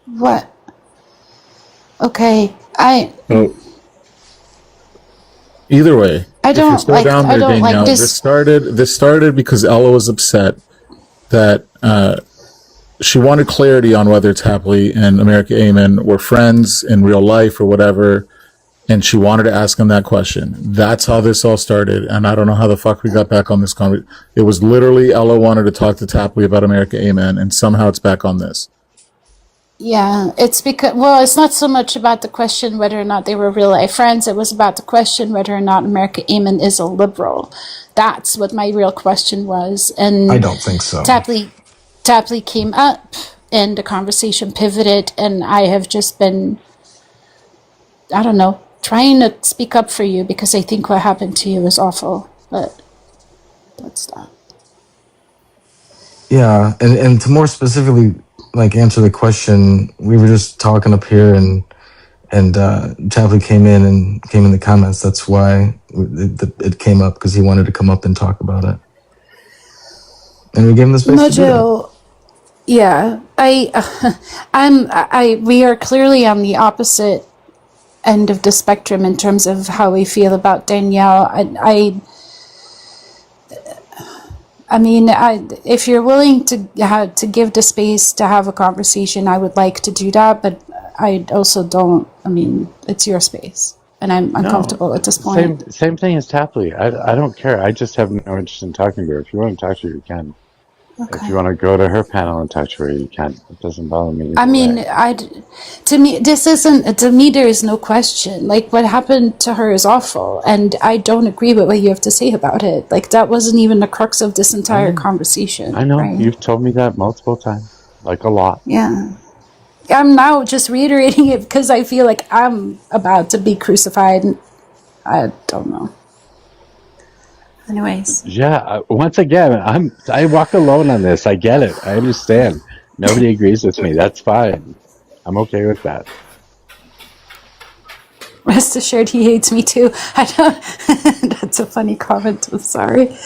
What? Okay, Either way, I don't if you're still down there, Danielle, this. This started because Ella was upset that she wanted clarity on whether Tapley and America Amen were friends in real life or whatever, and she wanted to ask him that question. That's how this all started, and I don't know how the fuck we got back on this conversation. It was literally Ella wanted to talk to Tapley about America Amen, and somehow it's back on this. Yeah, it's because, it's not so much about the question whether or not they were real life friends. It was about the question whether or not America Amen is a liberal. That's what my real question was. And I don't think so. Tapley came up and the conversation pivoted, and I have just been, I don't know, trying to speak up for you because I think what happened to you is awful. But that's that. Yeah, and to more specifically, answer the question, we were just talking up here, and Tapley came in the comments. That's why it came up, because he wanted to come up and talk about it, and we gave him the space to do that. Yeah, we are clearly on the opposite end of the spectrum in terms of how we feel about Danielle. I mean, if you're willing to give the space to have a conversation, I would like to do that, but I also don't. I mean, it's your space, and I'm uncomfortable at this point. Same thing as Tapley. I don't care. I just have no interest in talking to her. If you want to talk to her, you can. If you want to go to her panel and touch her, you can. It doesn't bother me. I mean, to me, there is no question. Like, what happened to her is awful, and I don't agree with what you have to say about it. Like, that wasn't even the crux of this entire conversation. I know. Right? You've told me that multiple times. Like, a lot. Yeah. I'm now just reiterating it because I feel like I'm about to be crucified. And I don't know. Anyways. Yeah. Once again, I walk alone on this. I get it. I understand. Nobody agrees with me. That's fine. I'm okay with that. Rest assured, he hates me too. I don't. That's a funny comment. I'm sorry.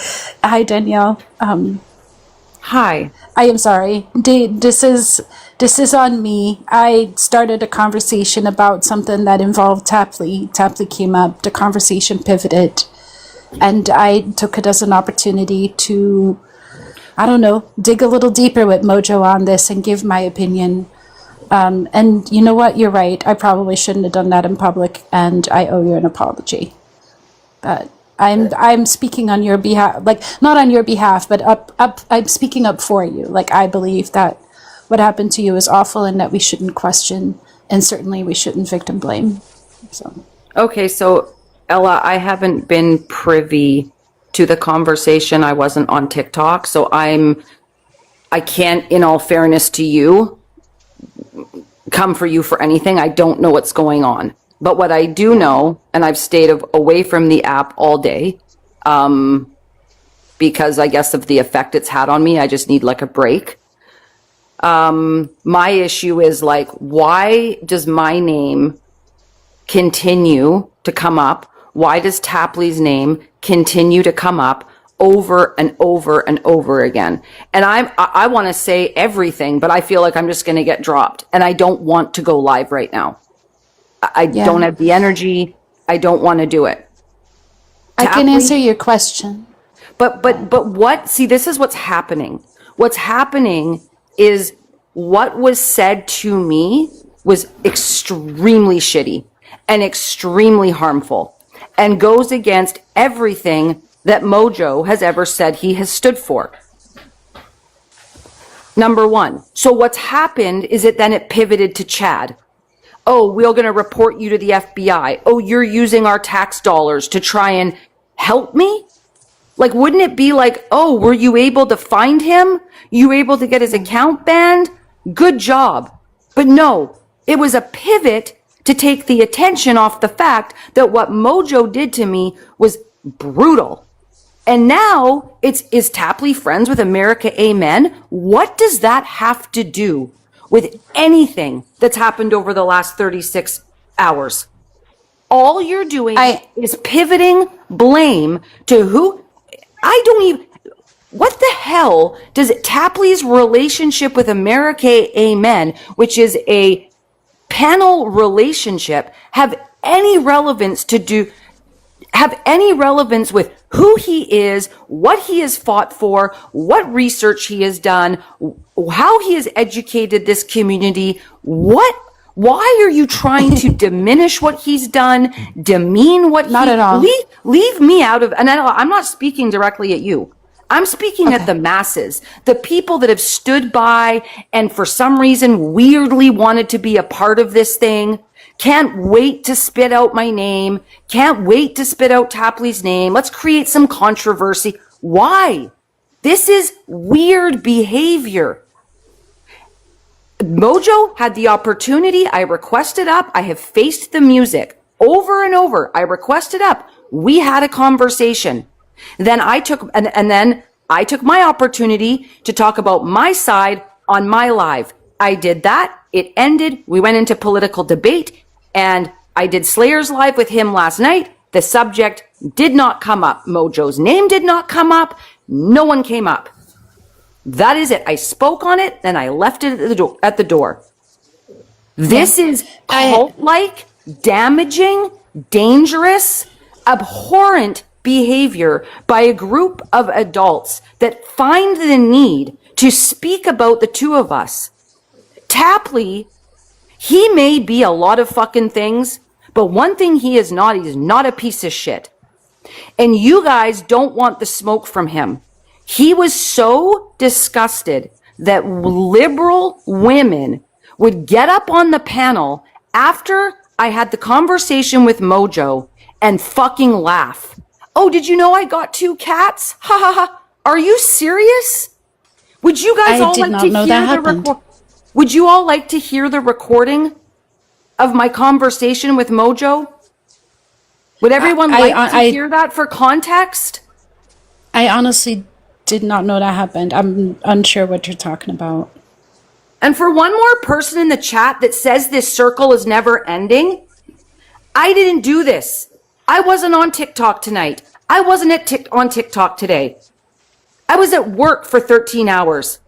Hi, Danielle. Hi. I am sorry. This is on me. I started a conversation about something that involved Tapley. Tapley came up. The conversation pivoted. And I took it as an opportunity to, I don't know, dig a little deeper with Mojo on this and give my opinion. And you know what? You're right. I probably shouldn't have done that in public, and I owe you an apology. But I'm speaking on your behalf, like not on your behalf, but I'm speaking up for you. Like, I believe that what happened to you is awful, and that we shouldn't question, and certainly we shouldn't victim blame. So. Okay, so Ella, I haven't been privy to the conversation. I wasn't on TikTok, so I can't, in all fairness to you, come for you for anything. I don't know what's going on. But what I do know, and I've stayed away from the app all day, because I guess of the effect it's had on me. I just need like a break. My issue is like, why does my name continue to come up? Why does Tapley's name continue to come up over and over and over again? And I want to say everything, but I feel like I'm just going to get dropped, and I don't want to go live right now. I don't have the energy. I don't want to do it. I can answer your question. But what? See, this is what's happening. What's happening is what was said to me was extremely shitty and extremely harmful, and goes against everything that Mojo has ever said he has stood for. Number one. So what's happened is then it pivoted to Chad. Oh, we're going to report you to the FBI. Oh, you're using our tax dollars to try and help me? Like, wouldn't it be like, oh, were you able to find him? You were able to get his account banned? Good job. But no, it was a pivot to take the attention off the fact that what Mojo did to me was brutal. And now is Tapley friends with America Amen? What does that have to do with anything that's happened over the last 36 hours? All you're doing is pivoting blame to who? I don't even, what the hell does Tapley's relationship with America Amen, which is a panel relationship, have any relevance with who he is, what he has fought for, what research he has done, how he has educated this community? Why are you trying to diminish what he's done, demean what Not at all. Leave me out of, and I'm not speaking directly at you. I'm speaking at the masses, the people that have stood by and for some reason weirdly wanted to be a part of this thing. Can't wait to spit out my name. Can't wait to spit out Tapley's name. Let's create some controversy. Why? This is weird behavior. Mojo had the opportunity. I requested up. I have faced the music over and over. I requested up. We had a conversation. Then I took, and then I took my opportunity to talk about my side on my live. I did that. It ended. We went into political debate, and I did Slayer's live with him last night. The subject did not come up. Mojo's name did not come up. No one came up. That is it. I spoke on it, and I left it at the door. This is cult-like, damaging, dangerous, abhorrent behavior by a group of adults that find the need to speak about the two of us. Tapley, he may be a lot of fucking things, but one thing he's not a piece of shit. And you guys don't want the smoke from him. He was so disgusted that liberal women would get up on the panel after I had the conversation with Mojo and fucking laugh. Oh, did you know I got 2 cats? Ha ha ha. Are you serious? Would you guys all like to hear the Would you all like to hear the recording of my conversation with Mojo? Would everyone like to hear that for context? I honestly did not know that happened. I'm unsure what you're talking about. And for one more person in the chat that says this circle is never ending, I didn't do this. I wasn't on TikTok tonight. I wasn't on TikTok today. I was at work for 13 hours.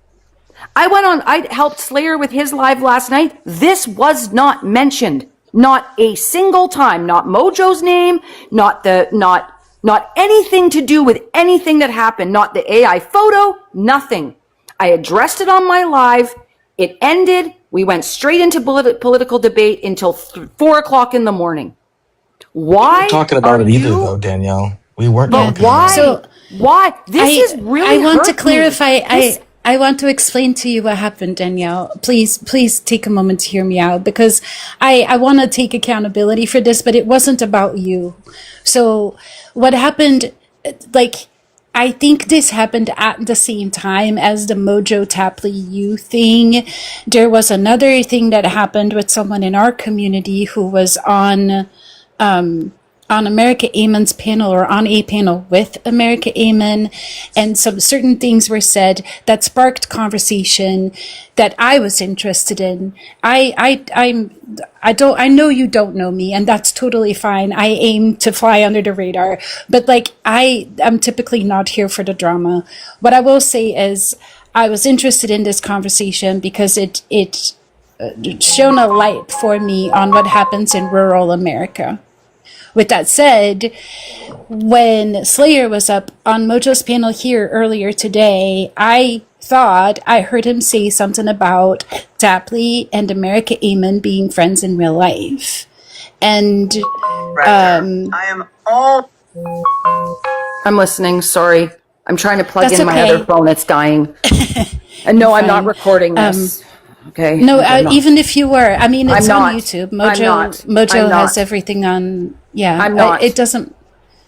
I helped Slayer with his live last night. This was not mentioned. Not a single time. Not Mojo's name, not anything to do with anything that happened. Not the AI photo, nothing. I addressed it on my live. It ended. We went straight into political debate until 4 o'clock in the morning. Why? We weren't talking about it either, though, Danielle. We weren't talking about it. Why? This is really I want to hurt me. clarify. I want to explain to you what happened, Danielle. Please take a moment to hear me out, because I want to take accountability for this, but it wasn't about you. So what happened, like, I think this happened at the same time as the Mojo Tapley U thing. There was another thing that happened with someone in our community who was on America Amen's panel, or on a panel with America Amen, and some certain things were said that sparked conversation that I was interested in. I know you don't know me, and that's totally fine. I aim to fly under the radar, but like I'm typically not here for the drama. What I will say is I was interested in this conversation because it shone a light for me on what happens in rural America. With that said, when Slayer was up on Mojo's panel here earlier today, I thought I heard him say something about Tapley and America Amen being friends in real life. And I'm listening. Sorry. I'm trying to plug That's in my okay. other phone. It's dying. And no, I'm not recording this. Okay. No, even if you were, I mean, it's I'm on not. YouTube. I'm not. Mojo I'm has not. everything on. Yeah, I'm not. It doesn't.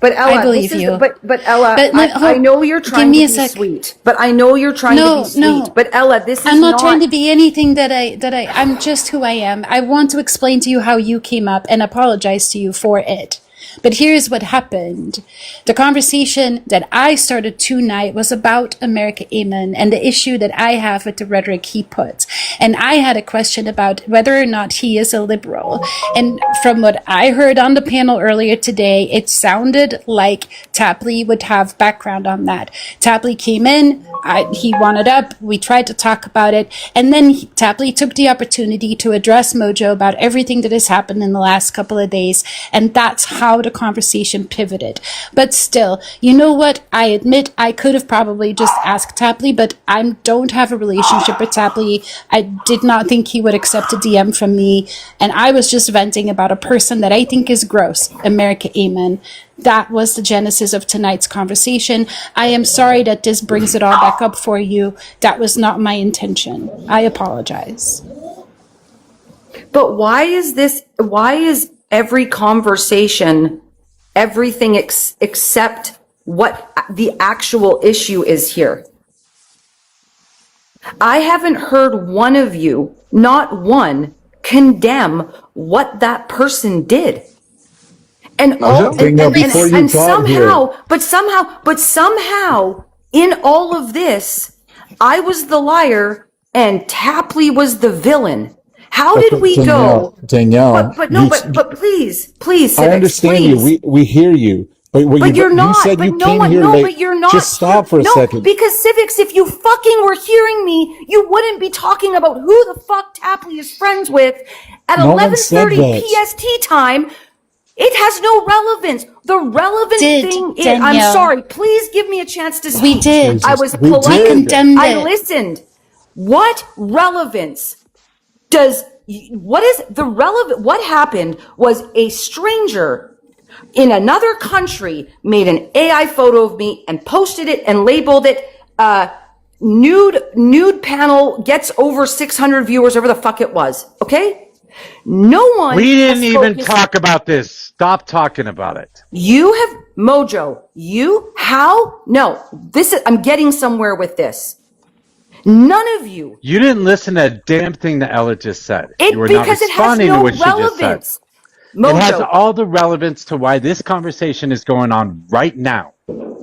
But Ella, I believe this is you. but Ella, But I know you're give trying me to a be sec. sweet. But I know you're trying to be sweet. No. But Ella, this is I'm not trying to be anything I'm just who I am. I want to explain to you how you came up and apologize to you for it. But here's what happened. The conversation that I started tonight was about America Amen and the issue that I have with the rhetoric he puts. And I had a question about whether or not he is a liberal. And from what I heard on the panel earlier today, it sounded like Tapley would have background on that. Tapley came in, he wanted up, we tried to talk about it, and then Tapley took the opportunity to address Mojo about everything that has happened in the last couple of days, and that's how the conversation pivoted. But still, you know what? I admit I could have probably just asked Tapley, but I don't have a relationship with Tapley. I did not think he would accept a DM from me, and I was just venting about a person that I think is gross, America Amen. That was the genesis of tonight's conversation. I am sorry that this brings it all back up for you. That was not my intention. I apologize. But why is every conversation everything except what the actual issue is here? I haven't heard one of you, not one, condemn what that person did. And somehow, in all of this, I was the liar and Tapley was the villain. How did we go? Danielle, but please, Civics, I understand please. you. We hear you. But you're not. You said but you no came one, here no, late. but you're not. Just stop for a second. No, because Civics, if you fucking were hearing me, you wouldn't be talking about who the fuck Tapley is friends with at No one said 11:30 that. PST time. It has no relevance. The relevant thing is, I'm Danielle. sorry, please give me a chance to speak. We did. I was We polite. condemned I it. listened. What relevance what is the relevant? What happened was a stranger in another country made an AI photo of me and posted it and labeled it nude panel gets over 600 viewers, whatever the fuck it was. Okay? No one. We didn't even talk about this. Stop talking about it. You have Mojo. How? No. I'm getting somewhere with this. None of you. You didn't listen to a damn thing that Ella just said. You were Because not it has responding no to what she just said. relevance. Mojo. It has all the relevance to why this conversation is going on right now.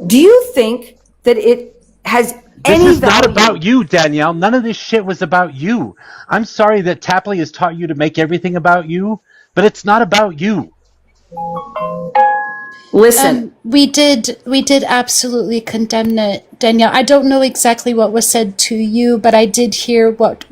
Do you think that it has This is not about you, Danielle. None of this shit was about you. I'm sorry that Tapley has taught you to make everything about you, but it's not about you. Listen, we did absolutely condemn it, Danielle. I don't know exactly what was said to you, but I did hear what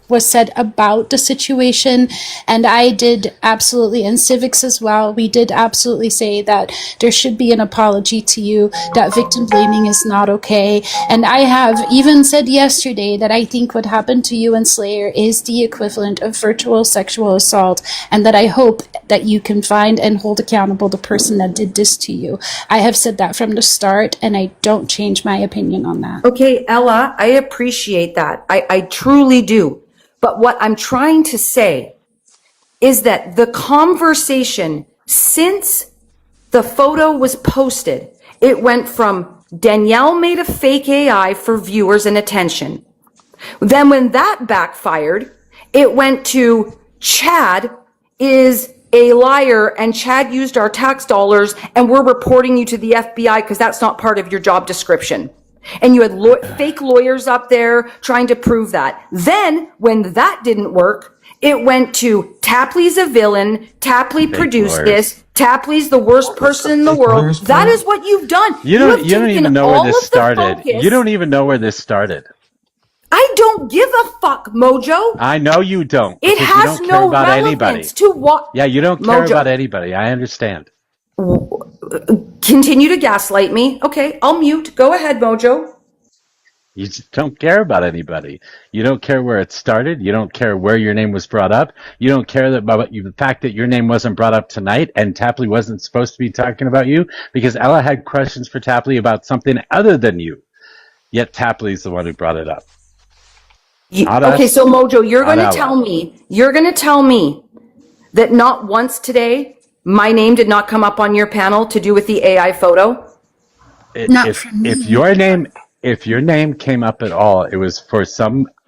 was said about the situation, and I did absolutely, and Civics as well, we did absolutely say that there should be an apology to you, that victim blaming is not okay, and I have even said yesterday that I think what happened to you and Slayer is the equivalent of virtual sexual assault, and that I hope that you can find and hold accountable the person that did this to you. I have said that from the start, and I don't change my opinion on that. Okay, Ella, I appreciate that. I truly do. But what I'm trying to say is that the conversation since the photo was posted, it went from Danielle made a fake AI for viewers and attention. Then when that backfired, it went to Chad is a liar and Chad used our tax dollars and we're reporting you to the FBI because that's not part of your job description. And you had fake lawyers up there trying to prove that. Then, when that didn't work, it went to Tapley's a villain, Tapley produced this, Tapley's the worst person in the world. That is what you've done. You don't even know where this started. You don't even know where this started. I don't give a fuck, Mojo. I know you don't. It has you don't care no about relevance anybody. to what. Yeah, you don't care Mojo. about anybody. I understand. Continue to gaslight me. Okay, I'll mute. Go ahead, Mojo. You just don't care about anybody. You don't care where it started. You don't care where your name was brought up. You don't care about the fact that your name wasn't brought up tonight and Tapley wasn't supposed to be talking about you because Ella had questions for Tapley about something other than you. Yet Tapley's the one who brought it up. Okay, so Mojo, you're going to tell me that not once today my name did not come up on your panel to do with the AI photo? If your name came up at all, it was for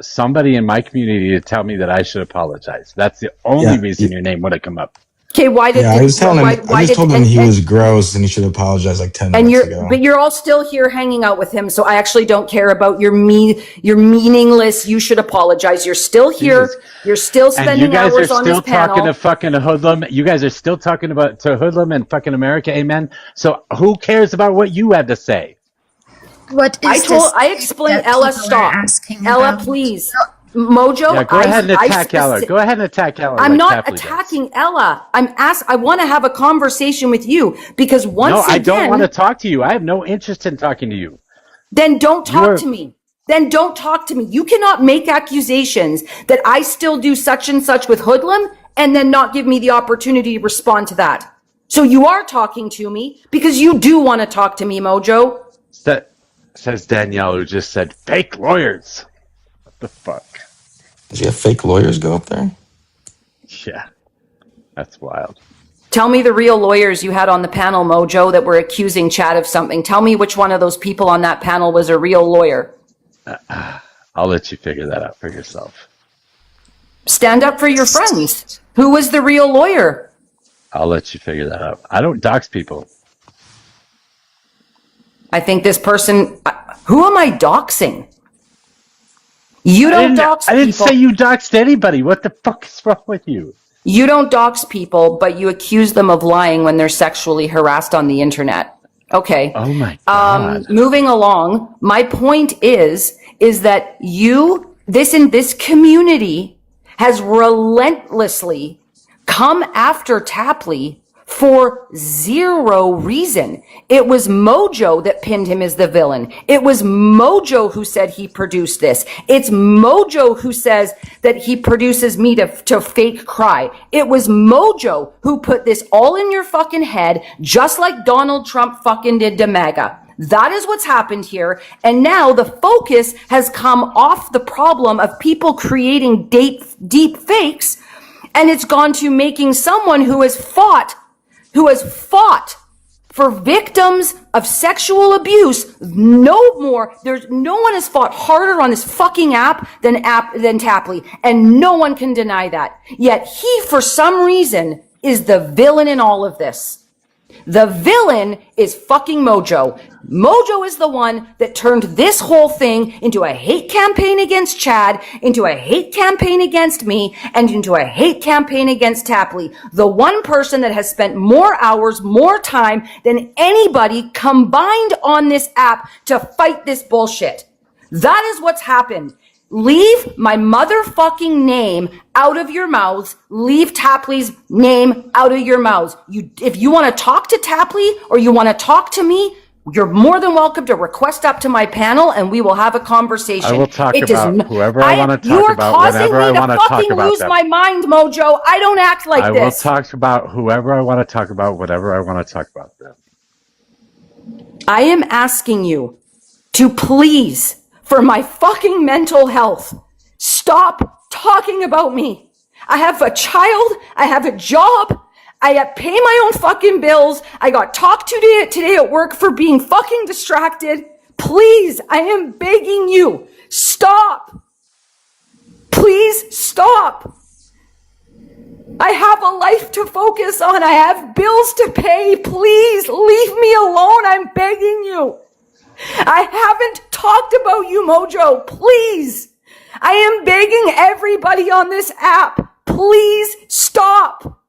somebody in my community to tell me that I should apologize. That's the only reason your name would have come up. Okay, why did I was telling him? I just told him he was gross and he should apologize like 10 minutes ago. But you're all still here hanging out with him, so I actually don't care about your meaningless. You should apologize. You're still here. Jesus. You're still spending hours on this panel. You guys are still talking to fucking Hoodlum. You guys are still talking to Hoodlum and fucking America. Amen. So who cares about what you had to say? What is I explained. Ella, stop. Ella, please. Mojo, yeah, go ahead and attack Ella. Go ahead and attack Ella. I'm not attacking Ella. I want to have a conversation with you because I don't want to talk to you. I have no interest in talking to you. Then don't talk to me. You cannot make accusations that I still do such and such with Hoodlum and then not give me the opportunity to respond to that. So you are talking to me because you do want to talk to me, Mojo. Says Danielle, who just said fake lawyers. What the fuck? Does he have fake lawyers go up there? Yeah, that's wild. Tell me the real lawyers you had on the panel, Mojo, that were accusing Chad of something. Tell me which one of those people on that panel was a real lawyer. I'll let you figure that out for yourself. Stand up for your friends. Who was the real lawyer? I'll let you figure that out. I don't dox people. I think this person... Who am I doxing? You don't dox people. I didn't say you doxed anybody. What the fuck is wrong with you? You don't dox people, but you accuse them of lying when they're sexually harassed on the internet. Okay. Oh my God. Moving along, my point is that this community has relentlessly come after Tapley for zero reason. It was Mojo that pinned him as the villain. It was Mojo who said he produced this. It's Mojo who says that he produces me to fake cry. It was Mojo who put this all in your fucking head, just like Donald Trump fucking did to MAGA. That is what's happened here. And now the focus has come off the problem of people creating deep fakes, and it's gone to making someone who has fought for victims of sexual abuse no one has fought harder on this fucking app than Tapley, and no one can deny that. Yet he, for some reason, is the villain in all of this. The villain is fucking Mojo. Mojo is the one that turned this whole thing into a hate campaign against Chad, into a hate campaign against me, and into a hate campaign against Tapley. The one person that has spent more hours, more time than anybody combined on this app to fight this bullshit. That is what's happened. Leave my motherfucking name out of your mouths. Leave Tapley's name out of your mouths. If you want to talk to Tapley or you want to talk to me, you're more than welcome to request up to my panel and we will have a conversation. I will talk about whoever I want to talk about whenever I want to talk about them. You are causing me to fucking lose my mind, Mojo. I don't act like this. I will talk about whoever I want to talk about whenever I want to talk about them. I am asking you to please, for my fucking mental health, stop talking about me. I have a child. I have a job. I pay my own fucking bills. I got talked to today at work for being fucking distracted. Please, I am begging you, stop. Please stop. I have a life to focus on. I have bills to pay. Please leave me alone. I'm begging you. I haven't talked about you, Mojo. Please. I am begging everybody on this app. Please stop.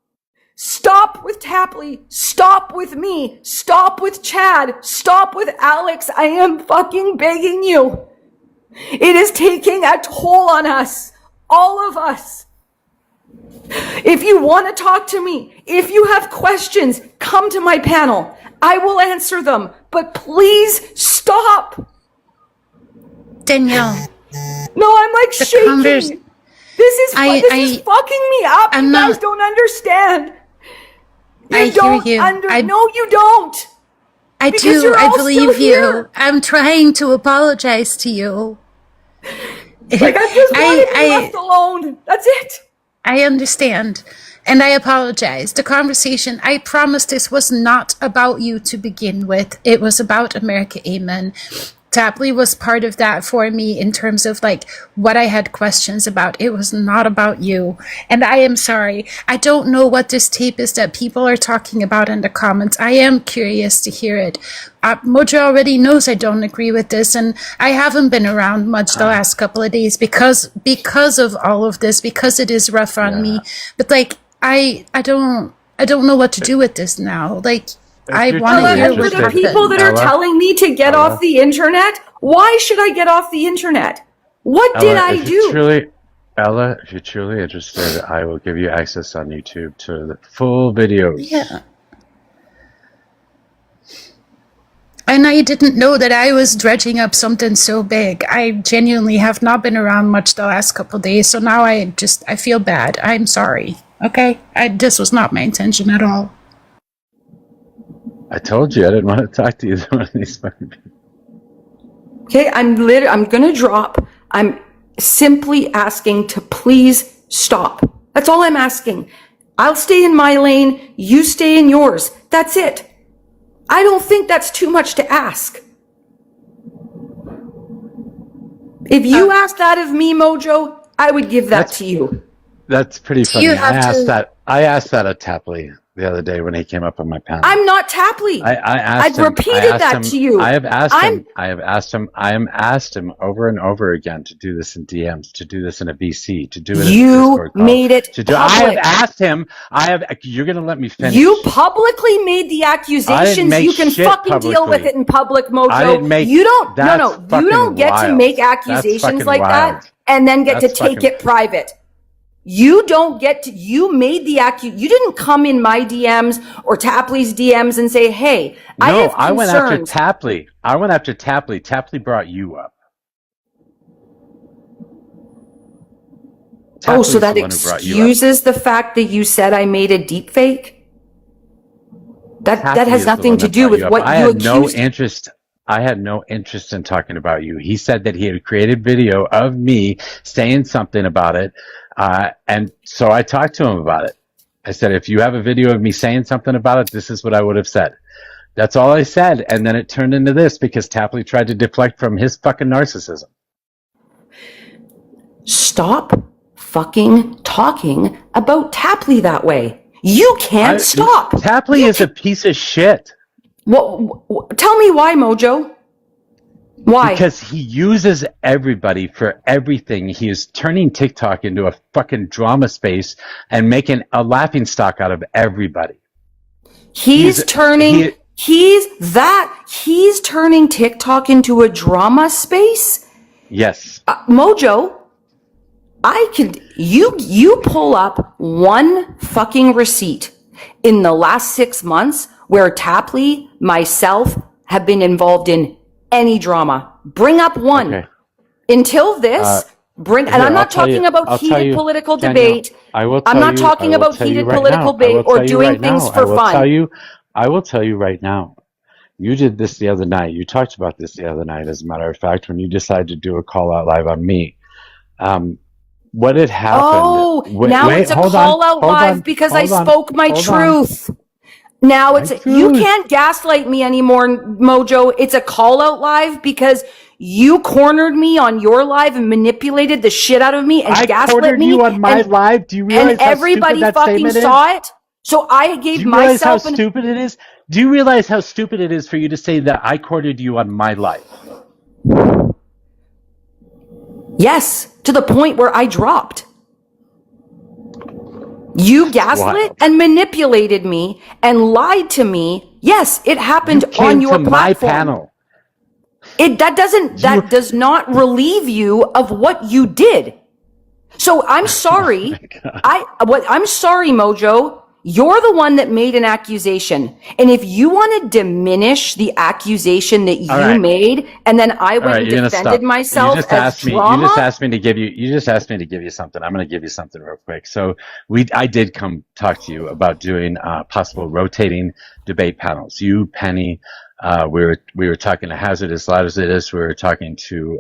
Stop with Tapley. Stop with me. Stop with Chad. Stop with Alex. I am fucking begging you. It is taking a toll on us. All of us. If you want to talk to me, if you have questions, come to my panel. I will answer them, but please stop. Danielle. No, I'm like shaking. This is fucking me up. You guys don't understand. No, you don't. I do. I believe you. I'm trying to apologize to you. Like I just wanted to be left alone. That's it. I understand. And I apologize. The conversation, I promise this was not about you to begin with. It was about America. Amen. Tapley was part of that for me in terms of like what I had questions about. It was not about you. And I am sorry. I don't know what this tape is that people are talking about in the comments. I am curious to hear it. Mojo already knows I don't agree with this, and I haven't been around much the last couple of days because of all of this, because it is rough on me. But like, I don't know what to do with this now. Like, I want to hear what the people that are telling me to get off the internet. Why should I get off the internet? What did I do? Ella, if you're truly interested, I will give you access on YouTube to the full videos. Yeah. And I didn't know that I was dredging up something so big. I genuinely have not been around much the last couple of days, so now I feel bad. I'm sorry. Okay? This was not my intention at all. I told you I didn't want to talk to either one of these fucking people. Okay, I'm gonna drop. I'm simply asking to please stop. That's all I'm asking. I'll stay in my lane, you stay in yours. That's it. I don't think that's too much to ask. If you asked that of me, Mojo, I would give that to you. That's pretty funny. I asked that of Tapley the other day when he came up on my panel. I'm not Tapley. I've repeated that to you. I have asked him over and over again to do this in DMs, to do this in a VC, to do it in a Discord call. You made it public. I have asked him. You're going to let me finish. You publicly made the accusations. You can fucking deal with it in public, Mojo. I didn't make. You don't get to make accusations like that and then get to take it private. You don't get to, you made the you didn't come in my DMs or Tapley's DMs and say, hey, I have concerns. I went after Tapley. Tapley brought you up. Tapley's so that excuses the fact that you said I made a deep fake? That has nothing to do with what you accused. No interest. I had no interest in talking about you. He said that he had created video of me saying something about it. And so I talked to him about it. I said, if you have a video of me saying something about it, this is what I would have said. That's all I said. And then it turned into this because Tapley tried to deflect from his fucking narcissism. Stop fucking talking about Tapley that way. You can't stop. Tapley is a piece of shit. Tell me why, Mojo. Why? Because he uses everybody for everything. He is turning TikTok into a fucking drama space and making a laughingstock out of everybody. He's turning TikTok into a drama space? Yes. Mojo, you pull up one fucking receipt in the last 6 months where Tapley, myself, have been involved in any drama. Bring up one. Okay. Until this, and I'm not talking about heated political debate. I'm not talking about heated political debate or doing things for fun. I will tell you right now. You did this the other night. You talked about this the other night, as a matter of fact, when you decided to do a call out live on me. What had happened? Oh, now it's a call out live because I spoke my truth. Now you can't gaslight me anymore, Mojo. It's a call out live because you cornered me on your live and manipulated the shit out of me and gaslit me. I cornered you on my live. Do you realize how everybody stupid that fucking saw it? So I gave myself. Do you realize how stupid it is? Do you realize how stupid it is for you to say that I cornered you on my live? Yes, to the point where I dropped. You gaslit and manipulated me and lied to me. Yes, it happened on your platform. My panel. That does not relieve you of what you did. So I'm sorry. I'm sorry, Mojo. You're the one that made an accusation. And if you want to diminish the accusation that you made, and then I went and defended myself as drama. You just asked me to give you something. I'm going to give you something real quick. So I did come talk to you about doing possible rotating debate panels. You, Penny, we were talking to Hazardous Lazarus. We were talking to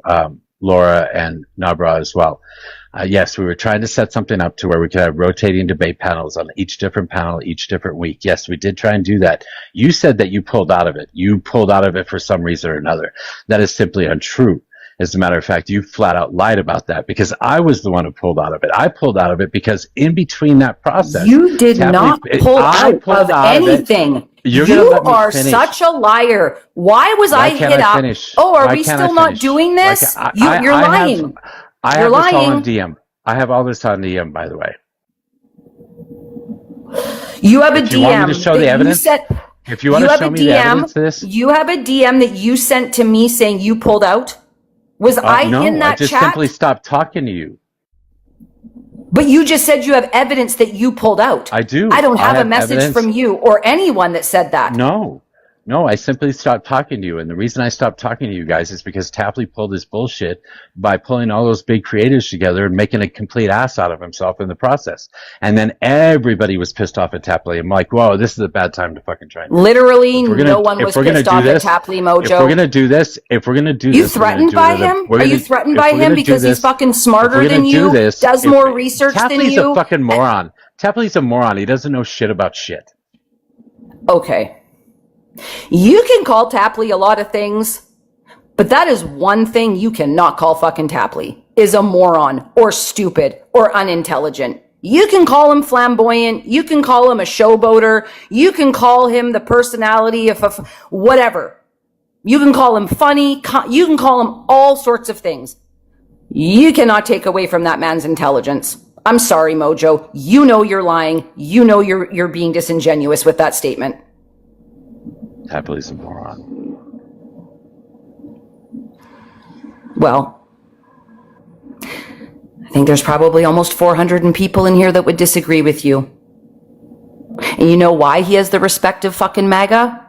Laura and Nabra as well. Yes, we were trying to set something up to where we could have rotating debate panels on each different panel, each different week. Yes, we did try and do that. You said that you pulled out of it. You pulled out of it for some reason or another. That is simply untrue. As a matter of fact, you flat out lied about that because I was the one who pulled out of it. I pulled out of it because in between that process, you did not pull out of anything. You are such a liar. Why was I hit up? Oh, are we still not doing this? You're lying. I have this all on DM. I have all this on DM, by the way. You have a DM. You want me to show the evidence? If you want to show me the evidence to this, you have a DM that you sent to me saying you pulled out. Was I in that chat? No, I just simply stopped talking to you. But you just said you have evidence that you pulled out. I do. I don't have a message from you or anyone that said that. No, I simply stopped talking to you. And the reason I stopped talking to you guys is because Tapley pulled his bullshit by pulling all those big creators together and making a complete ass out of himself in the process. And then everybody was pissed off at Tapley. I'm like, whoa, this is a bad time to fucking try. Literally, no one was pissed off at Tapley, Mojo. If we're going to do this, you threatened by him? Are you threatened by him because he's fucking smarter than you, does more research than you? Tapley's a fucking moron. Tapley's a moron. He doesn't know shit about shit. Okay. You can call Tapley a lot of things, but that is one thing you cannot call fucking Tapley, is a moron or stupid or unintelligent. You can call him flamboyant. You can call him a showboater. You can call him the personality of whatever. You can call him funny. You can call him all sorts of things. You cannot take away from that man's intelligence. I'm sorry, Mojo. You know you're lying. You know you're being disingenuous with that statement. Tapley's a moron. Well, I think there's probably almost 400 people in here that would disagree with you. And you know why he has the respect of fucking MAGA?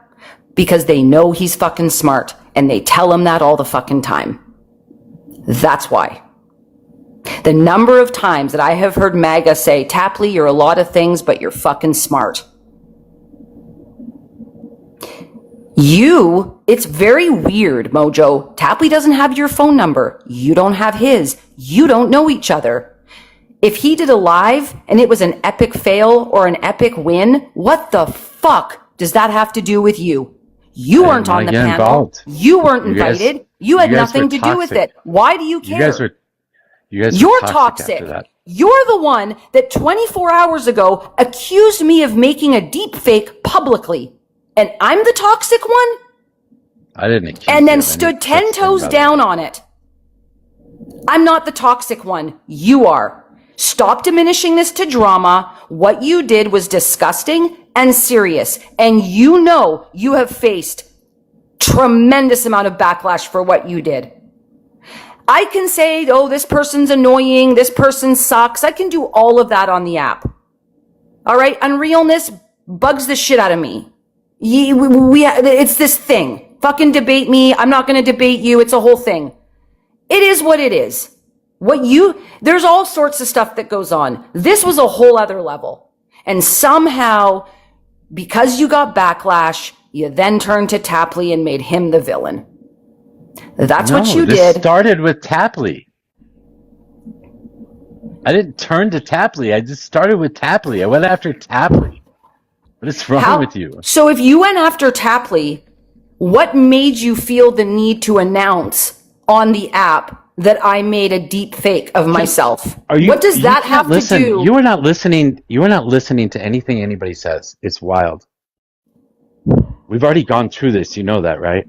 Because they know he's fucking smart, and they tell him that all the fucking time. That's why. The number of times that I have heard MAGA say, Tapley, you're a lot of things, but you're fucking smart. It's very weird, Mojo. Tapley doesn't have your phone number. You don't have his. You don't know each other. If he did a live and it was an epic fail or an epic win, what the fuck does that have to do with you? You weren't on the panel. Involved. You weren't invited. You had nothing to do with it. Why do you care? You're toxic. You're the one that 24 hours ago accused me of making a deep fake publicly. And I'm the toxic one? I didn't accuse And then you stood 10 toes down on it. I'm not the toxic one. You are. Stop diminishing this to drama. What you did was disgusting and serious. And you know you have faced tremendous amount of backlash for what you did. I can say, oh, this person's annoying, this person sucks. I can do all of that on the app. All right? Unrealness bugs the shit out of me. It's this thing. Fucking debate me. I'm not going to debate you. It's a whole thing. It is what it is. There's all sorts of stuff that goes on. This was a whole other level. And somehow, because you got backlash, you then turned to Tapley and made him the villain. That's what you did. It started with Tapley. I didn't turn to Tapley. I just started with Tapley. I went after Tapley. What is wrong with you? So if you went after Tapley, what made you feel the need to announce on the app that I made a deep fake of myself? What does that have to do? You are not listening. You are not listening to anything anybody says. It's wild. We've already gone through this. You know that, right?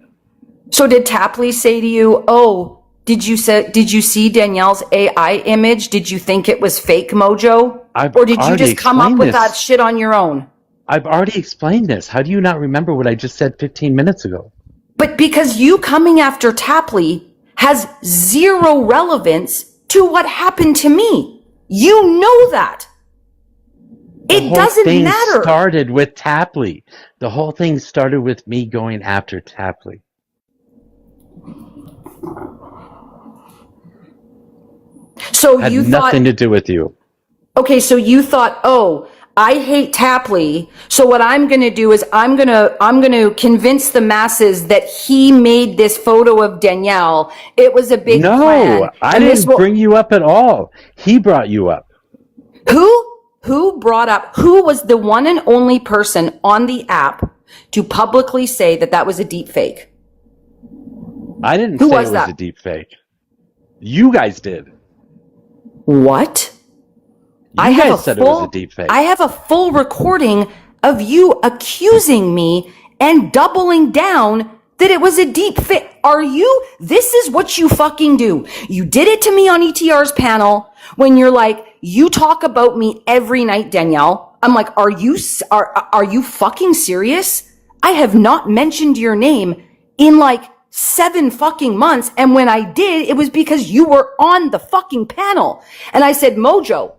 So did Tapley say to you, oh, did you see Danielle's AI image? Did you think it was fake, Mojo? Or did you just come up with that shit on your own? I've already explained this. How do you not remember what I just said 15 minutes ago? But because you coming after Tapley has zero relevance to what happened to me. You know that. It doesn't matter. The whole thing started with Tapley. The whole thing started with me going after Tapley. So had you thought nothing to do with you. Okay, so you thought, oh, I hate Tapley. So what I'm going to do is I'm going to convince the masses that he made this photo of Danielle. It was a big plan. No, I didn't bring you up at all. He brought you up. Who was the one and only person on the app to publicly say that that was a deep fake? I didn't say it was a deep fake. You guys did. What? You guys said it was a deep fake. I have a full recording of you accusing me and doubling down that it was a deep fake. This is what you fucking do. You did it to me on ETR's panel when you're like, you talk about me every night, Danielle. I'm like, are you fucking serious? I have not mentioned your name in like 7 fucking months. And when I did, it was because you were on the fucking panel. And I said, Mojo,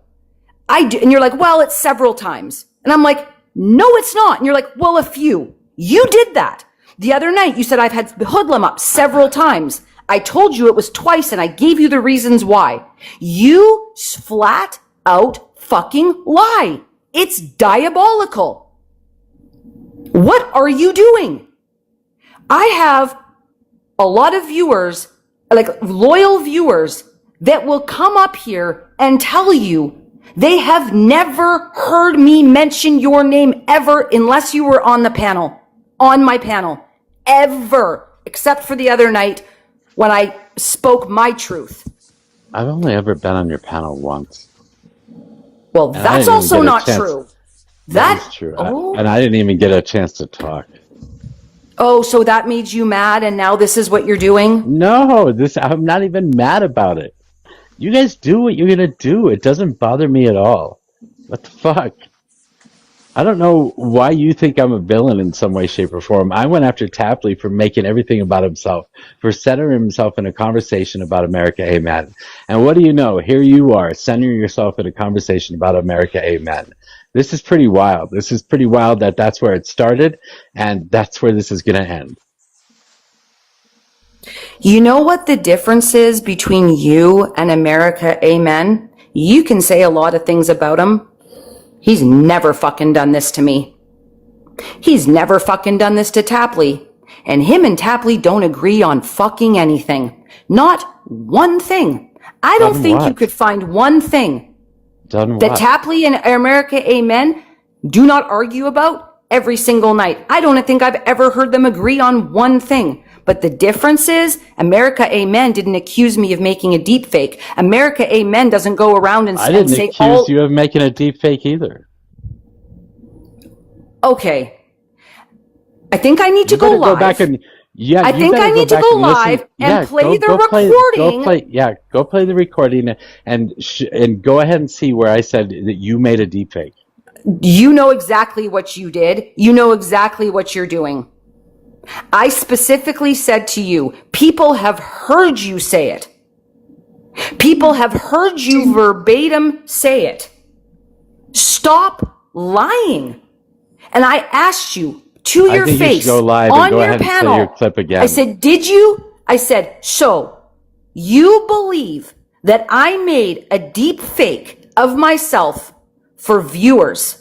and you're like, well, it's several times. And I'm like, no, it's not. And you're like, well, a few. You did that. The other night, you said I've had hoodlum up several times. I told you it was twice and I gave you the reasons why. You flat out fucking lie. It's diabolical. What are you doing? I have a lot of viewers, like loyal viewers, that will come up here and tell you they have never heard me mention your name ever unless you were on my panel, ever, except for the other night when I spoke my truth. I've only ever been on your panel once. Well, that's also not true. That is true. And I didn't even get a chance to talk. Oh, so that made you mad and now this is what you're doing? No, I'm not even mad about it. You guys do what you're going to do. It doesn't bother me at all. What the fuck? I don't know why you think I'm a villain in some way, shape, or form. I went after Tapley for making everything about himself, for centering himself in a conversation about America, amen. And what do you know? Here you are, centering yourself in a conversation about America, amen. This is pretty wild. This is pretty wild that that's where it started, and that's where this is going to end. You know what the difference is between you and America, amen? You can say a lot of things about him. He's never fucking done this to me. He's never fucking done this to Tapley. and him and Tapley don't agree on fucking anything. Not one thing. I don't think you could find one thing that Tapley and America Amen do not argue about every single night. I don't think I've ever heard them agree on one thing. But the difference is, America Amen didn't accuse me of making a deep fake. America Amen doesn't go around and I didn't accuse you of making a deep fake either. Okay. I think I need to go live. Go back and, I think I need to go live and play the recording. Go play the recording and go ahead and see where I said that you made a deep fake. You know exactly what you did. You know exactly what you're doing. I specifically said to you, people have heard you say it. People have heard you verbatim say it. Stop lying. And I asked you to your face go live on and go your ahead panel. And play your clip again. I said, did you? I said, so you believe that I made a deep fake of myself for viewers?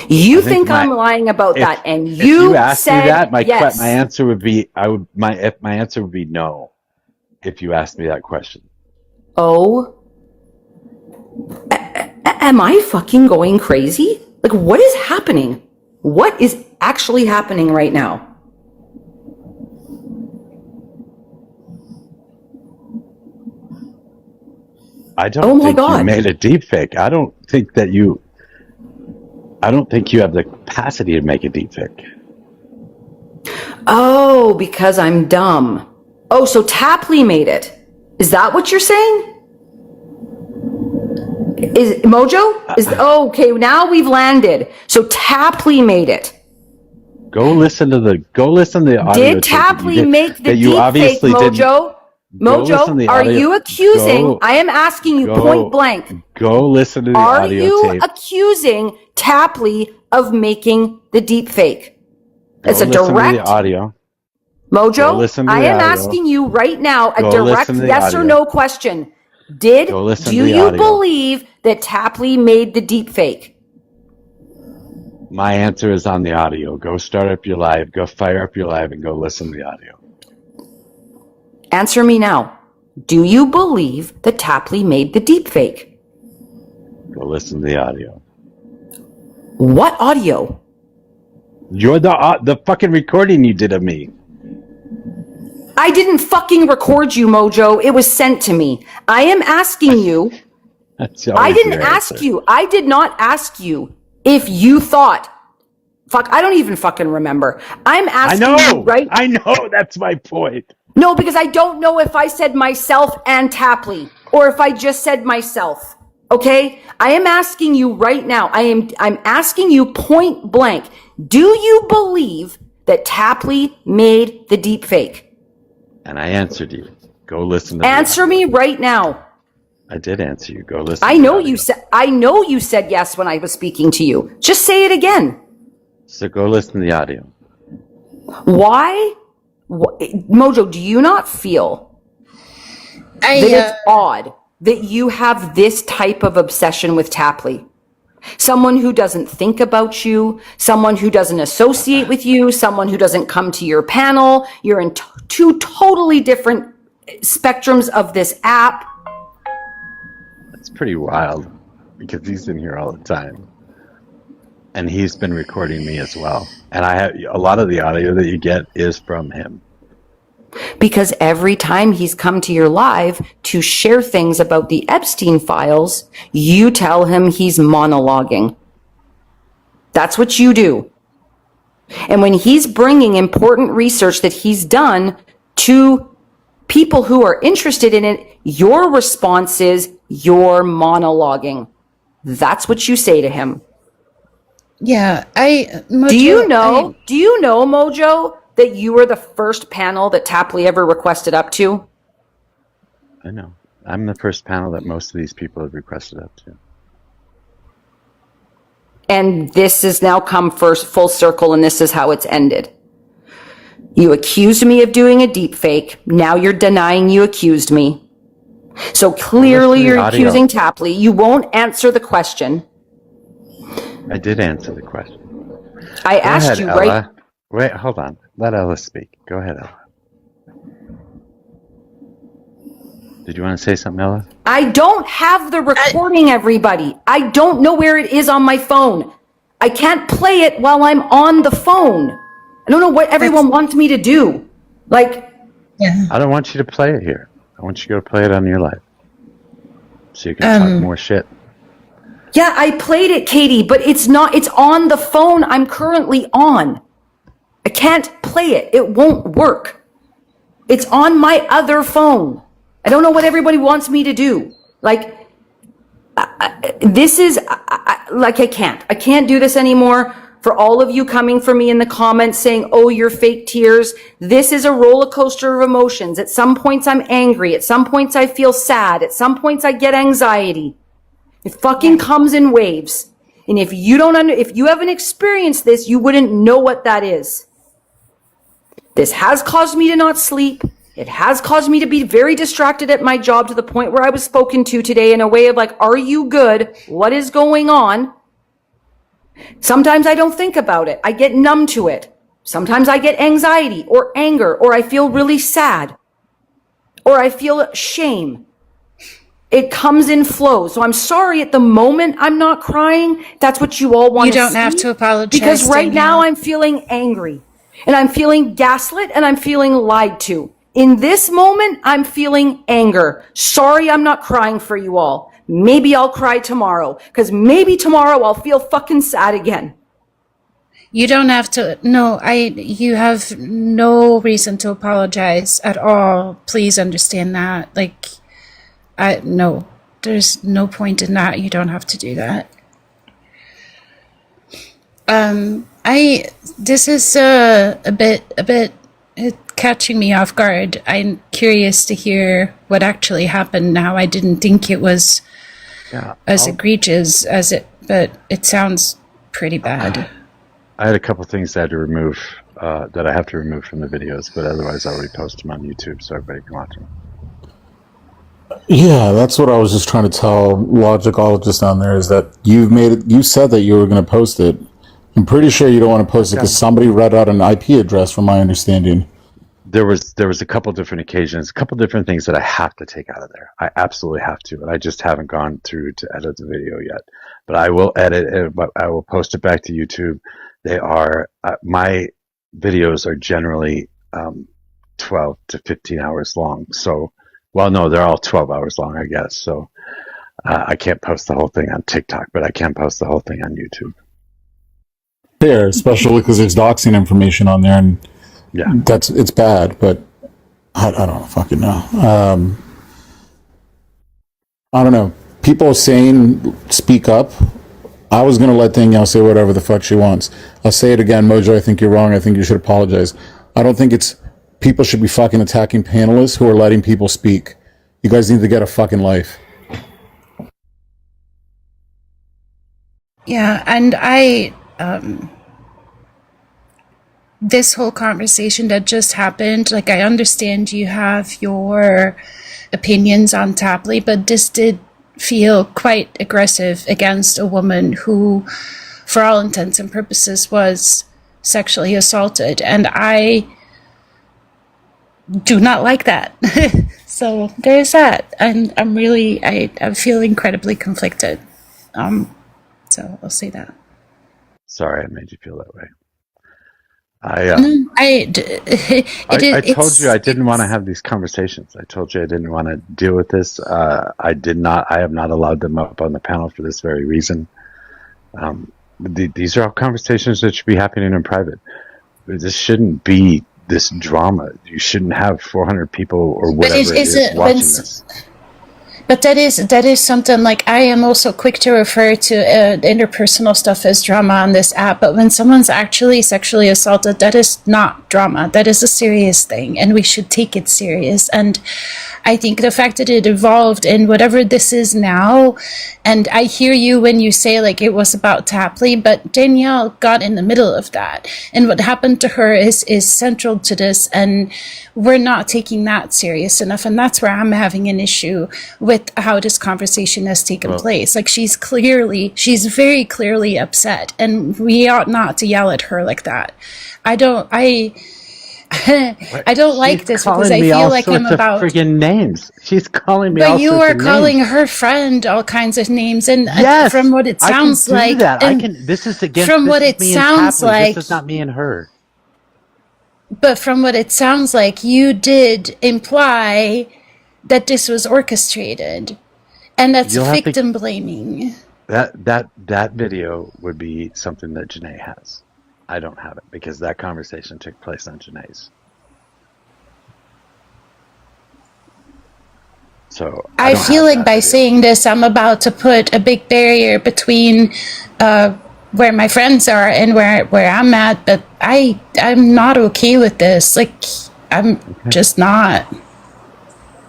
You think I'm lying about that, and you asked said me that, yes. my answer would be my answer would be no. If you asked me that question. Oh, am I fucking going crazy? Like, what is happening? What is actually happening right now? I don't think you made a deep fake. I don't think you have the capacity to make a deep fake. Oh, because I'm dumb. Oh, so Tapley made it. Is that what you're saying? Is Mojo? Okay, now we've landed. So Tapley made it. Go listen to the audio. Did Tapley make the deep fake, Mojo? Mojo, are you accusing? I am asking you point blank. Go listen to the audio tape. Are you accusing Tapley of making the deep fake? It's a direct audio. Mojo, I am asking you right now a direct yes or no question. Do you believe that Tapley made the deep fake? My answer is on the audio. Go start up your live, go fire up your live and go listen to the audio. Answer me now. Do you believe that Tapley made the deep fake? Go listen to the audio. What audio? You're the fucking recording you did of me. I didn't fucking record you, Mojo. It was sent to me. I am asking you. I didn't ask you. I did not ask you if you thought. Fuck, I don't even fucking remember. I'm asking you, right? I know. That's my point. No, because I don't know if I said myself and Tapley or if I just said myself. Okay? I am asking you right now. I'm asking you point blank. Do you believe that Tapley made the deep fake? And I answered you. Go listen to Answer me right now. I did answer you. Go listen. I know you said yes when I was speaking to you. Just say it again. So go listen to the audio. Why? Mojo, do you not feel that it's odd that you have this type of obsession with Tapley? Someone who doesn't think about you, someone who doesn't associate with you, someone who doesn't come to your panel. You're in two totally different spectrums of this app. It's pretty wild because he's in here all the time. And he's been recording me as well. And I have a lot of the audio that you get is from him. Because every time he's come to your live to share things about the Epstein files, you tell him he's monologuing. That's what you do. And when he's bringing important research that he's done to people who are interested in it, your response is you're monologuing. That's what you say to him. Yeah, Mojo, do you know, Mojo, that you were the first panel that Tapley ever requested up to? I know. I'm the first panel that most of these people have requested up to. And this has now come full circle, and this is how it's ended. You accused me of doing a deep fake. Now you're denying you accused me. So clearly you're accusing Tapley. You won't answer the question. I did answer the question. I asked you, right? Wait, hold on. Let Ella speak. Go ahead, Ella. Did you want to say something, Ella? I don't have the recording, everybody. I don't know where it is on my phone. I can't play it while I'm on the phone. I don't know what everyone wants me to do. Like, yeah. I don't want you to play it here. I want you to go play it on your live. So you can talk more shit. Yeah, I played it, Katie, but it's on the phone I'm currently on. I can't play it. It won't work. It's on my other phone. I don't know what everybody wants me to do. Like, this is, like, I can't do this anymore. For all of you coming for me in the comments saying, oh, you're fake tears. This is a roller coaster of emotions. At some points I'm angry. At some points I feel sad. At some points I get anxiety. It fucking comes in waves. And if you haven't experienced this, you wouldn't know what that is. This has caused me to not sleep. It has caused me to be very distracted at my job to the point where I was spoken to today in a way of like, are you good? What is going on? Sometimes I don't think about it. I get numb to it. Sometimes I get anxiety or anger, or I feel really sad, or I feel shame. It comes in flows. So I'm sorry at the moment I'm not crying. That's what you all want to see. You don't have to apologize. Because right now I'm feeling angry, and I'm feeling gaslit, and I'm feeling lied to. In this moment, I'm feeling anger. Sorry I'm not crying for you all. Maybe I'll cry tomorrow, because maybe tomorrow I'll feel fucking sad again. You don't have to. No, you have no reason to apologize at all. Please understand that. Like, no, there's no point in that. You don't have to do that. This is a bit catching me off guard. I'm curious to hear what actually happened now. I didn't think it was as egregious as it, but it sounds pretty bad. I had a couple things I had to remove, that I have to remove from the videos, but otherwise I'll repost them on YouTube so everybody can watch them. Yeah, that's what I was just trying to tell Logicologists down there, is that you said that you were going to post it. I'm pretty sure you don't want to post it because somebody read out an IP address, from my understanding. There was a couple different occasions, a couple different things that I have to take out of there. I absolutely have to, and I just haven't gone through to edit the video yet. But I will edit it, but I will post it back to YouTube. They are, my videos are generally 12 to 15 hours long. So, well, no, they're all 12 hours long, I guess. So I can't post the whole thing on TikTok, but I can post the whole thing on YouTube. Fair, especially because there's doxing information on there, and yeah, it's bad. But I don't fucking know. I don't know. People saying speak up. I was gonna let Danielle say whatever the fuck she wants. I'll say it again, Mojo. I think you're wrong. I think you should apologize. I don't think people should be fucking attacking panelists who are letting people speak. You guys need to get a fucking life. Yeah, and this whole conversation that just happened, like, I understand you have your opinions on Tapley, but this did feel quite aggressive against a woman who, for all intents and purposes, was sexually assaulted, and I do not like that. So there's that, and I feel incredibly conflicted. So I'll say that. Sorry, I made you feel that way. I told you I didn't want to have these conversations. I told you I didn't want to deal with this. I have not allowed them up on the panel for this very reason. These are all conversations that should be happening in private. This shouldn't be this drama. You shouldn't have 400 people or whatever it is watching this. But that is something, like, I am also quick to refer to interpersonal stuff as drama on this app, but when someone's actually sexually assaulted, that is not drama. That is a serious thing, and we should take it serious. And I think the fact that it evolved in whatever this is now, and I hear you when you say, like, it was about Tapley, but Danielle got in the middle of that, and what happened to her is central to this, and we're not taking that serious enough, and that's where I'm having an issue with how this conversation has taken place. Like, she's very clearly upset, and we ought not to yell at her like that. I don't like this because I feel like I'm about friggin' names. She's calling me but all you sorts are of calling names. her friend all kinds of names, and Yes, from what it sounds I can do like, that. and This is against. from This what is it me and sounds Tapley. like, This is not me and her. but from what it sounds like, you did imply that this was orchestrated, and that's You'll have to. victim blaming. That video would be something that Janae has. I don't have it because that conversation took place on Janae's. So I feel like by saying this, I'm about to put a big barrier between where my friends are and where I'm at. But I'm not okay with this. Like, I'm just not.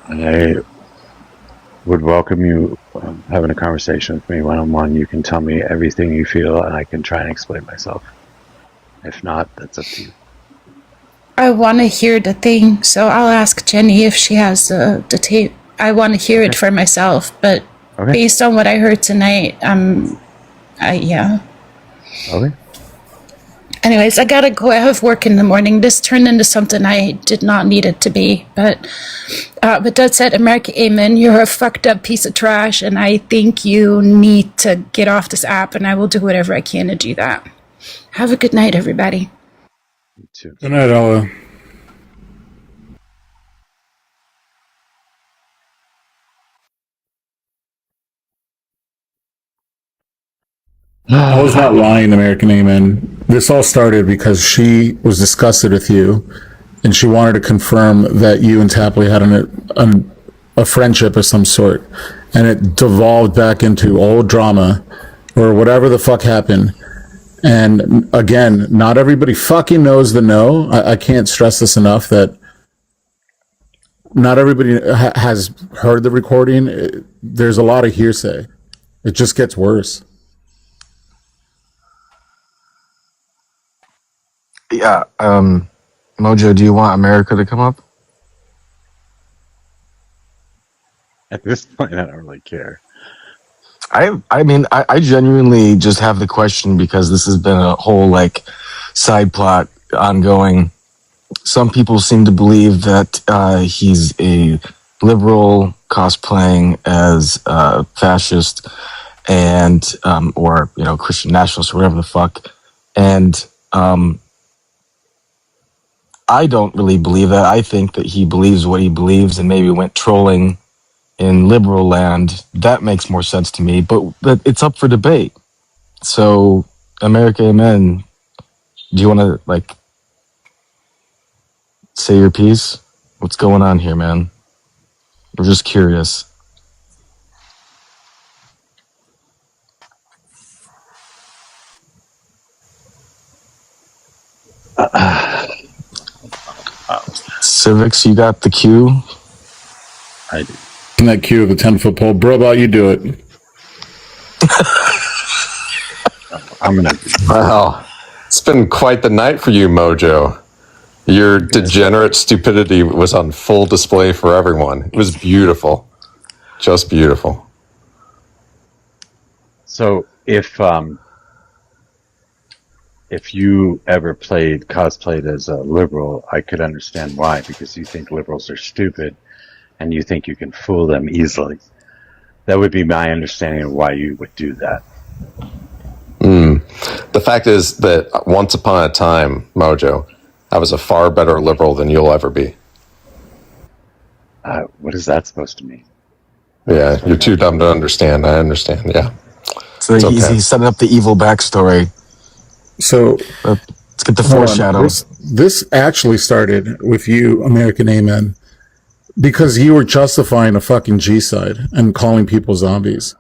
I would welcome you having a conversation with me one-on-one. You can tell me everything you feel, and I can try and explain myself. If not, that's up to you. I want to hear the thing, so I'll ask Jenny if she has the tape. I want to hear it for myself, but based on what I heard tonight, yeah. Okay. Anyways, I gotta go. I have work in the morning. This turned into something I did not need it to be. But that said, America, amen. You're a fucked up piece of trash, and I think you need to get off this app, and I will do whatever I can to do that. Have a good night, everybody. You too. Good night, Ella. I was not lying, American Amen. This all started because she was disgusted with you, and she wanted to confirm that you and Tapley had a friendship of some sort, and it devolved back into old drama or whatever the fuck happened. And again, not everybody fucking knows the no. I can't stress this enough that not everybody has heard the recording. There's a lot of hearsay. It just gets worse. Yeah, Mojo, do you want America to come up? At this point, I don't really care. I mean, I genuinely just have the question because this has been a whole like side plot ongoing. Some people seem to believe that he's a liberal cosplaying as a fascist and or Christian nationalist or whatever the fuck, and I don't really believe that. I think that he believes what he believes and maybe went trolling in liberal land. That makes more sense to me, but it's up for debate. So, America, amen. Do you want to, say your piece? What's going on here, man? We're just curious. Civics, you got the cue? I do. In that cue of the 10-foot pole. Bro, about you do it. I'm gonna. Wow, it's been quite the night for you, Mojo. Your degenerate stupidity was on full display for everyone. It was beautiful, just beautiful. So if you ever cosplayed as a liberal, I could understand why, because you think liberals are stupid and you think you can fool them easily. That would be my understanding of why you would do that. The fact is that once upon a time, Mojo, I was a far better liberal than you'll ever be. What is that supposed to mean? Yeah, you're too dumb to understand. I understand, yeah. So he's setting up the evil backstory. So let's get the foreshadow. This actually started with you, American Amen, because you were justifying a fucking G-side and calling people zombies.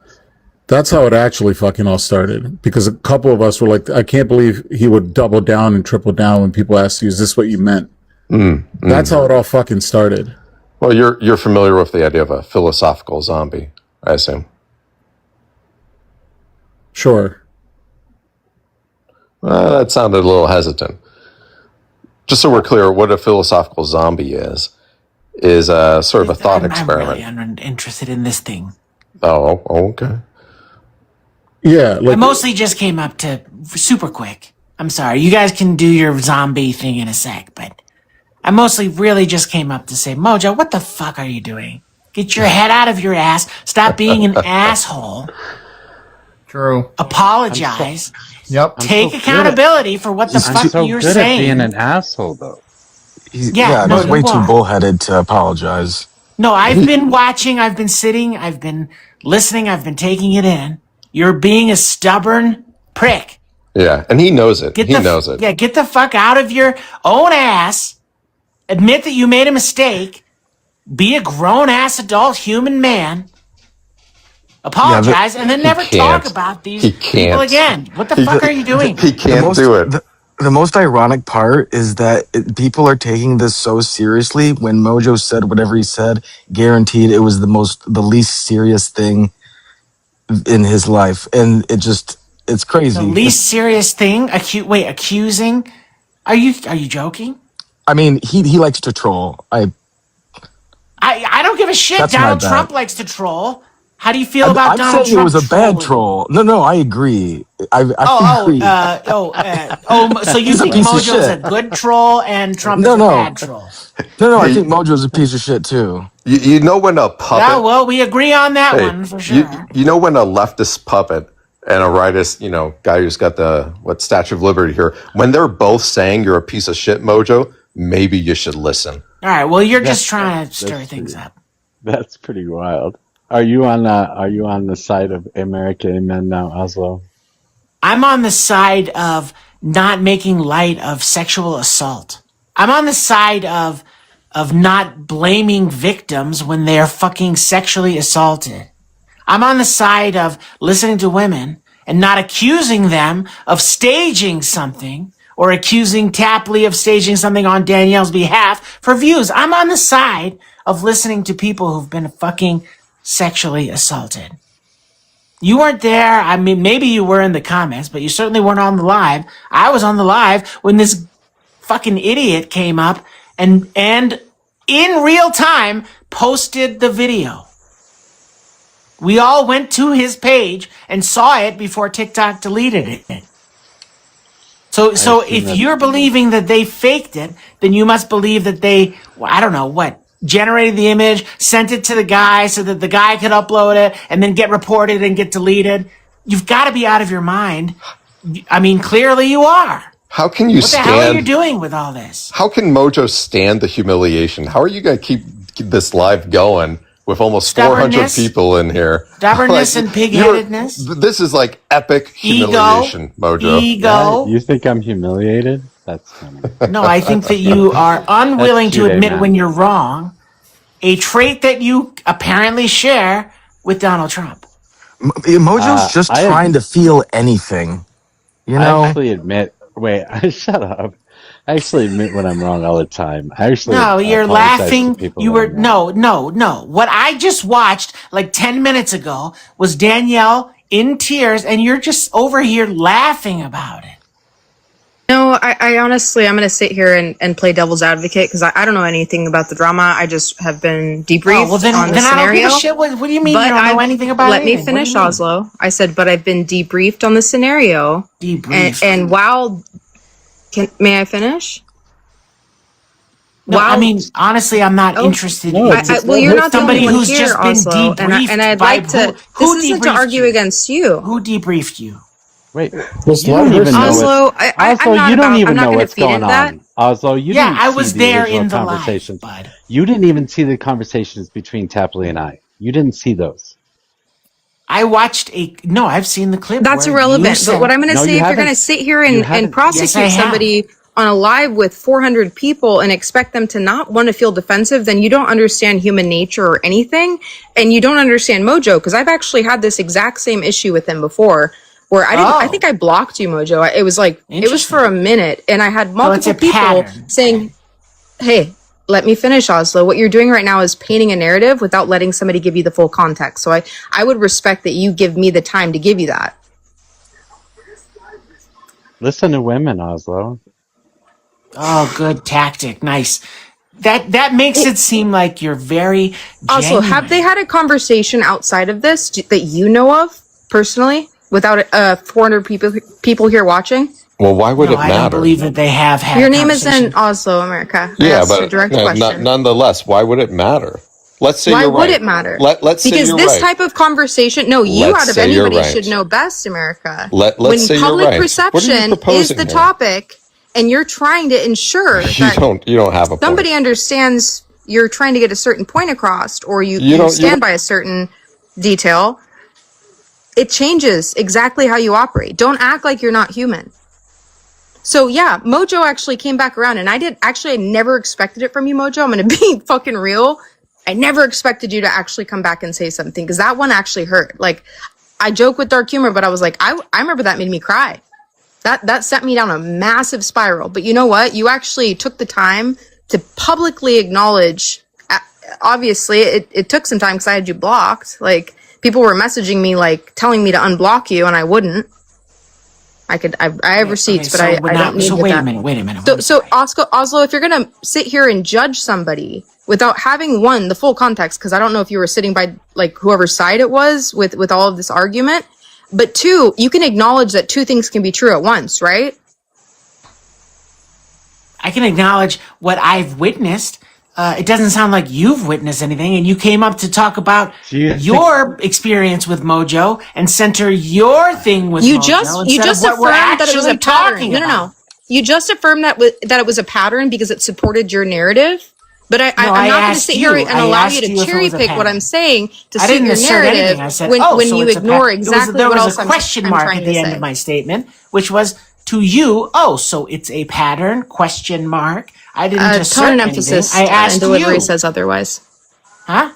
That's how it actually fucking all started. Because a couple of us were like, I can't believe he would double down and triple down when people asked you, is this what you meant? That's how it all fucking started. Well, you're familiar with the idea of a philosophical zombie, I assume. Sure. That sounded a little hesitant. Just so we're clear, what a philosophical zombie is sort of a thought experiment. I'm really interested in this thing. Oh, okay. Yeah, I mostly just came up to super quick. I'm sorry. You guys can do your zombie thing in a sec, but I mostly really just came up to say, Mojo, what the fuck are you doing? Get your head out of your ass. Stop being an asshole. True. Apologize. Yep. Take accountability for what the fuck you're saying. I'm so good at being an asshole, though. He's no, way you too are. bullheaded to apologize. No, I've been watching, I've been sitting, I've been listening, I've been taking it in. You're being a stubborn prick. Yeah, and he knows it. He knows it. Yeah, get the fuck out of your own ass. Admit that you made a mistake. Be a grown-ass adult human man. Apologize, and then never talk about these people again. What the fuck are you doing? He can't do it. The most ironic part is that people are taking this so seriously. When Mojo said whatever he said, guaranteed it was the least serious thing in his life, and it's crazy. The least serious thing? Accusing? Are you joking? I mean, he likes to troll. I don't give a shit. That's Donald my bad. Trump likes to troll. How do you feel about I'm Donald saying Trump? it was a bad troll. No, I agree. I agree. So you He's a think piece of Mojo's a shit. good troll and Trump is a bad troll? No, I think Mojo's a piece of shit too. You know when a puppet... Yeah, well, we agree on that one for sure. You know when a leftist puppet and a rightist, guy who's got the Statue of Liberty here, when they're both saying you're a piece of shit, Mojo, maybe you should listen. All right, well, you're just trying to stir things up. That's pretty wild. Are you on the side of America Amen now, Oslo? I'm on the side of not making light of sexual assault. I'm on the side of not blaming victims when they're fucking sexually assaulted. I'm on the side of listening to women and not accusing them of staging something or accusing Tapley of staging something on Danielle's behalf for views. I'm on the side of listening to people who've been fucking sexually assaulted. You weren't there. I mean, maybe you were in the comments, but you certainly weren't on the live. I was on the live when this fucking idiot came up and in real time posted the video. We all went to his page and saw it before TikTok deleted it. So if you're believing that they faked it, then you must believe that they, I don't know what, generated the image, sent it to the guy so that the guy could upload it and then get reported and get deleted. You've got to be out of your mind. I mean, clearly you are. How can you stand... What the hell are you doing with all this? How can Mojo stand the humiliation? How are you going to keep this live going with almost 400 people in here? Stubbornness and pigheadedness? This is like epic humiliation, Mojo. Ego. Yeah, you think I'm humiliated? That's funny. No, I think that you are unwilling to admit when you're wrong, a trait that you apparently share with Donald Trump. Mojo's just trying to feel anything. I actually admit... Wait, shut up. I actually admit when I'm wrong all the time. No, you're laughing. You were no. What I just watched like 10 minutes ago was Danielle in tears, and you're just over here laughing about it. No, I honestly, I'm going to sit here and play devil's advocate because I don't know anything about the drama. I just have been debriefed on the scenario. I don't give a shit. What do you mean you don't know anything about it? Let me finish, Oslo. I said, but I've been debriefed on the scenario. Debriefed. And while... may I finish? No, I mean, honestly, I'm not interested in well, you're not somebody the only one who's here, just been Oslo, debriefed. and I'd like to... This isn't to argue against you. Who debriefed you? Wait, Oslo, I'm not going to feed into that. Oslo, you didn't I was see there original in the live, conversations. bud. You didn't even see the conversations between Tapley and I. You didn't see those. I watched I've seen the clip. That's irrelevant. But what I'm going to say, if you're going to sit here and prosecute somebody on a live with 400 people and expect them to not want to feel defensive, then you don't understand human nature or anything. And you don't understand Mojo, because I've actually had this exact same issue with him before. Where I think I blocked you, Mojo. It was like, it was for a minute, and I had multiple people saying, hey, let me finish, Oslo. What you're doing right now is painting a narrative without letting somebody give you the full context. So I would respect that you give me the time to give you that. Listen to women, Oslo. Oh, good tactic. Nice. That makes it seem like you're very Also, have they had a conversation outside of this that you know of, personally? Without 400 people here watching? Well, why would it I matter? don't believe that they have had. Your name is in Oslo, America. Yeah, That's a but direct question. nonetheless, why would it matter? Let's say Why you're would right. it matter? Let's say Because you're this right. type of conversation, no, you Let's out of say you're anybody right. should know best, America. Let's when say you're public right. What are you perception is proposing the here? topic, and you're trying to ensure You that don't have a point. somebody understands you're trying to get a certain point across, or you don't- stand by a certain detail, it changes exactly how you operate. Don't act like you're not human. So yeah, Mojo actually came back around, and I never expected it from you, Mojo. I'm going to be fucking real. I never expected you to actually come back and say something, because that one actually hurt. Like, I joke with dark humor, but I was like, I remember that made me cry. That sent me down a massive spiral. But you know what? You actually took the time to publicly acknowledge. Obviously, it took some time because I had you blocked. Like, people were messaging me, like, telling me to unblock you, and I wouldn't. I have receipts, but I don't need So that. wait a minute. So Oslo, if you're gonna sit here and judge somebody without having the full context, because I don't know if you were sitting by like whoever's side it was with all of this argument, but two, you can acknowledge that two things can be true at once, right? I can acknowledge what I've witnessed. It doesn't sound like you've witnessed anything, and you came up to talk about your experience with Mojo and center your thing with Mojo. You just affirmed that it was a pattern. No. No. You just affirmed that it was a pattern because it supported your narrative. But I'm not going to sit here and allow you to cherry pick what I'm saying to suit your narrative when you ignore exactly what else I'm trying to say. There was a question mark at the end of my statement, which was to you. So it's a pattern? Question mark. I didn't just tone and emphasis and delivery says otherwise. Huh?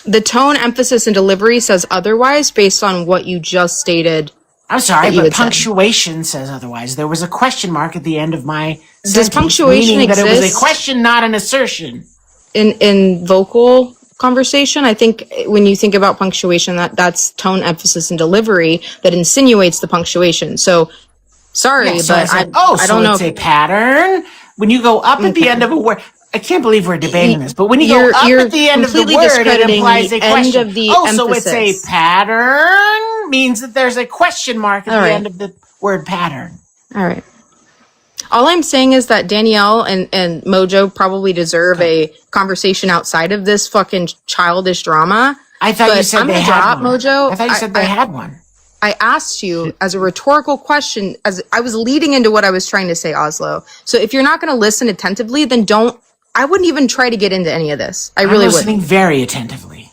The tone, emphasis, and delivery says otherwise based on what you just stated. I'm sorry, but punctuation says otherwise. There was a question mark at the end of my sentence, punctuation meaning that it was a exist? question, not an assertion. In vocal conversation, I think when you think about punctuation, that's tone, emphasis, and delivery that insinuates the punctuation. So, sorry, but I don't know. It's a pattern. When you go up at the end of a word, I can't believe we're debating this, but when you go up at the end of the word, it implies a question. So it's a pattern means that there's a question mark at the end of the word pattern. All right. All I'm saying is that Danielle and Mojo probably deserve a conversation outside of this fucking childish drama. I thought you said they had one. Mojo. I thought you said they had one. I asked you as a rhetorical question, as I was leading into what I was trying to say, Oslo. So if you're not going to listen attentively, then I wouldn't even try to get into any of this. I'm listening very attentively.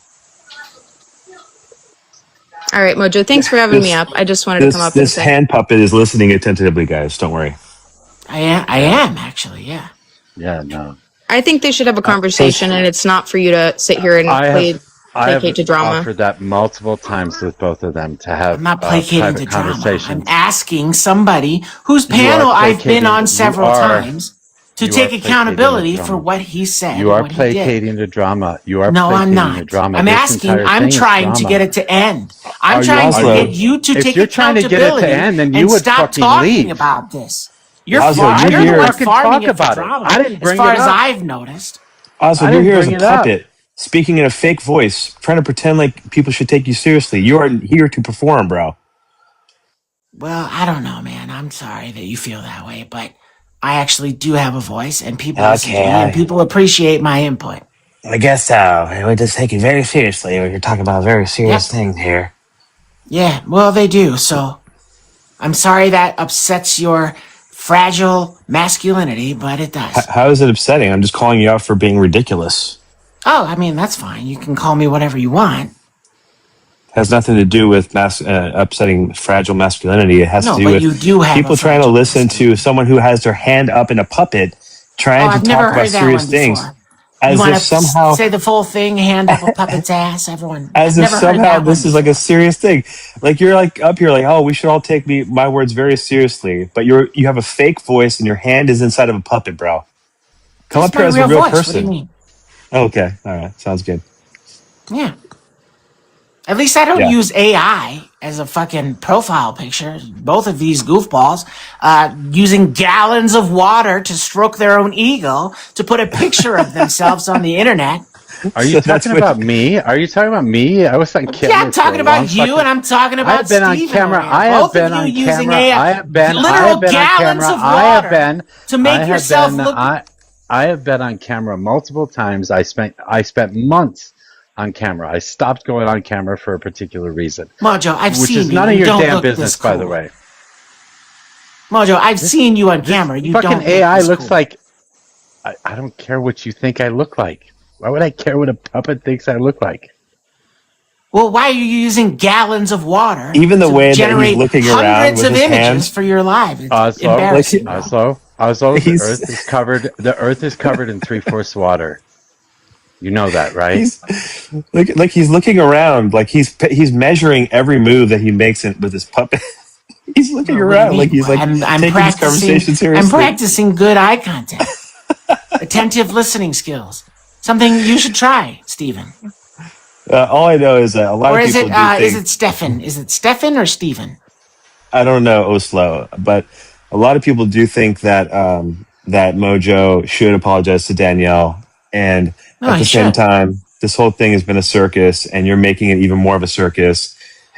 All right, Mojo, thanks for having me up. I just wanted to come up and say. This hand puppet is listening attentively, guys. Don't worry. I am actually, yeah. Yeah, no. I think they should have a conversation, and it's not for you to sit here and placate to drama. Offered that multiple times with both of them to have I'm not placating to drama. conversation. I'm asking somebody whose panel I've been on several times to take accountability for what he said. You are what he did. placating to drama. You are No, I'm placating not. to drama. I'm This asking. entire I'm thing is trying to drama. get it to end. I'm Are trying to also- get you to if take you're trying to get it to accountability end, then you and would stop fucking talking leave. about this. You're Oslo, you're you're the one here- farming it for about it. drama. I didn't bring as far it as up. I've noticed. Also, I you're didn't here as bring a it up. puppet, speaking in a fake voice, trying to pretend like people should take you seriously. You are here to perform, bro. Well, I don't know, man. I'm sorry that you feel that way, but I actually do have a voice, and people listen to me, and people appreciate my input. I guess so. We just take it very seriously. You're talking about very serious things here. Yeah, well, they do. So I'm sorry that upsets your fragile masculinity, but it does. How is it upsetting? I'm just calling you out for being ridiculous. Oh, I mean, that's fine. You can call me whatever you want. Has nothing to do with upsetting fragile masculinity. It has to do but with you do have people a trying to listen to someone who has their hand up in a puppet, trying to I've never talk about heard that serious one things, before. as You want if to somehow, say the full thing, hand up a puppet's ass, everyone. as I've if never heard somehow that this one is like a serious thing. Like you're like up here, like, oh, we should all take my words very seriously. But you have a fake voice and your hand is inside of a puppet, bro. Come That's up here as my a real voice. person. What do you mean? Okay, all right, sounds good. Yeah. At least I don't Yeah. use AI as a fucking profile picture. Both of these goofballs using gallons of water to stroke their own ego to put a picture of themselves on the internet. Are you talking about me? Are you talking about me? I was on camera. Yeah, I'm talking about you, and I'm talking about I've been Steven on camera. over here. I have Both been of you on using camera. I have been literal on gallons camera. of water to make yourself look. I have been on camera multiple times. I spent months on camera. I stopped going on camera for a particular reason. Mojo, I've which seen is you. none You of your don't damn look business, this cool. by the way. Mojo, I've seen you on camera. You fucking don't AI look this looks cool. like. I don't care what you think I look like. Why would I care what a puppet thinks I look like? Well, why are you using gallons of water? Even the to way that he's generate looking around hundreds with of his images hands. for your live. It's Oslo, embarrassing. bro. Oslo, the He's- Earth is covered. The Earth is covered in 3/4 water. You know that, right? He's looking around, like he's measuring every move that he makes with his puppet. He's looking What do you around mean? like he's like I'm taking this conversation seriously. I'm practicing good eye contact, attentive listening skills. Something you should try, Stephen. All I know is that a lot Or of is people it do is think, it Stefan? Is it Stefan or Stephen? I don't know Oslo, but a lot of people do think that that Mojo should apologize to Danielle, and No, at he the same should. time, this whole thing has been a circus, and you're making it even more of a circus.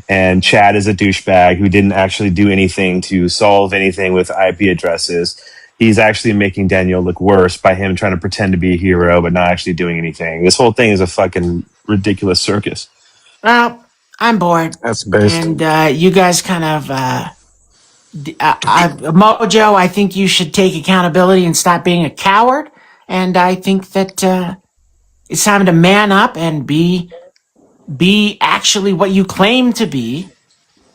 And Chad is a douchebag who didn't actually do anything to solve anything with IP addresses. He's actually making Danielle look worse by him trying to pretend to be a hero, but not actually doing anything. This whole thing is a fucking ridiculous circus. Well, I'm bored. That's based. And you guys kind of, Mojo, I think you should take accountability and stop being a coward. And I think that it's time to man up and be actually what you claim to be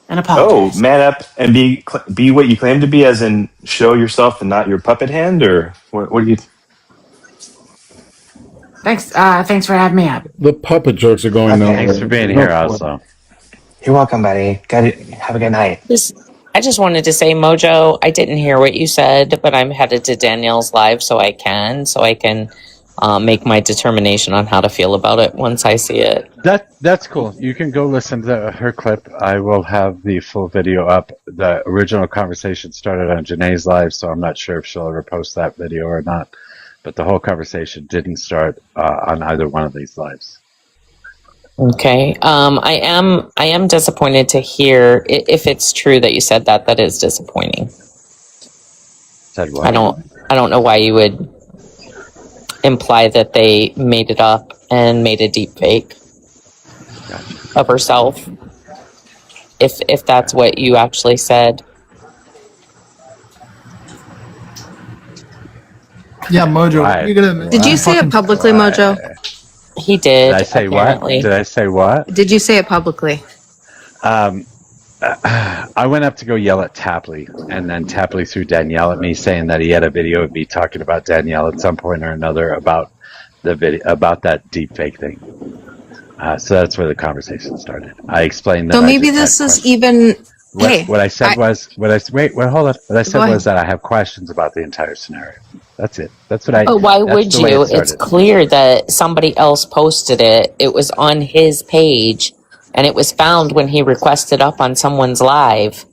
and apologize. Oh, man up and be what you claim to be, as in show yourself and not your puppet hand, or what do you? Thanks for having me up. The puppet jokes are going nowhere. Thanks for being here, Oslo. You're welcome, buddy. Have a good night. I just wanted to say, Mojo, I didn't hear what you said, but I'm headed to Danielle's live so I can make my determination on how to feel about it once I see it. That's cool. You can go listen to her clip. I will have the full video up. The original conversation started on Janae's live, so I'm not sure if she'll ever post that video or not. But the whole conversation didn't start on either one of these lives. Okay. I am disappointed to hear if it's true that you said that. That is disappointing. Said what? I don't know why you would imply that they made it up and made a deep fake of herself. If that's what you actually said. Yeah, Mojo, you're gonna. Did you say it publicly, Mojo? He did. Did I say apparently. what? Did I say what? Did you say it publicly? I went up to go yell at Tapley, and then Tapley threw Danielle at me, saying that he had a video of me talking about Danielle at some point or another about the video, about that deep fake thing. So that's where the conversation started. I explained that. So maybe this is even. Hey, what I said was hold on. What I said Go ahead. was that I have questions about the entire scenario. That's it. That's what I. But why that's would the way you? it started. It's clear that somebody else posted it. It was on his page, and it was found when he requested up on someone's live.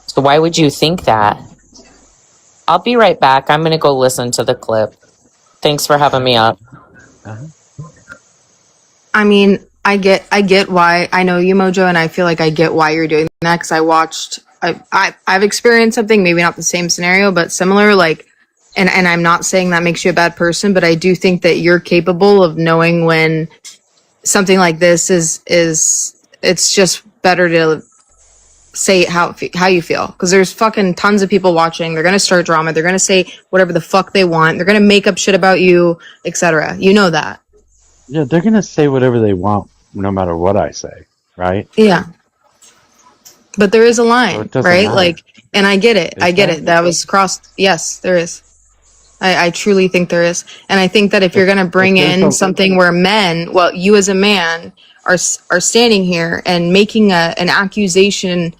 So why would you think that? I'll be right back. I'm going to go listen to the clip. Thanks for having me up. I mean, I get why. I know you, Mojo, and I feel like I get why you're doing that because I've experienced something, maybe not the same scenario, but similar. Like, and I'm not saying that makes you a bad person, but I do think that you're capable of knowing when something like this is it's just better to say how you feel, because there's fucking tons of people watching. They're gonna start drama. They're gonna say whatever the fuck they want. They're gonna make up shit about you, etc. You know that. Yeah, they're gonna say whatever they want, no matter what I say, right? Yeah. But there is a So line, it doesn't right? matter. Like, and I get it. I get that? it. That was crossed. Yes, there is. I truly think there is. And I think that if you're going to bring in something where men, well, you as a man are standing here and making an accusation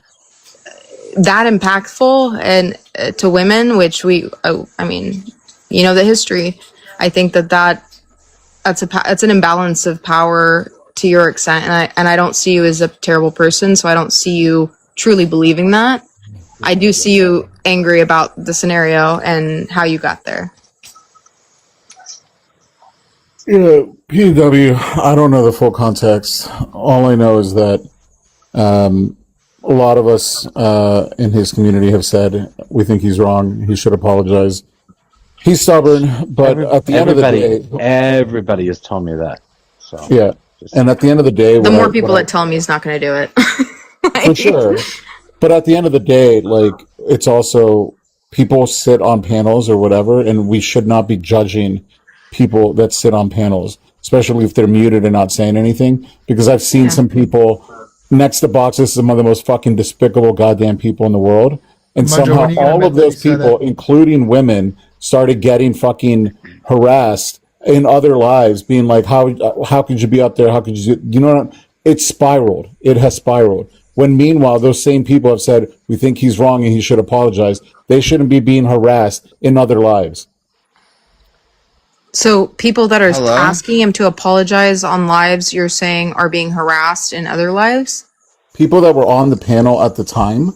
that impactful and to women, which I mean, you know, the history, I think that's an imbalance of power to your extent. And I don't see you as a terrible person. So I don't see you truly believing that. I do see you angry about the scenario and how you got there. Yeah, PW. I don't know the full context. All I know is that a lot of us in his community have said we think he's wrong. He should apologize. He's stubborn, but at the end of the day, everybody has told me that. So yeah. And at the end of the day, The more people that tell him he's not going to do it. for sure. But at the end of the day, like, it's also people sit on panels or whatever, and we should not be judging people that sit on panels, especially if they're muted and not saying anything. Because I've seen some people next to boxes, some of the most fucking despicable goddamn people in the world, and Mojo, when somehow are you gonna all admit of that those you said people, it? including women, started getting fucking harassed in other lives, being like, how could you be up there? How could you know what it's spiraled. It has spiraled. When meanwhile, those same people have said, we think he's wrong and he should apologize. They shouldn't be being harassed in other lives. So people that are Hello? asking him to apologize on lives, you're saying are being harassed in other lives? People that were on the panel at the time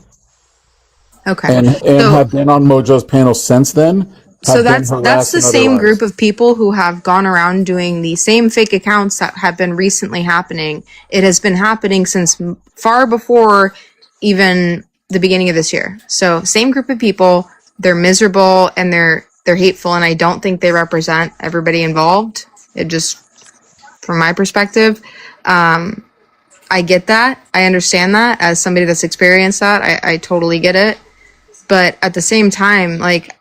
Okay. and So have been on Mojo's panel since then. So have been that's harassed the in other same lives. group of people who have gone around doing the same fake accounts that have been recently happening. It has been happening since far before even the beginning of this year. So same group of people, they're miserable and they're hateful, and I don't think they represent everybody involved. It just, from my perspective, I get that. I understand that as somebody that's experienced that. I totally get it. But at the same time, like,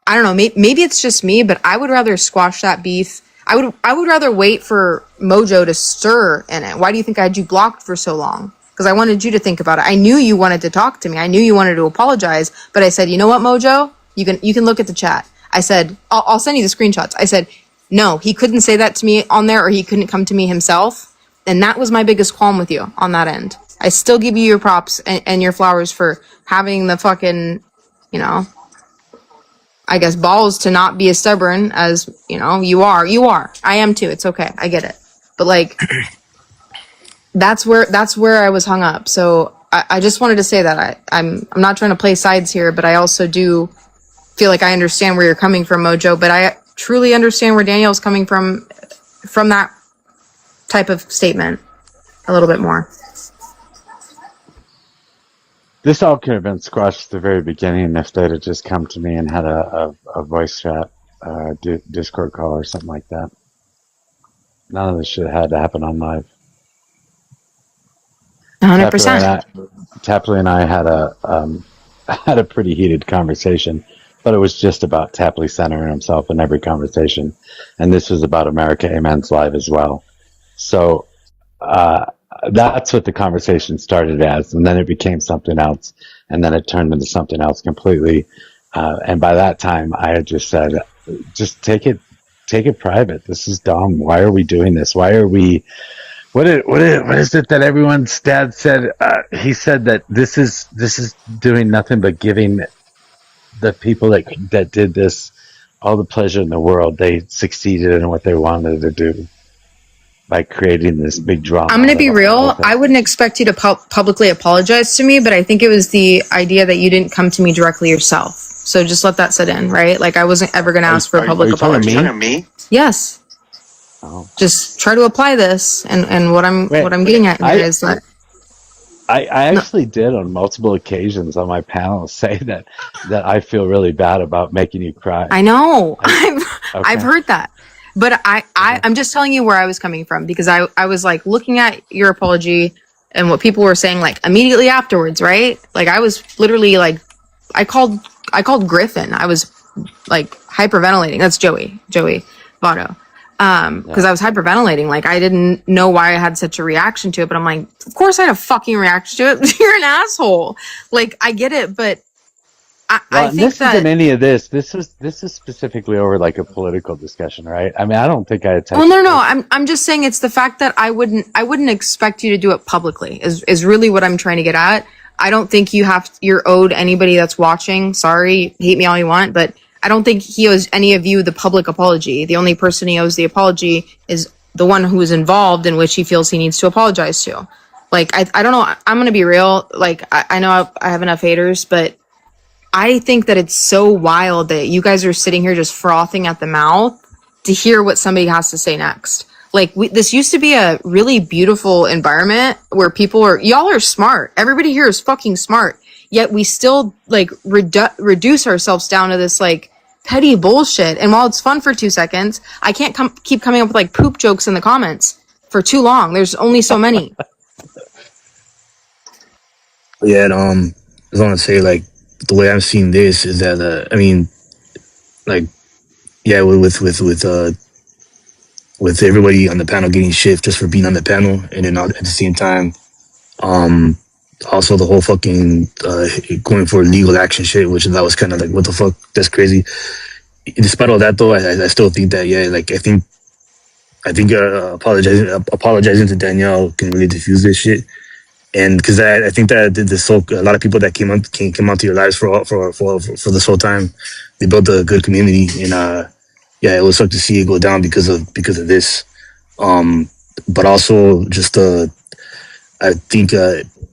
I don't know, maybe it's just me, but I would rather squash that beef. I would rather wait for Mojo to stir in it. Why do you think I had you blocked for so long? Because I wanted you to think about it. I knew you wanted to talk to me. I knew you wanted to apologize, but I said, you know what, Mojo? You can look at the chat. I said, I'll send you the screenshots. I said, no, he couldn't say that to me on there, or he couldn't come to me himself. And that was my biggest qualm with you on that end. I still give you your props and your flowers for having the fucking, you know, I guess balls to not be as stubborn as, you know, you are. I am too. It's okay. I get it. But like, that's where I was hung up. So I just wanted to say that I'm not trying to play sides here, but I also do feel like I understand where you're coming from, Mojo, but I truly understand where Danielle's coming from that type of statement a little bit more. This all could have been squashed at the very beginning if they'd have just come to me and had a voice chat, Discord call or something like that. None of this shit had to happen on live. 100%. Tapley and I had a pretty heated conversation, but it was just about Tapley centering himself in every conversation, and this was about America Amen's live as well. So that's what the conversation started as, and then it became something else, and then it turned into something else completely. And by that time, I had just said, "Just take it private. This is dumb. Why are we doing this? Why are we?" What is it that everyone's dad said? He said that this is doing nothing but giving the people that did this all the pleasure in the world. They succeeded in what they wanted to do by creating this big drama. I'm going to be real. I wouldn't expect you to publicly apologize to me, but I think it was the idea that you didn't come to me directly yourself. So just let that sit in, right? Like, I wasn't ever going to ask for a public apology. Are you talking to me? Yes. Oh. Just try to apply this, and what I'm getting at here is that I actually did on multiple occasions on my panel say that I feel really bad about making you cry. I know. I've heard that. But I'm just telling you where I was coming from, because I was like looking at your apology and what people were saying like immediately afterwards, right? Like, I was literally like, I called Griffin. I was like hyperventilating. That's Joey Votto. Because I was hyperventilating. Like, I didn't know why I had such a reaction to it, but I'm like, of course I had a fucking reaction to it. You're an asshole. Like, I get it, but I think this that isn't any of this. This is specifically over like a political discussion, right? I mean, I don't think I attacked. Well, no. I'm just saying it's the fact that I wouldn't expect you to do it publicly is really what I'm trying to get at. I don't think you're owed anybody that's watching. Sorry, hate me all you want, but I don't think he owes any of you the public apology. The only person he owes the apology is the one who is involved in which he feels he needs to apologize to. Like, I don't know. I'm going to be real. Like, I know I have enough haters, but I think that it's so wild that you guys are sitting here just frothing at the mouth to hear what somebody has to say next. Like this used to be a really beautiful environment where y'all are smart. Everybody here is fucking smart. Yet we still like reduce ourselves down to this like petty bullshit. And while it's fun for 2 seconds, I can't keep coming up with like poop jokes in the comments for too long. There's only so many. Yeah, and, I was want to say like the way I'm seeing this is that I mean, like, yeah, with everybody on the panel getting shit just for being on the panel, and then at the same time, also the whole fucking going for legal action shit, which that was kind of like, what the fuck, that's crazy. Despite all that though, I still think that, yeah, like I think apologizing to Danielle can really diffuse this shit. And because I think that a lot of people that came onto your lives for this whole time, they built a good community, and yeah, it was suck to see it go down because of this. But also just I think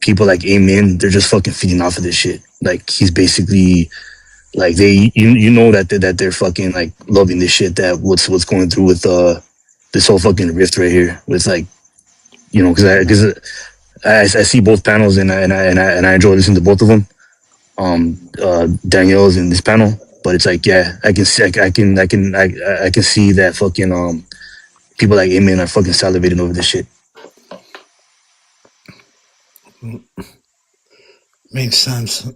people like Amen, they're just fucking feeding off of this shit. Like he's basically like you know that they're fucking like loving this shit, that what's going through with this whole fucking rift right here with, like, you know, because I see both panels, and I enjoy listening to both of them. Danielle's in this panel, but it's like, yeah, I can see that fucking people like Amen are fucking salivating over this shit. Makes sense.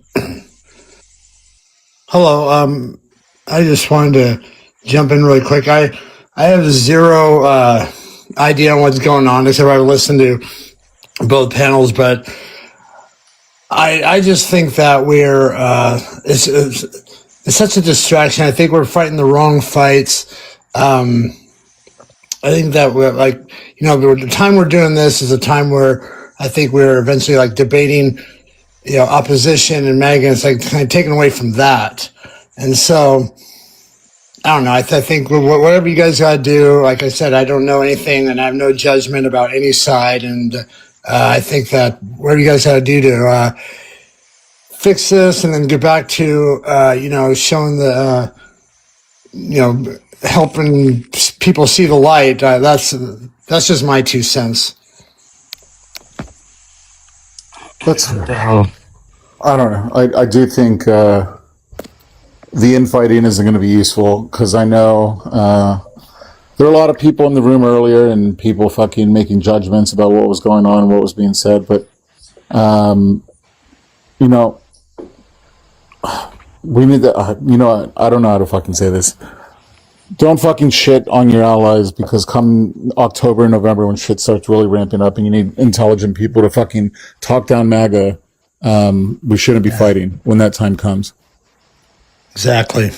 Hello. I just wanted to jump in really quick. I have zero idea on what's going on, except I've listened to both panels, but I just think that we're it's such a distraction. I think we're fighting the wrong fights. I think that we're like, you know, the time we're doing this is a time where I think we're eventually like debating, you know, opposition and MAGA, and it's like kind of taken away from that. And so I don't know. I think whatever you guys got to do, like I said, I don't know anything and I have no judgment about any side. And I think that whatever you guys got to do to fix this and then get back to, you know, showing the, you know, helping people see the light. That's just my 2 cents. That's, I don't know. I do think the infighting isn't going to be useful, because I know there are a lot of people in the room earlier and people fucking making judgments about what was going on and what was being said. But, you know, we need to, you know, I don't know how to fucking say this. Don't fucking shit on your allies, because come October and November, when shit starts really ramping up and you need intelligent people to fucking talk down MAGA, we shouldn't be fighting when that time comes. Exactly.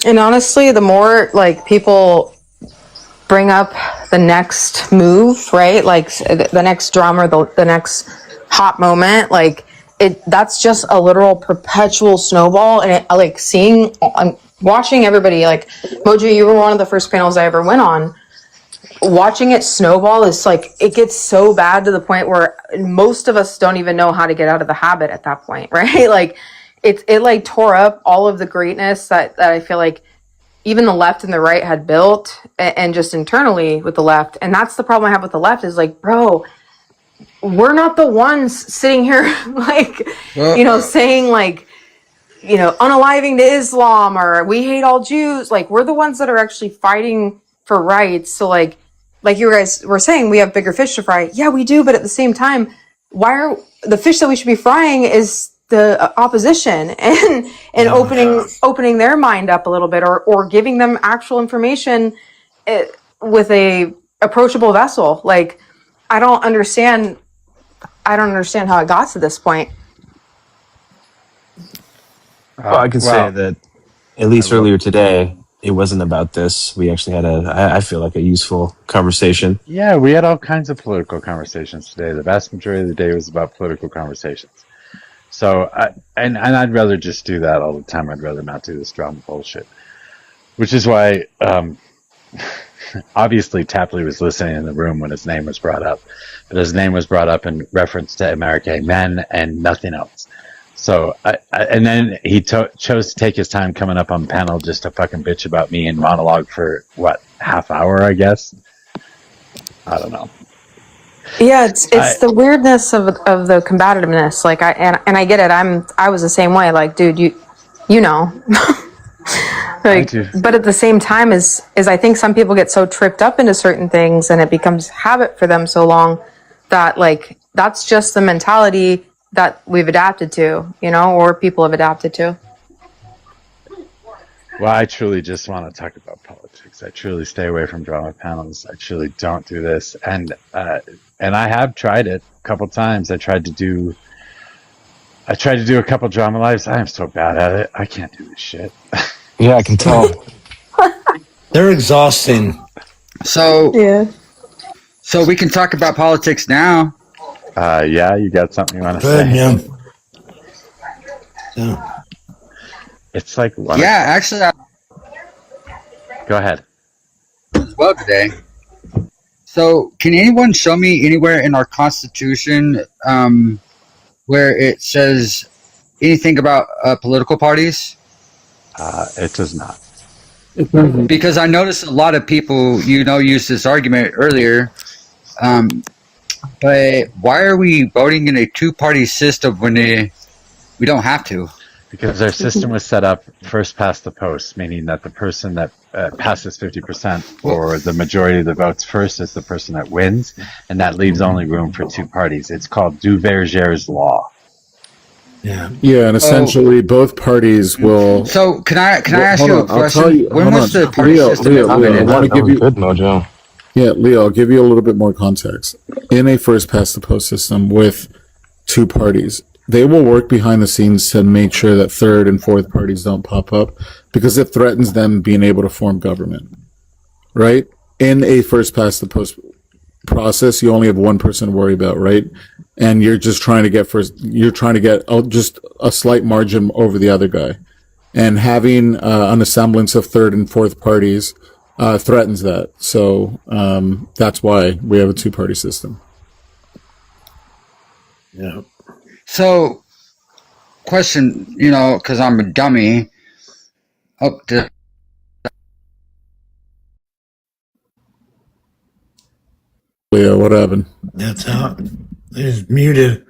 And honestly, the more like people bring up the next move, right? Like the next drama, the next hot moment, like that's just a literal perpetual snowball. And I'm watching everybody, like Mojo, you were one of the first panels I ever went on. Watching it snowball is like, it gets so bad to the point where most of us don't even know how to get out of the habit at that point, right? Like it like tore up all of the greatness that I feel like even the left and the right had built, and just internally with the left. And that's the problem I have with the left, is like, bro, we're not the ones sitting here like, you know, saying like, you know, unaliving to Islam or we hate all Jews. Like, we're the ones that are actually fighting for rights. So like you guys were saying, we have bigger fish to fry. Yeah, we do. But at the same time, why are the fish that we should be frying is the opposition, and opening their mind up a little bit, or giving them actual information with a approachable vessel. Like, I don't understand how it got to this point. Well, I can say that at least earlier today, it wasn't about this. We actually had I feel like a useful conversation. Yeah, we had all kinds of political conversations today. The vast majority of the day was about political conversations. So, and I'd rather just do that all the time. I'd rather not do this drama bullshit. Which is why, obviously Tapley was listening in the room when his name was brought up, but his name was brought up in reference to American men and nothing else. So, and then he chose to take his time coming up on the panel just to fucking bitch about me and monologue for what, half hour, I guess. I don't know. Yeah, it's the weirdness of the combativeness. Like I get it. I was the same way. Like, dude, you know. Like, but at the same time, is I think some people get so tripped up into certain things and it becomes habit for them so long that like that's just the mentality that we've adapted to, you know, or people have adapted to. Well, I truly just want to talk about politics. I truly stay away from drama panels. I truly don't do this, and I have tried it a couple times. I tried to do a couple drama lives. I am so bad at it. I can't do this shit. Yeah, I can tell. They're exhausting. So we can talk about politics now. Yeah, you got something you want to say? Yeah. It's like actually, go ahead. Well, today. So, can anyone show me anywhere in our Constitution where it says anything about political parties? It does not. Because I noticed a lot of people, use this argument earlier. But why are we voting in a two-party system when we don't have to? Because our system was set up first past the post, meaning that the person that passes 50% or the majority of the votes first is the person that wins, and that leaves only room for two parties. It's called Duverger's law. Yeah, and essentially both parties will. So can I ask you a question? When was the party system Leo, I want to give you good, Mojo. Yeah, Leo, I'll give you a little bit more context. In a first past the post system with two parties, they will work behind the scenes to make sure that third and fourth parties don't pop up because it threatens them being able to form government. Right? In a first past the post process, you only have one person to worry about, right? And you're just trying to get just a slight margin over the other guy. And having an semblance of third and fourth parties threatens that. So that's why we have a two-party system. Yeah. So, question, because I'm a dummy. Leo, what happened? That's out. It's muted.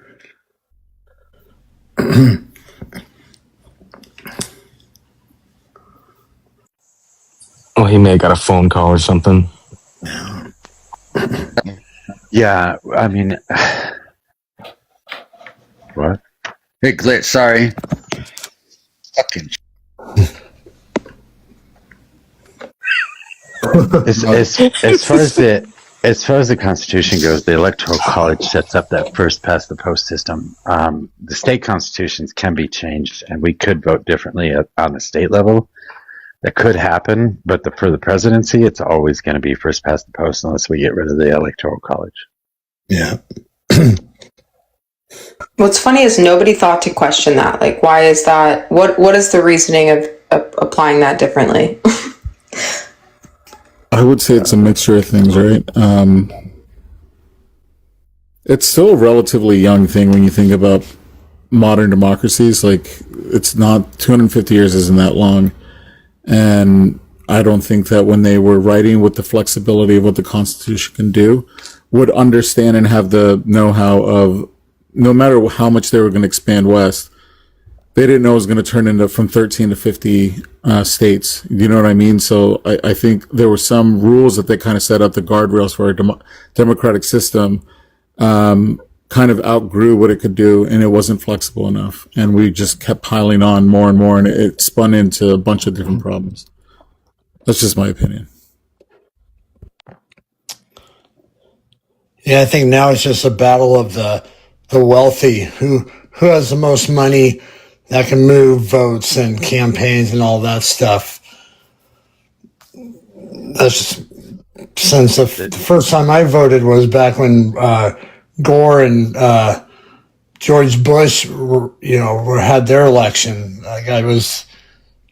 Oh, he may have got a phone call or something. Yeah, I mean, what? Hey, Glitch, sorry. Fucking. As far as the Constitution goes, the Electoral College sets up that first past the post system. The state constitutions can be changed, and we could vote differently on the state level. That could happen, but for the presidency, it's always going to be first past the post unless we get rid of the Electoral College. Yeah. What's funny is nobody thought to question that. Like, why is that? What is the reasoning of applying that differently? I would say it's a mixture of things, right? It's still a relatively young thing when you think about modern democracies. Like, it's not 250 years isn't that long. And I don't think that when they were writing with the flexibility of what the Constitution can do, would understand and have the know-how of no matter how much they were going to expand west, they didn't know it was going to turn into from 13 to 50 states. You know what I mean? So I think there were some rules that they kind of set up, the guardrails for a democratic system, kind of outgrew what it could do, and it wasn't flexible enough. And we just kept piling on more and more, and it spun into a bunch of different problems. That's just my opinion. Yeah, I think now it's just a battle of the wealthy, who has the most money that can move votes and campaigns and all that stuff. That's just, since the first time I voted was back when Gore and George Bush, had their election. I was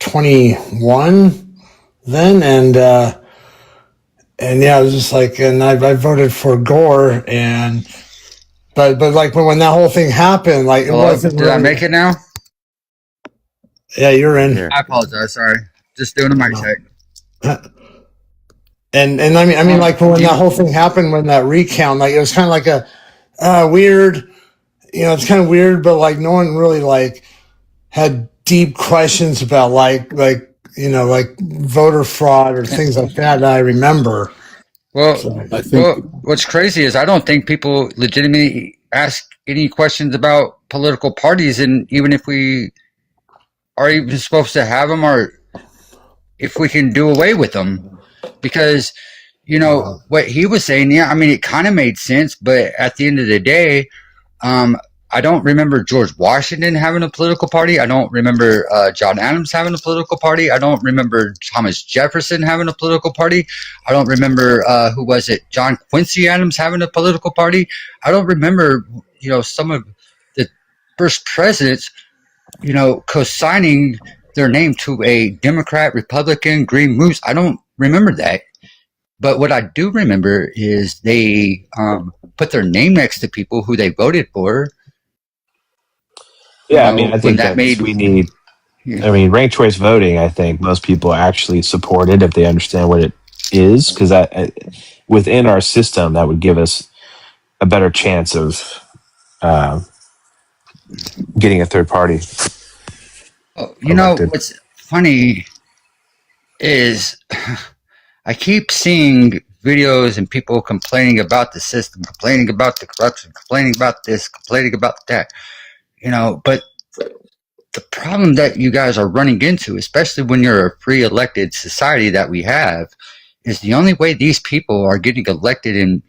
21 then, and yeah, it was just like, and I voted for Gore, and but like when that whole thing happened, like it wasn't. Did I make it now? Yeah, you're in. I apologize. Sorry, just doing a mic check. And I mean, like when that whole thing happened, when that recount, like it was kind of like a weird, it's kind of weird, but like no one really like had deep questions about like voter fraud or things like that I remember. Well, what's crazy is I don't think people legitimately ask any questions about political parties, and even if we are even supposed to have them, or if we can do away with them, because what he was saying, yeah, I mean, it kind of made sense, but at the end of the day, I don't remember George Washington having a political party. I don't remember John Adams having a political party. I don't remember Thomas Jefferson having a political party. I don't remember John Quincy Adams having a political party. I don't remember some of the first presidents co-signing their name to a Democrat, Republican, Green Moose. I don't remember that. But what I do remember is they put their name next to people who they voted for. Yeah, I mean, I think we need. I mean, ranked choice voting. I think most people actually support it if they understand what it is, because within our system that would give us a better chance of getting a third party. Elected. What's funny is I keep seeing videos and people complaining about the system, complaining about the corruption, complaining about this, complaining about that. But the problem that you guys are running into, especially when you're a free elected society that we have, is the only way these people are getting elected and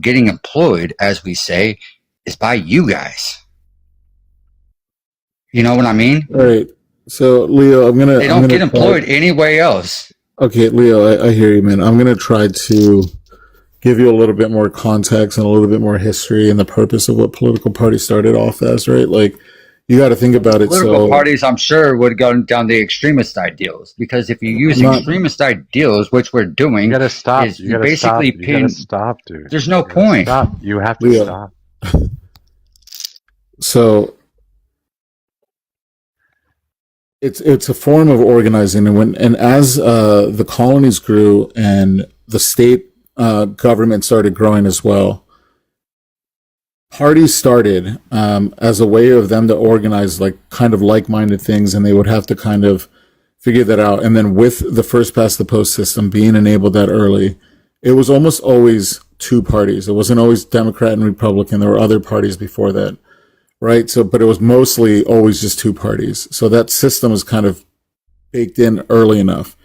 getting employed, as we say, is by you guys. You know what I mean? All right. So Leo, they don't get employed anywhere else. Okay, Leo, I hear you, man. I'm gonna try to give you a little bit more context and a little bit more history and the purpose of what political parties started off as, right? Like, you got to think about it. Political parties, I'm sure, would go down the extremist ideals, because if you use extremist ideals, which we're doing, you got to stop. You basically got to stop, dude. There's no point. Stop. You have to stop. So it's a form of organizing, and as the colonies grew and the state government started growing as well, parties started as a way of them to organize kind of like-minded things, and they would have to kind of figure that out. And then with the first past the post system being enabled that early, it was almost always two parties. It wasn't always Democrat and Republican. There were other parties before that, right? So, but it was mostly always just two parties. So that system was kind of baked in early enough.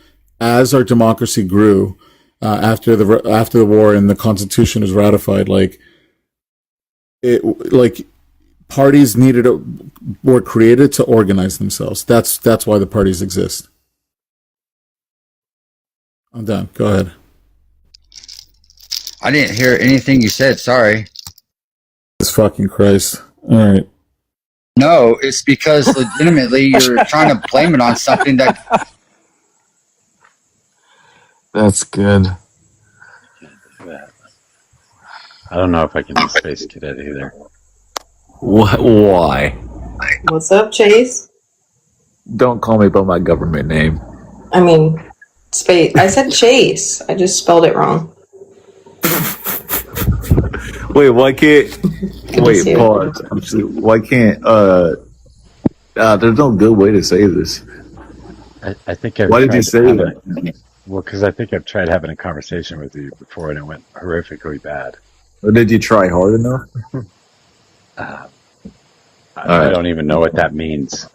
As our democracy grew, after the war and the Constitution was ratified, parties were created to organize themselves. That's why the parties exist. I'm done. Go ahead. I didn't hear anything you said. Sorry. Jesus fucking Christ. All right. No, it's because legitimately you're trying to blame it on something that. That's good. I don't know if I can be Space Cadet either. What? Why? What's up, Chase? Don't call me by my government name. I mean, Space. I said Chase. I just spelled it wrong. Wait, why can't? Wait, pause. Why can't? There's no good way to say this. I think. Why did you say that? Well, because I think I've tried having a conversation with you before, and it went horrifically bad. Or did you try hard enough? I don't even know what that means.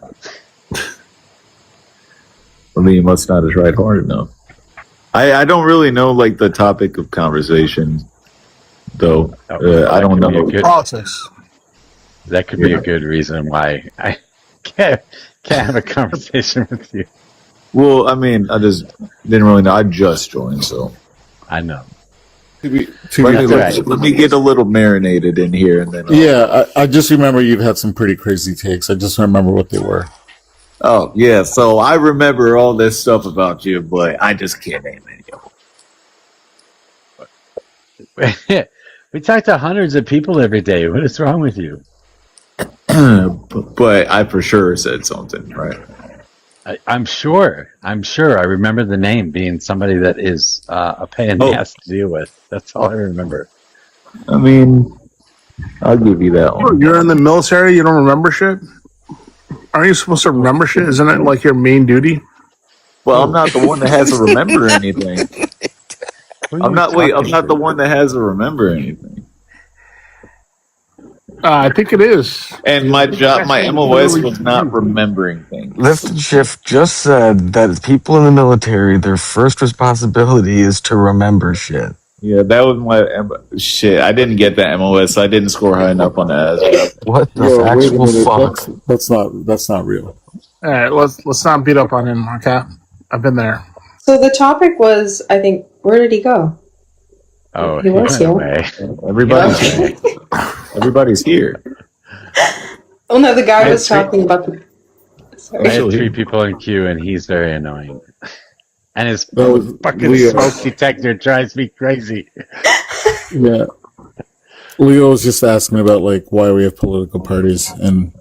I mean, you must not have tried hard enough. I don't really know the topic of conversation, though. I don't know. Politics. That could be a good reason why I can't have a conversation with you. Well, I mean, I just didn't really know. I just joined, so. I know. Let me get a little marinated in here, and then. Yeah, I just remember you've had some pretty crazy takes. I just remember what they were. Oh yeah, so I remember all this stuff about you, but I just can't name any of them. We talk to hundreds of people every day. What is wrong with you? But I for sure said something, right? I'm sure. I remember the name being somebody that is a pain in the ass to deal with. That's all I remember. I mean, I'll give you that one. You're in the military. You don't remember shit. Aren't you supposed to remember shit? Isn't it like your main duty? Well, I'm not the one that has to remember anything. I'm not the one that has to remember anything. I think it is. And my MOS was not remembering things. Lift and Shift just said that people in the military, their first responsibility is to remember shit. Yeah, that was my shit. I didn't get that MOS, so I didn't score high enough on the AS. What the actual fuck? That's not real. All right, let's not beat up on him, okay? I've been there. So the topic was, I think, where did he go? Oh, he was went away. Everybody's here. Oh no, the guy was talking about the. Sorry. I have 3 people in queue, and he's very annoying. And his Oh, fucking Leo. smoke detector drives me crazy. Yeah. Leo was just asking about like why we have political parties, and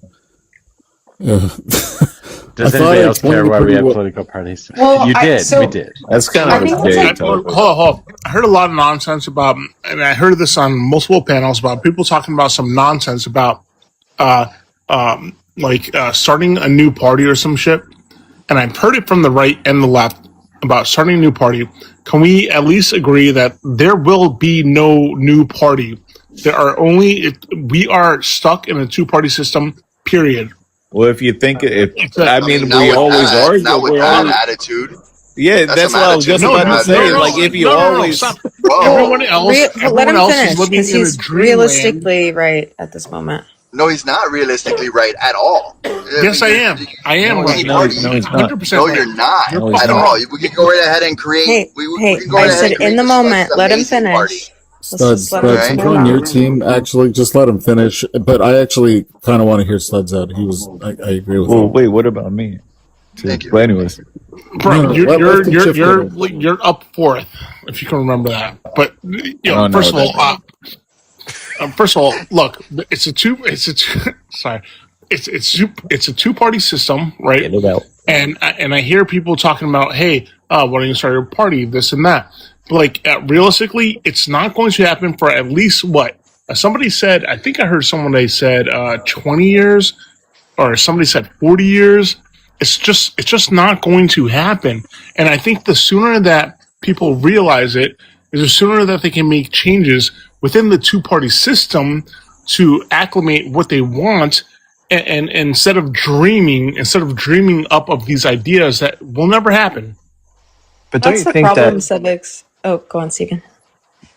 Does anybody else care why we have political parties? Well, we did. That's kind of a gay topic. Hold on. I heard a lot of nonsense about, and I heard this on multiple panels about people talking about some nonsense about, starting a new party or some shit. And I've heard it from the right and the left about starting a new party. Can we at least agree that there will be no new party? We are stuck in a 2-party system, period. Well, if you think we always not are. Not with that attitude. Yeah, that's what I was just about to say. Like, if you always, everyone else finish, is living because in a he's dreamland. realistically right at this moment. No, he's not realistically right at all. Yes, I am. I am right. No, he's not. 100% No, right. you're not You're at fucking all. right. We can go right ahead and create. Hey, we can go I right ahead said and create in the this moment. Let him amazing finish. party. Studs, let him I'm finish. on your team. Actually, just let him finish. But I actually kind of want to hear Studs out. I agree with well, him. wait, what about me? Thank you. But anyways, Bro, let the chief you're up 4th, if you can remember that. But first of all, look, it's a 2-party system, right? get it out. And I hear people talking about, hey, why don't you start your party, this and that. But like realistically, it's not going to happen for at least what somebody said. I think I heard someone they said 20 years, or somebody said 40 years. It's just not going to happen. And I think the sooner that people realize it, is the sooner that they can make changes within the 2-party system to acclimate what they want, and instead of dreaming up of these ideas that will never happen. But That's the problem, civics. Oh, go on, Segan.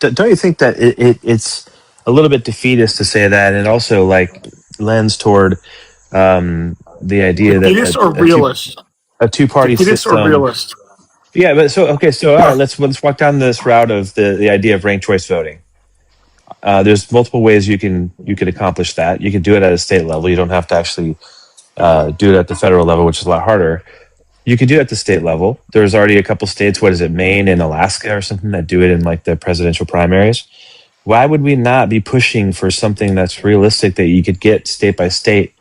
Don't you think that it's a little bit defeatist to say that, and also like lends toward the idea that Defeatist or realist? A 2-party Defeatist system. or realist? Yeah, but so all right, let's walk down this route of the idea of ranked choice voting. There's multiple ways you could accomplish that. You can do it at a state level. You don't have to actually do it at the federal level, which is a lot harder. You can do it at the state level. There's already a couple states, what is it, Maine and Alaska or something, that do it in like the presidential primaries. Why would we not be pushing for something that's realistic that you could get state by state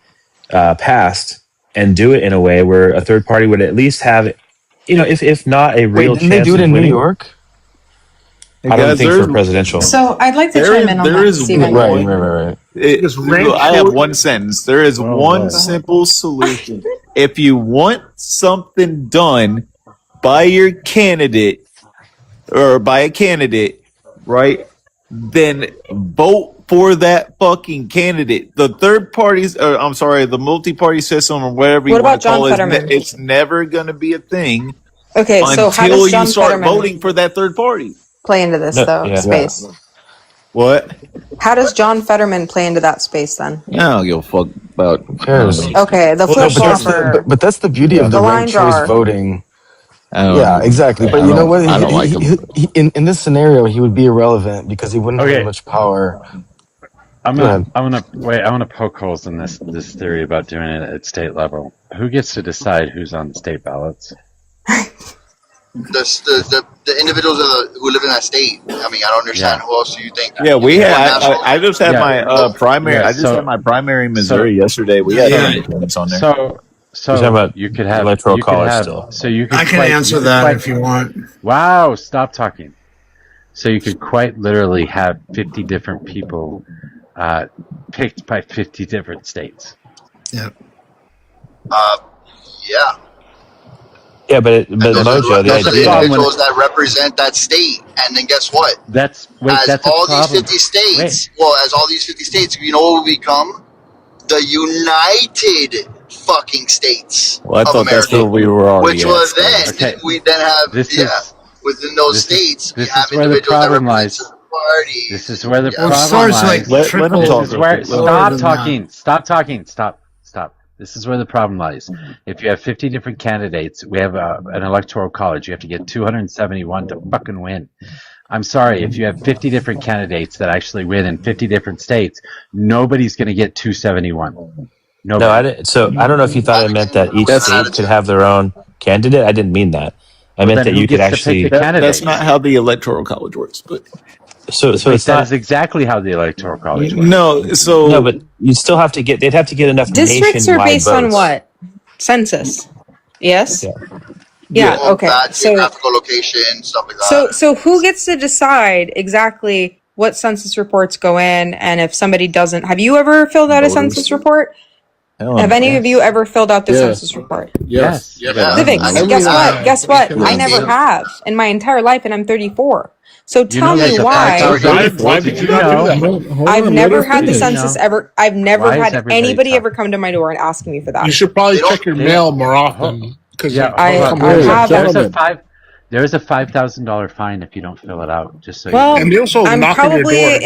passed, and do it in a way where a third party would at least have, if not a real chance. Didn't they do it in winning, New York? I don't think for presidential. So I'd like to chime in on there that, is Stephen. Right. I have one sentence. There is one simple solution. If you want something done by your candidate or by a candidate, right, then vote for that fucking candidate. The third parties, the multi-party system or whatever you want to call it, it's never going to be a thing. Okay, so how does John you start Fetterman voting for that third party? Play into this space? What? How does John Fetterman play into that space then? I don't give a fuck about. Okay, the flip-flopper. But that's the beauty of the ranked choice voting. Yeah, exactly. But you know what? I don't like him. In this scenario, he would be irrelevant because he wouldn't have much power. I want to poke holes in this theory about doing it at state level. Who gets to decide who's on the state ballots? the individuals who live in that state. I mean, I don't understand who else do you think. Yeah, we had. national- I just had my primary. Yeah, I just so- had my primary in Missouri yesterday. We had independents on there. So You're talking about you could have electoral you could college have, still. So you could I can answer that if you want. Wow, stop talking. So you could quite literally have 50 different people picked by 50 different states. Yep. Yeah. Yeah, but Those are Mojo, those the are the idea. individuals that represent that state, and then guess what? That's as all these 50 states. Well, as all these 50 states, you know what we become? The United fucking States. Well, I of thought America, that's where we were already. which at, was so. then we then have within those states we have where the individuals that problem represent lies. certain parties. This is where the Yeah. problem lies. Like This is where, stop talking. Stop. This is where the problem lies. If you have 50 different candidates, we have an electoral college. You have to get 271 to fucking win. I'm sorry, if you have 50 different candidates that actually win in 50 different states, nobody's going to get 271. No, I didn't. So I don't know if you thought it meant that each state could have their own candidate. I didn't mean that. I meant that you could actually. That's not how the electoral college works. But so it's that not is exactly how the electoral college works. No, but you still have to get. They'd have to get enough Districts are nationwide based on votes. what? Census. Yes. Yeah, Okay. that geographical location, stuff like that. So who gets to decide exactly what census reports go in, and if somebody doesn't? Have you ever filled out a census report? Have any of you ever filled out the census report? Yes. Civics. Guess what? I never have in my entire life, and I'm 34. So tell me why. Why did you not do that? I've never had the census ever. I've never had anybody ever come to my door and ask me for that. You should probably check your mail more often. Because there is a $5,000 fine if you don't fill it out. Just so Well, you know. I'm probably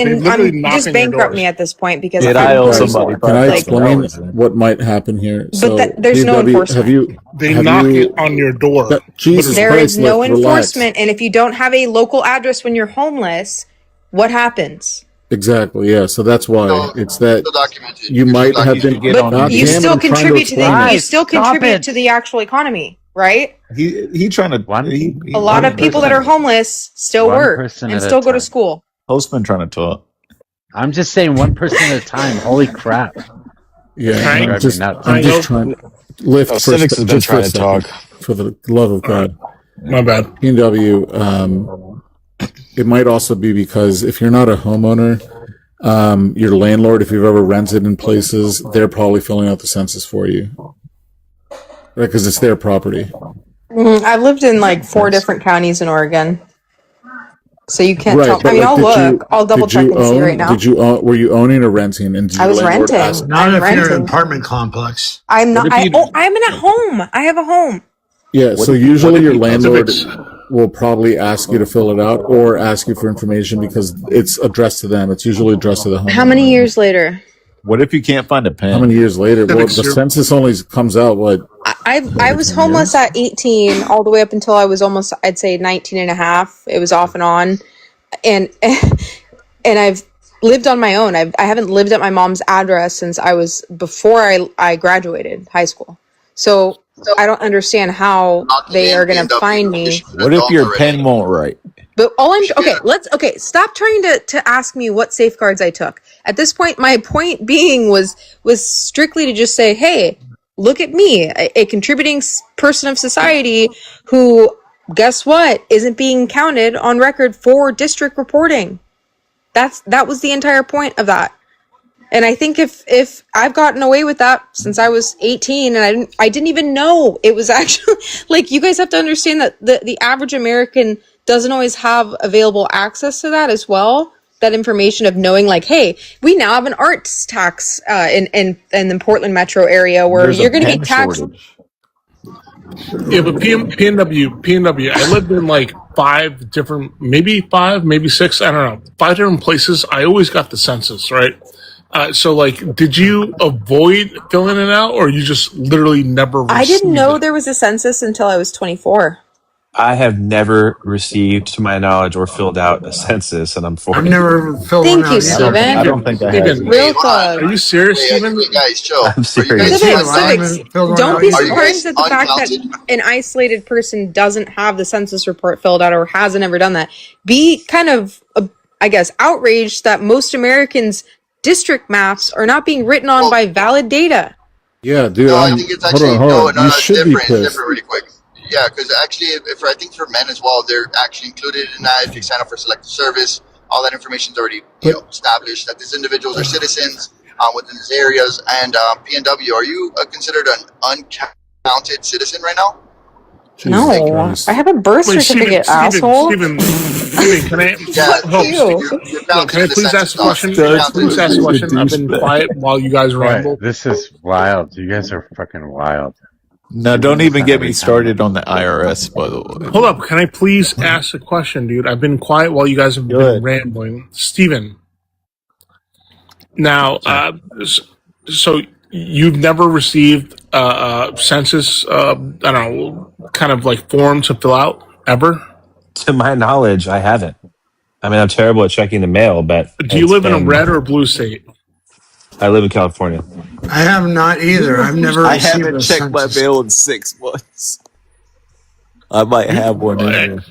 just bankrupt me at this point because Can I explain what might happen here? But there's no enforcement. They knock it on your door. There is no enforcement, and if you don't have a local address when you're homeless, what happens? Exactly. Yeah. So that's why it's that you might have been. But you still contribute to the actual economy, right? He trying to. A lot of people that are homeless still work and still go to school. Postman trying to talk. I'm just saying one person at a time. Holy crap! Yeah, I'm just trying to lift. Civics has been trying to talk. For the love of God. My bad. P&W. It might also be because if you're not a homeowner, your landlord, if you've ever rented in places, they're probably filling out the census for you. Right, because it's their property. I've lived in like 4 different counties in Oregon. So you can't tell. But I mean, like, I'll look. I'll double check and see right now. Did you were you owning or renting? And did I was your landlord renting. ask- Not I'm if you're in renting. an apartment complex. I'm not. I'm in a home. I have a home. Yeah, so usually your landlord will probably ask you to fill it out or ask you for information because it's addressed to them. It's usually addressed to the home. How many years later? What if you can't find a pen? How many years later? Well, the census only comes out, what? I was homeless at 18 all the way up until I was almost, I'd say 19 and a half. It was off and on. And I've lived on my own. I haven't lived at my mom's address since I was before I graduated high school. So I don't understand how they are going to find me. What if your pen won't write? But stop trying to ask me what safeguards I took. At this point, my point being was strictly to just say, hey, look at me, a contributing person of society who, guess what, isn't being counted on record for district reporting. That was the entire point of that. And I think if I've gotten away with that since I was 18 and I didn't even know it was actually, like, you guys have to understand that the average American doesn't always have available access to that as well. That information of knowing, like, hey, we now have an arts tax in the Portland metro area where you're going to be taxed. Yeah, but PNW, I lived in like 5 different, maybe 6, I don't know, 5 different places. I always got the census, right? So, like, did you avoid filling it out, or you just literally never received I didn't know there was a census until I was 24. I have never received, to my knowledge, or filled out a census, and I'm 40. I've never filled Thank one you, out either. Steven. I don't think I have. Steven, Real are talk. you serious, Steven? Wait, guys, chill. I'm Are you serious. guys Civics, I uncounted? haven't filled one Don't out be Are either. you guys surprised at the fact that uncounted? an isolated person doesn't have the census report filled out or hasn't ever done that. Be kind of, I guess, outraged that most Americans' district maps are not being written on by valid data. Yeah, dude. No, I think it's Hold actually on, hold on. no. You It's should be different. It's pissed. different, really quick. Yeah, because actually, if I think for men as well, they're actually included in that. If you sign up for selective service, all that information's already established that these individuals are citizens within these areas. And PNW, are you considered an uncounted citizen right now? No, I have a birth certificate, asshole. Steven, can I? Yeah, Fuck you. you're No, counted can I in the please ask census. a question? You're Can I counted. please ask a question? I've been quiet while you guys ramble. Right, this is wild. You guys are fucking wild. No, don't even get me started on the IRS, by the way. Hold up. Can I please ask a question, dude? I've been quiet while you guys have been rambling. Steven. Now, so you've never received a census, I don't know, kind of like form to fill out ever? To my knowledge, I haven't. I mean, I'm terrible at checking the mail, but Do you live in a red or blue state? I live in California. I have not either. I've never I received haven't a checked my census. mail in 6 months. I might have one in here.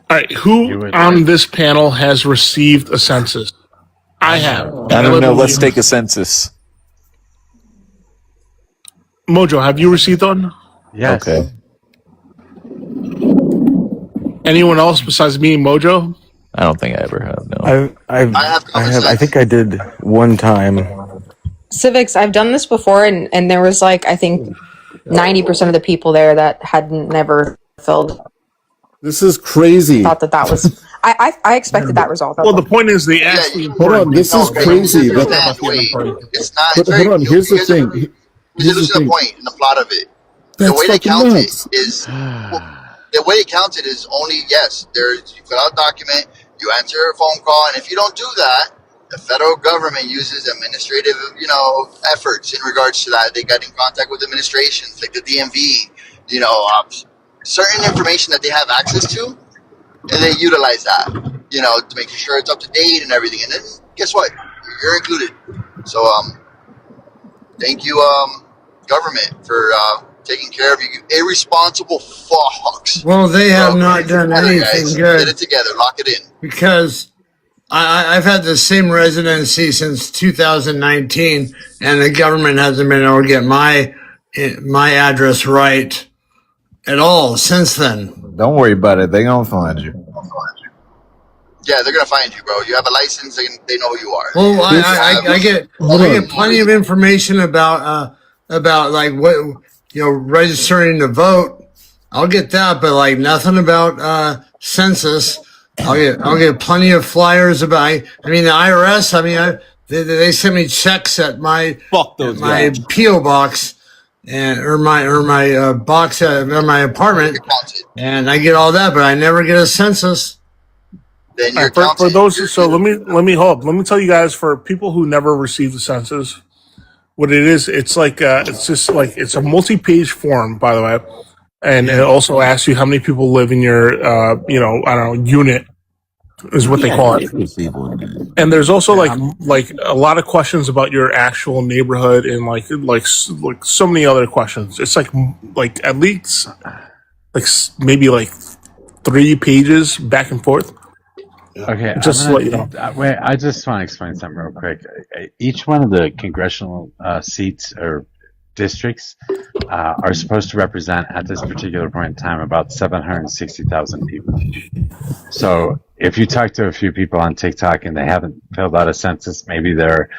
All right, who on this panel has received a census? I have. I don't know. Let's take a census. Mojo, have you received one? Yes. Okay. Anyone else besides me and Mojo? I don't think I ever have. No. I think I did one time. Civics, I've done this before, and there was like, I think 90% of the people there that had never filled. This is crazy. Thought that was. I expected that result. Well, the point is they asked me. Hold on, this is crazy. It's not. It's very, hold on, here's the thing. You're losing the point in the plot of it. The way they count it is the way they count it is only you fill out a document, you answer a phone call, and if you don't do that, the federal government uses administrative, efforts in regards to that. They got in contact with administrations like the DMV, certain information that they have access to, and they utilize that, to make sure it's up to date and everything. And then guess what? You're included. So, thank you, government, for taking care of you irresponsible fucks. Well, they have not done anything guys. good. Get it together. Lock it in. Because I've had the same residency since 2019, and the government hasn't been able to get my address right at all since then. Don't worry about it. They're going to find you. Yeah, they're gonna find you, bro. You have a license. They know who you are. Well, I get plenty of information about like what registering to vote. I'll get that, but like nothing about census. I'll get plenty of flyers about. I mean, the IRS. I mean, they send me checks at my PO box or my box at my apartment, and I get all that, but I never get a census. Then you're for those, so let me tell you guys, for people who never received the census, what it is, it's like it's a multi-page form, by the way, and it also asks you how many people live in your unit, is what they call it. And there's also like a lot of questions about your actual neighborhood and like so many other questions. It's like at least maybe 3 pages back and forth. Okay, just to let you know. Wait, I just want to explain something real quick. Each one of the congressional seats or districts are supposed to represent, at this particular point in time, about 760,000 people. So if you talk to a few people on TikTok and they haven't filled out a census, maybe their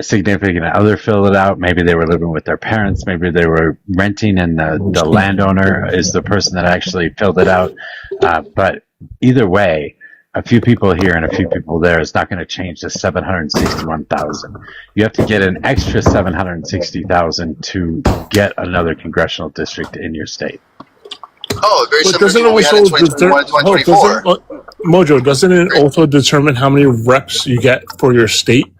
significant other filled it out, maybe they were living with their parents, maybe they were renting and the landowner is the person that actually filled it out. But either way, a few people here and a few people there is not going to change the 761,000. You have to get an extra 760,000 to get another congressional district in your state. Oh, very similar to what we had in 2021 and 2024. Mojo, doesn't it also determine how many reps you get for your state?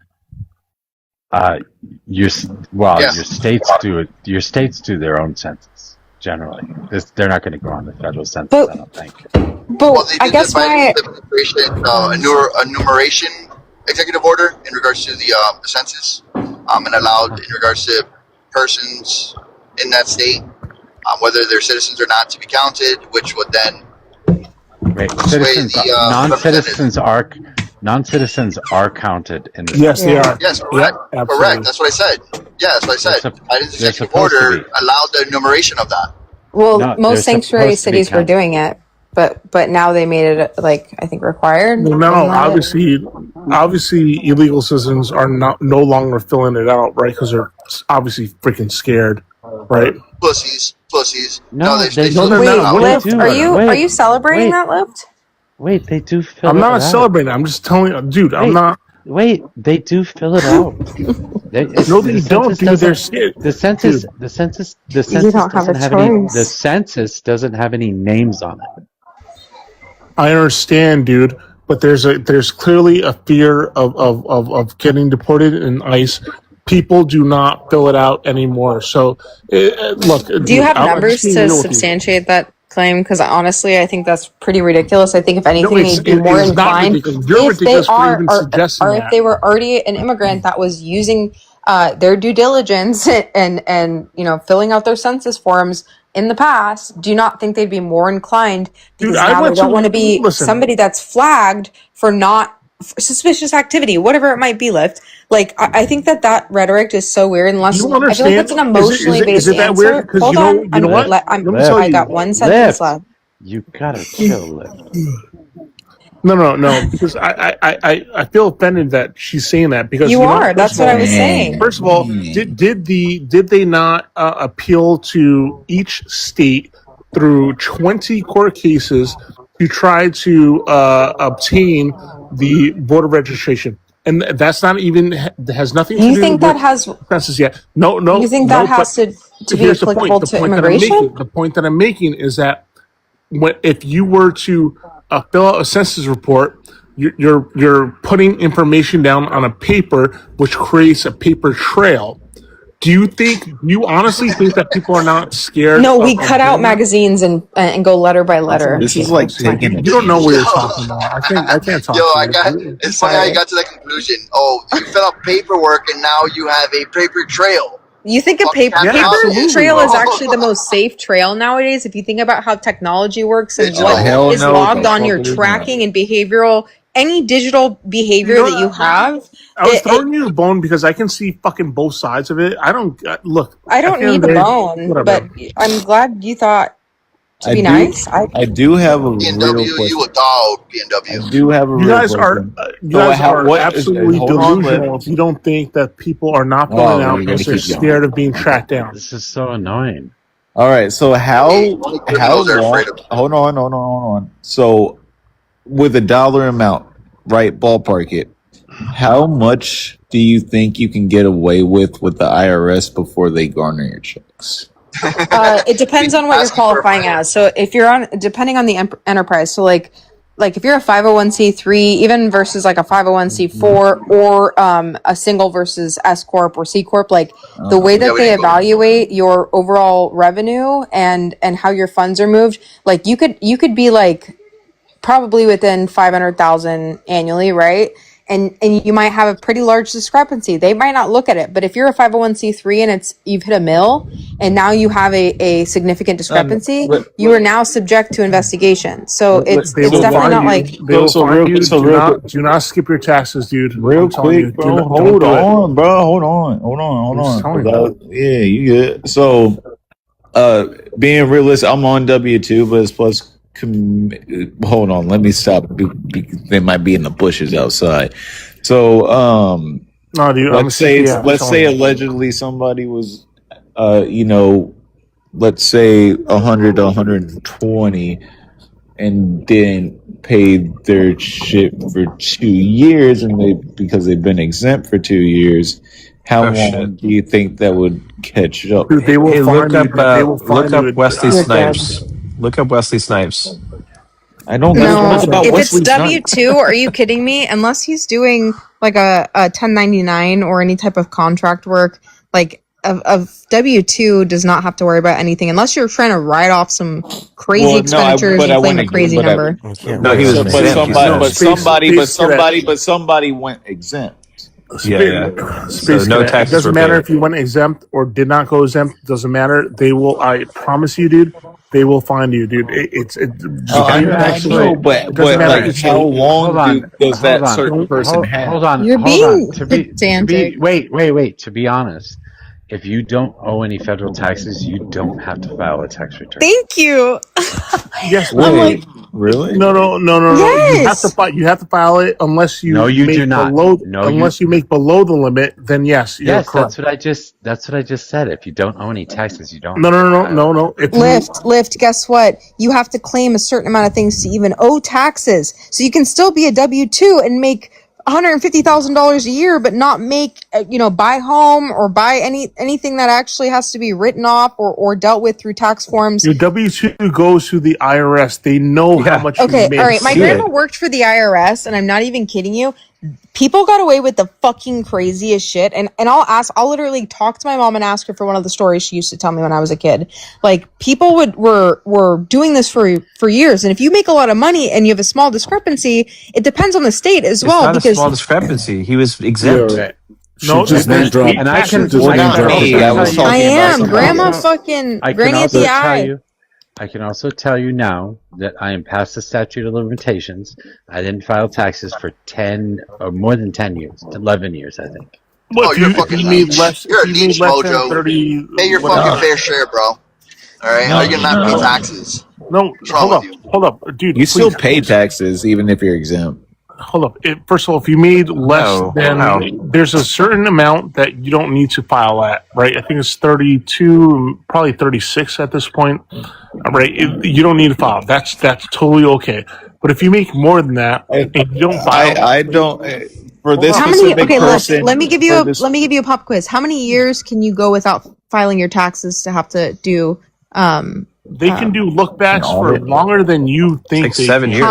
Your states do it. Your states do their own census. generally. They're not going to go on the federal census, But- I don't think. Well, they I did guess the my administration enumeration executive order in regards to the census, and allowed in regards to persons in that state, whether they're citizens or not, to be counted, which would then Wait, sway citizens, the non-citizens are counted in the Yes, they are. Yes, Yep, correct. absolutely. Correct. That's what I said. Yeah, that's what I said. Biden's they're executive supposed to order be. allowed the enumeration of that. Well, No, they're most sanctuary supposed to be cities were counted. doing it, but now they made it like I think required. Well, no, Wasn't that it? obviously, illegal citizens are no longer filling it out, right? Because they're obviously freaking scared, right? Pussies. No, they they still no, do they're it not. out. Wait, Lyft, are you celebrating wait. that Lyft? Wait, they do fill I'm it not out. celebrating. I'm just telling you, dude. I'm Wait, not. Wait, they do fill it out. No, they don't, dude. They're scared. The census Dude. doesn't have any. The census doesn't have any names on it. I understand, dude, but there's clearly a fear of getting deported in ICE. People do not fill it out anymore. So, look. Do you have numbers to substantiate that claim? Because honestly, I think that's pretty ridiculous. I think if anything, they'd be more inclined if they are, or if they were already an immigrant that was using their due diligence and filling out their census forms in the past. Do you not think they'd be more inclined because now they don't want to be somebody that's flagged for for suspicious activity, whatever it might be, Lyft. Like, I think that rhetoric is so weird. Unless I feel like that's an emotionally based answer. Weird? Hold on, you know what? I got one sentence left. You gotta chill, Lyft. No, because I feel offended that she's saying that because You are. That's what I was saying. First of all, did they not appeal to each state through 20 court cases to try to obtain the voter registration? And that's not even has nothing to do. You think that has census yet? No. You think that has to be applicable to immigration? The point that I'm making is that if you were to fill out a census report, you're putting information down on a paper, which creates a paper trail. Do you honestly think that people are not scared? No, we cut out magazines and go letter by letter. This is like taking. You don't know what you're talking about. I can't talk. It's funny how you got to that conclusion. Oh, you fill out paperwork and now you have a paper trail. You think a paper trail is actually the most safe trail nowadays? If you think about how technology works and what is logged on your tracking and behavioral, any digital behavior that you have. I was throwing you a bone because I can see fucking both sides of it. I don't look. I don't need the bone, but I'm glad you thought to be nice. I do have a BMW, real question. you a dog, BMW. I do have a real You guys question. are absolutely delusional if you don't think that people are not filling out because they're scared of being tracked down. This is so annoying. All right, so how long? Hold on. So, with a dollar amount, right? Ballpark it. How much do you think you can get away with the IRS before they garner your checks? It depends on what you're qualifying as. So if you're depending on the enterprise. So like if you're a 501c3, even versus like a 501c4 or a single versus S corp or C corp, like the way that they evaluate your overall revenue and how your funds are moved, like you could be like probably within 500,000 annually, right? And you might have a pretty large discrepancy. They might not look at it, but if you're a 501c3 and you've hit a mill and now you have a significant discrepancy, you are now subject to investigation. So it's definitely not like. Do not skip your taxes, dude. Real quick, bro. Hold on, bro. Hold on. Yeah, you good. So, being realistic, I'm on W2, but it's plus. Hold on, let me stop. They might be in the bushes outside. So, let's say allegedly somebody was, let's say 100 to 120, and didn't pay their shit for 2 years, and because they've been exempt for 2 years. How long do you think that would catch up? Dude, look up Wesley Snipes. Look up Wesley Snipes. I don't know much about if Wesley it's W2, are you kidding me? Unless he's doing like a 1099 or any type of contract work, like of W-2 does not have to worry about anything unless you're trying to write off some crazy expenditures and claim a crazy number. No, he was But somebody went exempt. Space no Cadet. taxes It doesn't were matter paid. if you went exempt or did not go exempt. Doesn't matter. They will. I promise you, dude. They will find you, dude. It No, but like, how long does that certain person have? Hold on. You're being pedantic. Wait. To be honest, if you don't owe any federal taxes, you don't have to file a tax return. Thank you. Yes. Wait, really? No. Yes. You have to file it unless you. No, you make do not. Below, No, unless you make below the limit, then yes, you're correct. That's what I just said. If you don't owe any taxes, you don't. No. Lift. Guess what? You have to claim a certain amount of things to even owe taxes. So you can still be a W-2 and make $150,000 a year, but not make, buy home or buy anything that actually has to be written off or dealt with through tax forms. Your W-2 goes to the IRS. They know how much Okay, you make. all right. My grandma worked for the IRS, and I'm not even kidding you. People got away with the fucking craziest shit, and I'll literally talk to my mom and ask her for one of the stories she used to tell me when I was a kid. Like, people were doing this for years, and if you make a lot of money and you have a small discrepancy, it depends on the state as well. It's not a small discrepancy. He was exempt. No, just name drop. And I can. I am grandma fucking granny at the eye. I can also tell you now that I am past the statute of limitations. I didn't file taxes for 10 or more than 10 years, 11 years, I think. You're fucking leech. You're a leech, Mojo. 30, Pay your fucking fair share, bro. All right, how are you gonna not pay taxes? No, hold up, dude. You still pay taxes even if you're exempt. Hold up. First of all, if you made less than, there's a certain amount that you don't need to file at, right? I think it's 32, probably 36 at this point, right? You don't need to file. That's totally okay. But if you make more than that and you don't file, I don't. For this how specific many? Okay, person, let me give you a pop quiz. How many years can you go without filing your taxes to have to do? They can do lookbacks for longer than you think. Like 7 years.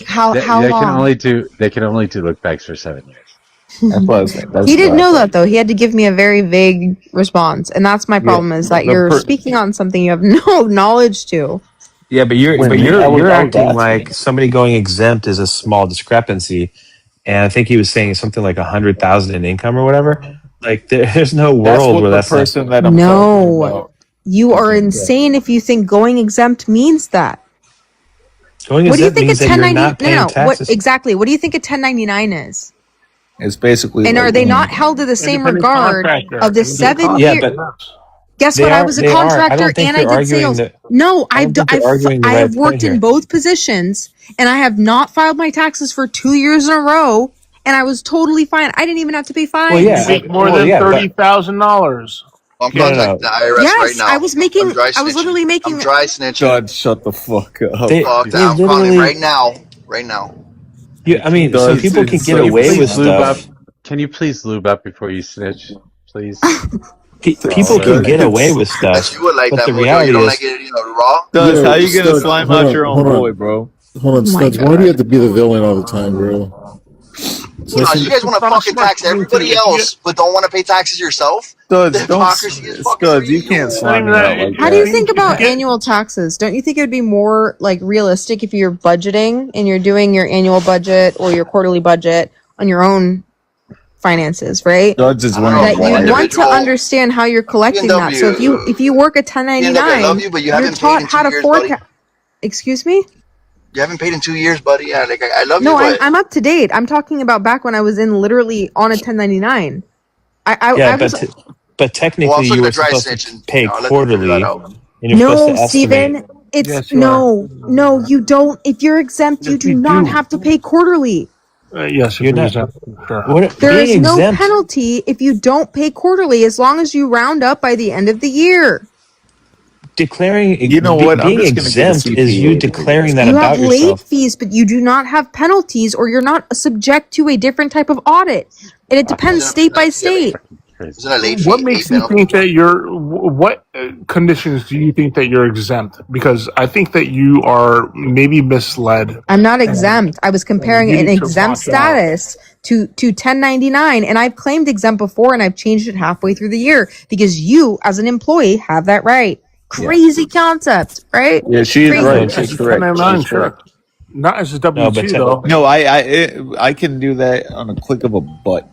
How They long? can only do lookbacks for 7 years. He didn't know that though. He had to give me a very vague response, and that's my problem. Is that you're speaking on something you have no knowledge to. Yeah, but you're acting like somebody going exempt is a small discrepancy, and I think he was saying something like 100,000 in income or whatever. Like there's no world where that's person that I'm no. talking about. You are insane if you think going exempt means that. Going what do you exempt think a means that you're 1099? not paying taxes. What do you think a 1099 is? It's basically. And are they not held to the same regard of the 7 years? Yeah, but guess what? I was a contractor and I did sales. No, I have worked in both positions, and I have not filed my taxes for 2 years in a row, and I was totally fine. I didn't even have to pay fines. Well, yeah, make more than $30,000. I'm contacting the IRS right now. I was making. I was literally making. I'm dry snitching. God, shut the fuck up. I'm calling right now. Right now. Yeah, I mean, so people can get away with stuff. Can you please lube up before you snitch, please? People can get away with stuff. You would like but that, the Mojo. reality You don't is, like it, raw? Studs, how you gonna slime out your own boy, bro? Hold on, Studs. Why do you have to be the villain all the time, bro? You guys want to fucking tax everybody else, but don't want to pay taxes yourself? Studs, you can't slime me out like How do you think about annual taxes? Don't you think it would be more like realistic if you're budgeting and you're doing your annual budget or your quarterly budget on your own finances, right? Studs is one that you want to understand how you're collecting that. So if you work a 1099, you're taught how to forecast. Excuse me? You haven't paid in 2 years, buddy. Yeah, like I love you. No, I'm up to date. I'm talking about back when I was in literally on a 1099. But technically you were supposed to pay quarterly. No, Steven, it's no, you don't. If you're exempt, you do not have to pay quarterly. Yes, you're not. Sure. There is no penalty if you don't pay quarterly, as long as you round up by the end of the year. Declaring, being exempt is you declaring that about yourself. You have late fees, but you do not have penalties, or you're not subject to a different type of audit. And it depends state by state. Isn't a late fee? What makes you think that what conditions do you think that you're exempt? Because I think that you are maybe misled. I'm not exempt. I was comparing an exempt status to 1099, and I've claimed exempt before, and I've changed it halfway through the year because you, as an employee, have that right. Crazy concept, right? Yeah, she is right. She's She's correct. She's sure. correct. Not as a W-2, though. No, I can do that on a click of a button.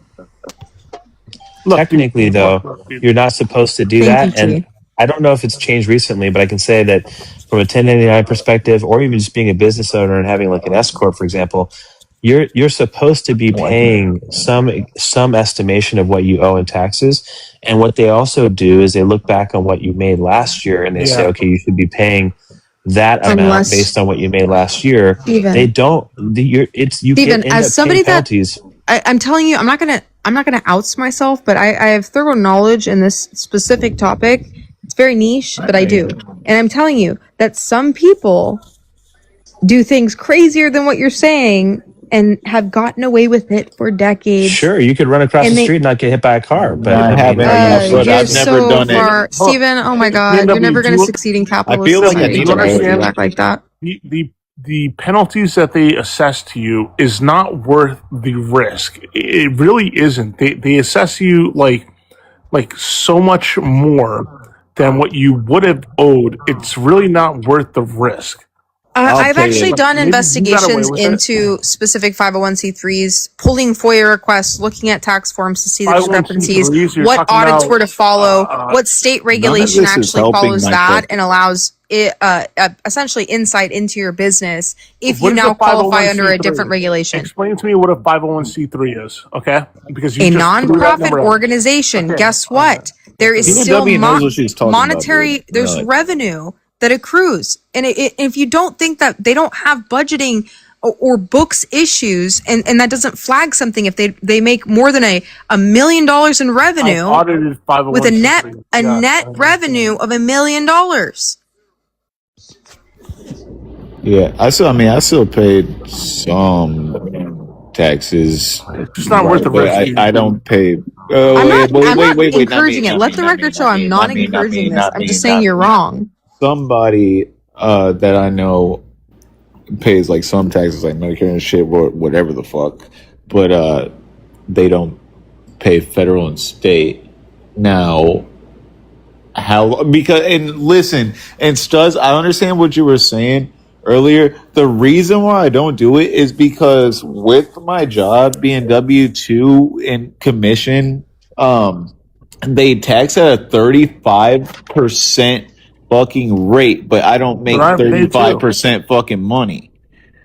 Technically, though, you're not supposed to do that. And I don't know if it's changed recently, but I can say that from a 1099 perspective, or even just being a business owner and having like an S corp, for example, you're supposed to be paying some estimation of what you owe in taxes. And what they also do is they look back on what you made last year and they say, okay, you should be paying that amount based on what you made last year. Steven. They don't. You Steven, end as up somebody paying penalties. I'm telling you, I'm not gonna oust myself, but I have thorough knowledge in this specific topic. It's very niche, but I do. And I'm telling you that some people do things crazier than what you're saying and have gotten away with it for decades. Sure, you could run across the street and not get hit by a car, but I haven't, but I've never so done far, it. Steven, oh my God, you're never going to succeed in capitalism. I feel like I need to understand act like that. The penalties that they assess to you is not worth the risk. It really isn't. They assess you like so much more than what you would have owed. It's really not worth the risk. I've actually done investigations into specific 501c3s, pulling FOIA requests, looking at tax forms to see the discrepancies, what audits were to follow, what state regulation actually follows that and allows it, essentially insight into your business if you now qualify under a different regulation. Explain to me what a 501c3 is, okay? Because you a nonprofit organization, guess what? There is still monetary, there's revenue that accrues. And if you don't think that they don't have budgeting or books issues, and that doesn't flag something if they make more than $1 million in revenue with a net revenue of $1 million. Yeah, I still paid some taxes. It's not worth the risk. I don't pay. I'm not encouraging it. Let the record show I'm not encouraging this. I'm just saying you're wrong. Somebody that I know pays like some taxes, like Medicare and shit, or whatever the fuck, but they don't pay federal and state. Now, how? Because and listen, and Studs, I understand what you were saying earlier. The reason why I don't do it is because with my job being W-2 and commission, they tax at a 35% fucking rate, but I don't make 35% fucking money.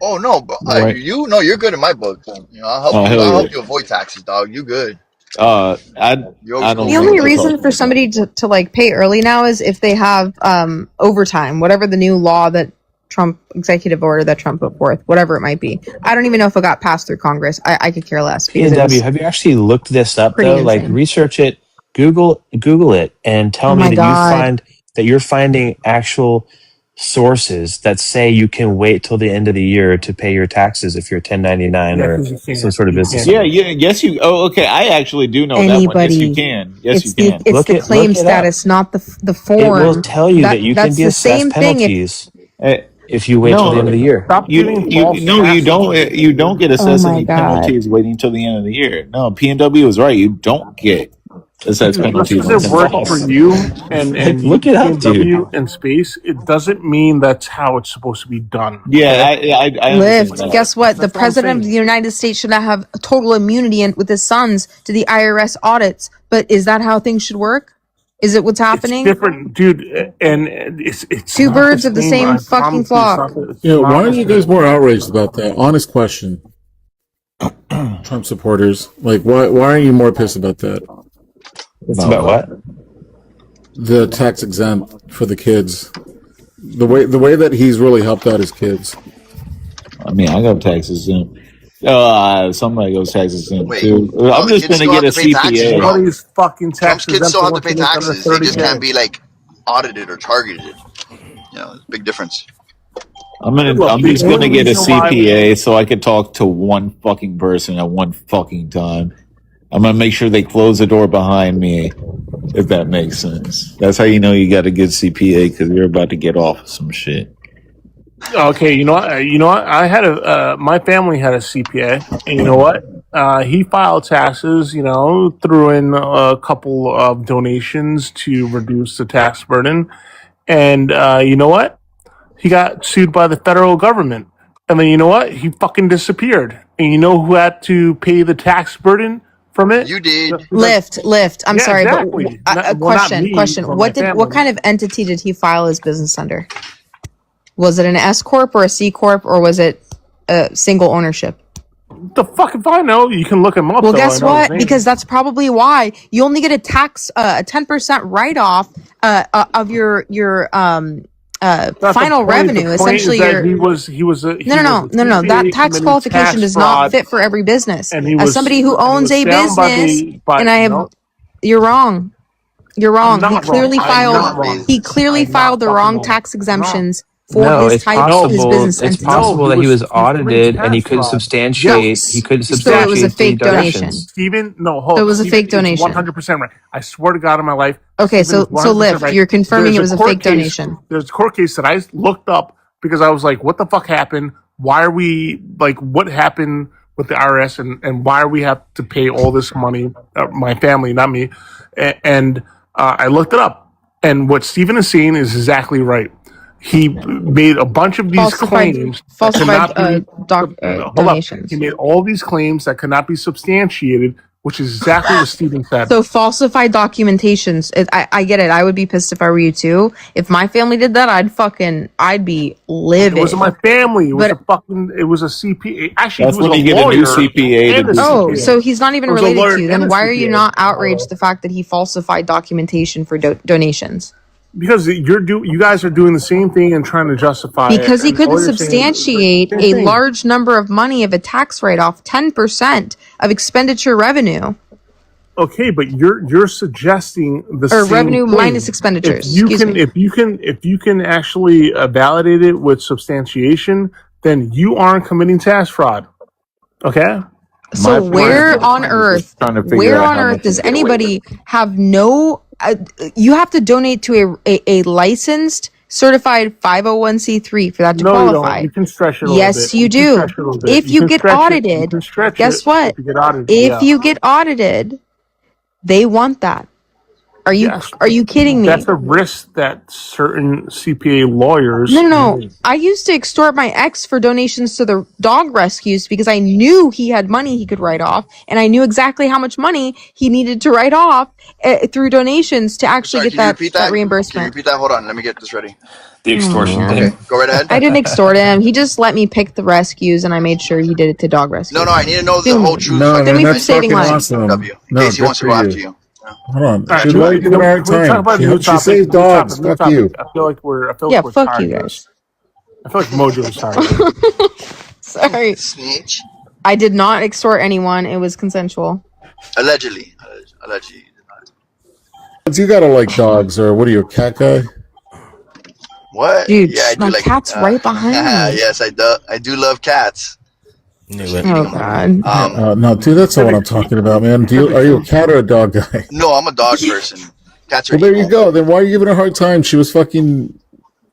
Oh no, but Right. you're good in my book. You know, I'll help you avoid taxes, dog. You good. I don't. The only reason for somebody to like pay early now is if they have overtime, whatever the new law that Trump executive order that Trump put forth, whatever it might be. I don't even know if it got passed through Congress. I could care less. PNW, have you actually looked this up though? Like research it, Google it, and tell me that you're finding actual sources that say you can wait till the end of the year to pay your taxes if you're 1099 or some sort of business. Yes, you. Oh, okay. I actually do know that one. Yes, you can. Yes, you can. It's the claim status, not the form. It will tell you that you can be assessed penalties if you wait till the end of the year. You don't get assessed any penalties waiting until the end of the year. No, PNW is right. You don't get assessed penalties. Does it work for you and look it up, dude? In space, it doesn't mean that's how it's supposed to be done. Yeah, I Lift. Guess what? The president of the United States should not have total immunity with his sons to the IRS audits. But is that how things should work? Is it what's happening? It's different, dude, and it's two birds of the same fucking flock. Yeah, why are you guys more outraged about that? Honest question. Trump supporters, like, why are you more pissed about that? It's about what? The tax exempt for the kids. The way that he's really helped out his kids. I mean, I got tax exempt. Somebody goes tax exempt too. I'm just gonna get a CPA. All these fucking taxes. Trump's kids still have to pay taxes. They just can't be like audited or targeted. You know, big difference. I'm just gonna get a CPA so I can talk to one fucking person at one fucking time. I'm gonna make sure they close the door behind me, if that makes sense. That's how you know you got a good CPA, because you're about to get off of some shit. Okay, you know what? I had my family had a CPA, and you know what? He filed taxes. Threw in a couple of donations to reduce the tax burden, and you know what? He got sued by the federal government, and then you know what? He fucking disappeared. And you know who had to pay the tax burden from it? You did. Lyft. I'm Yeah, sorry, exactly. but question. What kind of entity did he file his business under? Was it an S corp or a C corp, or was it a single ownership? The fuck if I know? You can look him up. Well, guess what? Because that's probably why you only get a 10% write off of your final revenue. Essentially, he was no. That tax qualification does not fit for every business. As somebody who owns a business, you're wrong. You're wrong. He clearly filed the wrong tax exemptions for his business entity. It's possible that he was audited and he couldn't substantiate. He couldn't substantiate. So it was a fake donation. Stephen, no, hold. So it was a fake donation. 100% right. I swear to God, in my life. Okay, so Lyft, right. you're confirming it was a fake donation. There's a court case that I looked up because I was like, "What the fuck happened? Why are we like? What happened with the IRS and why are we have to pay all this money? My family, not me." And I looked it up, and what Stephen is saying is exactly right. He made a bunch of these claims. Falsified donations. He made all these claims that could not be substantiated, which is exactly what Stephen said. So falsified documentations. I get it. I would be pissed if I were you too. If my family did that, I'd be livid. It wasn't my family. It was a CPA. Actually, that's when you get a new CPA. So he's not even related to you. Then why are you not outraged the fact that he falsified documentation for donations? Because you guys are doing the same thing and trying to justify it. Because he couldn't substantiate a large number of money of a tax write-off, 10% of expenditure revenue. Okay, but you're suggesting the same revenue thing. Minus expenditures. If you can actually validate it with substantiation, then you aren't committing tax fraud. Okay. So where on earth does anybody have no? You have to donate to a licensed, certified 501c3 for that to qualify. You don't. You can stretch it a little bit. Yes, you do. If you get audited, guess what? If you get audited, they want that. Are you kidding me? That's a risk that certain CPA lawyers. No. I used to extort my ex for donations to the dog rescues because I knew he had money he could write off, and I knew exactly how much money he needed to write off through donations to actually get that reimbursement. Can you repeat that? Hold on, let me get this ready. The extortion. Okay, go right ahead. I didn't extort him. He just let me pick the rescues, and I made sure he did it to dog rescues. No, I need to know the whole truth. Then we're saving lives. Casey wants to go after you. Hold on. She let you give her a hard time. She saves dogs. Fuck you. I feel like we're fuck you guys. I feel like Mojo is tired. Sorry. Snitch. I did not extort anyone. It was consensual. Allegedly. You gotta like dogs, or what are you, a cat guy? What? Dude, yeah, I do my like cat's right behind me. Yes, I do. I do love cats. Oh God. No, dude, that's not what I'm talking about, man. Are you a cat or a dog guy? No, I'm a dog person. Cats are well, there you go. Then why are you giving her a hard time? She was fucking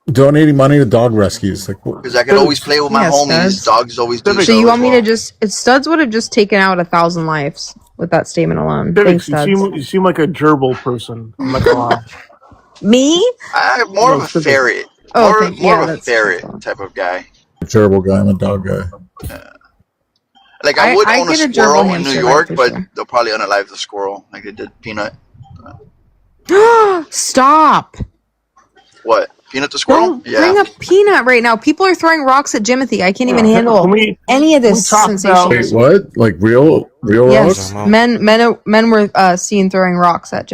donating money to dog rescues. Because I can always play with my homies. Dogs always do. So you want me to just? Studs would have just taken out 1,000 lives with that statement alone. Thanks, Studs. You seem like a gerbil person. I'm not gonna lie. Me? I'm more of a ferret. More of a ferret type of guy. A gerbil guy. I'm a dog guy. Like I would own a squirrel in New York, but they'll probably unalive the squirrel like they did Peanut. Stop. What? Peanut the squirrel? Don't bring up Peanut right now. People are throwing rocks at Jimothy. I can't even handle any of this sensation. Wait, what? Like real yes, rocks? men were seen throwing rocks at Jimothy.